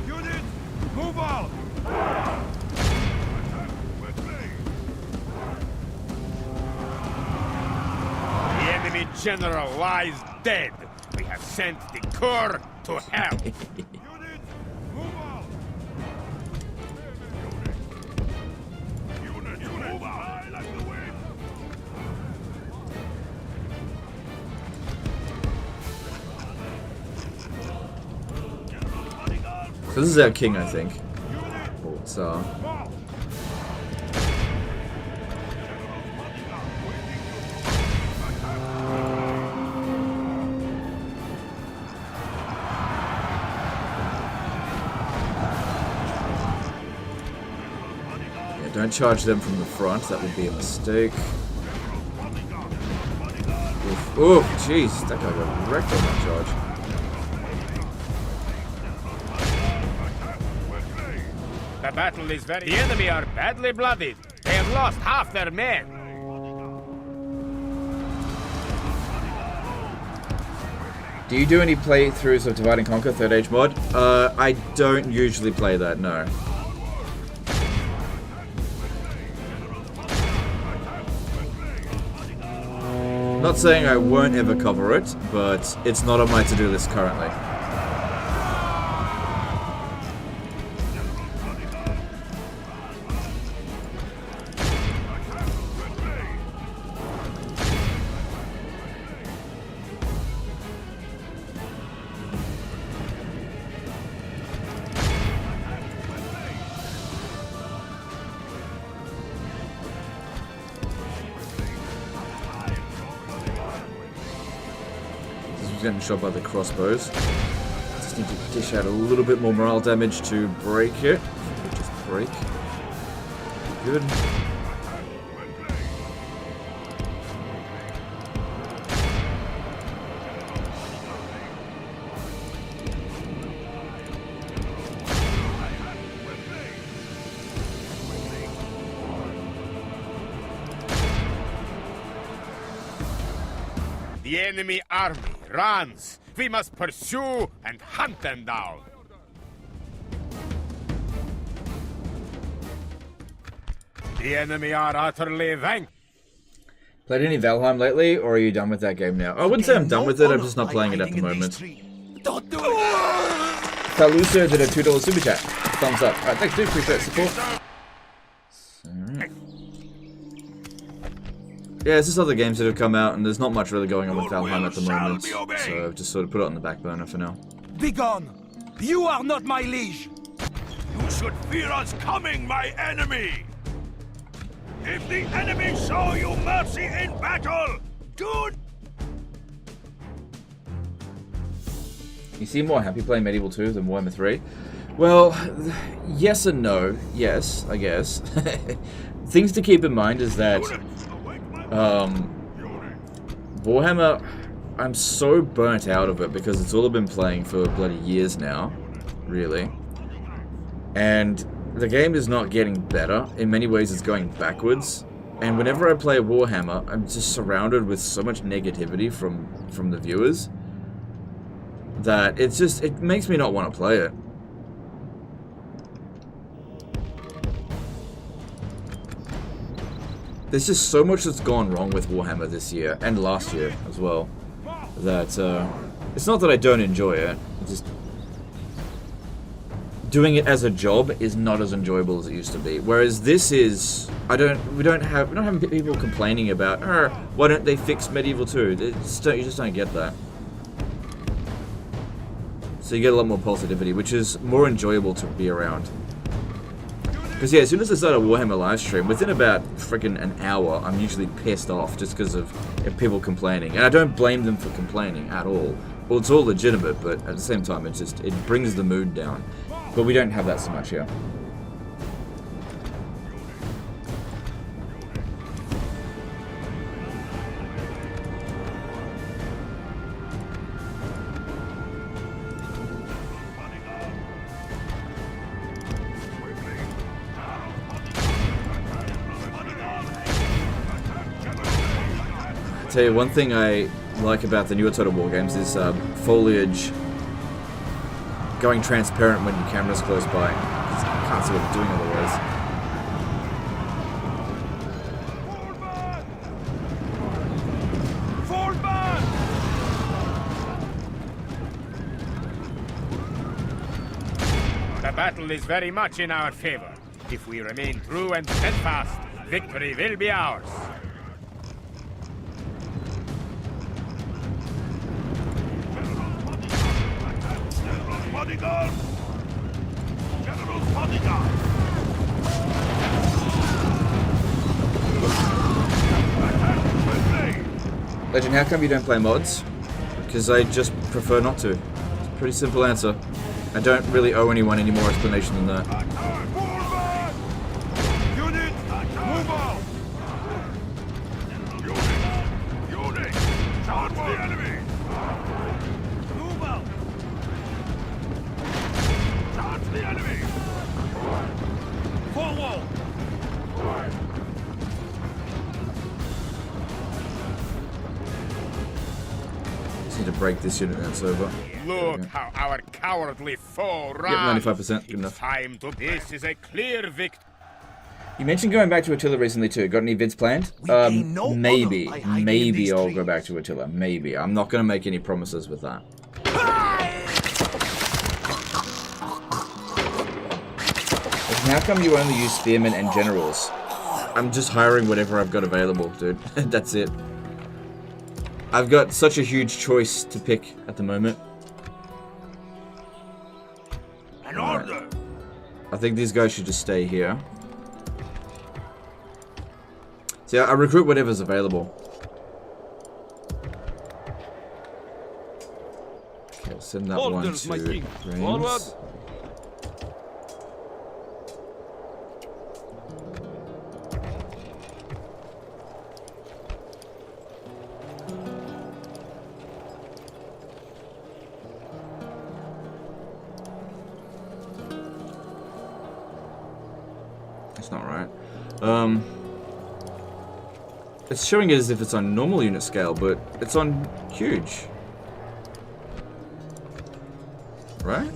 Unit, move out. The enemy general lies dead. We have sent the Corps to hell. Unit, move out. Unit, move out. I like the wind. So this is our king, I think. Or Tsar. Yeah, don't charge them from the front. That would be a mistake. Oof. Oof, jeez. That guy got wrecked on that charge. The battle is very... The enemy are badly blooded. They have lost half their men. Do you do any playthroughs of Divide and Conquer 3rd Age mod? I don't usually play that, no. Not saying I won't ever cover it, but it's not on my to-do list currently. Getting shot by the crossbows. Just need to dish out a little bit more morale damage to break it. Just break. Good. The enemy army runs. We must pursue and hunt them down. The enemy are utterly vanquished. Played any Valheim lately, or are you done with that game now? I wouldn't say I'm done with it, I'm just not playing it at the moment. Don't do it! Falusa did a $2 super chat. Thumbs up. Alright, thanks dude, appreciate support. Alright. Yeah, it's just other games that have come out, and there's not much really going on with Valheim at the moment. So I've just sort of put it on the back burner for now. Begone! You are not my liege! You should fear us coming, my enemy! If the enemy show you mercy in battle, do... You seem more happy playing Medieval 2 than Warhammer 3? Well, yes and no. Yes, I guess. Things to keep in mind is that Warhammer, I'm so burnt out of it because it's all I've been playing for bloody years now, really. And the game is not getting better. In many ways, it's going backwards. And whenever I play Warhammer, I'm just surrounded with so much negativity from the viewers that it makes me not want to play it. There's just so much that's gone wrong with Warhammer this year, and last year as well, that it's not that I don't enjoy it, it's just doing it as a job is not as enjoyable as it used to be. Whereas this is, we don't have people complaining about, why don't they fix Medieval 2? You just don't get that. So you get a lot more positivity, which is more enjoyable to be around. Because yeah, as soon as I start a Warhammer livestream, within about freaking an hour, I'm usually pissed off just because of people complaining. And I don't blame them for complaining at all. Well, it's all legitimate, but at the same time, it brings the mood down. But we don't have that so much here. Tell you one thing I like about the newer Total War games is foliage going transparent when your camera's close by. You can't see what you're doing otherwise. Forward man! The battle is very much in our favor. If we remain true and steadfast, victory will be ours. Bodyguard! General's bodyguard! Legend, how come you don't play mods? Because I just prefer not to. It's a pretty simple answer. I don't really owe anyone any more explanation than that. Unit, move out! Unit, charge the enemy! Move out! Charge the enemy! Forward! Just need to break this unit and it's over. Look how our cowardly foe runs. Yep, 95%, good enough. Time to this is a clear victory. You mentioned going back to Attila recently too. Got any vids planned? Maybe. Maybe I'll go back to Attila. Maybe. I'm not going to make any promises with that. How come you only use spearmen and generals? I'm just hiring whatever I've got available, dude. That's it. I've got such a huge choice to pick at the moment. An order! I think these guys should just stay here. See, I recruit whatever's available. Okay, I'll send that Orders, one my to king. Reims. Forward. That's not right. It's showing it as if it's on normal unit scale, but it's on huge. Right?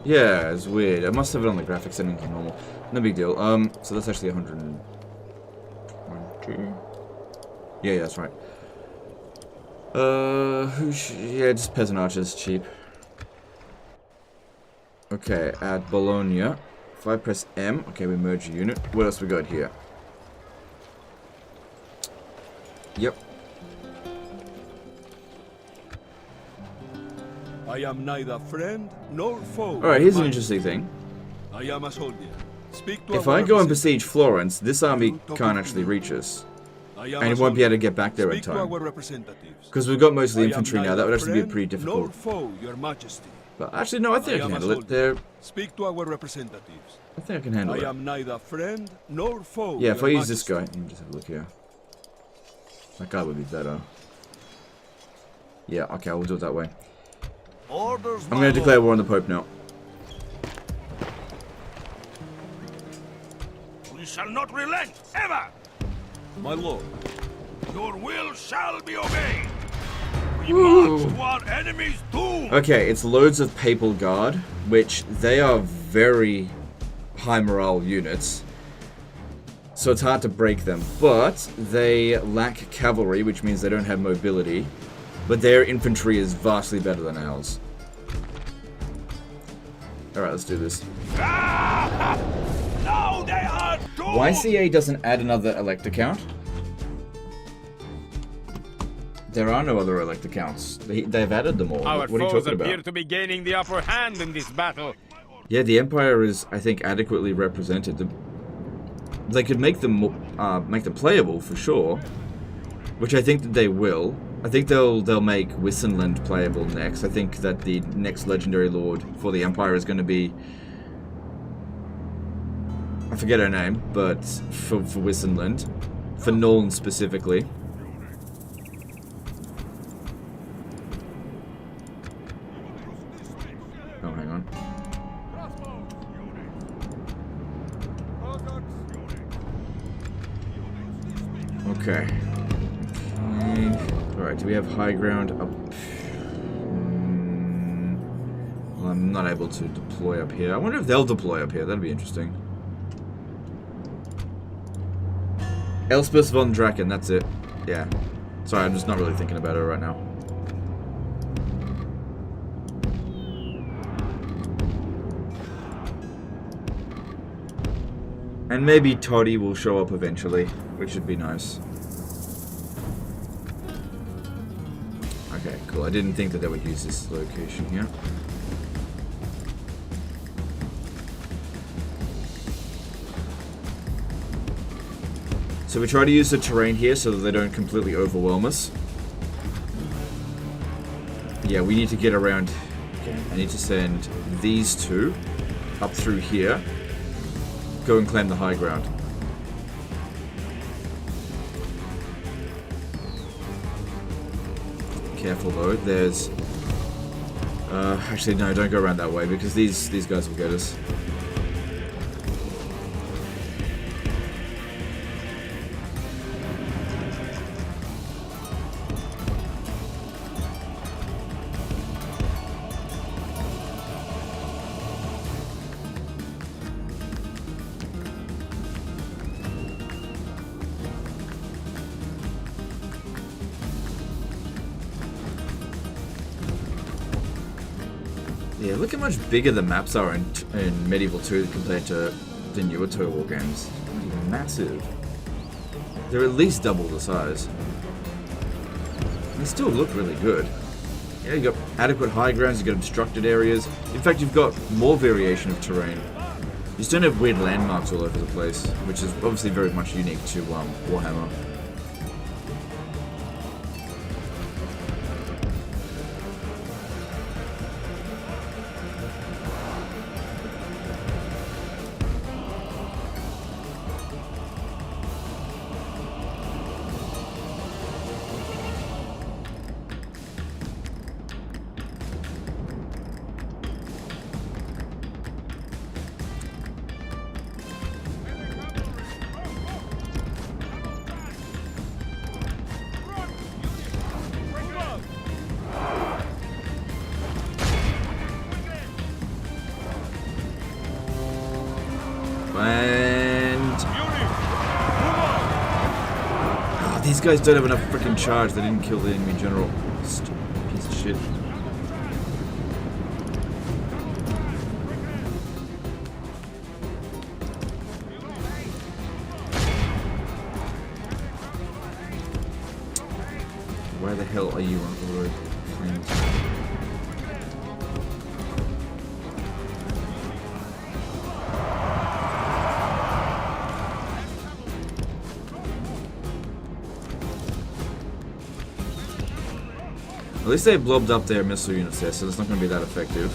Yeah, it's weird. I must have it on the graphics settings on normal. No big deal. So that's actually 120. Yeah, that's right. Yeah, just peasant archers, cheap. Okay, at Bologna. If I press M, okay, we merge a unit. What else we got here? Yep. I am neither friend nor foe. Alright, here's an interesting thing. I am a soldier. Speak to If I go and besiege Florence, this army can't actually reach us. And it won't be able to get back there in time. Because we've got most of the infantry now, that would actually be pretty difficult. Foe, Your Majesty. But actually, no, I think I can handle it. They're... Speak to our representatives. I think I can handle it. I am neither friend nor foe. Yeah, if I use this guy, let me just have a look here. That guy would be better. Yeah, okay, we'll do it that way. Orders, I'm going to declare war on the Pope now. We shall not relent, ever! My lord. Your will shall be obeyed! We march to our enemy's doom! Okay, it's loads of Papal Guard, which they are very high morale units. So it's hard to break them. But they lack cavalry, which means they don't have mobility. But their infantry is vastly better than ours. Alright, let's do this. Now they are doomed! YCA doesn't add another elect account. There are no other elect accounts. They've added them all. Our What are you foes talking appear about? to be gaining the upper hand in this battle. Yeah, the Empire is, I think, adequately represented. They could make them playable for sure, which I think that they will. I think they'll make Wissenland playable next. I think that the next legendary lord for the Empire is going to be, I forget her name, but for Wissenland, for Nolan specifically. Oh, hang on. Okay. Alright, do we have high ground up? Well, I'm not able to deploy up here. I wonder if they'll deploy up here. That'd be interesting. Elspeth von Draken, that's it. Yeah. Sorry, I'm just not really thinking about it right now. And maybe Toddy will show up eventually, which would be nice. Okay, cool. I didn't think that they would use this location here. So we try to use the terrain here so that they don't completely overwhelm us. Yeah, we need to get around. Okay, I need to send these two up through here. Go and claim the high ground. Careful though, there's... actually no, don't go around that way because these guys will get us. Yeah, look how much bigger the maps are in Medieval 2 compared to the newer Total War games. They're massive. They're at least double the size. They still look really good. Yeah, you've got adequate high grounds, you've got obstructed areas. In fact, you've got more variation of terrain. You just don't have weird landmarks all over the place, which is obviously very much unique to Warhammer. these guys don't have enough freaking charge. They didn't kill the enemy general. Stupid piece of shit. Where the hell are you on the road? Flames. At least they blobbed up their missile units there, so it's not going to be that effective.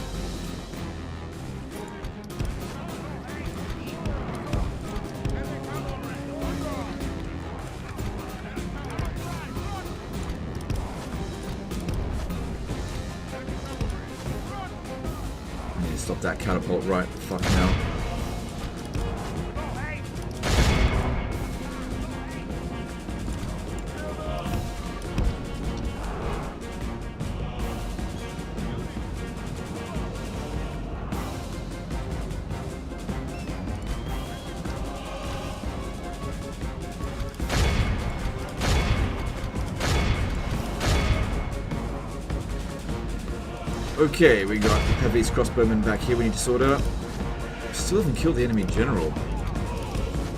I need to stop that catapult right the fuck now. Okay, we got Pepe's crossbowmen back here we need to sort out. Still haven't killed the enemy general.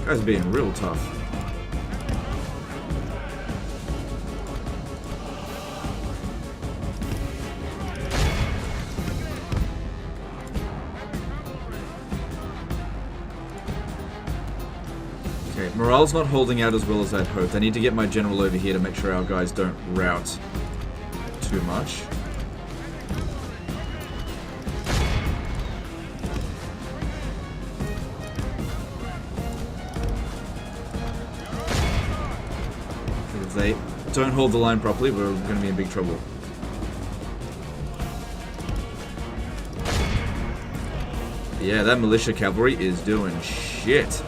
Guys are being real tough. Okay, morale's not holding out as well as I'd hoped. I need to get my general over here to make sure our guys don't rout too much. If they don't hold the line properly, we're going to be in big trouble. Yeah, that militia cavalry is doing shit.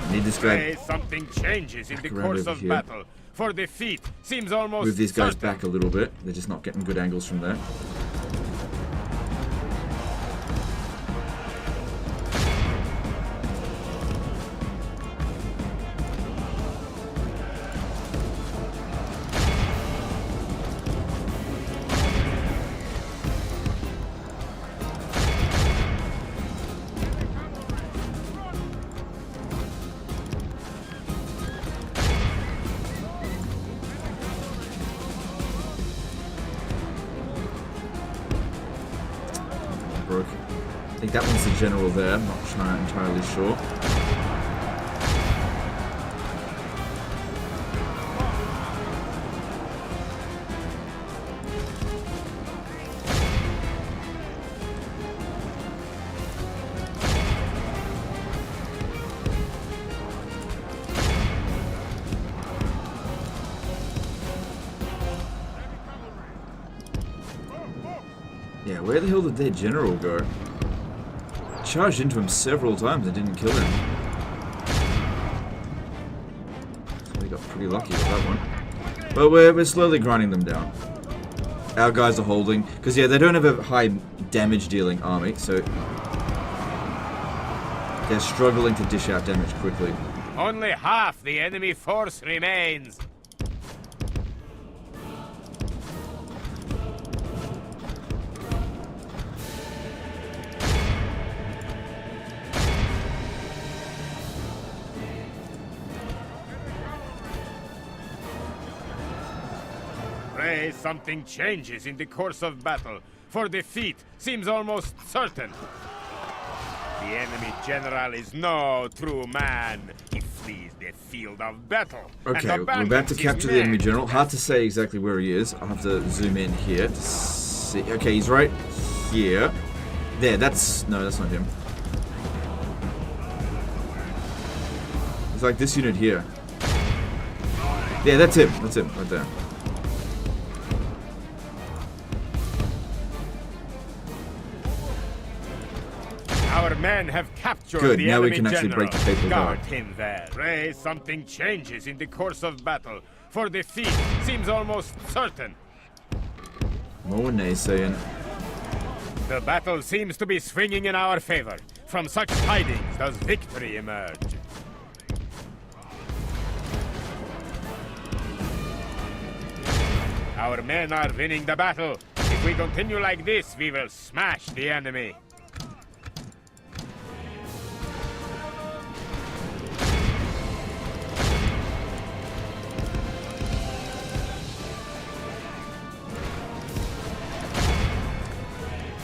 I need this guy. Something changes in the course of battle. For defeat seems almost move these guys certain. back a little bit. They're just not getting good angles from there. Broke. I think that one's the general there. I'm not entirely sure. Yeah, where the hell did their general go? Charged into him several times and didn't kill him. So we got pretty lucky with that one. But we're slowly grinding them down. Our guys are holding, because yeah, they don't have a high damage dealing army, so they're struggling to dish out damage quickly. Only half the enemy force remains. Pray something changes in the course of battle, for defeat seems almost certain. The enemy general is no true man. He flees the field of battle. Okay, we're about to capture the enemy general. Hard to say exactly where he is. I'll have to zoom in here to see. Okay, he's right here. There, that's... No, that's not him. It's like this unit here. Yeah, that's him. That's him, right there. Our men have captured Good, the now we enemy can actually general. break the papal guard. him there. Pray something changes in the course of battle, for defeat seems almost certain. More naysaying. The battle seems to be swinging in our favor. from such tidings does victory emerge. Our men are winning the battle. If we continue like this, we will smash the enemy.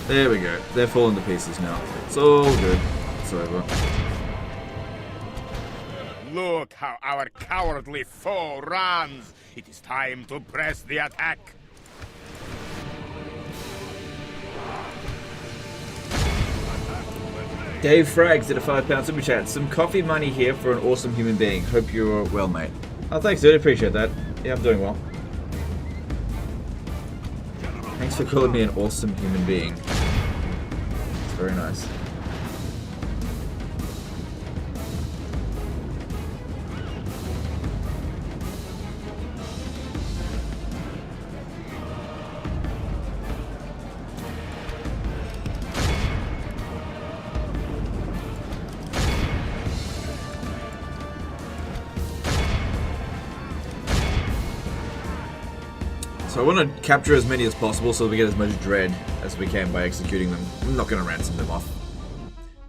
There we go. They're falling to pieces now. It's all good. It's over. Look how our cowardly foe runs. It is time to press the attack. Dave Frags did a £5 super chat. Some coffee money here for an awesome human being. Hope you're well, mate. Oh, thanks, dude. Appreciate that. Yeah, I'm doing well. Thanks for calling me an awesome human being. It's very nice. So I want to capture as many as possible so we get as much dread as we can by executing them. I'm not going to ransom them off.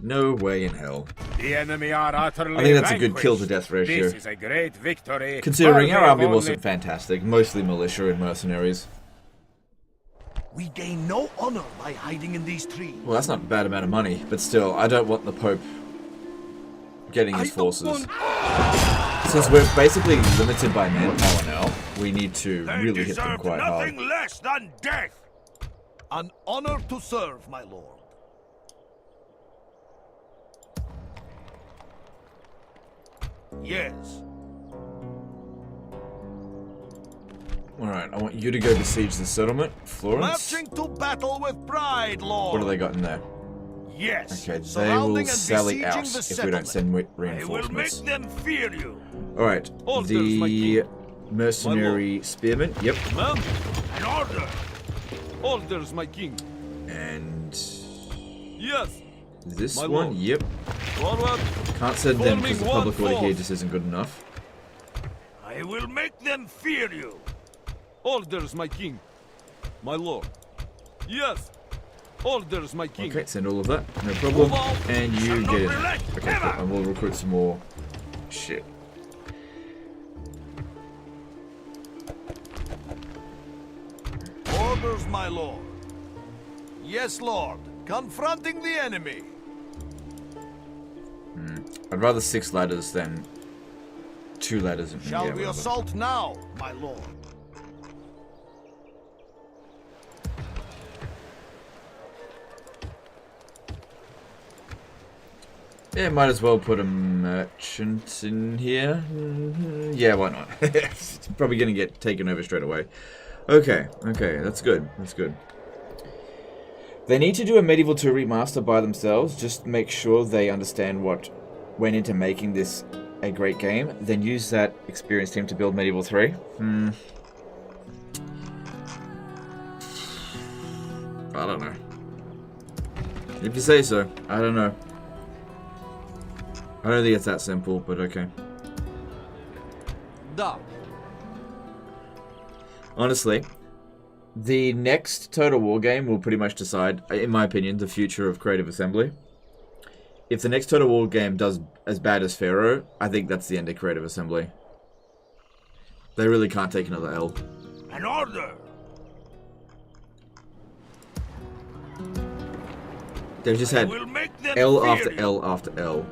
No way in hell. The enemy are utterly I think that's a good vanquished. kill to death ratio. This is a great victory. Considering our army only... wasn't fantastic, mostly militia and mercenaries. We gain no honor by hiding in these trees. Well, that's not a bad amount of money, but still, I don't want the Pope getting his forces. Since we're basically limited by manpower now, we need to really hit them quite hard. Nothing less than death. An honor to serve, my lord. Yes. Alright, I want you to go besiege the settlement. Florence. Marching to battle with pride, lord. What do they got in there? Yes. Okay, they will sally out if we don't send reinforcements. I will make them fear you. Alright, the mercenary spearmen. Yep. Man, An order. orders, my king. And Yes. this My one. lord. Yep. Forward. Can't send them because the Forming public one order here force. just isn't good enough. I will make them fear you. Orders, my king. My lord. Yes. Orders, my king. Okay, send all of that. No problem. Move on. And you Shall get not in. relent, Okay, ever. cool. And we'll recruit some more shit. Orders, my lord. Yes, lord. Confronting the enemy. I'd rather 6 ladders than 2 ladders. Shall yeah, we whatever. assault now, my lord? Yeah, might as well put a merchant in here. Yeah, why not? It's probably going to get taken over straight away. Okay, that's good. That's good. They need to do a Medieval 2 remaster by themselves. Just make sure they understand what went into making this a great game. Then use that experienced team to build Medieval 3. I don't know. If you say so, I don't know. I don't think it's that simple, but okay. Da. Honestly, the next Total War game will pretty much decide, in my opinion, the future of creative assembly. If the next Total War game does as bad as Pharaoh, I think that's the end of creative assembly. They really can't take another L. An order. They've just I had will make them L fear after you. L after L.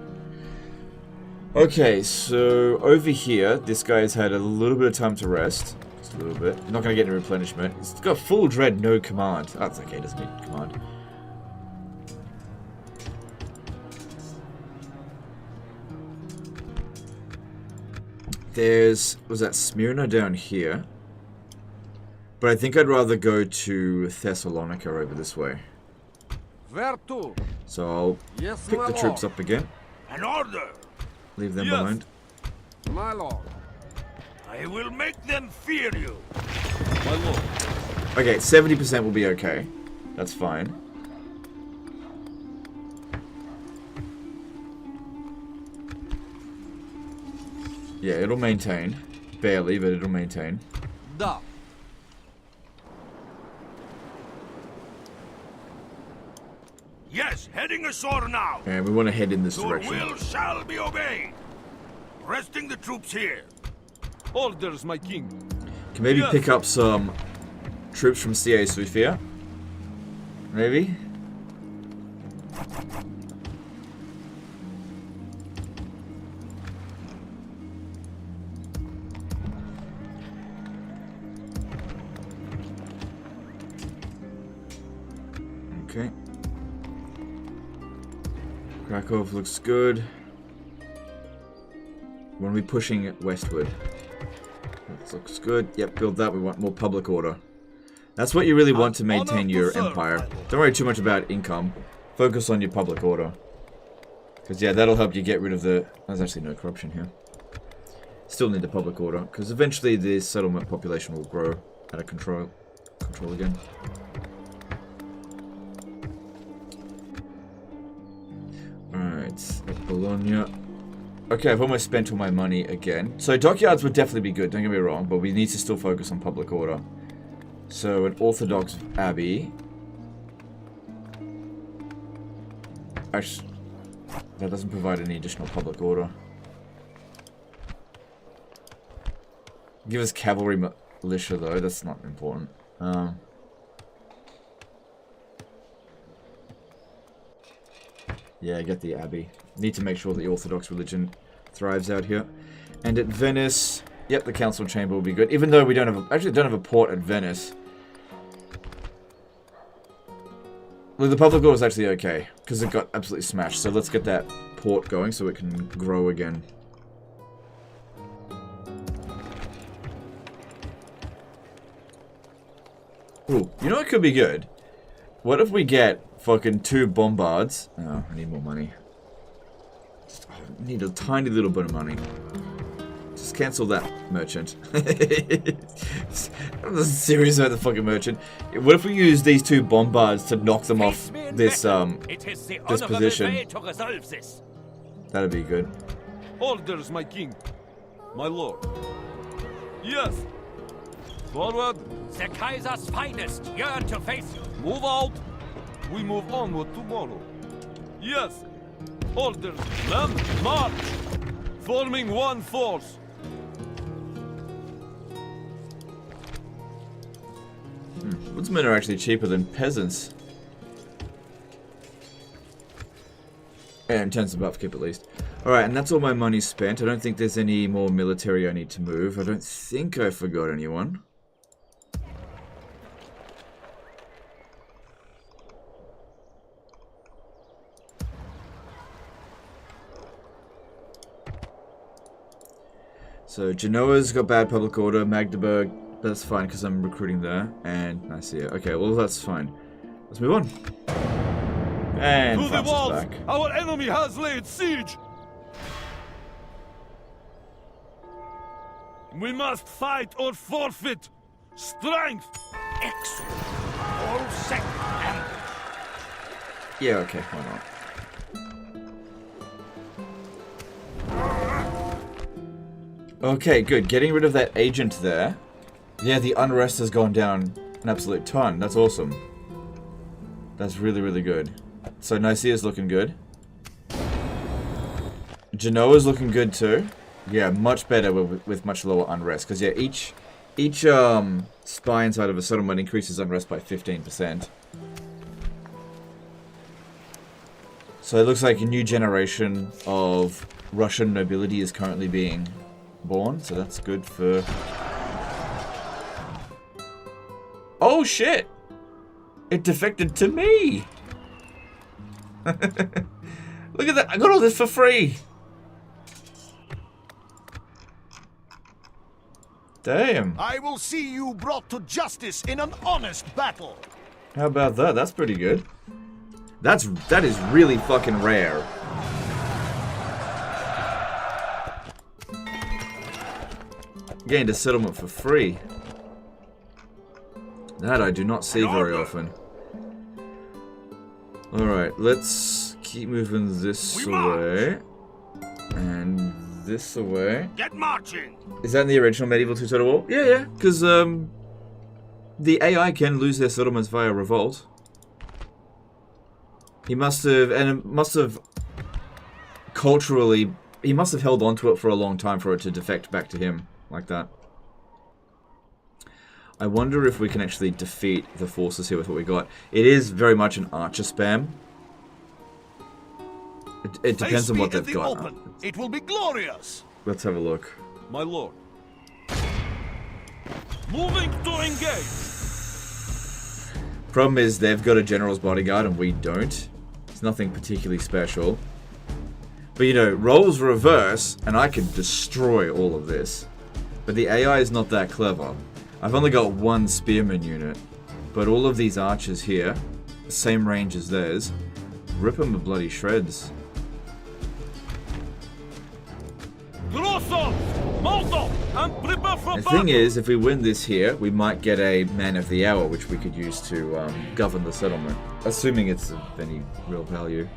Okay, so over here, this guy's had a little bit of time to rest. Just a little bit. Not going to get any replenishment. He's got full dread, no command. Oh, that's okay, doesn't need command. Was that Smyrna down here? But I think I'd rather go to Thessalonica over this way. Where to? So I'll Yes, pick my the troops lord. up again. An order. Leave them Yes. behind. My lord. I will make them fear you. My lord. Okay, 70% will be okay. That's fine. Yeah, it'll maintain. Barely, but it'll maintain. Da. Yes, heading ashore now. And we want to head in this Your direction. will shall be obeyed. Resting the troops here. Orders, my king. Can maybe Yes. pick up some troops from CA Sofia. Maybe? Okay. Krakow looks good. When are we pushing westward? That looks good. Yep, build that. We want more public order. That's what you really want to maintain your empire. Don't worry too much about income. Focus on your public order. Because, yeah, that'll help you get rid of the... There's actually no corruption here. Still need the public order. Because eventually the settlement population will grow out of control again. Alright, Bologna. Okay, I've almost spent all my money again. So dockyards would definitely be good, don't get me wrong, but we need to still focus on public order. So an Orthodox Abbey. Actually, that doesn't provide any additional public order. Give us cavalry militia though, that's not important. Yeah, get the Abbey. Need to make sure the Orthodox religion thrives out here. And at Venice, yep, the Council Chamber will be good. Even though we don't have actually don't have a port at Venice. Well, the public order is actually okay, because it got absolutely smashed. So let's get that port going so it can grow again. Ooh, you know what could be good? What if we get fucking 2 bombards? Oh, I need more money. I need a tiny little bit of money. Just cancel that merchant. I'm serious about the fucking merchant. What if we use these 2 bombards to knock them off this this position? That'd be good. Orders, my king. My lord. Yes. Forward. The Kaiser's finest yearn to face you. Move out. We move onward tomorrow. Yes. Orders. Land. March. Forming one force. Woodsmen are actually cheaper than peasants. Yeah, in terms of upkeep at least. Alright, and that's all my money spent. I don't think there's any more military I need to move. I don't think I forgot anyone. So Genoa's got bad public order, Magdeburg, that's fine because I'm recruiting there, and Nicaea. Okay, well that's fine. Let's move on. And To the France is walls! back. Our enemy has laid siege! We must fight or forfeit! Strength! Excellent. All set. Ambush. Yeah, okay, why not? Okay, good. Getting rid of that agent there. Yeah, the unrest has gone down an absolute ton. That's awesome. That's really, really good. So Nicaea's looking good. Genoa's looking good too. Yeah, much better with much lower unrest. Because yeah, each spy inside of a settlement increases unrest by 15%. So it looks like a new generation of Russian nobility is currently being born, so that's good for... Oh shit! It defected to me! Look at that, I got all this for free! Damn. I will see you brought to justice in an honest battle. How about that? That's pretty good. That is really fucking rare. Gained a settlement for free. That I do not see very often. Alright, let's keep moving this way. And this the way? Get marching! Is that in the original Medieval 2 Total War? Yeah, because the AI can lose their settlements via revolt. He must have, and it must have culturally, he must have held on to it for a long time for it to defect back to him like that. I wonder if we can actually defeat the forces here with what we got. It is very much an archer spam. It depends on what they've got. It will be glorious. Let's have a look. My lord. Moving to engage. Problem is they've got a general's bodyguard and we don't. It's nothing particularly special. But you know, roles reverse and I can destroy all of this. But the AI is not that clever. I've only got one spearman unit, but all of these archers here, same range as theirs, rip them to bloody shreds. The thing is, if we win this here, we might get a Man of the Hour, which we could use to govern the settlement, assuming it's of any real value.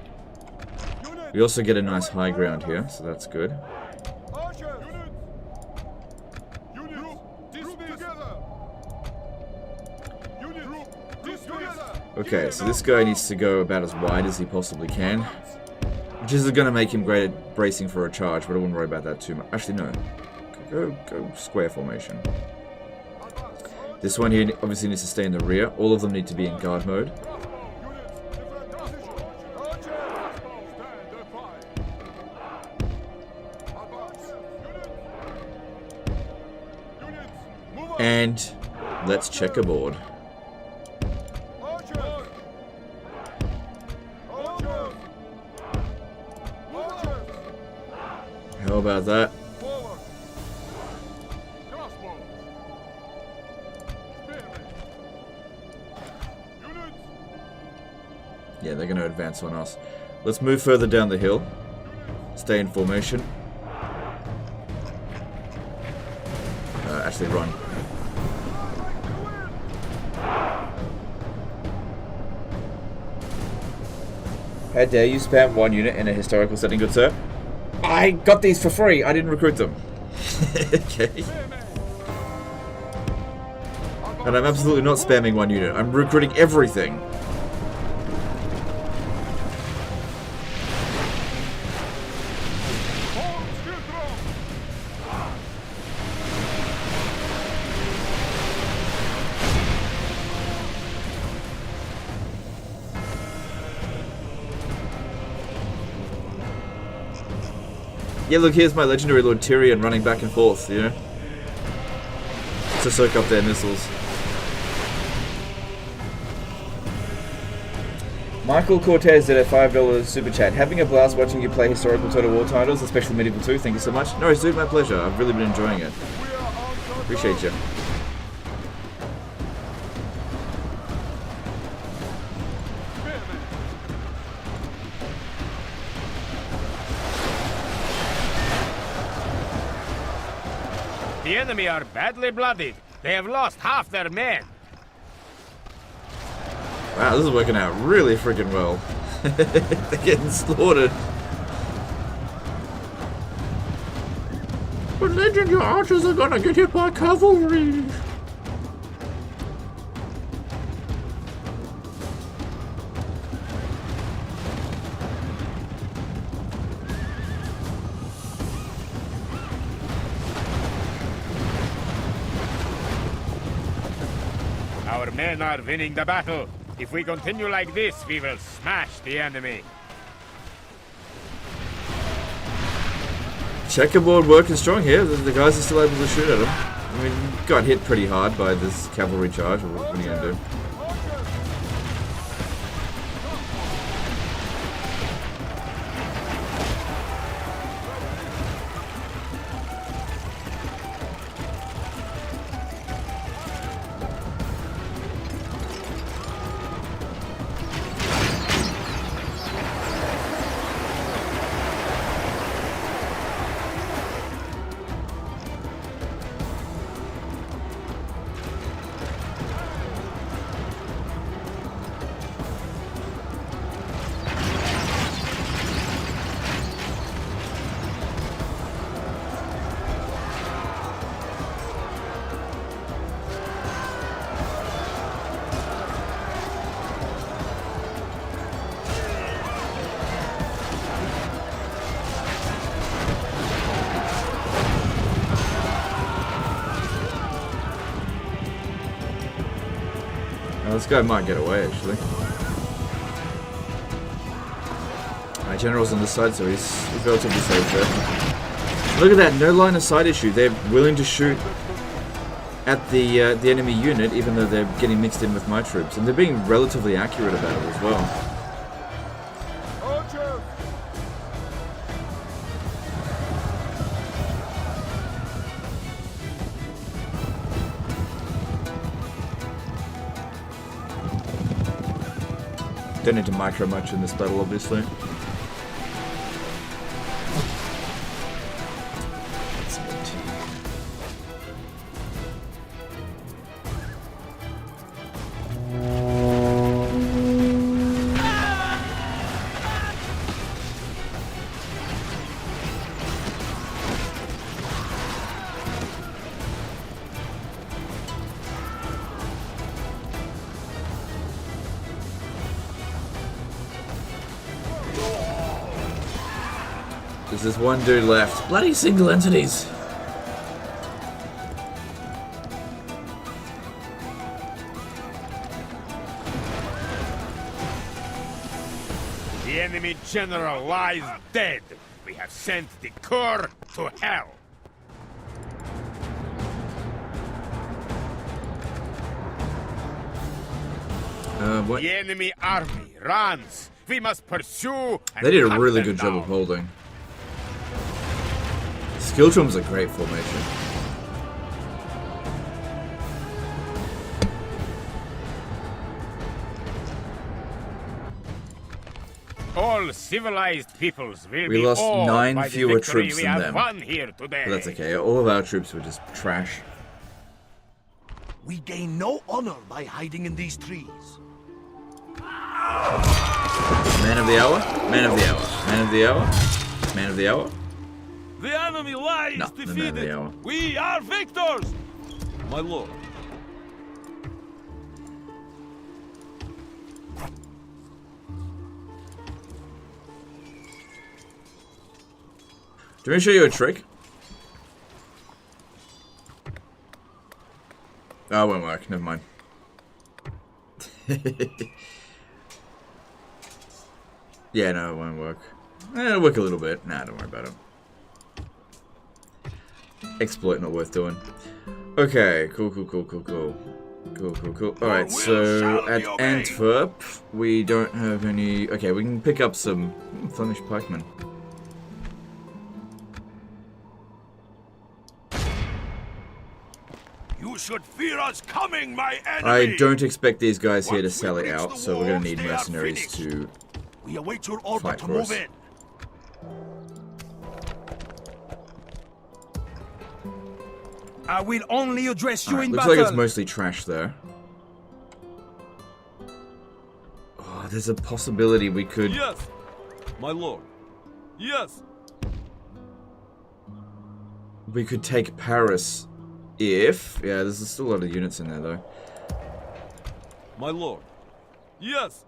We also get a nice high ground here, so that's good. Okay, so this guy needs to go about as wide as he possibly can. Which is going to make him great at bracing for a charge, but I wouldn't worry about that too much. Actually, no. Go square formation. This one here obviously needs to stay in the rear. All of them need to be in guard mode. And let's check aboard. How about that? Yeah, they're going to advance on us. Let's move further down the hill. Stay in formation. Actually, run. How dare you spam one unit in a historical setting, good sir? I got these for free. I didn't recruit them. Okay. And I'm absolutely not spamming one unit. I'm recruiting everything. Yeah, look, here's my legendary Lord Tyrion running back and forth, you know? To soak up their missiles. Michael Cortez did a $5 super chat. Having a blast watching you play historical Total War titles, especially Medieval 2. Thank you so much. No, dude, my pleasure. I've really been enjoying it. Appreciate you. The enemy are badly bloodied. They have lost half their men. Wow, this is working out really freaking well. They're getting slaughtered. But legend, your archers are gonna get hit by cavalry. Our men are winning the battle. If we continue like this, we will smash the enemy. Checkerboard working strong here. The guys are still able to shoot at him. I mean, got hit pretty hard by this cavalry charge. What are you going to do? Oh, this guy might get away, actually. My general's on this side, so he's relatively safe there. Look at that, no line of sight issue. They're willing to shoot at the enemy unit, even though they're getting mixed in with my troops. And they're being relatively accurate about it as well. Don't need to micro much in this battle, obviously. There's one dude left. Bloody single entities! The enemy general lies dead. We have sent the Corps to hell. What? The enemy army runs. We must pursue. And They did a hunt really them good job down. of holding. Skiltrum's a great formation. All civilized peoples will We be lost awed 9 by the fewer victory troops we than have them. won here today. But that's okay. All of our troops were just trash. We gain no honor by hiding in these trees. Man of the hour? Man of the hour. Man of the hour? Man of the hour? The enemy lies No, the man of defeated. the hour. We are victors, my lord. Do you want me to show you a trick? Oh, it won't work. Never mind. Yeah, no, it won't work. It'll work a little bit. Nah, don't worry about it. Exploit not worth doing. Okay, cool. Alright, so at Antwerp, we don't have any... Okay, we can pick up some Flemish pikemen. You should fear us coming, my enemy! I don't expect these guys here to Once we sell it reach out, the so we're going walls, to need they are mercenaries finished. to... We await your order Fight to for move us. in. I will only address you Alright, in looks battle. like it's mostly trash there. Oh, there's a possibility we could... Yes, my lord. Yes. We could take Paris if... Yeah, there's still a lot of units in there, though. My lord. Yes.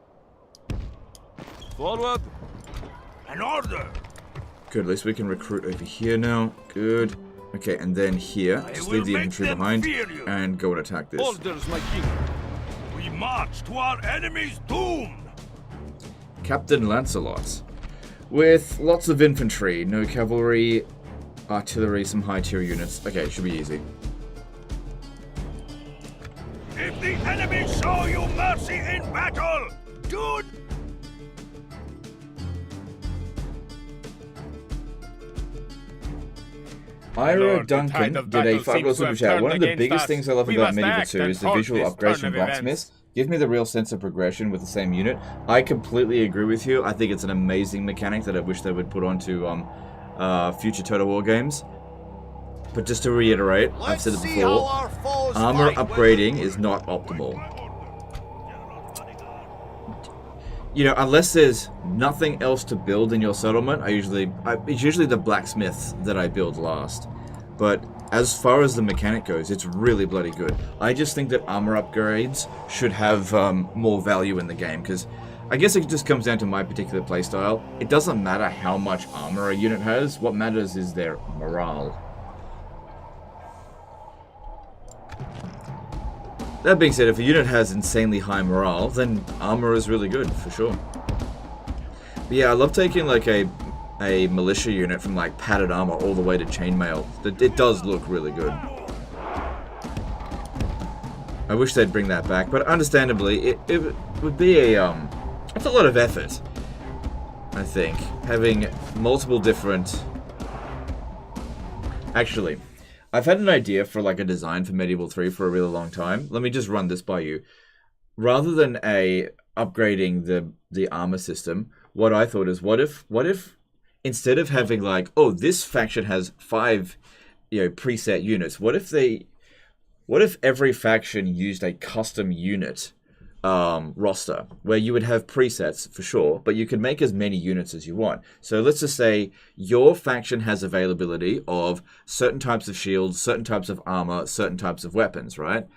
Forward. An order! Good, at least we can recruit over here now. Good. Okay, and then here, just will leave the make infantry them behind fear you. and go and attack this. Orders, my king. We march to our enemy's doom! Captain Lancelot. With lots of infantry, no cavalry, artillery, some high tier units. Okay, should be easy. If the enemy show you mercy in battle, do... Ira Lord, the tide Duncan of did a battle $5 seems to super have chat. turned One of the against biggest us. things I love We about must Medieval act 2 is and the halt visual this upgrades turn from of events. blacksmiths. Gives me the real sense of progression with the same unit. I completely agree with you. I think it's an amazing mechanic that I wish they would put onto future Total War games. But just to reiterate, I've said it before, armor upgrading is not optimal. You know, unless there's nothing else to build in your settlement, it's usually the blacksmiths that I build last. But as far as the mechanic goes, it's really bloody good. I just think that armor upgrades should have more value in the game, because I guess it just comes down to my particular playstyle. It doesn't matter how much armor a unit has, what matters is their morale. That being said, if a unit has insanely high morale, then armor is really good, for sure. But yeah, I love taking like a militia unit from like padded armor all the way to chainmail. It does look really good. I wish they'd bring that back, but understandably, it would be it's a lot of effort, I think, having multiple different... Actually, I've had an idea for like a design for Medieval 3 for a really long time. Let me just run this by you. Rather than upgrading the armor system, what I thought is, what if instead of having like, oh, this faction has 5, preset units, what if every faction used a custom unit roster where you would have presets for sure, but you can make as many units as you want. So let's just say your faction has availability of certain types of shields, certain types of armor, certain types of weapons, right?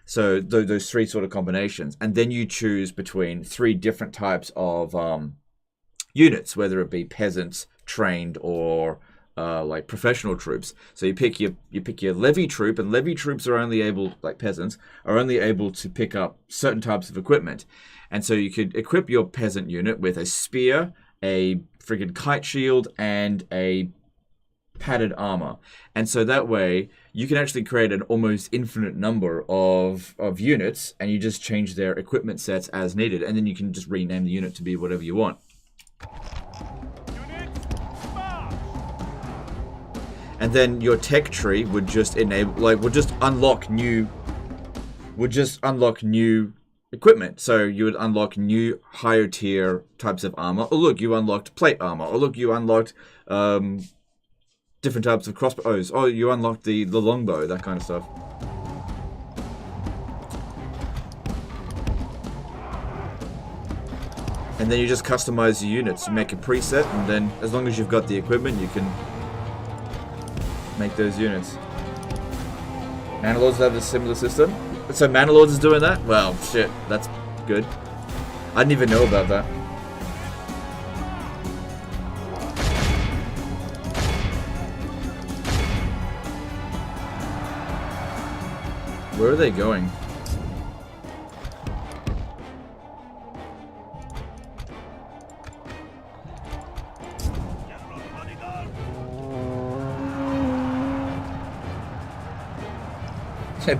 So those 3 sort of combinations, and then you choose between 3 different types of units, whether it be peasants, trained, or like professional troops. So you pick your levy troop, and levy troops are only able, like peasants, are only able to pick up certain types of equipment. And so you could equip your peasant unit with a spear, a friggin' kite shield, and a padded armor. And so that way you can actually create an almost infinite number of units, and you just change their equipment sets as needed, and then you can just rename the unit to be whatever you want. And then your tech tree would just would just unlock new equipment. So you would unlock new higher tier types of armor. Oh look, you unlocked plate armor. Oh look, you unlocked different types of crossbows. Oh, you unlocked the longbow, that kind of stuff. And then you just customize your units. You make a preset, and then as long as you've got the equipment, you can make those units. Manalords have a similar system. So Manalords is doing that? Well, shit, that's good. I didn't even know about that. Where are they going?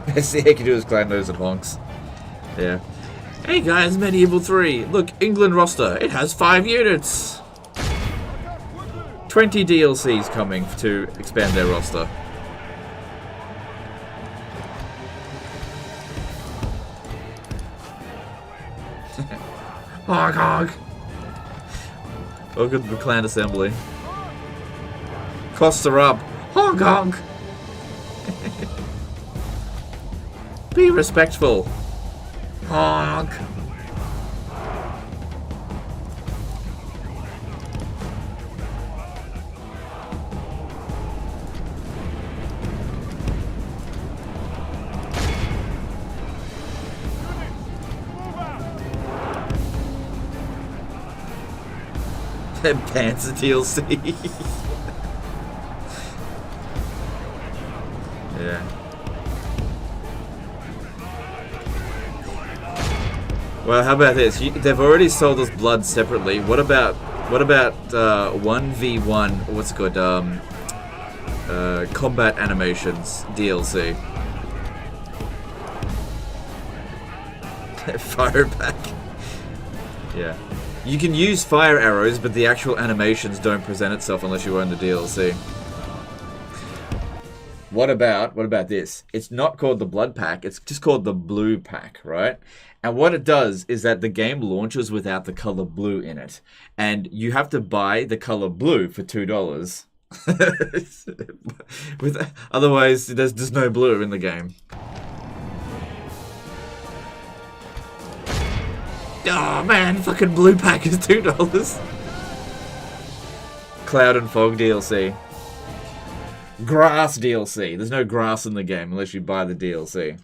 Best thing I can do is clan those and honks. Yeah. Hey guys, Medieval 3. Look, England roster. It has 5 units. 20 DLCs coming to expand their roster. Honk honk. Welcome to the clan assembly. Costs are up. Honk honk. Be respectful. Honk. Panzer DLC. Yeah. Well, how about this? They've already sold us blood separately. What about 1v1? What's it called? Combat animations DLC. Fire back. Yeah. You can use fire arrows, but the actual animations don't present itself unless you own the DLC. What about this? It's not called the Blood Pack, it's just called the Blue Pack, right? And what it does is that the game launches without the color blue in it. And you have to buy the color blue for $2. Otherwise, there's no blue in the game. Oh man, fucking Blue Pack is $2. Cloud and Fog DLC. Grass DLC. There's no grass in the game unless you buy the DLC.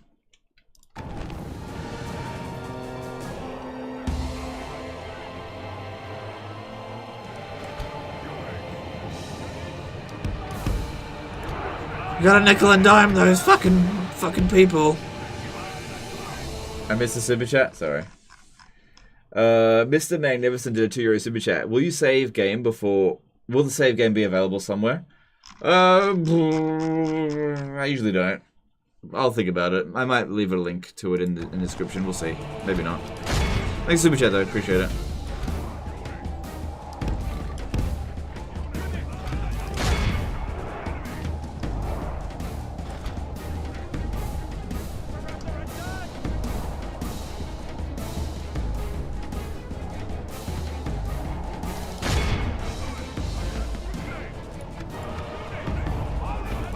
You gotta nickel and dime those fucking people. I missed the super chat. Sorry. Mr. Magnificent did a €2 super chat. Will you save game before? Will the save game be available somewhere? I usually don't. I'll think about it. I might leave a link to it in the description. We'll see. Maybe not. Thanks super chat though. Appreciate it.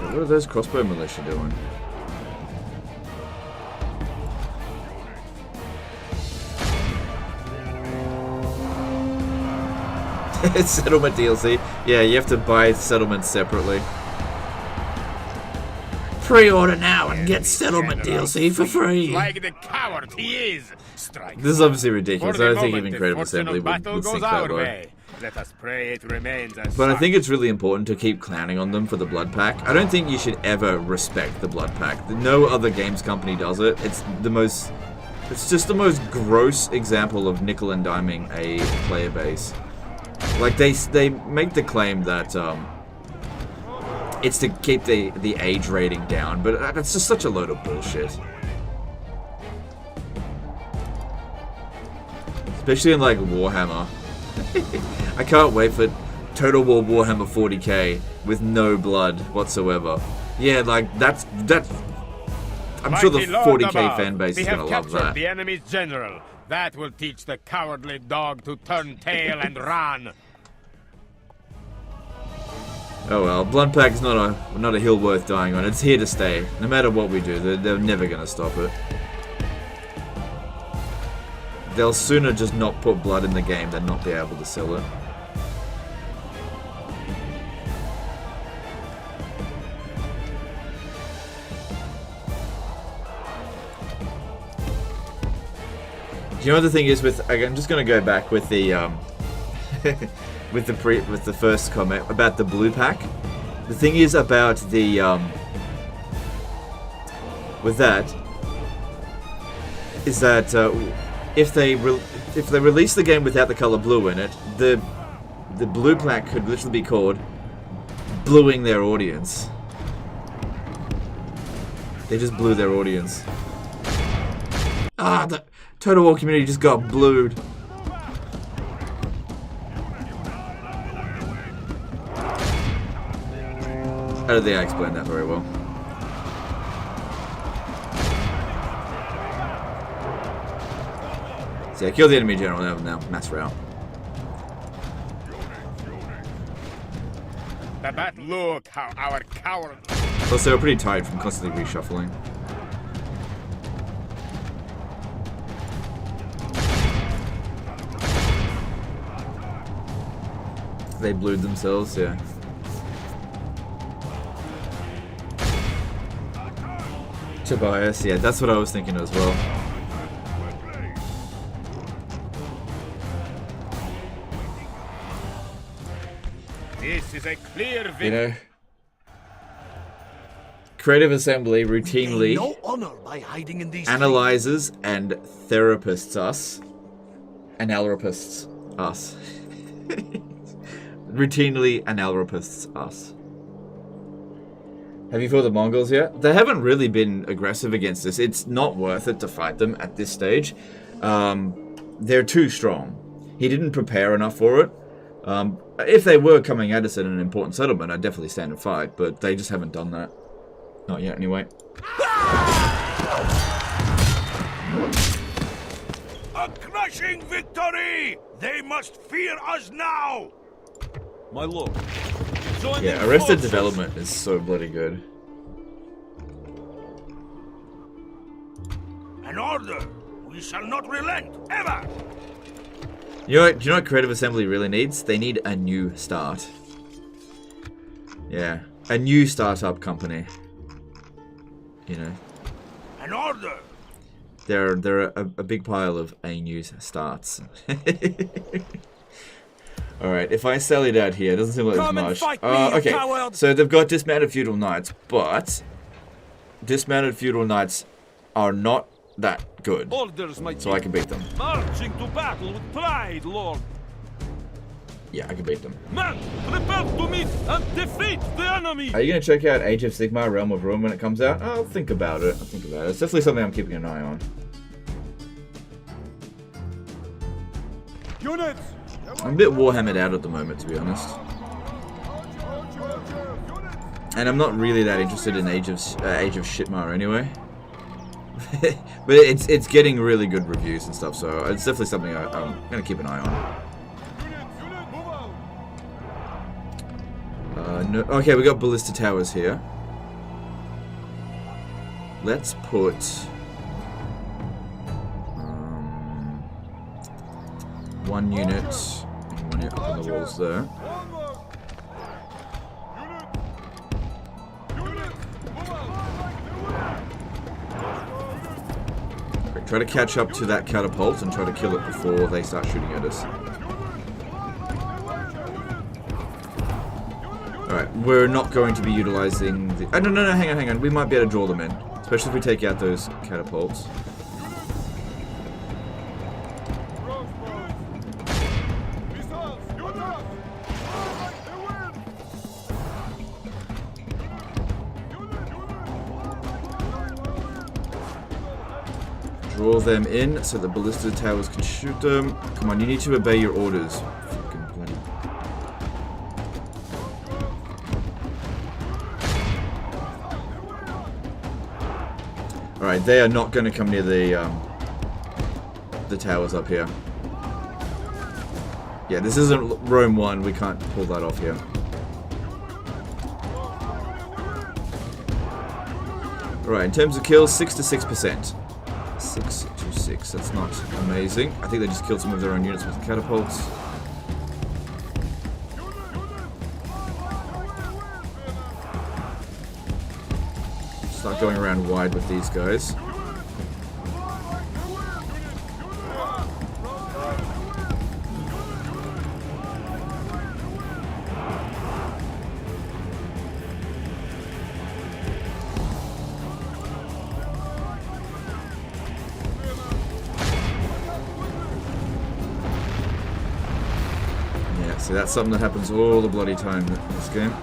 What are those crossbow militia doing? It's settlement DLC. Yeah, you have to buy settlements separately. Pre-order now and get settlement DLC for free. Like the coward he is. This is obviously ridiculous. I don't think even Creative Assembly would think that low. Let us pray it remains as But I think it's really important to keep clowning on them for the blood pack. I don't think you should ever respect the blood pack. No other games company does it. It's just the most gross example of nickel and diming a player base. Like they make the claim that it's to keep the age rating down, but that's just such a load of bullshit. Especially in like Warhammer. I can't wait for Total War Warhammer 40k with no blood whatsoever. Yeah, like that's. I'm sure the 40k fan base is gonna love that. The enemy's general. That will teach the cowardly dog to turn tail and run. Oh well, blood pack is not a hill worth dying on. It's here to stay. No matter what we do, they're never gonna stop it. They'll sooner just not put blood in the game than not be able to sell it. Do you know what the thing is with? I'm just gonna go back with the with the first comment about the blue pack. The thing is about the with that is that if they release the game without the color blue in it, the blue pack could literally be called bluing their audience. They just blew their audience. Ah, the Total War community just got blued. I don't think I explained that very well. So yeah, kill the enemy general now, mass rout. But look how our coward. Plus, they were pretty tired from constantly reshuffling. They blued themselves, yeah. Tobias, yeah, that's what I was thinking as well. This is a clear victory. You know, Creative Assembly routinely no honor by hiding in these analyzes and therapists us. Analrapists us. Routinely analrapists us. Have you fought the Mongols yet? They haven't really been aggressive against us. It's not worth it to fight them at this stage. They're too strong. He didn't prepare enough for it. If they were coming at us at an important settlement, I'd definitely stand and fight, but they just haven't done that. Not yet, anyway. A crushing victory! They must fear us now! My lord. Join Yeah, Arrested Development is so bloody good. An order! We shall not relent, ever! You know what? Do you know what Creative Assembly really needs? They need a new start. Yeah, a new startup company. You know. An order! They're a big pile of a news starts. Alright, if I sell it out here, it doesn't seem like there's much. Okay, so they've got dismounted feudal knights, but dismounted feudal knights are not that good, Orders, my so I can beat them. Marching to battle with pride, Lord. Yeah, I can beat them. Men, prepare to meet and defeat the enemy. Are you gonna check out Age of Sigmar: Realm of Ruin when it comes out? I'll think about it. It's definitely something I'm keeping an eye on. Units! I'm a bit Warhammered out at the moment, to be honest. And I'm not really that interested in Age of Shitmar anyway. But it's getting really good reviews and stuff, so it's definitely something I'm gonna keep an eye on. No, okay, we got ballista towers here. Let's put one unit and one unit up on the walls there. Okay, try to catch up to that catapult and try to kill it before they start shooting at us. Alright, we're not going to be utilizing the... Oh, no, hang on. We might be able to draw them in. Especially if we take out those catapults. Draw them in so the ballista towers can shoot them. Come on, you need to obey your orders. Fucking bloody... Alright, they are not going to come near the towers up here. Yeah, this isn't Rome 1. We can't pull that off here. Alright, in terms of kills, 6 to 6%. 6 to 6. That's not amazing. I think they just killed some of their own units with the catapults. Start going around wide with these guys. Yeah, see, that's something that happens all the bloody time in this game.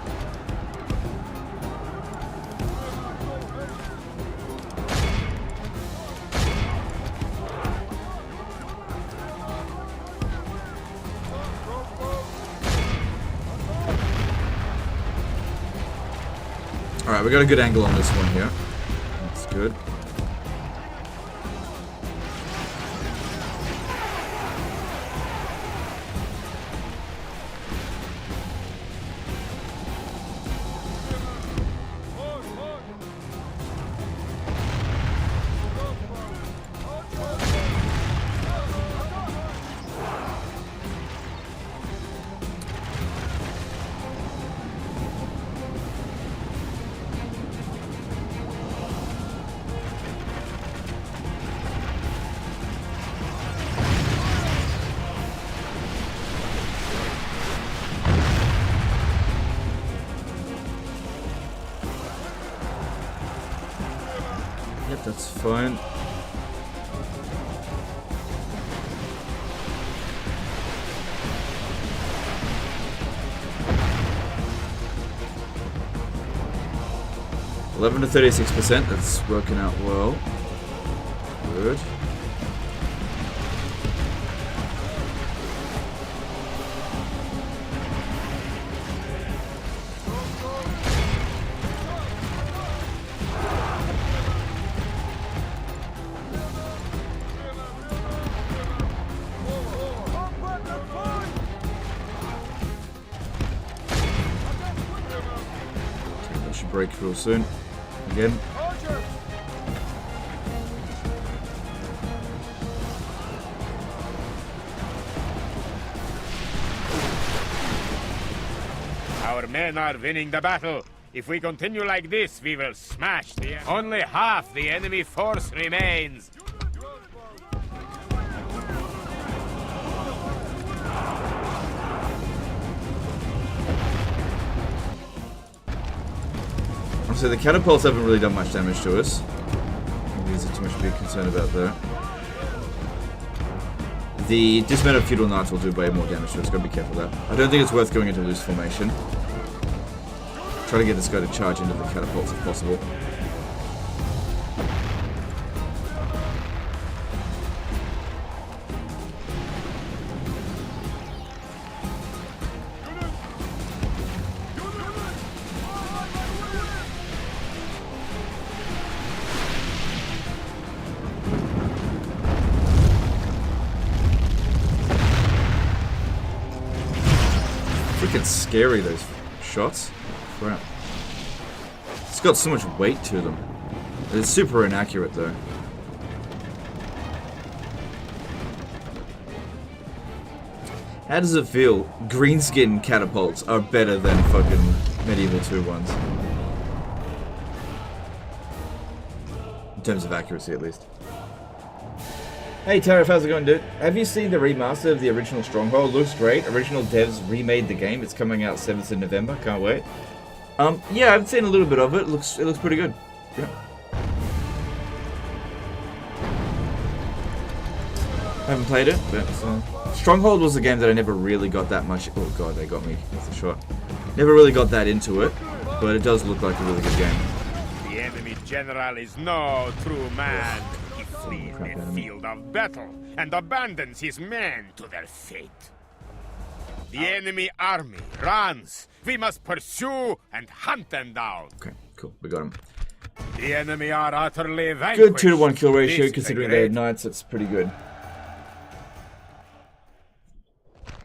Alright, we got a good angle on this one here. That's good. Yep, that's fine. $11 to 36%. That's working out well. Good. Break real soon. Again. Our men are winning the battle. If we continue like this, we will smash the enemy. Only half the enemy force remains. So the catapults haven't really done much damage to us. Is it too much to be concerned about there? The dismounted feudal knights will do way more damage to us. Gotta be careful there. I don't think it's worth going into loose formation. Try to get this guy to charge into the catapults if possible. Freaking scary, those shots. Crap. It's got so much weight to them. It's super inaccurate though. How does it feel? Greenskin catapults are better than fucking Medieval 2 ones. In terms of accuracy, at least. Hey Tariff, how's it going, dude? Have you seen the remaster of the original Stronghold? Looks great. Original devs remade the game. It's coming out 7th of November. Can't wait. Yeah, I've seen a little bit of it. It looks pretty good. Yeah. I haven't played it, but Stronghold was a game that I never really got that much. Oh god, they got me with a shot. Never really got that into it, but it does look like a really good game. The enemy general is no true man. He flees the field of battle and abandons his men to their fate. The enemy army runs. We must pursue and hunt them down. Okay, cool. We got him. The enemy are utterly vanquished. Good 2-to-1 kill ratio, considering they had knights. That's pretty good.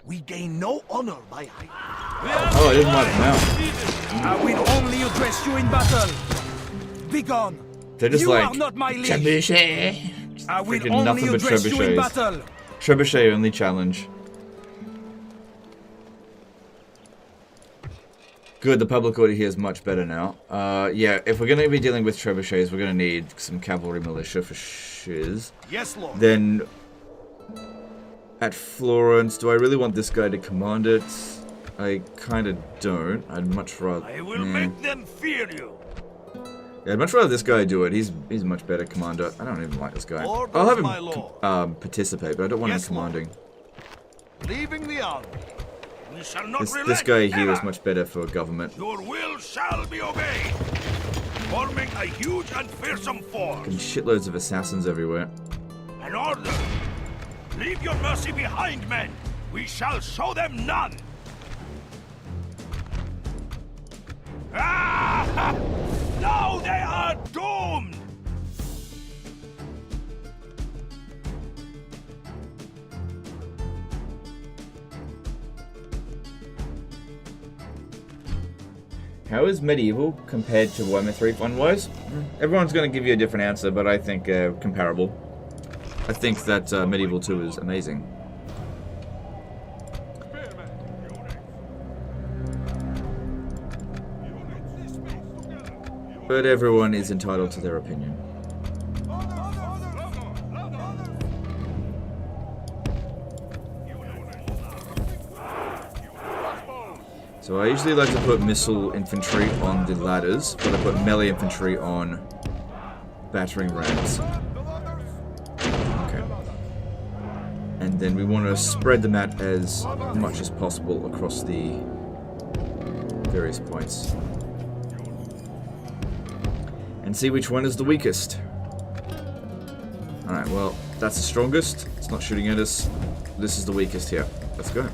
We gain no honor by hiding. Oh, I didn't like them out. I will only address you in battle. Begone. They're just you like are not my liege. Trebuchet. I will Freaking only nothing but address you in trebuchets. battle. Trebuchet only challenge. Good, the public order here is much better now. Yeah, if we're going to be dealing with trebuchets, we're going to need some cavalry militia for shiz. Yes, Lord. Then, at Florence, do I really want this guy to command it? I kind of don't. I'd much rather... I will make them fear you. Yeah, I'd much rather this guy do it. He's a much better commander. I don't even like this guy. Orders, I'll have my him lord. participate, but I don't want him commanding. Leaving the army. We shall not relent. This guy here is ever. much better for government. Your will shall be obeyed. Forming a huge and fearsome force. And shitloads of assassins everywhere. An order. Leave your mercy behind, men. We shall show them none. Ah! Now they are doomed. How is medieval compared to Warhammer 3 fun-wise? Everyone's going to give you a different answer, but I think comparable. I think that Medieval 2 is amazing. But everyone is entitled to their opinion. So I usually like to put missile infantry on the ladders, but I put melee infantry on battering rams. Okay. And then we want to spread them out as much as possible across the various points. And see which one is the weakest. Alright, well, that's the strongest. It's not shooting at us. This is the weakest here. Let's go.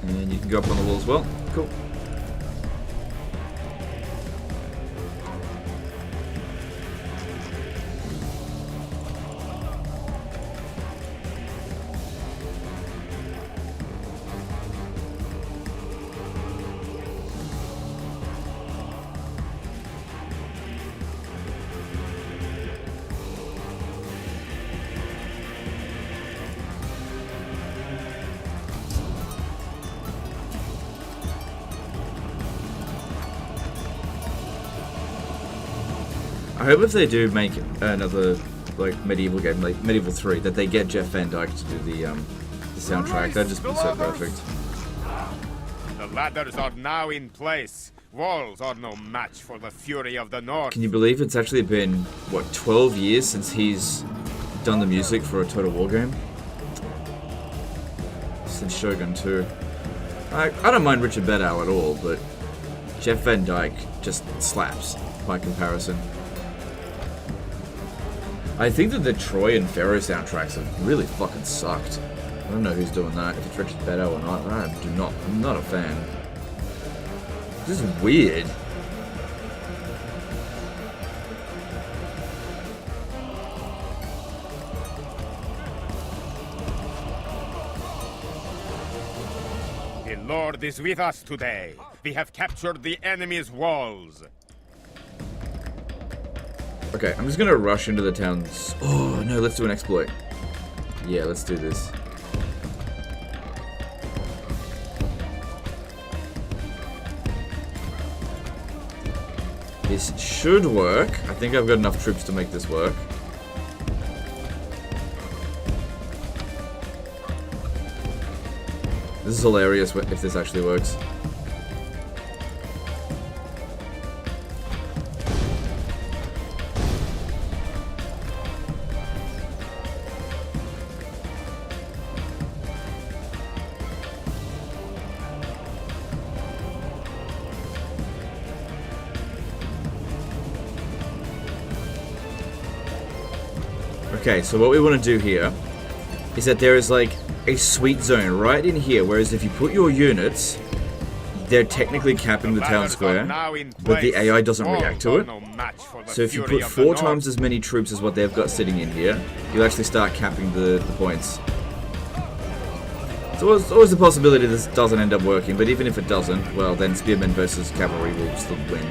And you can go up on the wall as well. Cool. I hope if they do make another like medieval game, like Medieval 3, that they get Jeff Van Dyke to do the soundtrack. That'd just be so perfect. The ladders are now in place. Walls are no match for the fury of the north. Can you believe it's actually been, what, 12 years since he's done the music for a Total War game? Since Shogun 2. I don't mind Richard Beddow at all, but Jeff Van Dyke just slaps by comparison. I think that the Troy and Pharaoh soundtracks have really fucking sucked. I don't know who's doing that, if it's Richard Beddow or not. I'm not a fan. This is weird. The Lord is with us today. We have captured the enemy's walls. Okay, I'm just gonna rush into the towns. Oh no, let's do an exploit. Yeah, let's do this. This should work. I think I've got enough troops to make this work. This is hilarious if this actually works. Okay, so what we want to do here is that there is like a sweet zone right in here, whereas if you put your units, they're technically capping the town square, but the AI doesn't react to it. So if you put 4 times as many troops as what they've got sitting in here, you'll actually start capping the points. So there's always the possibility this doesn't end up working, but even if it doesn't, well then spearmen versus cavalry will still win.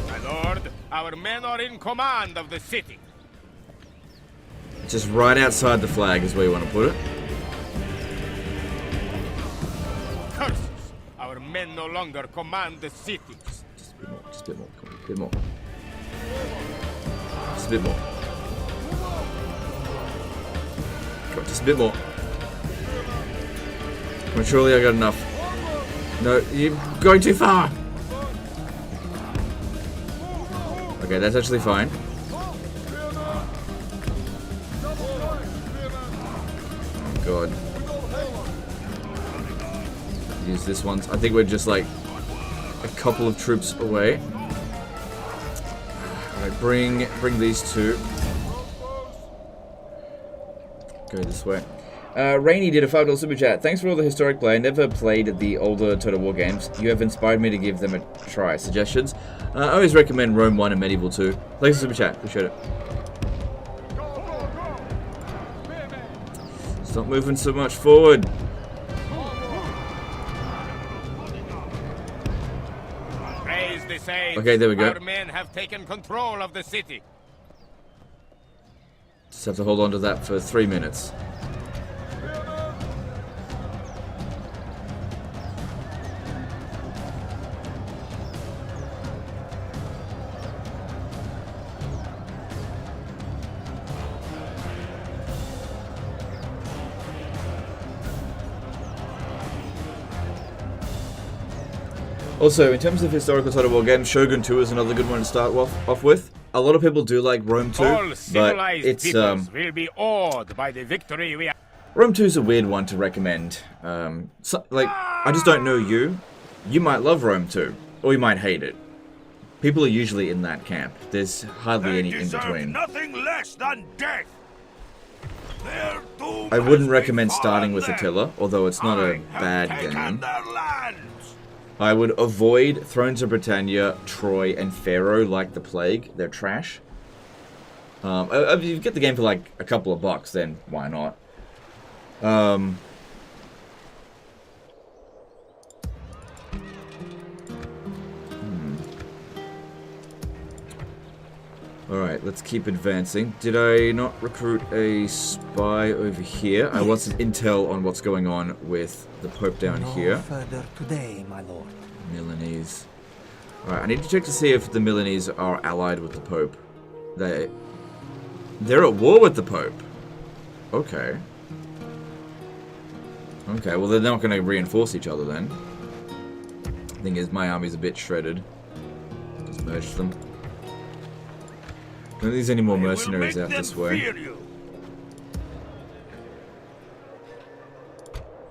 My lord, our men are in command of the city. Just right outside the flag is where you want to put it. Curses! Our men no longer command the city. Just a bit more, just a bit more, come on, a bit more. Just a bit more. Come on, just a bit more. Come on, surely I got enough. No, you're going too far! Okay, that's actually fine. God. Use this one. I think we're just like a couple of troops away. Alright, bring these two. Go this way. Rainy did a $5 super chat. Thanks for all the historic play. I never played the older Total War games. You have inspired me to give them a try. Suggestions? I always recommend Rome 1 and Medieval 2. Thanks for super chat. Appreciate it. Stop moving so much forward. Praise the saints. Okay, there we go. Our men have taken control of the city. Just have to hold on to that for 3 minutes. Also, in terms of historical Total War games, Shogun 2 is another good one to start off with. A lot of people do like Rome 2, but it's will be awed by the victory we have. Rome 2 is a weird one to recommend. I just don't know you. You might love Rome 2, or you might hate it. People are usually in that camp. There's hardly any in between. Nothing less than death. I wouldn't recommend starting with Attila, although it's not a bad game. I would avoid Thrones of Britannia, Troy, and Pharaoh like the plague. They're trash. If you get the game for like a couple of bucks, then why not? Alright, let's keep advancing. Did I not recruit a spy over here? I want some intel on what's going on with the Pope down here. Further today, my lord. Milanese. Alright, I need to check to see if the Milanese are allied with the Pope. They're at war with the Pope. Okay. Okay, well they're not going to reinforce each other then. Thing is, my army's a bit shredded. Just merge them. Don't think there's any more mercenaries out this way.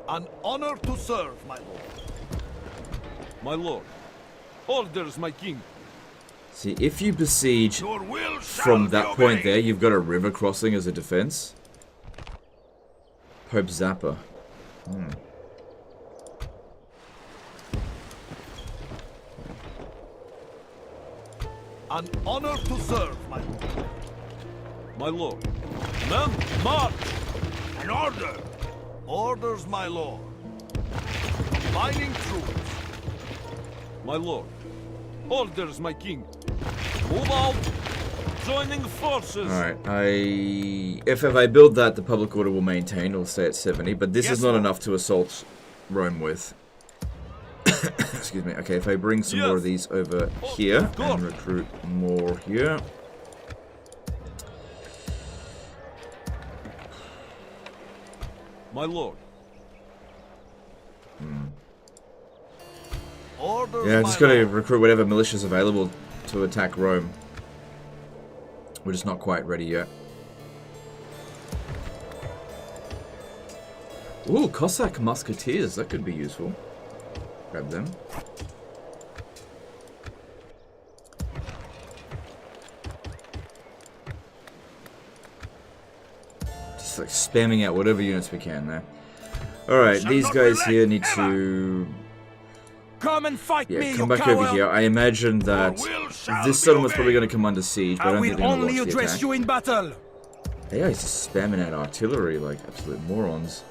An honor to serve, my lord. My lord. Orders, my king. See, if you besiege Your will from shall that be point obeyed. there, you've got a river crossing as a defense. Pope Zappa. An honor to serve, my lord. My lord. Men, march! An order. Orders, my lord. Combining troops. My lord. Orders, my king. Move out! Joining forces! Alright, if I build that, the public order will maintain. It'll stay at 70, but this is not enough to assault Rome with. Excuse me. Okay, if I bring some more of these over here and recruit more here. My lord. Orders, Yeah, I just gotta recruit whatever militia's available to attack Rome. We're just not quite ready yet. Ooh, Cossack musketeers. That could be useful. Grab them. Just like spamming out whatever units we can there. Alright, these guys here need to... Come and fight me, come you back coward. over here. I imagine that this settlement's probably going to come under siege, but I don't think they're going to launch the attack. you in battle. Yeah, he's just spamming out artillery like absolute morons.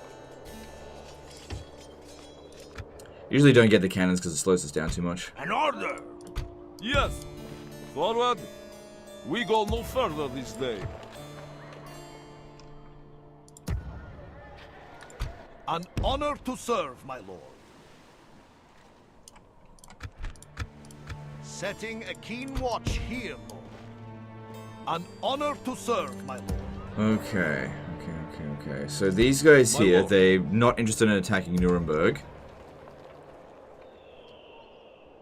Usually don't get the cannons because it slows us down too much. An order. Yes. Forward. We go no further this day. An honor to serve, my lord. Setting a keen watch here, lord. An honor to serve, my lord. Okay. So these guys here, they're not interested in attacking Nuremberg.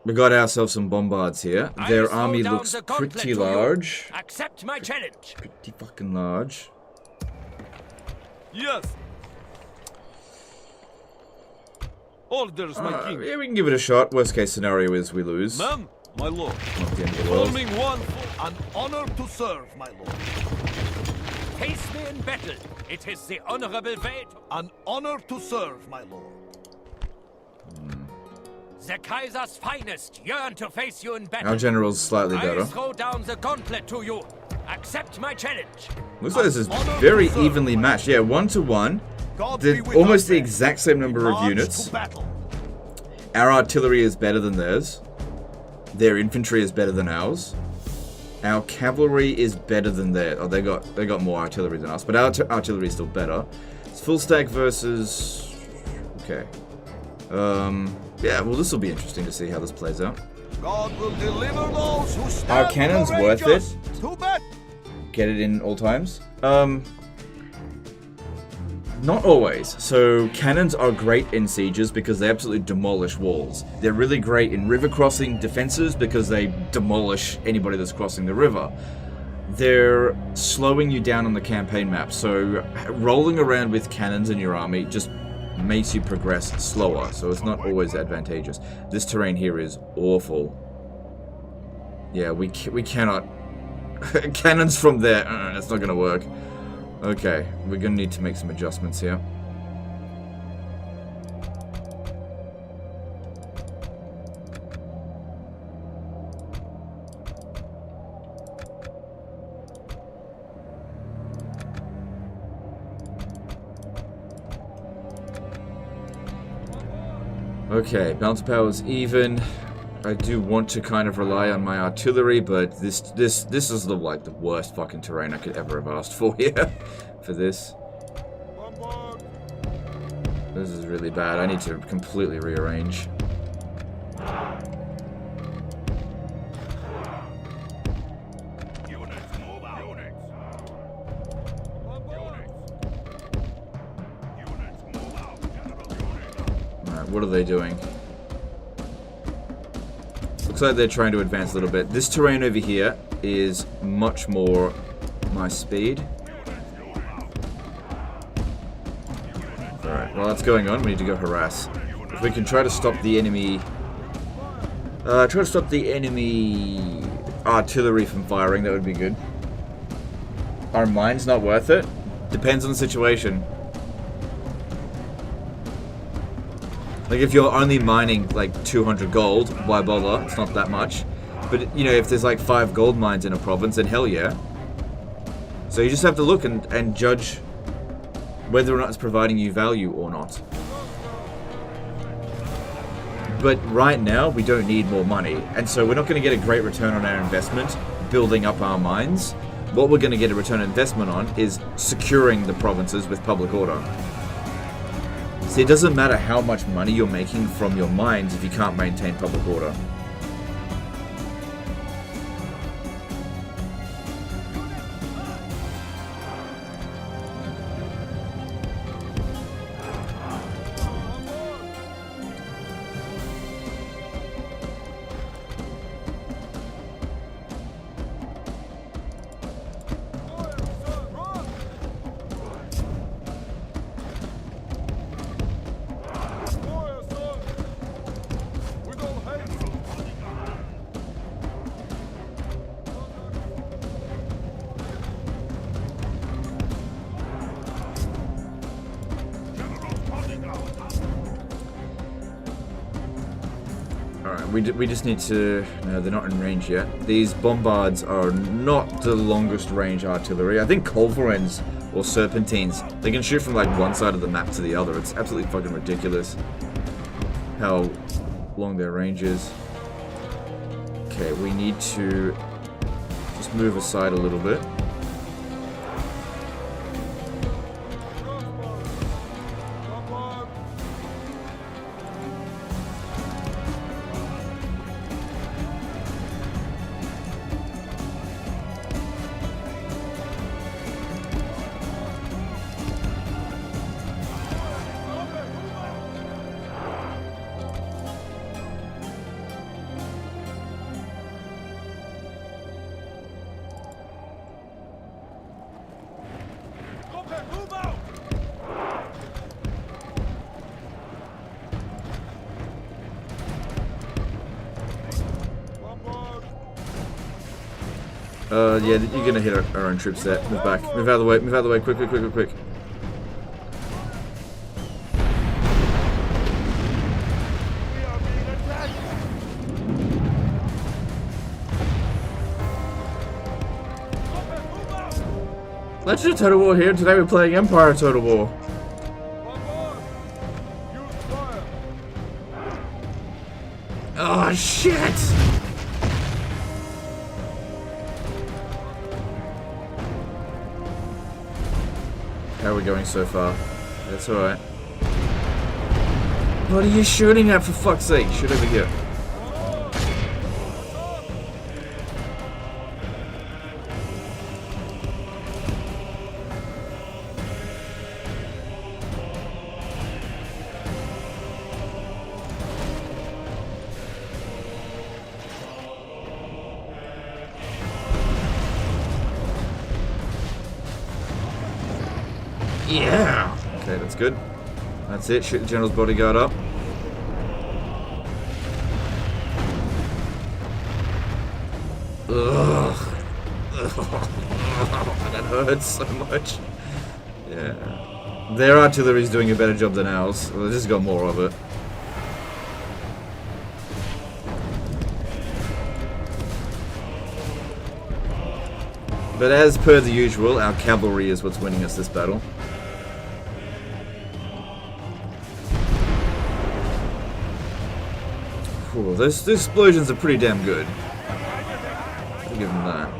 We got ourselves some bombards here. Their army looks pretty large. Accept my challenge. Pretty fucking large. Yes. Orders, my king. Yeah, we can give it a shot. Worst case scenario is we lose. Men, my lord. Not the end of the world. Forming one. An honor to serve, my lord. Face me in battle. It is the honorable way. An honor to serve, my lord. The Kaiser's finest yearn to face you in battle. Our general's slightly I better. throw down the gauntlet to you. Accept my challenge. Looks like this is very evenly matched. Yeah, 1-to-1. They're almost the exact same number of units. Our artillery is better than theirs. Their infantry is better than ours. Our cavalry is better than theirs. Oh, they got more artillery than us, but our artillery is still better. It's full stack versus. Okay. Yeah. Well, this will be interesting to see how this plays out. God will deliver those who stand. Our cannon's worth it. To bat. Get it in all times. Not always. So cannons are great in sieges because they absolutely demolish walls. They're really great in river crossing defenses because they demolish anybody that's crossing the river. They're slowing you down on the campaign map. So rolling around with cannons in your army just makes you progress slower. So it's not always advantageous. This terrain here is awful. Yeah, we cannot... Cannons from there, that's not going to work. Okay, we're going to need to make some adjustments here. Okay, balance of power is even. I do want to kind of rely on my artillery, but this is the worst fucking terrain I could ever have asked for here. For this. This is really bad. I need to completely rearrange. Units, move out. Units, move out. What are they doing? Looks like they're trying to advance a little bit. This terrain over here is much more my speed. Alright, while that's going on, we need to go harass. If we can try to stop the enemy... artillery from firing, that would be good. Are mines not worth it? Depends on the situation. Like, if you're only mining, like, 200 gold, why bother? It's not that much. But, you know, if there's, like, 5 gold mines in a province, then hell yeah. So you just have to look and judge whether or not it's providing you value or not. But right now, we don't need more money. And so we're not going to get a great return on our investment building up our mines. What we're going to get a return on investment on is securing the provinces with public order. See, it doesn't matter how much money you're making from your mines if you can't maintain public order. We just need to... No, they're not in range yet. These bombards are not the longest range artillery. I think culverins or serpentines, they can shoot from like one side of the map to the other. It's absolutely fucking ridiculous how long their range is. Okay, we need to just move aside a little bit. Yeah, you're gonna hit our own troops there. Move back. Move out of the way. Move out of the way. Quick, quick, quick, quick, quick. Legend of Total War here. Today we're playing Empire Total War. Oh, shit! How are we going so far? That's alright. What are you shooting at, for fuck's sake? Shoot over here. Yeah! Okay, that's good. That's it. Shoot the general's bodyguard up. Ugh. That hurts so much. Yeah. Their artillery's doing a better job than ours. Well, they just got more of it. But as per the usual, our cavalry is what's winning us this battle. Ooh, those explosions are pretty damn good. I'll give them that.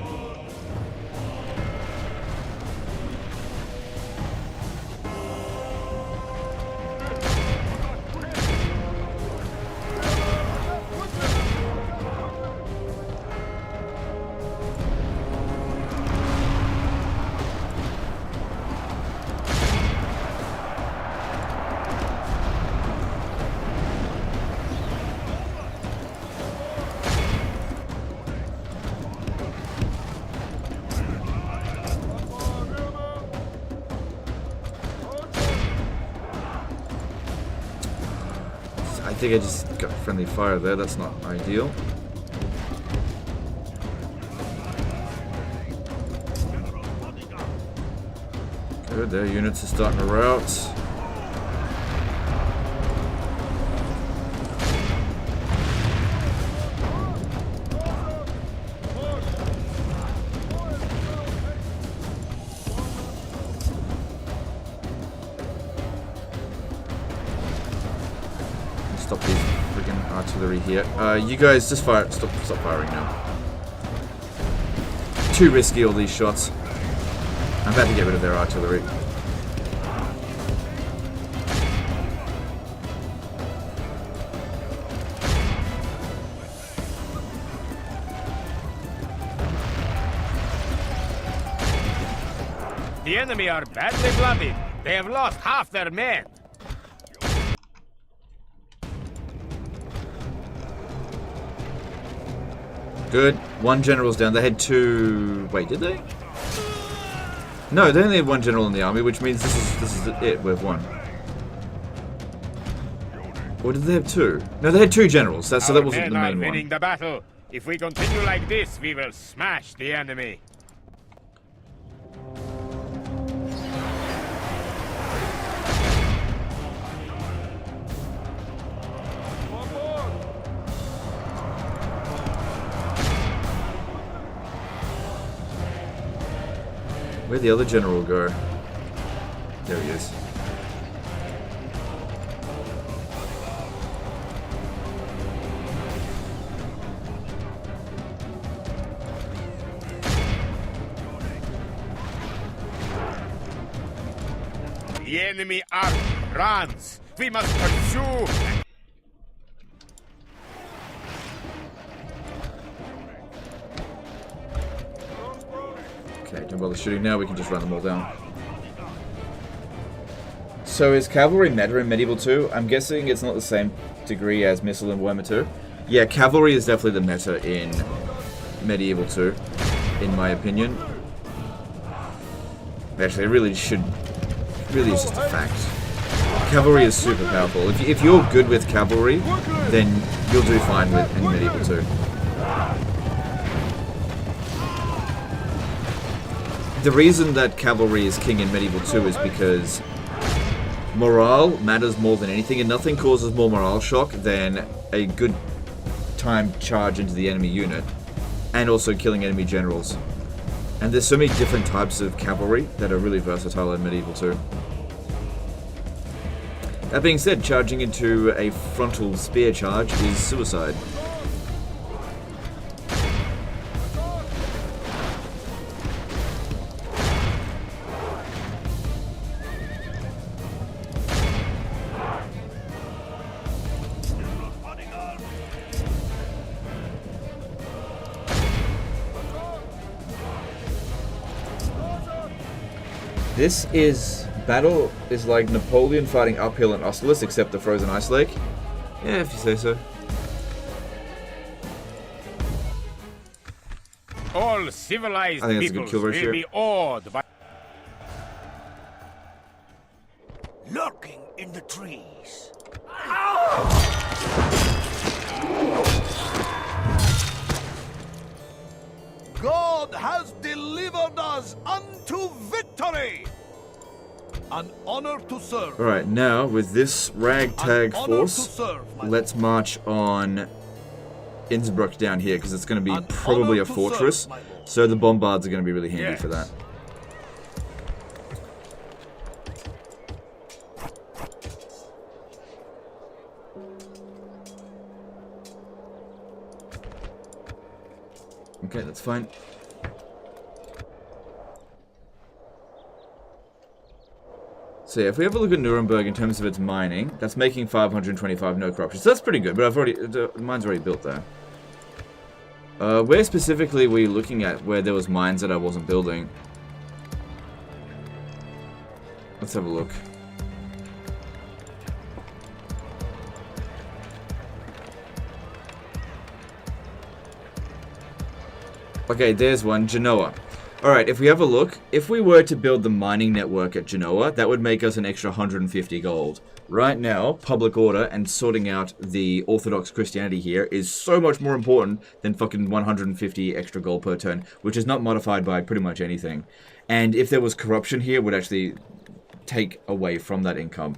think I just got friendly fire there. That's not ideal. Good, their units are starting to rout. Stop these freaking artillery here. You guys just fire. Stop firing now. Too risky, all these shots. I'm about to get rid of their artillery. The enemy are badly blooded. They have lost half their men. Good. One general's down. They had two... Wait, did they? No, they only had one general in the army, which means this is it. We've won. Or did they have two? No, they had two generals. So that wasn't the main one. Winning the battle. If we continue like this, we will smash the enemy. Where'd the other general go? There he is. The enemy army runs. We must pursue. Okay, don't bother shooting now, we can just run them all down. So is cavalry meta in Medieval 2? I'm guessing it's not the same degree as missile in Warhammer 2. Yeah, cavalry is definitely the meta in Medieval 2, in my opinion. Actually, it really is just a fact. Cavalry is super powerful. If you're good with cavalry, then you'll do fine in Medieval 2. The reason that cavalry is king in Medieval 2 is because morale matters more than anything, and nothing causes more morale shock than a good timed charge into the enemy unit, and also killing enemy generals. And there's so many different types of cavalry that are really versatile in Medieval 2. That being said, charging into a frontal spear charge is suicide. This battle is like Napoleon fighting uphill in Austerlitz, except the frozen ice lake. Yeah, if you say so. All civilized I think that's a good peoples kill will ratio. be awed by... Lurking in the trees. God has delivered us unto victory! An honor to serve. Alright, now with this ragtag force, let's march on Innsbruck down here, because it's going to be probably a fortress. So the bombards are going to be really handy for that. Okay, that's fine. So yeah, if we have a look at Nuremberg in terms of its mining, that's making 525 no corruption. So that's pretty good, but the mine's already built there. Where specifically were you looking at where there was mines that I wasn't building? Let's have a look. Okay, there's one, Genoa. Alright, if we have a look, if we were to build the mining network at Genoa, that would make us an extra 150 gold. Right now, public order and sorting out the Orthodox Christianity here is so much more important than fucking 150 extra gold per turn, which is not modified by pretty much anything. And if there was corruption here, it would actually take away from that income.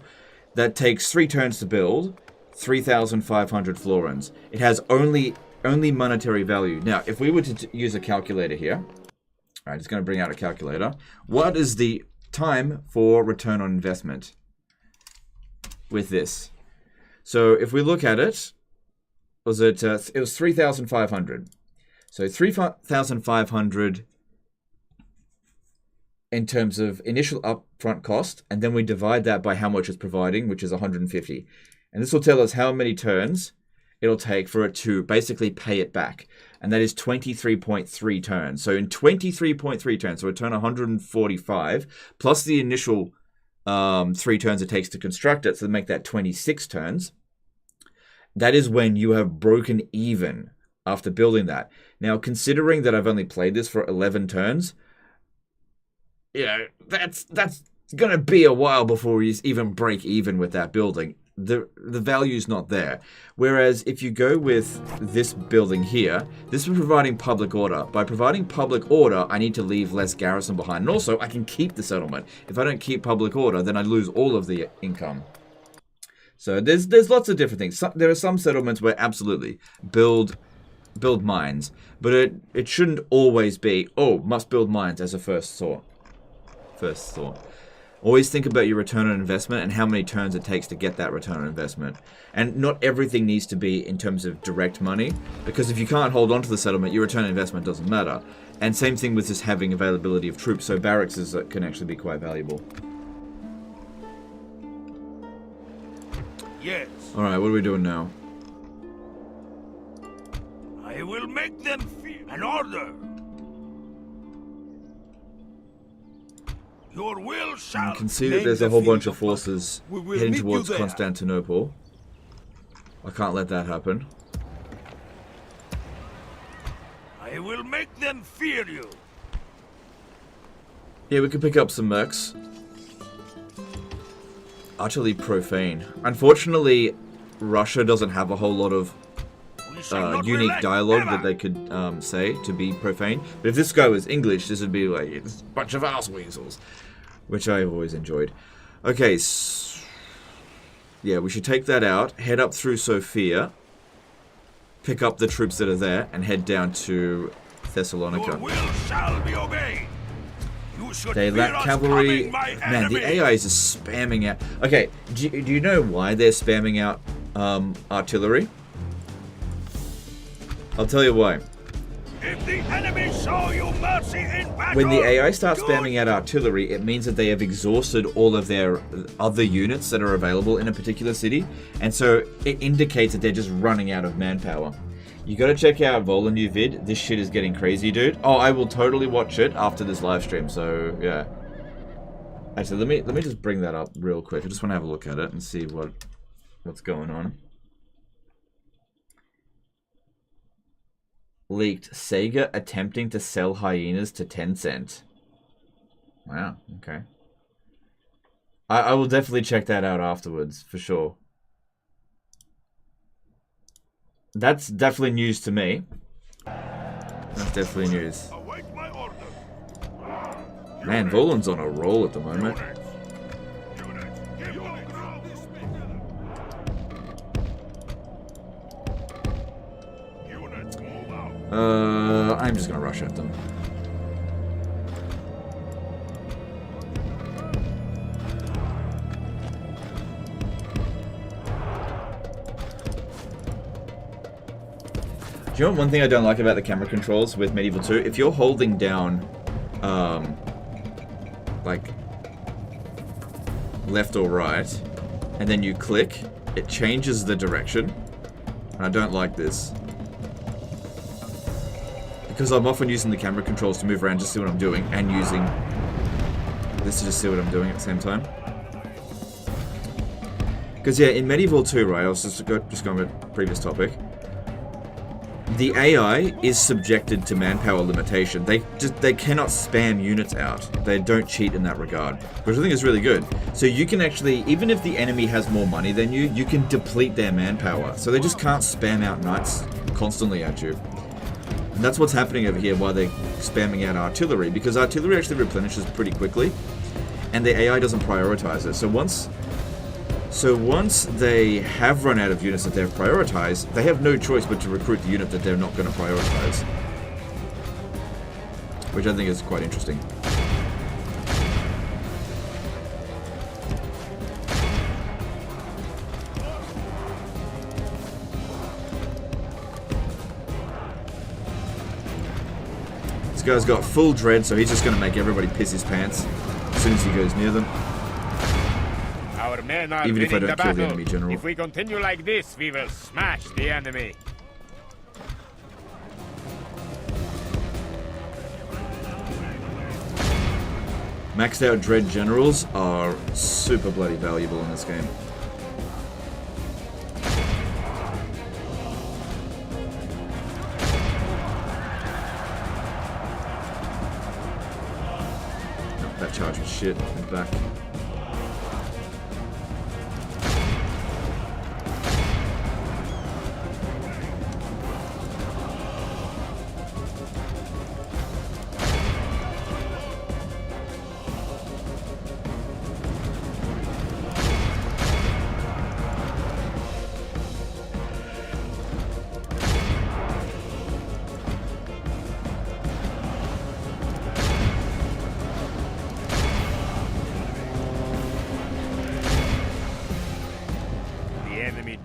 That takes 3 turns to build, 3,500 florins. It has only monetary value. Now, if we were to use a calculator here, alright, it's going to bring out a calculator. What is the time for return on investment with this? So if we look at it, it was 3,500. So 3,500 in terms of initial upfront cost, and then we divide that by how much it's providing, which is 150. And this will tell us how many turns it'll take for it to basically pay it back. And that is 23.3 turns. So in 23.3 turns, so a turn 145, plus the initial 3 turns it takes to construct it, so to make that 26 turns, that is when you have broken even after building that. Now, considering that I've only played this for 11 turns, yeah, that's going to be a while before we even break even with that building. The value's not there. Whereas if you go with this building here, this is providing public order. By providing public order, I need to leave less garrison behind. And also, I can keep the settlement. If I don't keep public order, then I lose all of the income. So there's lots of different things. There are some settlements where absolutely build mines, but it shouldn't always be, oh, must build mines as a first thought. Always think about your return on investment and how many turns it takes to get that return on investment. And not everything needs to be in terms of direct money, because if you can't hold on to the settlement, your return on investment doesn't matter. And same thing with just having availability of troops, so barracks can actually be quite valuable. Yes. Alright, what are we doing now? I will make them fear an order. Your will shall. You can see that there's a whole bunch of forces heading towards Constantinople. I can't let that happen. I will make them fear you. Yeah, we could pick up some mercs. Utterly profane. Unfortunately, Russia doesn't have a whole lot of unique dialogue that they could say to be profane. But if this guy was English, this would be like, it's a bunch of ass weasels. Which I've always enjoyed. Okay, yeah, we should take that out, head up through Sofia, pick up the troops that are there, and head down to Thessalonica. Your will shall be obeyed. You should They lack cavalry. Man, the AI is just spamming out. Okay, do you know why they're spamming out artillery? I'll tell you why. If the enemy show you mercy in battle, when the AI starts spamming out artillery, it means that they have exhausted all of their other units that are available in a particular city, and so it indicates that they're just running out of manpower. You gotta check out Vola new vid. This shit is getting crazy, dude. Oh, I will totally watch it after this live stream, so yeah. Actually, let me just bring that up real quick. I just want to have a look at it and see what's going on. Leaked Sega attempting to sell hyenas to Tencent. Wow, okay. I will definitely check that out afterwards, for sure. That's definitely news to me. That's definitely news. Man, Volan's on a roll at the moment. I'm just gonna rush at them. Do you know one thing I don't like about the camera controls with Medieval 2? If you're holding down, like, left or right, and then you click, it changes the direction. And I don't like this. Because I'm often using the camera controls to move around just to see what I'm doing, and using this to just see what I'm doing at the same time. Because yeah, in Medieval 2, right, I was just going with the previous topic, the AI is subjected to manpower limitation. They cannot spam units out. They don't cheat in that regard, which I think is really good. So you can actually, even if the enemy has more money than you, you can deplete their manpower. So they just can't spam out knights constantly at you. And that's what's happening over here while they're spamming out artillery, because artillery actually replenishes pretty quickly, and the AI doesn't prioritize it. So once they have run out of units that they've prioritized, they have no choice but to recruit the unit that they're not going to prioritize. Which I think is quite interesting. This guy's got full dread, so he's just going to make everybody piss his pants as soon as he goes near them. Our men are Even if I winning don't the kill the battle. enemy general. If we continue like this, we will smash the enemy. Maxed out dread generals are super bloody valuable in this game. No, that charge was shit. Went back.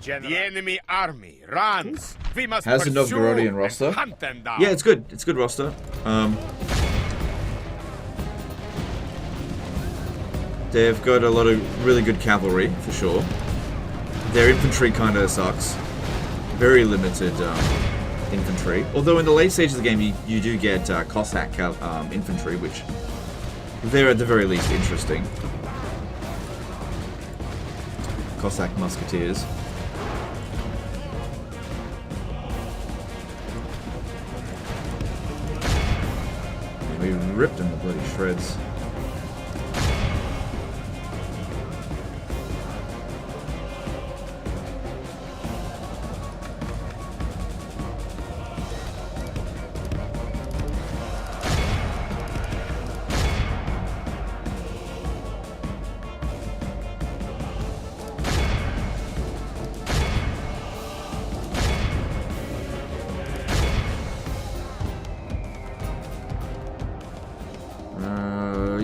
The enemy army runs. We must Has a pursue Novgorodian roster. and hunt them down. Yeah, it's good. It's a good roster. They've got a lot of really good cavalry, for sure. Their infantry kind of sucks. Very limited infantry. Although in the late stage of the game, you do get Cossack infantry, which they're at the very least interesting. Cossack musketeers. We ripped them to bloody shreds.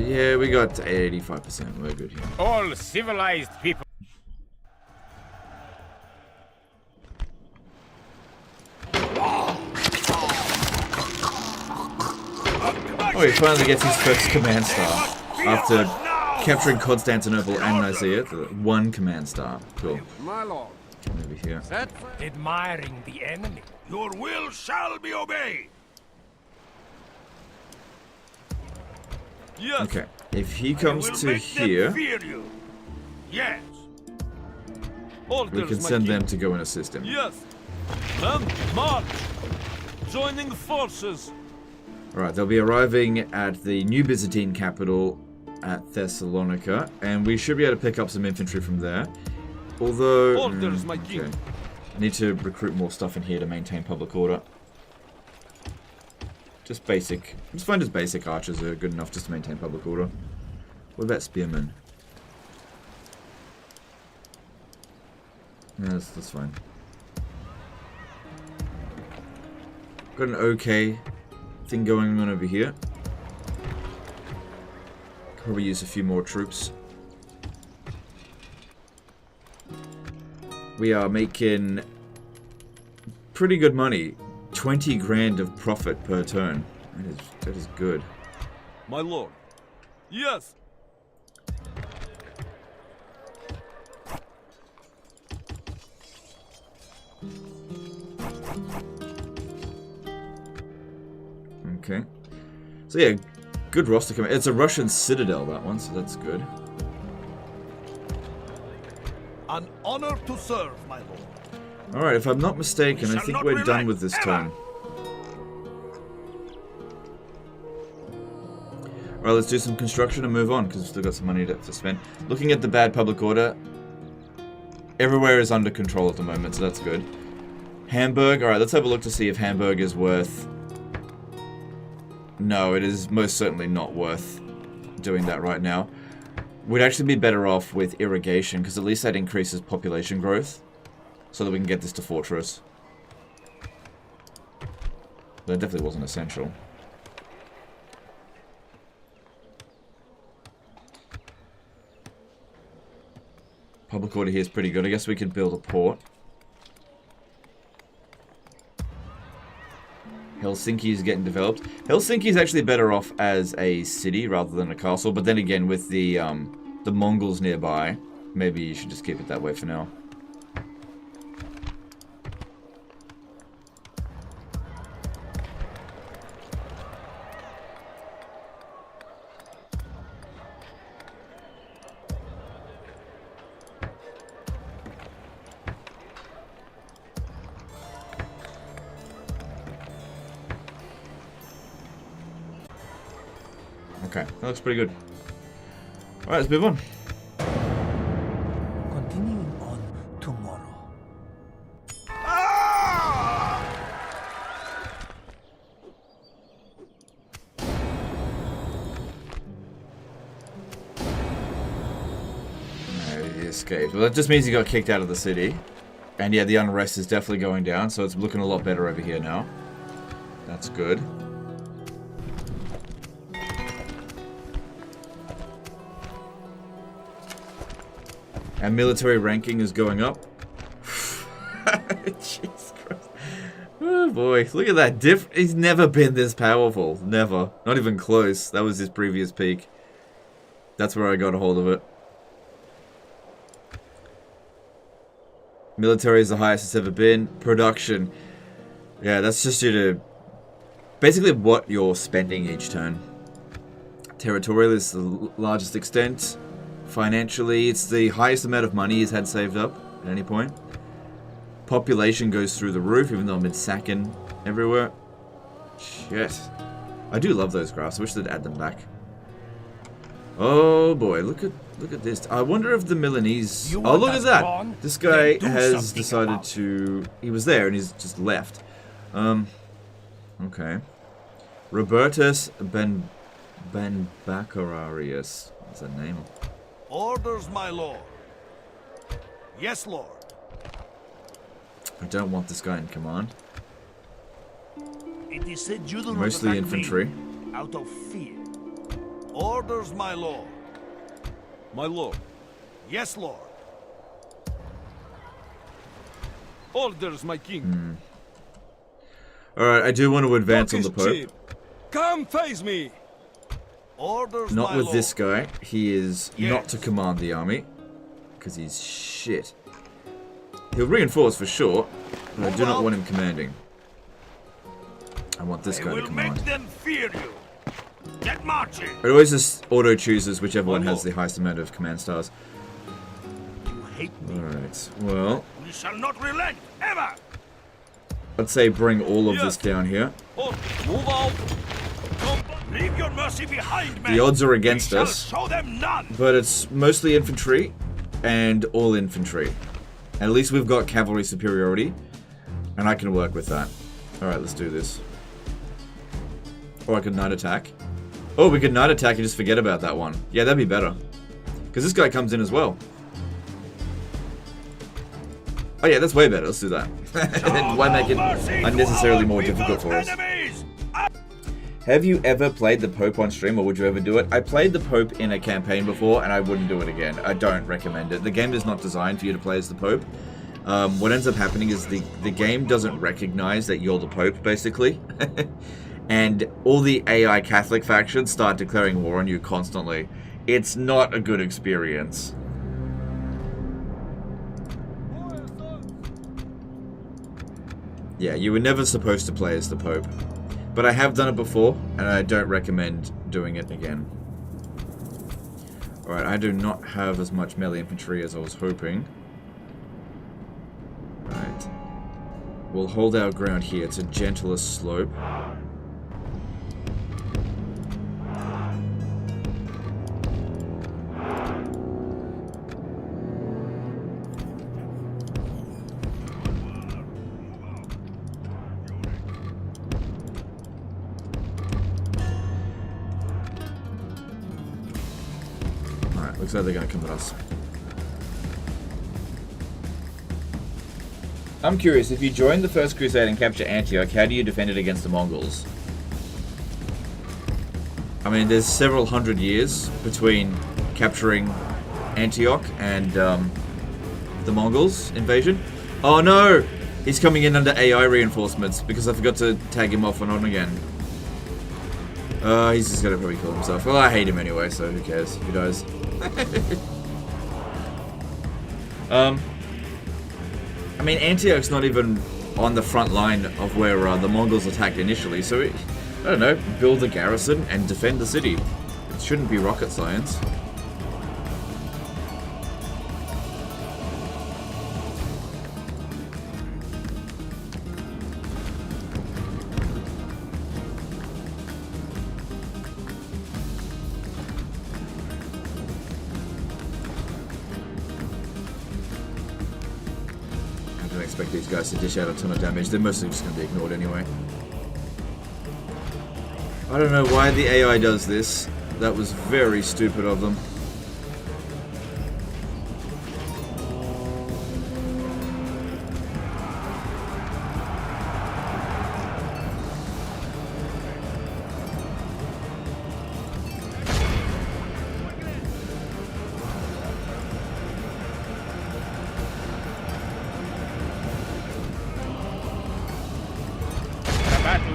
Yeah, we got 85%. We're good here. All civilized people. Oh, he finally gets his first command star after capturing Constantinople and Nicaea. One command star. Cool. My lord. Over here. Admiring the enemy. Your will shall be obeyed. Yes. Okay. If he comes I will to make here, them fear you. Yes. Orders, we can my send king. them to go and assist him. Yes. Men, march. Joining forces. Alright, they'll be arriving at the new Byzantine capital at Thessalonica, and we should be able to pick up some infantry from there. Although, Orders, my king. okay. I need to recruit more stuff in here to maintain public order. Just basic. I just find just basic archers are good enough just to maintain public order. What about spearmen? Yeah, that's fine. Got an okay thing going on over here. Could probably use a few more troops. We are making pretty good money. 20 grand of profit per turn. That is good. My lord. Yes. Okay. So yeah, good roster coming. It's a Russian citadel, that one, so that's good. An honor to serve, my lord. Alright, if I'm not mistaken, I think we're done with this turn. Alright, let's do some construction and move on, because we've still got some money to spend. Looking at the bad public order, everywhere is under control at the moment, so that's good. Hamburg, alright, let's have a look to see if Hamburg is worth... No, it is most certainly not worth doing that right now. We'd actually be better off with irrigation, because at least that increases population growth, so that we can get this to fortress. That definitely wasn't essential. Public order here is pretty good. I guess we could build a port. Helsinki is getting developed. Helsinki is actually better off as a city rather than a castle. But then again, with the Mongols nearby, maybe you should just keep it that way for now. Okay, that looks pretty good. Alright, let's move on. Continuing on tomorrow. He escaped. Well, that just means he got kicked out of the city. And yeah, the unrest is definitely going down, so it's looking a lot better over here now. That's good. And military ranking is going up. Jesus Christ. Oh boy, look at that diff. He's never been this powerful. Never. Not even close. That was his previous peak. That's where I got a hold of it. Military is the highest it's ever been. Production. Yeah, that's just due to basically what you're spending each turn. Territorial is the largest extent. Financially, it's the highest amount of money he's had saved up at any point. Population goes through the roof, even though I've been sacking everywhere. Shit. I do love those graphs. I wish they'd add them back. Oh boy, look at this. I wonder if the Milanese... Oh, look at that! This guy has decided to... He was there and he's just left. Okay. Robertus Benbacararius. What's that name? Orders, my lord. Yes, lord. I don't want this guy in command. It is said you do not Mostly attack infantry. me out of fear. Orders, my lord. My lord. Yes, lord. Orders, my king. Alright, I do want to advance on the Talk is Pope. cheap. Come face me. Orders, Not my with lord. this guy. He is Yes. not to command the army. Because he's shit. He'll reinforce for sure, but I do not want him commanding. I want this I guy to will command. make them fear you. Get marching. It always just auto-chooses whichever one has the highest amount of command stars. You hate me. Alright, well, We shall not relent ever. let's say bring all of this down here. Oh, move out. Leave your mercy behind, men. The odds are against We shall us, show them none. but it's mostly infantry and all infantry. At least we've got cavalry superiority, and I can work with that. Alright, let's do this. Or I could night attack. Oh, we could night attack and just forget about that one. Yeah, that'd be better. Because this guy comes in as well. Oh yeah, that's way better. Let's do that. Why make it unnecessarily more difficult for us? Have you ever played the Pope on stream, or would you ever do it? I played the Pope in a campaign before, and I wouldn't do it again. I don't recommend it. The game is not designed for you to play as the Pope. What ends up happening is the game doesn't recognize that you're the Pope, basically. And all the AI Catholic factions start declaring war on you constantly. It's not a good experience. Yeah, you were never supposed to play as the Pope. But I have done it before, and I don't recommend doing it again. Alright, I do not have as much melee infantry as I was hoping. Right. We'll hold our ground here. It's a gentler slope. Alright, looks like they're going to come at us. I'm curious, if you join the First Crusade and capture Antioch, how do you defend it against the Mongols? I mean, there's several hundred years between capturing Antioch and the Mongols' invasion. Oh no! He's coming in under AI reinforcements because I forgot to tag him off and on again. He's just gonna probably kill himself. Well, I hate him anyway, so who cares? He dies. I mean, Antioch's not even on the front line of where the Mongols attacked initially, so I don't know, build a garrison and defend the city. It shouldn't be rocket science. These guys to dish out a ton of damage. They're mostly just going to be ignored anyway. I don't know why the AI does this. That was very stupid of them.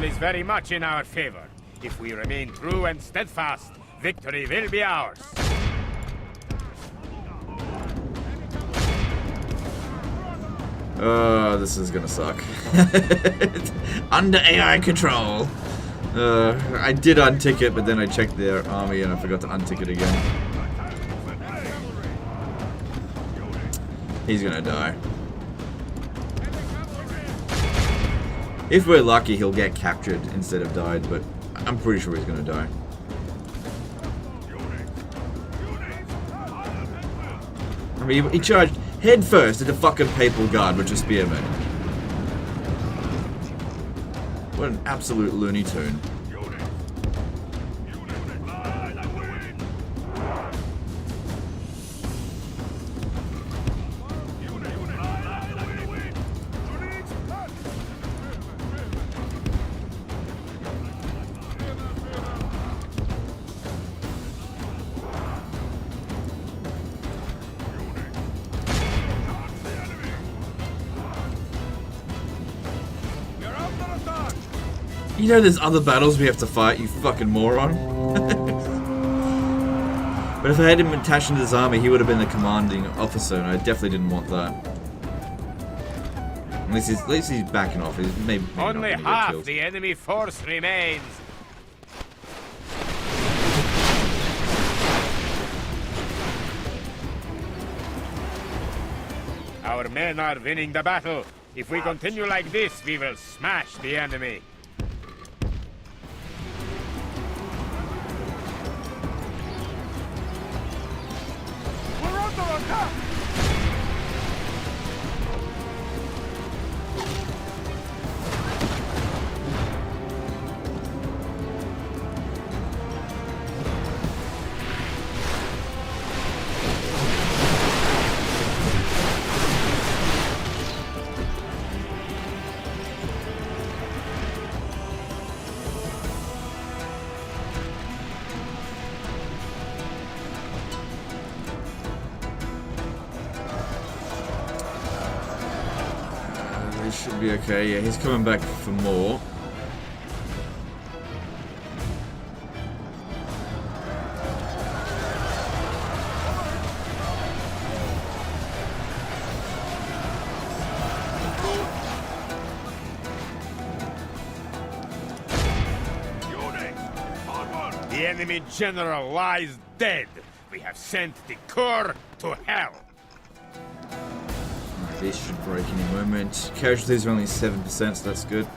Is very much in our favor. If we remain true and steadfast, victory will be ours. This is gonna suck. Under AI control. I did untick it, but then I checked their army and I forgot to untick it again. He's gonna die. If we're lucky, he'll get captured instead of died, but I'm pretty sure he's gonna die. I mean, he charged head first at the fucking Papal Guard, which is spearmen. What an absolute Looney Tune. You know there's other battles we have to fight, you fucking moron. But if I had him attached into his army, he would have been the commanding officer, and I definitely didn't want that. At least he's backing off. He's maybe Only half the enemy force remains. Our men are winning the battle. If we continue like this, we will smash the enemy. Should be okay. Yeah, he's coming back for more. The enemy general lies dead. We have sent the Corps to hell. This should break any moment. Casualties are only 7%, so that's good.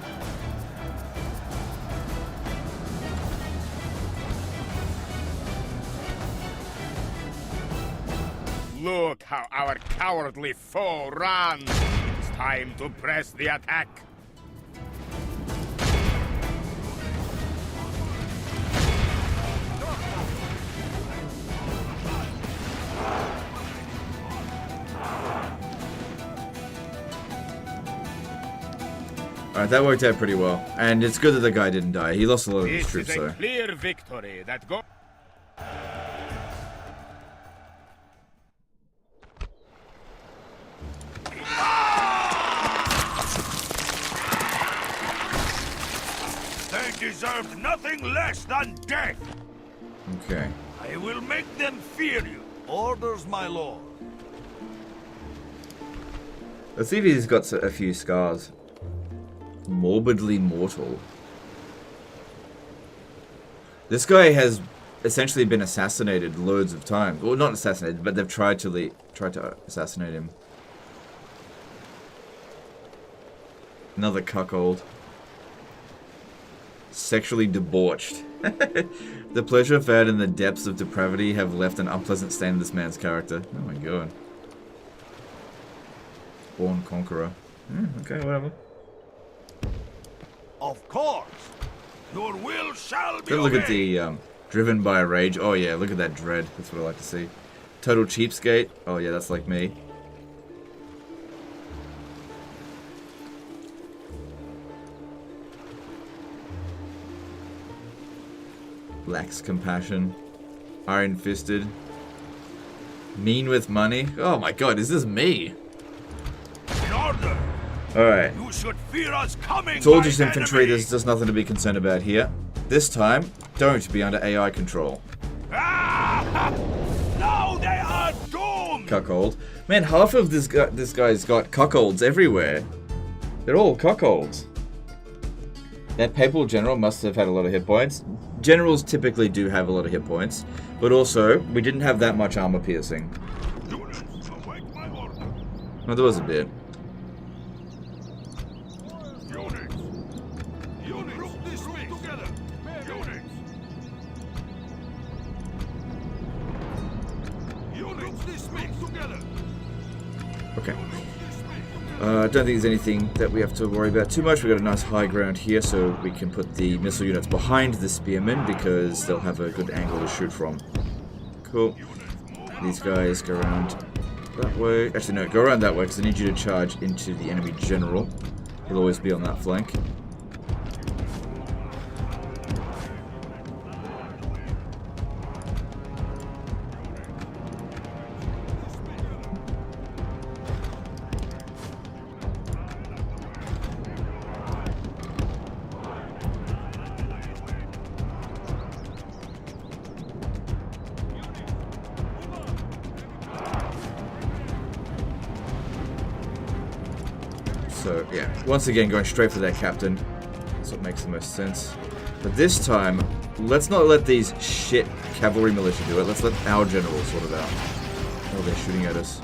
Look how our cowardly foe runs! It's time to press the attack! Alright, that worked out pretty well. And it's good that the guy didn't die. He lost a lot of his This troops, is a though. clear victory that go. They deserved nothing less than death. Okay. I will make them fear you. Orders, my lord. Let's see if he's got a few scars. Morbidly mortal. This guy has essentially been assassinated loads of times. Well, not assassinated, but they've tried to assassinate him. Another cuckold. Sexually debauched. The pleasure found in the depths of depravity have left an unpleasant stain in this man's character. Oh my god. Born conqueror. Okay, whatever. Of course. Your will shall be Then look obeyed. at the driven by rage. Oh yeah, look at that dread. That's what I like to see. Total cheapskate. Oh yeah, that's like me. Lacks compassion. Iron-fisted. Mean with money. Oh my god, is this me? In order. Alright. You should fear us coming. It's all my just infantry, enemy. there's just nothing to be concerned about here. This time, don't be under AI control. Ah! Now they are doomed. Cuckold. Man, half of this guy's got cuckolds everywhere. They're all cuckolds. That papal general must have had a lot of hit points. Generals typically do have a lot of hit points, but also, we didn't have that much armor piercing. Units, await my order. Well, there was a bit. Units. Units. Group this way together. Units. Units this way together. Okay. I don't think there's anything that we have to worry about too much. We've got a nice high ground here, so we can put the missile units behind the spearmen because they'll have a good angle to shoot from. Cool. These guys go around that way. Actually, no, go around that way because I need you to charge into the enemy general. He'll always be on that flank. So, yeah, once again, going straight for their captain. That's what makes the most sense. But this time, let's not let these shit cavalry militia do it. Let's let our general sort it out. Oh, they're shooting at us.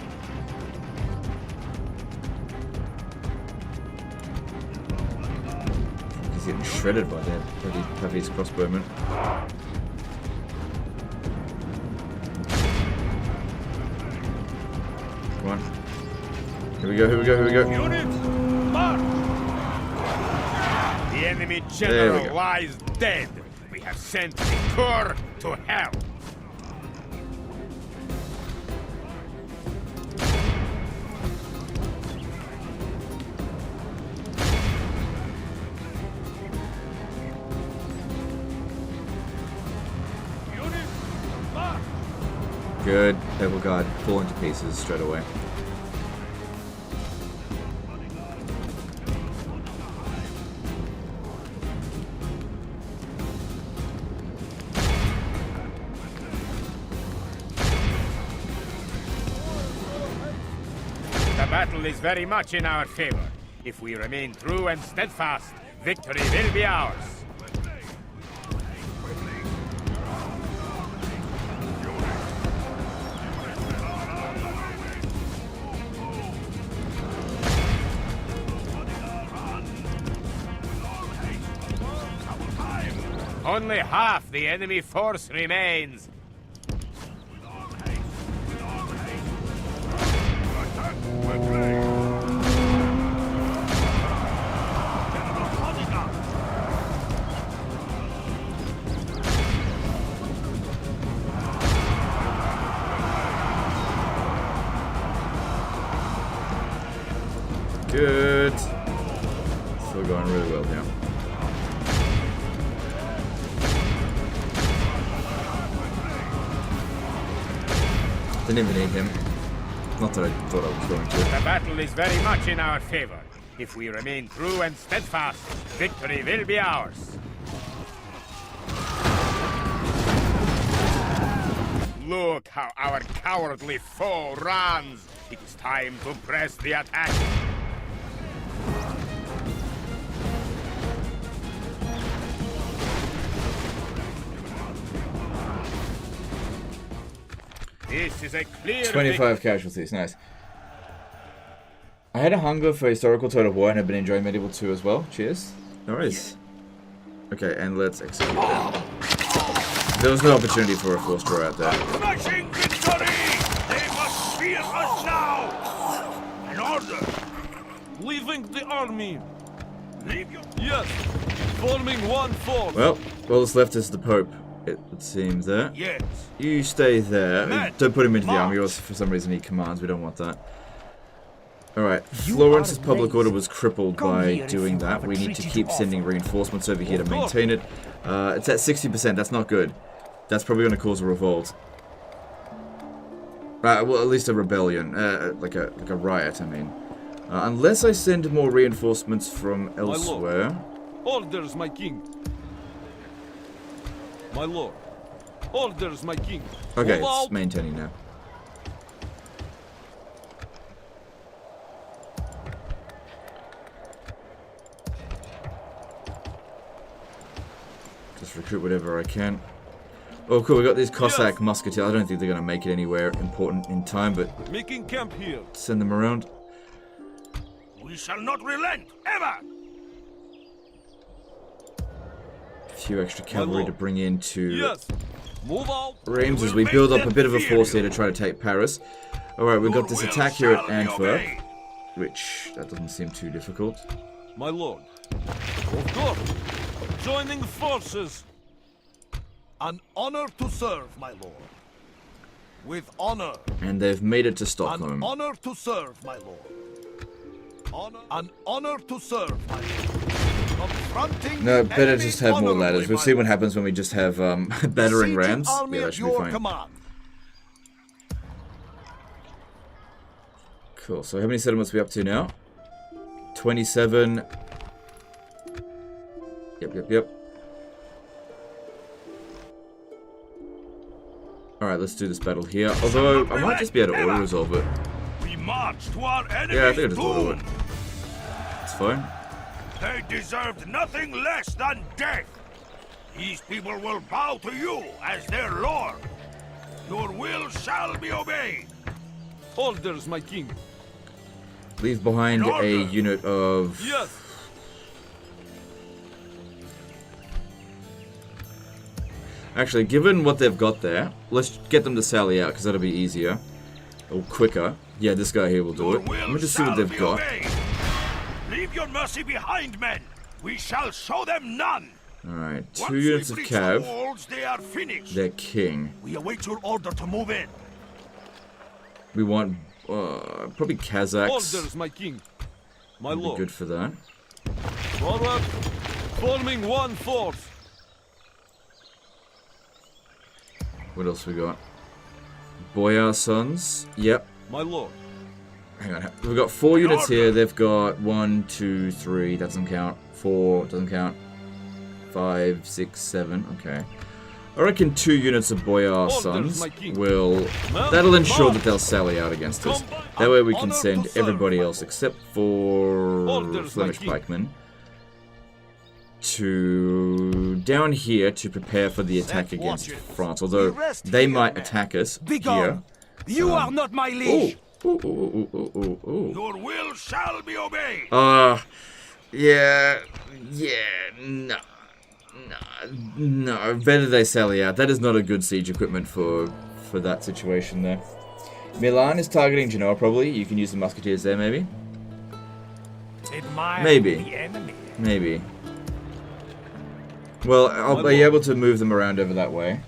He's getting shredded by that bloody Pavi's crossbowmen. Come on. Here we go, here we go, here we go. Units, march! The enemy There we general go. lies dead. We have sent the corps to hell. Units, march! Good. Purple guard fall into pieces straight away. The battle is very much in our favor. If we remain true and steadfast, victory will be ours. Only half the enemy force remains. Good. Still going really well now. Didn't even need him. Not that I thought I was going to. The battle is very much in our favor. If we remain true and steadfast, victory will be ours. Look how our cowardly foe runs. It is time to press the attack. This is a clear 25 casualties, nice. I had a hunger for historical total war and have been enjoying medieval 2 as well. Cheers. No worries. Okay, and let's execute that. There was no opportunity for a force draw out there. Smashing victory! They must fear us now! An order! Leaving the army. Leave your... Yes. Forming one force. Well, all that's left is the Pope, it seems there. Yes. You stay there. Men, Don't put him into the army, or march. for some reason he commands. We don't want that. Alright, Florence's public order was crippled by doing that. We need to keep sending reinforcements over here to maintain it. It's at 60%, that's not good. That's probably going to cause a revolt. Well, at least a rebellion. Like a riot, I mean. Unless I send more reinforcements from elsewhere. Orders, my king. My lord. Orders, my king. Okay, Move it's out. maintaining now. Just recruit whatever I can. Oh, cool, we got these Cossack musketeers. I don't think they're going to make it anywhere important in time, but Making camp here. send them around. We shall not relent, ever! A few extra cavalry to bring in to Yes. Move out. Reims as we build up a bit of a force here to try to take Paris. Alright, we've got this attack here at Antwerp, which, that doesn't seem too difficult. My lord. Of course. Joining forces. An honor to serve, my lord. With honor. And they've made it to An Stockholm. honor to serve, my lord. An honor to serve, my lord. Confronting No, the better enemy just have more honorably, ladders. We'll my see what lord. happens when we just have battering Besieging rams. army Yeah, that at should be your fine. command. Cool, so how many settlements are we up to now? 27. Yep. Alright, let's do this battle here. Although, I might just be able to auto-resolve it. We march to our enemy's Yeah, I think I just auto it. doom! It's fine. They deserved nothing less than death! These people will bow to you as their lord! Your will shall be obeyed! Orders, my king. Leave behind a unit of... Yes. Actually, given what they've got there, let's get them to sally out, because that'll be easier. Or quicker. Yeah, this guy here will do it. Let me just see what they've got. Leave your mercy behind, men! We shall show them none! Alright, Once 2 units we of breach the cav. walls, they are finished. They're king. We await your order to move in. We want probably Kazakhs. Orders, my king. My Would be lord. good for that. Forward. Forming one force. What else we got? Boyar sons. Yep. My lord. Hang on. We've got 4 units here. They've got 1, 2, 3. That doesn't count. 4 doesn't count. 5, 6, 7. Okay. I reckon 2 units of Boyar sons will... That'll ensure that they'll sally out against us. That way we can send everybody else except for Flemish pikemen to down here to prepare for the attack against France. Although they might attack us here. You are not my liege. Ooh. Your will shall be obeyed. Yeah, no. No, better they sally out. That is not a good siege equipment for that situation there. Milan is targeting Genoa probably. You can use the musketeers there maybe. Maybe. Well, I'll be able to move them around over that way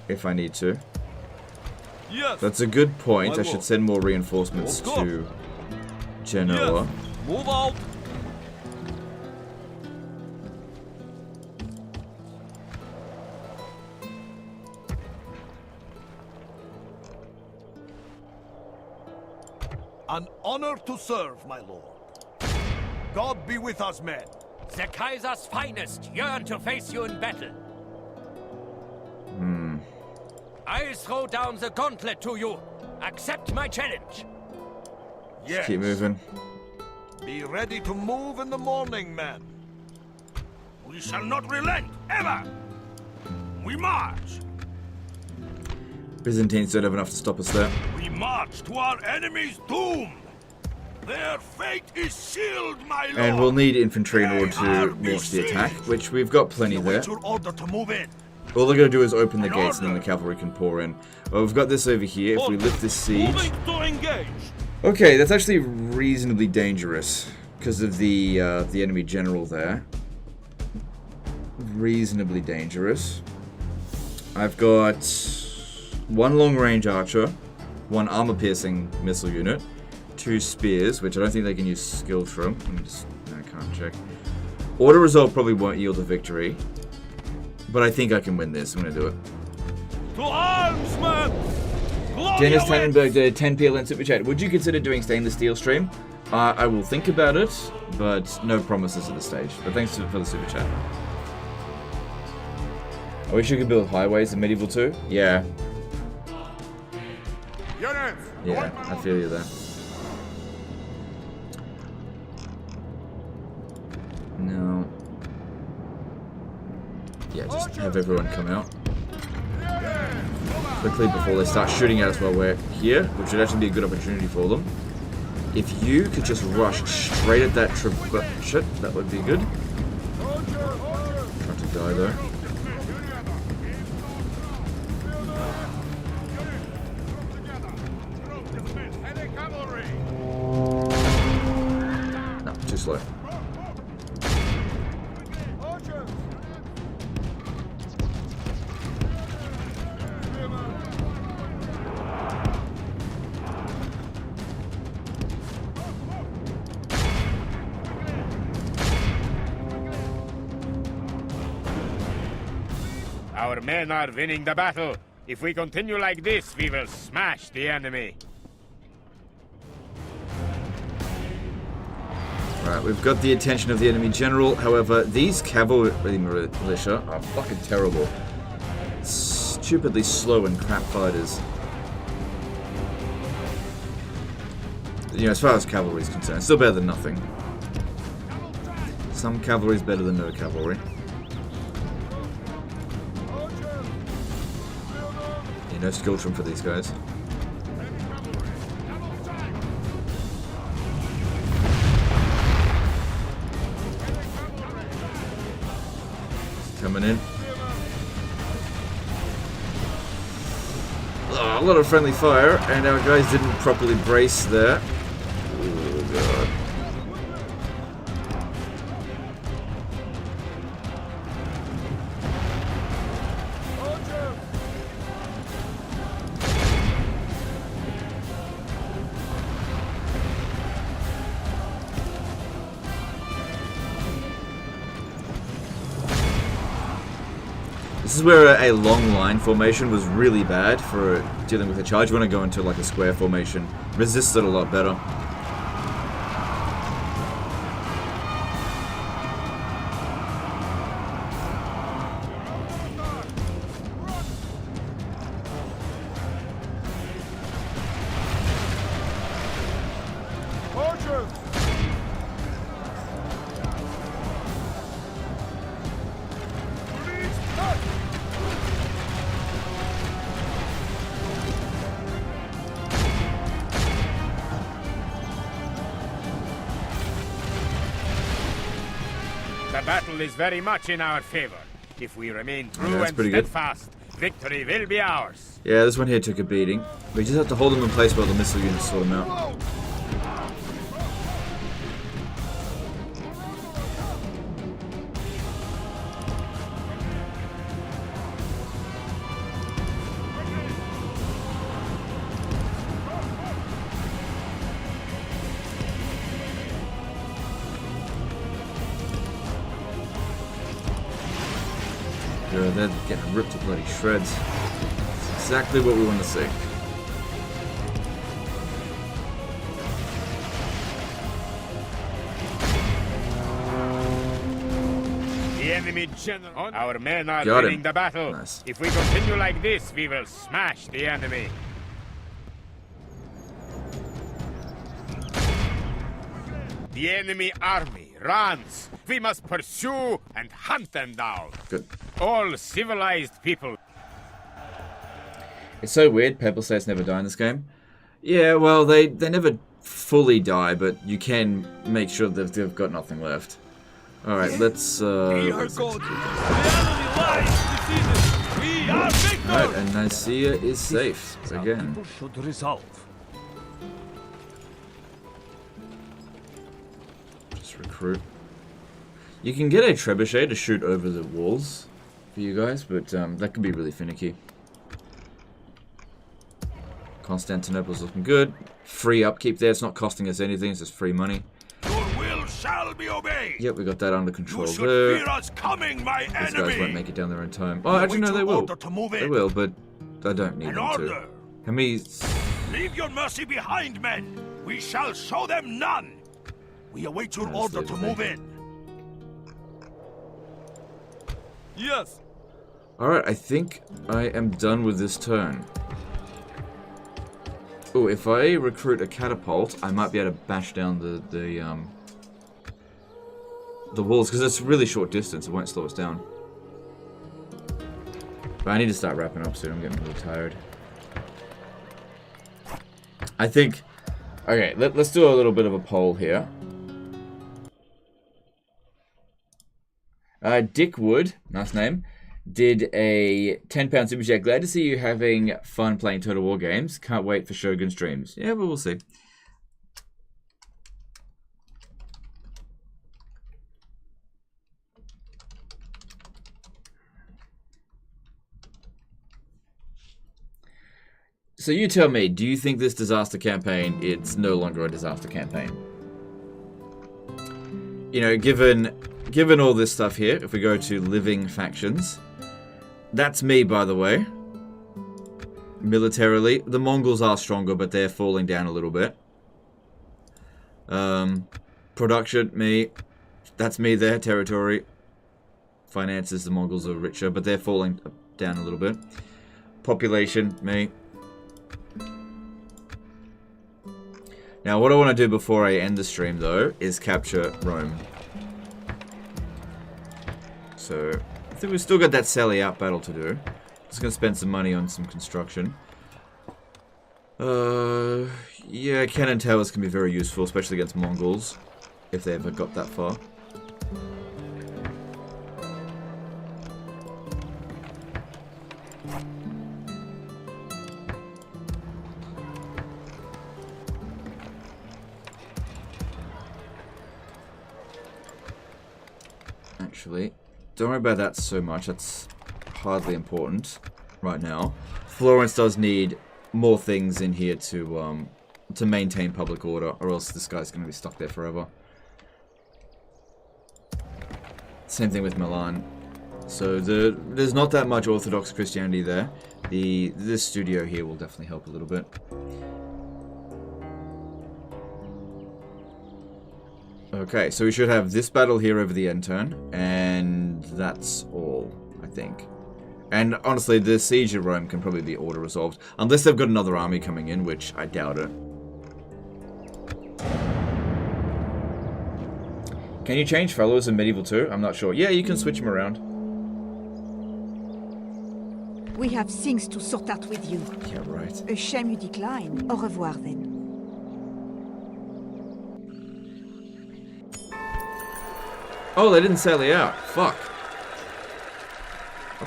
if I need to. Yes. That's a good point. I should send more reinforcements to Genoa. Yes. Move out. An honor to serve, my lord. God be with us, men. The Kaiser's finest yearn to face you in battle. I throw down the gauntlet to you. Accept my challenge. Yes. Keep moving. Be ready to move in the morning, men. We shall not relent, ever. We march. Byzantines don't have enough to stop us there. We march to our enemy's doom. Their fate is sealed, my lord. And we'll need infantry in order to launch the attack, which we've got plenty there. Your order to move in. All they're going to do is open the gates and then the cavalry can pour in. Well, we've got this over here. If we lift this siege... Okay, that's actually reasonably dangerous because of the enemy general there. Reasonably dangerous. I've got one long-range archer, one armor-piercing missile unit, 2 spears, which I don't think they can use skill from. I can't check. Auto-resolve probably won't yield a victory. But I think I can win this. I'm going to do it. To arms, man! Dennis Tannenberg did 10 PLN Super Chat. Would you consider doing stainless steel stream? I will think about it, but no promises at this stage. But thanks for the Super Chat. I wish you could build highways in Medieval 2. Yeah. Yeah, I feel you there. No. Yeah, just have everyone come out quickly before they start shooting at us while we're here, which would actually be a good opportunity for them. If you could just rush straight at that shit, that would be good. Trying to die though. No, too slow. Our men are winning the battle. If we continue like this, we will smash the enemy. Right, we've got the attention of the enemy general. However, these cavalry militia are fucking terrible. Stupidly slow and crap fighters. You know, as far as cavalry is concerned, still better than nothing. Some cavalry is better than no cavalry. Yeah, no skill trim for these guys. Coming in. Oh, a lot of friendly fire, and our guys didn't properly brace there. Oh god. This is where a long line formation was really bad for dealing with a charge. You want to go into like a square formation. Resists it a lot better. The battle is very much in our favor. If we remain true that's and pretty good. steadfast, victory will be ours. Yeah, this one here took a beating. We just have to hold them in place while the missile units sort them out. They're getting ripped to bloody shreds. It's exactly what we want to see. The enemy general. Our men are Got winning him. the battle. Nice. If we continue like this, we will smash the enemy. The enemy army runs. We must pursue and hunt them down. Good. All civilized people. It's so weird. Pebble states never die in this game. Yeah, well, they never fully die, but you can make sure that they've got nothing left. All right, let's. We are gold. The enemy lies defeated. We are victors. All right, and Nicaea is safe again. People should resolve. Just recruit. You can get a trebuchet to shoot over the walls for you guys, but that can be really finicky. Constantinople's looking good. Free upkeep there. It's not costing us anything. It's just free money. Your will shall be obeyed. Yep, we got that under control You should there. fear us coming, my These enemy. guys won't make it down there in time. Oh, actually, no, they will. They will, but I don't need An them order. to. How many? Leave your mercy behind, men. We shall show them none. We await your order to move in. Yes. Alright, I think I am done with this turn. Oh, if I recruit a catapult, I might be able to bash down the walls, because it's a really short distance. It won't slow us down. But I need to start wrapping up soon. I'm getting really tired. I think... Okay, let's do a little bit of a poll here. Dick Wood, nice name, did a £10 super chat. Glad to see you having fun playing Total War games. Can't wait for Shogun streams. Yeah, but we'll see. So you tell me, do you think this disaster campaign, it's no longer a disaster campaign? You know, given all this stuff here, if we go to living factions, that's me, by the way. Militarily, the Mongols are stronger, but they're falling down a little bit. Production, me. That's me there, territory. Finances, the Mongols are richer, but they're falling down a little bit. Population, me. Now, what I want to do before I end the stream, though, is capture Rome. So, I think we've still got that Sally out battle to do. Just going to spend some money on some construction. Yeah, cannon towers can be very useful, especially against Mongols, if they ever got that far. Actually, don't worry about that so much. That's hardly important right now. Florence does need more things in here to maintain public order, or else this guy's going to be stuck there forever. Same thing with Milan. So there's not that much Orthodox Christianity there. This studio here will definitely help a little bit. Okay, so we should have this battle here over the end turn, and that's all, I think. And honestly, the siege of Rome can probably be auto-resolved, unless they've got another army coming in, which I doubt it. Can you change fellows in Medieval 2? I'm not sure. Yeah, you can switch them around. We have things to sort out with you. Yeah, right. A shame you decline. Au revoir, then. Oh, they didn't sally out. Fuck.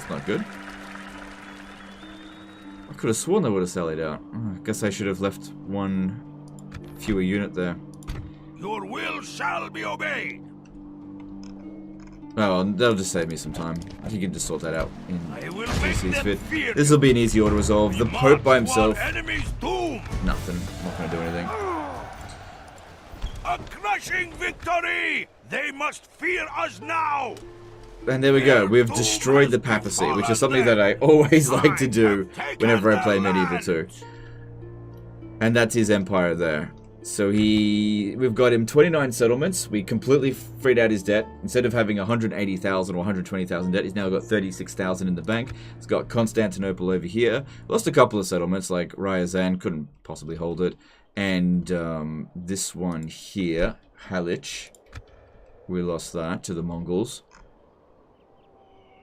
That's not good. I could have sworn they would have sallied out. Oh, I guess I should have left one fewer unit there. Your will shall be obeyed. Oh, that'll just save me some time. You can just sort that out in I will make them fear. This will be an easy auto resolve. The Pope by himself, Enemy's doom. nothing. Not going to do anything. A crushing victory! They must fear us now! And there we go. We've destroyed the papacy, which is something that I always like to do whenever I play Medieval 2. And that's his empire there. So we've got him 29 settlements. We completely freed out his debt. Instead of having 180,000 or 120,000 debt, he's now got 36,000 in the bank. He's got Constantinople over here. Lost a couple of settlements like Ryazan, couldn't possibly hold it. And this one here, Halich, we lost that to the Mongols.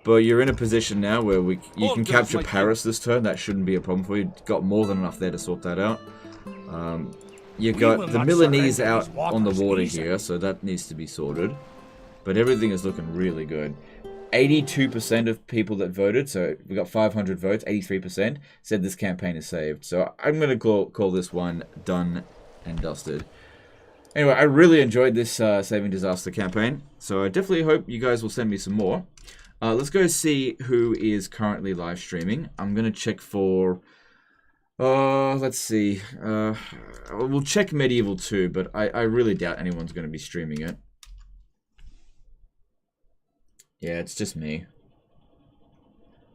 But you're in a position now where you can capture Paris this turn. That shouldn't be a problem for you. You've got more than enough there to sort that out. You've got the Milanese out on the water here, so that needs to be sorted. But everything is looking really good. 82% of people that voted, so we got 500 votes, 83%, said this campaign is saved. So I'm going to call this one done and dusted. Anyway, I really enjoyed this Saving Disaster campaign, so I definitely hope you guys will send me some more. Let's go see who is currently live streaming. I'm going to check for... let's see. We'll check Medieval 2, but I really doubt anyone's going to be streaming it. Yeah, it's just me.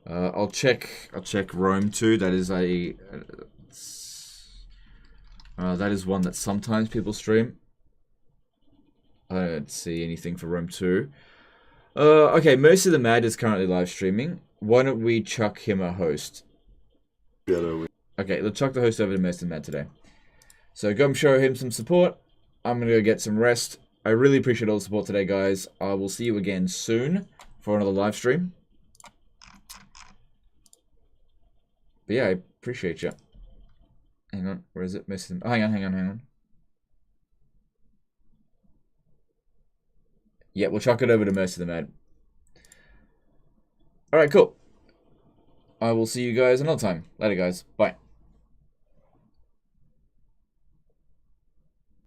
I'll check Rome 2. That is that is one that sometimes people stream. I don't see anything for Rome 2. Okay, Mercy the Mad is currently live streaming. Why don't we chuck him a host? Okay, let's chuck the host over to Mercy the Mad today. So go and show him some support. I'm going to go get some rest. I really appreciate all the support today, guys. I will see you again soon for another live stream. But yeah, I appreciate you. Hang on, where is it? Oh, hang on. Yeah, we'll chuck it over to Mercy the Mad. Alright, cool. I will see you guys another time. Later, guys. Bye.